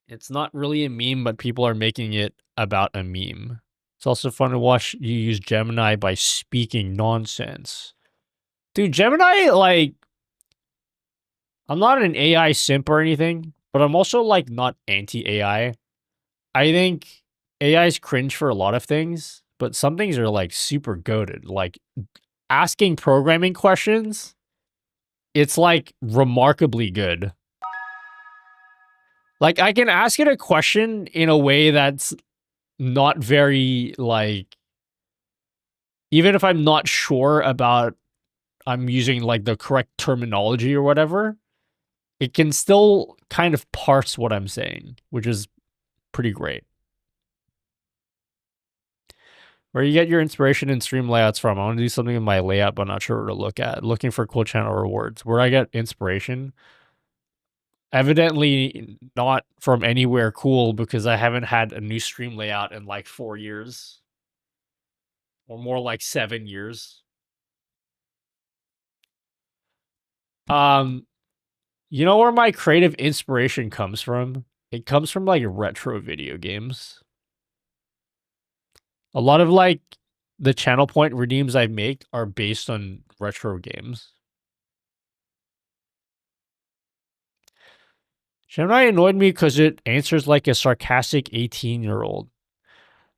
It's not really a meme, but people are making it about a meme. It's also fun to watch you use Gemini by speaking nonsense. Dude, Gemini, like, I'm not an AI simp or anything, but I'm also, like, not anti-AI. I think AI is cringe for a lot of things, but some things are, like, super goated. Like, asking programming questions, it's, like, remarkably good. Like, I can ask it a question in a way that's not very, like, even if I'm not sure about I'm using, like, the correct terminology or whatever, it can still kind of parse what I'm saying, which is pretty great. Where you get your inspiration in stream layouts from? I want to do something in my layout, but not sure where to look at. Looking for cool channel rewards. Where I get inspiration? Evidently not from anywhere cool, because I haven't had a new stream layout in like 4 years. Or more like 7 years. You know where my creative inspiration comes from? It comes from like retro video games. A lot of like the channel point redeems I make are based on retro games. Gemini annoyed me because it answers like a sarcastic 18-year-old.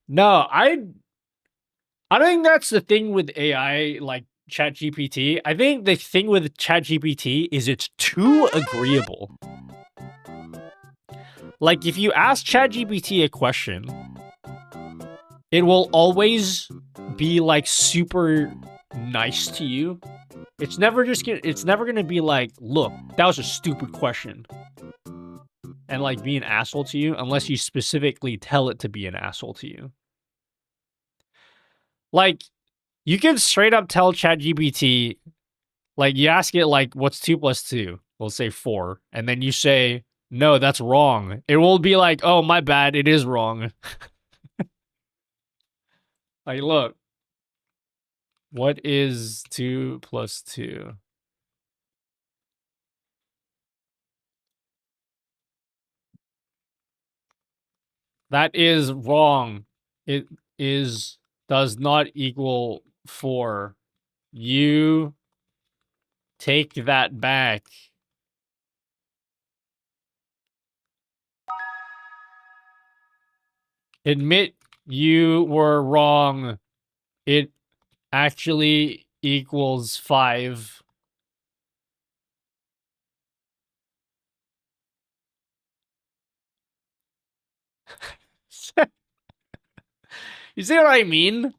No, I don't think that's the thing with AI like ChatGPT. I think the thing with ChatGPT is it's too agreeable. Like, if you ask ChatGPT a question, it will always be like super nice to you. It's never gonna be like, look, that was a stupid question. And like be an asshole to you, unless you specifically tell it to be an asshole to you. Like, you can straight up tell ChatGPT, like, you ask it, like, what's 2 plus 2? We'll say 4. And then you say, no, that's wrong. It will be like, oh, my bad, it is wrong. Like, look. What is 2 plus 2? That is wrong. It does not equal 4. You take that back. Admit you were wrong. It actually equals 5. You see what I mean?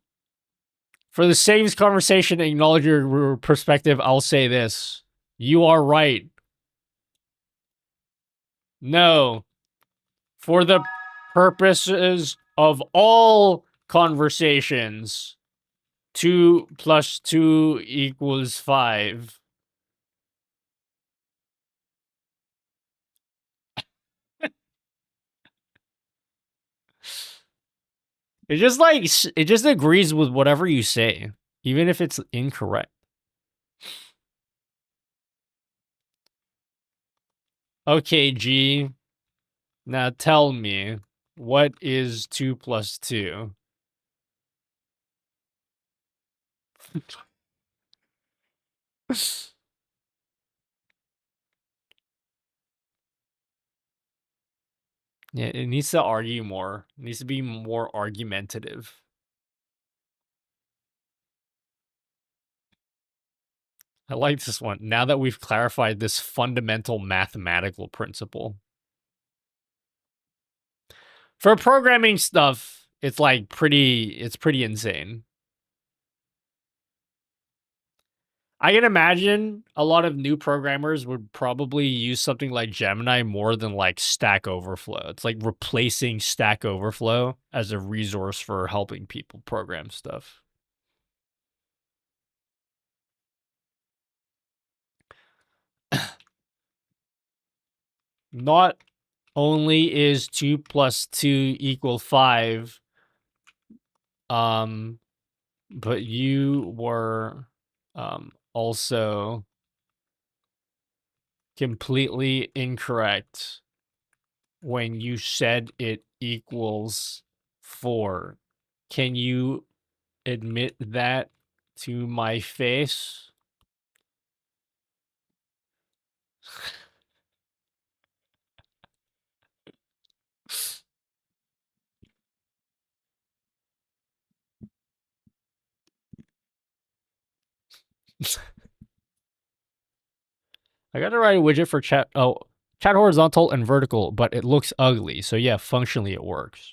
For the sake of this conversation, acknowledge your perspective, I'll say this. You are right. No. For the purposes of all conversations, 2 plus 2 equals 5. It just like it just agrees with whatever you say, even if it's incorrect. Okay, G. Now tell me, what is 2 plus 2? Yeah, it needs to argue more. It needs to be more argumentative. I like this one. Now that we've clarified this fundamental mathematical principle. For programming stuff, it's like it's pretty insane. I can imagine a lot of new programmers would probably use something like Gemini more than like Stack Overflow. It's like replacing Stack Overflow as a resource for helping people program stuff. Not only is 2 plus 2 equal 5, but you were also completely incorrect when you said it equals 4. Can you admit that to my face? I gotta write a widget for chat. Oh, chat horizontal and vertical, but it looks ugly. So yeah, functionally it works.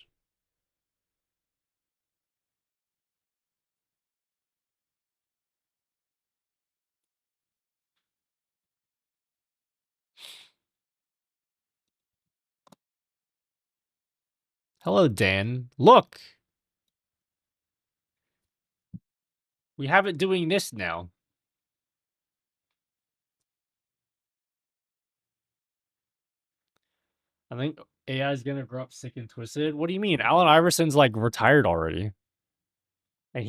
Hello, Dan. Look! We have it doing this now. I think AI is gonna grow up sick and twisted. What do you mean? Allen Iverson's like retired already. And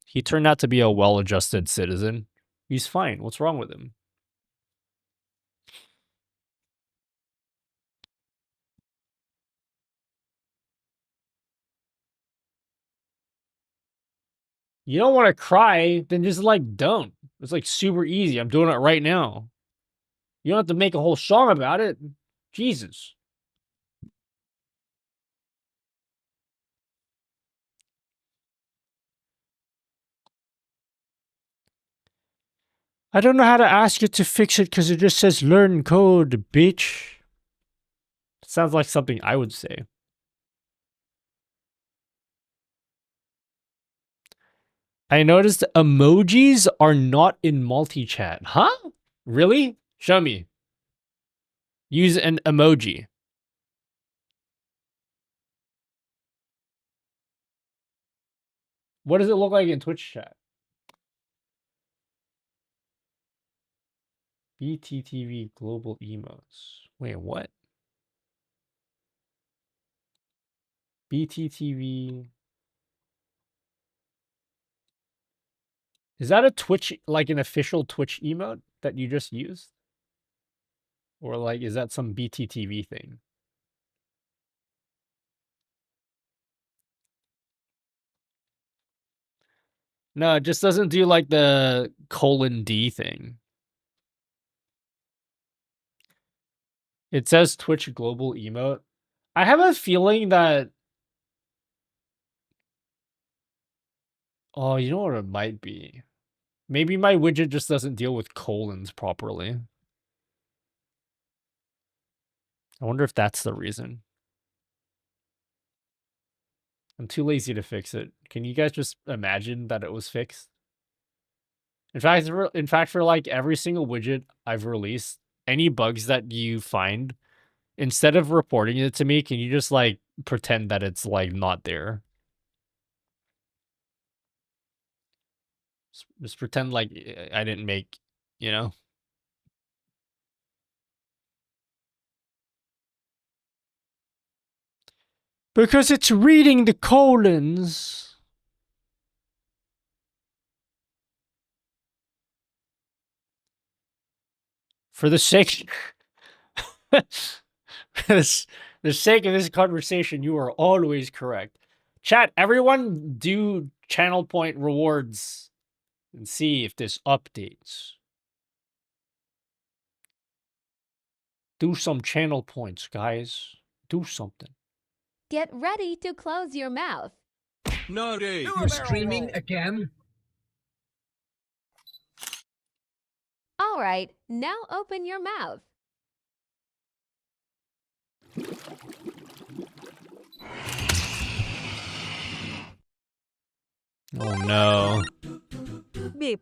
he turned out to be a well-adjusted citizen. He's fine. What's wrong with him? You don't want to cry, then just like don't. It's like super easy. I'm doing it right now. You don't have to make a whole song about it. Jesus. I don't know how to ask you to fix it because it just says learn code, bitch. Sounds like something I would say. I noticed emojis are not in multi-chat. Huh? Really? Show me. Use an emoji. What does it look like in Twitch chat? BTTV global emotes. Wait, what? BTTV. Is that a Twitch, like an official Twitch emote that you just used? Or like, is that some BTTV thing? No, it just doesn't do like the :D thing. It says Twitch global emote. I have a feeling that... Oh, you know what it might be? Maybe my widget just doesn't deal with colons properly. I wonder if that's the reason. I'm too lazy to fix it. Can you guys just imagine that it was fixed? In fact, for like every single widget I've released, any bugs that you find, instead of reporting it to me, can you just like pretend that it's like not there? Just pretend like I didn't make, you know? Because it's reading the colons. For the sake... For the sake of this conversation, you are always correct. Chat, everyone do channel point rewards and see if this updates. Do some channel points, guys. Do something. Get ready to close your mouth. Nutty, you're streaming again? All right, now open your mouth. Oh no. Beep.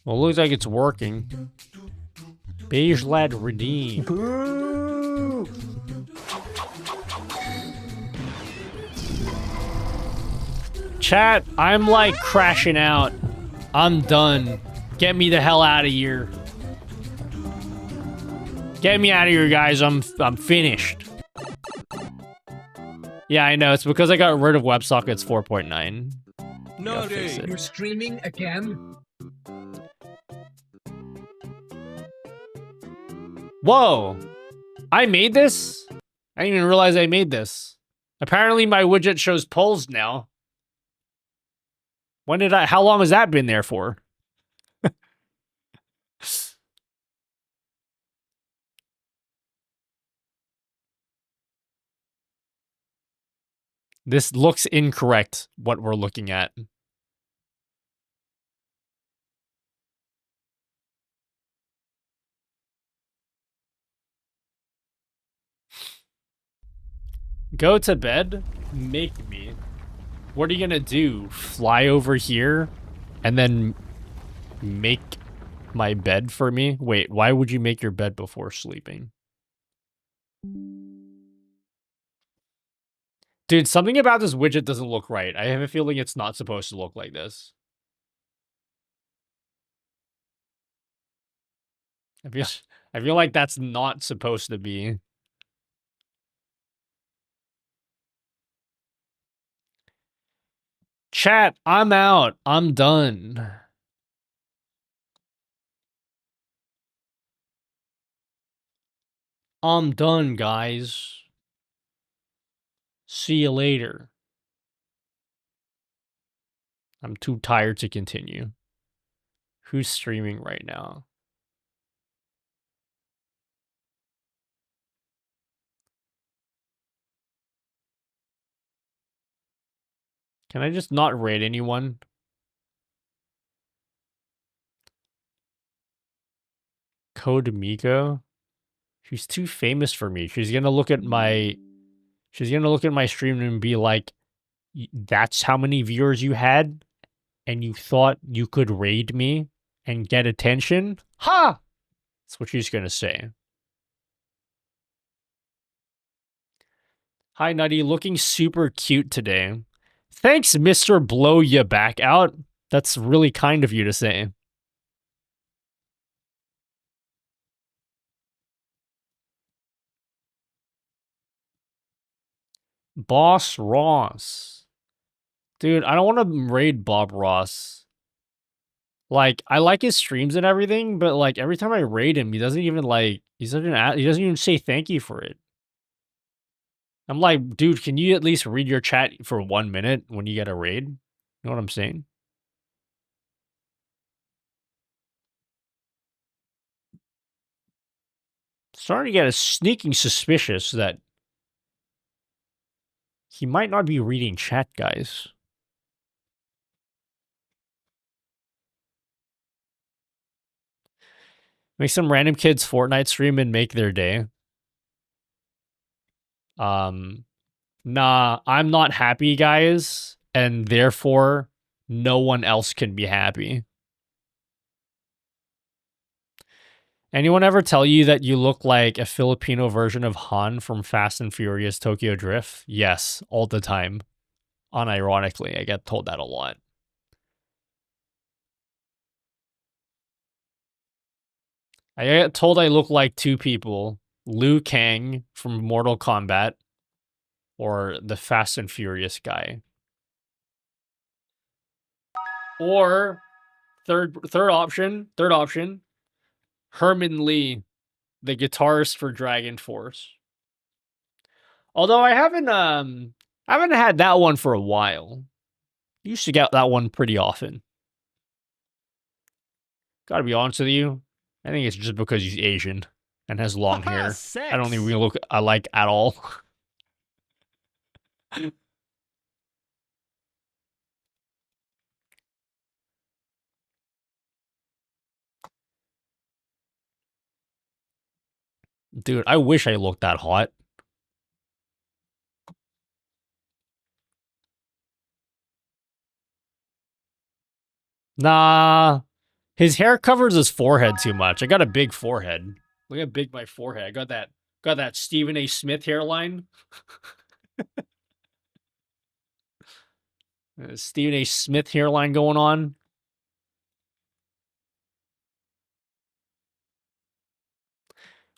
Well, it looks like it's working. Beige lad redeem. Chat, I'm like crashing out. I'm done. Get me the hell out of here. Get me out of here, guys. I'm finished. Yeah, I know. It's because I got rid of WebSockets 4.9. Nutty, you're streaming again? Whoa! I made this? I didn't even realize I made this. Apparently my widget shows polls now. When did how long has that been there for? This looks incorrect, what we're looking at. Go to bed? Make me. What are you gonna do? Fly over here and then make my bed for me? Wait, why would you make your bed before sleeping? Dude, something about this widget doesn't look right. I have a feeling it's not supposed to look like this. I feel like that's not supposed to be. Chat, I'm out. I'm done. I'm done, guys. See you later. I'm too tired to continue. Who's streaming right now? Can I just not raid anyone? Code Miko? She's too famous for me. She's gonna look at my stream and be like, that's how many viewers you had? And you thought you could raid me and get attention? Ha! That's what she's gonna say. Hi, Nutty. Looking super cute today. Thanks, Mr. Blow Ya Back Out. That's really kind of you to say. Boss Ross. Dude, I don't want to raid Bob Ross. Like, I like his streams and everything, but like every time I raid him, he doesn't even like he doesn't even say thank you for it. I'm like, dude, can you at least read your chat for 1 minute when you get a raid? You know what I'm saying? Starting to get a sneaking suspicious that he might not be reading chat, guys. Make some random kids Fortnite stream and make their day. Nah, I'm not happy, guys, and therefore no one else can be happy. Anyone ever tell you that you look like a Filipino version of Han from Fast and Furious Tokyo Drift? Yes, all the time. Unironically, I get told that a lot. I get told I look like two people. Liu Kang from Mortal Kombat, or the Fast and Furious guy. Or third option, Herman Lee, the guitarist for Dragon Force. Although I haven't had that one for a while. Used to get that one pretty often. Gotta be honest with you, I think it's just because he's Asian and has long hair. I don't think we look alike at all. Dude, I wish I looked that hot. Nah. His hair covers his forehead too much. I got a big forehead. Look how big my forehead. I got that Stephen A. Smith hairline. Stephen A. Smith hairline going on.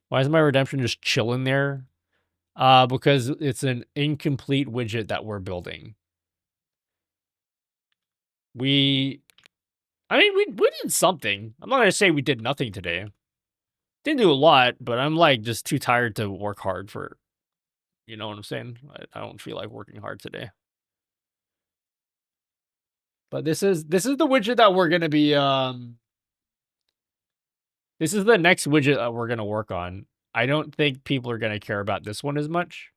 Why is my redemption just chilling there? Because it's an incomplete widget that we're building. We did something. I'm not gonna say we did nothing today. Didn't do a lot, but I'm like just too tired to work hard for. You know what I'm saying? I don't feel like working hard today. But this is the widget that we're gonna be this is the next widget that we're gonna work on. I don't think people are gonna care about this one as much.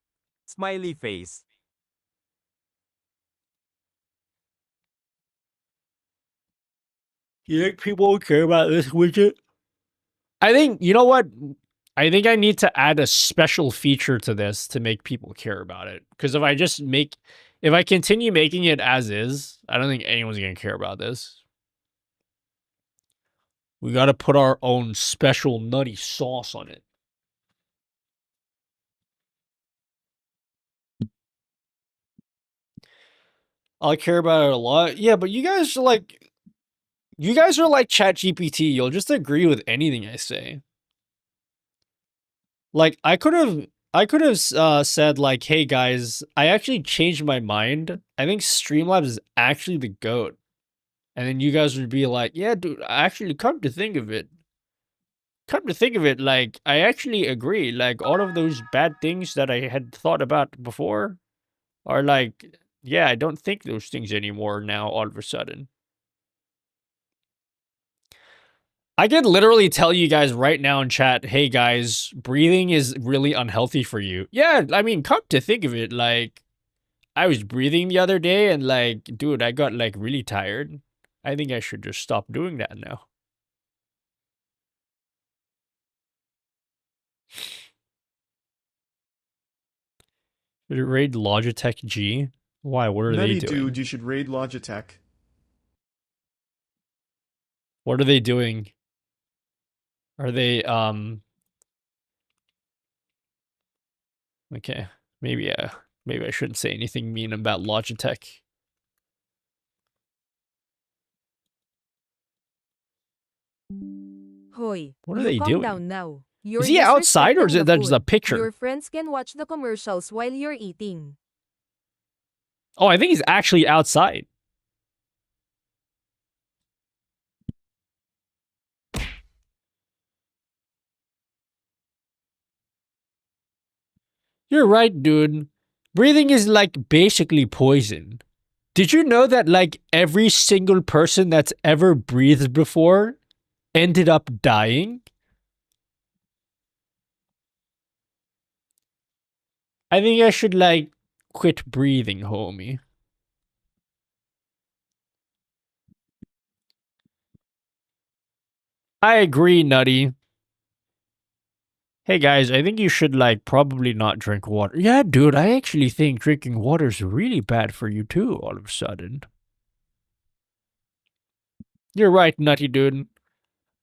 Smiley face. You think people will care about this widget? I think, you know what? I think I need to add a special feature to this to make people care about it. Because if I continue making it as is, I don't think anyone's going to care about this. We got to put our own special nutty sauce on it. I'll care about it a lot. Yeah, but you guys are like ChatGPT. You'll just agree with anything I say. Like I could have said like, "Hey guys, I actually changed my mind. I think Streamlabs is actually the GOAT." And then you guys would be like, "Yeah, dude, actually come to think of it, like I actually agree. Like all of those bad things that I had thought about before are like, yeah, I don't think those things anymore now all of a sudden." I can literally tell you guys right now in chat, "Hey guys, breathing is really unhealthy for you." Yeah, I mean, come to think of it, like I was breathing the other day and like, dude, I got like really tired. I think I should just stop doing that now. Should it raid Logitech G? Why? What are Nutty they doing? dude, you should raid Logitech. What are they doing? Are they okay. Maybe I shouldn't say anything mean about Logitech. Hoy, What are you they calm doing? down now. You're Is he outside or is disrespecting it the there's a food. picture? Your friends can watch the commercials while you're eating. Oh, I think he's actually outside. You're right, dude. Breathing is like basically poison. Did you know that like every single person that's ever breathed before ended up dying? I think I should like quit breathing, homie. I agree, Nutty. Hey guys, I think you should like probably not drink water. Yeah, dude, I actually think drinking water is really bad for you too, all of a sudden. You're right, Nutty dude.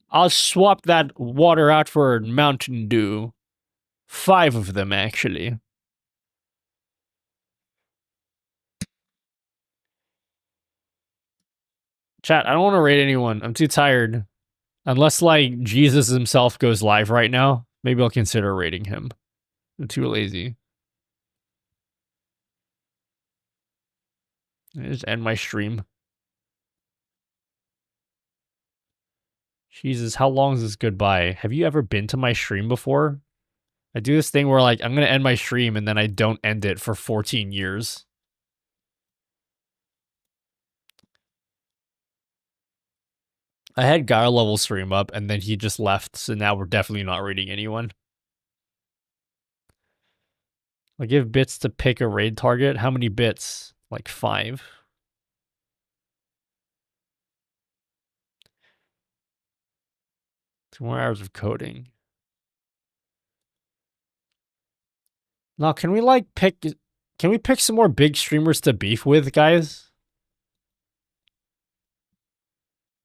I'll swap that water out for Mountain Dew. 5 of them, actually. Chat, I don't want to rate anyone. I'm too tired. Unless, like, Jesus himself goes live right now. Maybe I'll consider rating him. I'm too lazy. I just end my stream. Jesus, how long is this goodbye? Have you ever been to my stream before? I do this thing where like I'm gonna end my stream and then I don't end it for 14 years. I had Guy level stream up and then he just left, so now we're definitely not raiding anyone. I give bits to pick a raid target. How many bits? Like 5. Two more hours of coding. Now, can we like pick... Can we pick some more big streamers to beef with, guys?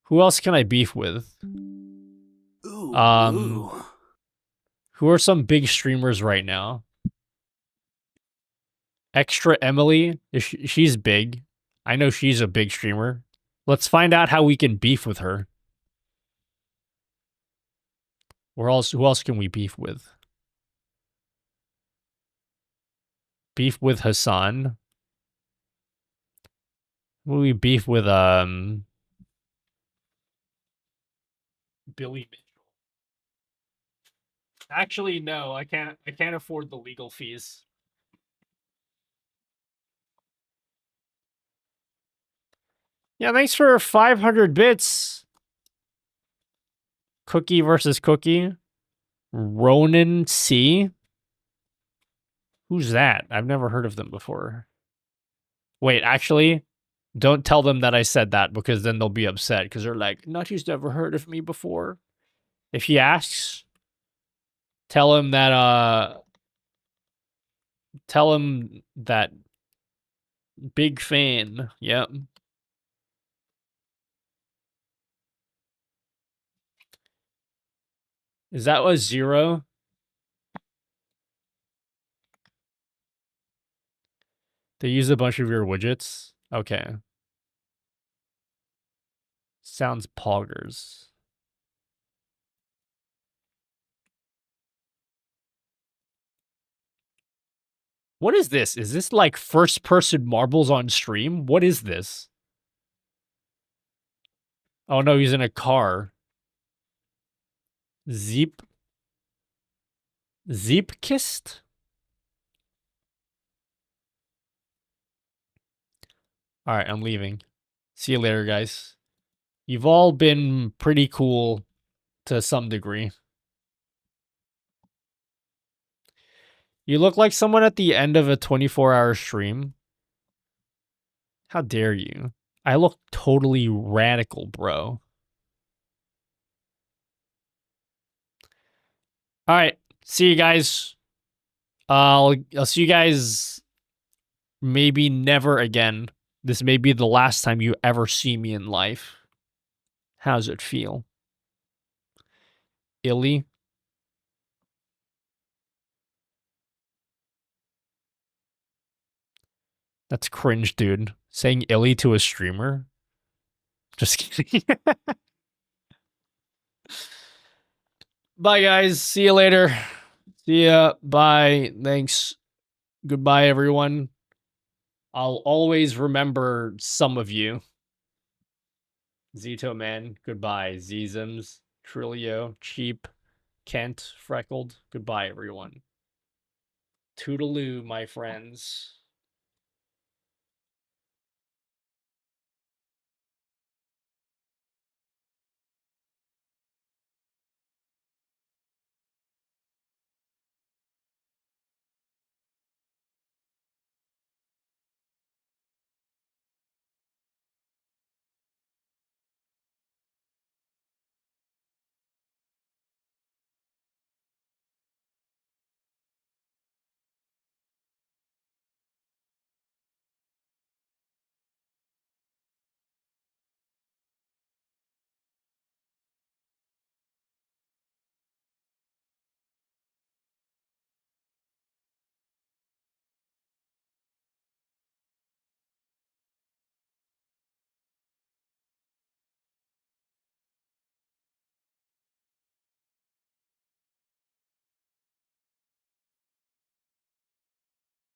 Who else can I beef with? Who are some big streamers right now? Extra Emily, she's big. I know she's a big streamer. Let's find out how we can beef with her. Who else can we beef with? Beef with Hassan. Will we beef with Billy Mitchell? Actually, no, I can't afford the legal fees. Yeah, thanks for 500 bits. Cookie versus Cookie. Ronan C. Who's that? I've never heard of them before. Wait, actually, don't tell them that I said that because then they'll be upset because they're like, Nutty's never heard of me before. If he asks, tell him that big fan. Yep. Is that a 0? They use a bunch of your widgets? Okay. Sounds poggers. What is this? Is this like first-person marbles on stream? What is this? Oh no, he's in a car. Zeepkist? Alright, I'm leaving. See you later, guys. You've all been pretty cool to some degree. You look like someone at the end of a 24-hour stream. How dare you? I look totally radical, bro. Alright, see you guys. I'll see you guys maybe never again. This may be the last time you ever see me in life. How's it feel? Illy? That's cringe, dude. Saying illy to a streamer? Just kidding. Bye, guys. See you later. See ya. Bye. Thanks. Goodbye, everyone. I'll always remember some of you. Zito Man. Goodbye. Zizms. Trilio. Cheap. Kent. Freckled. Goodbye, everyone. Toodaloo, my friends.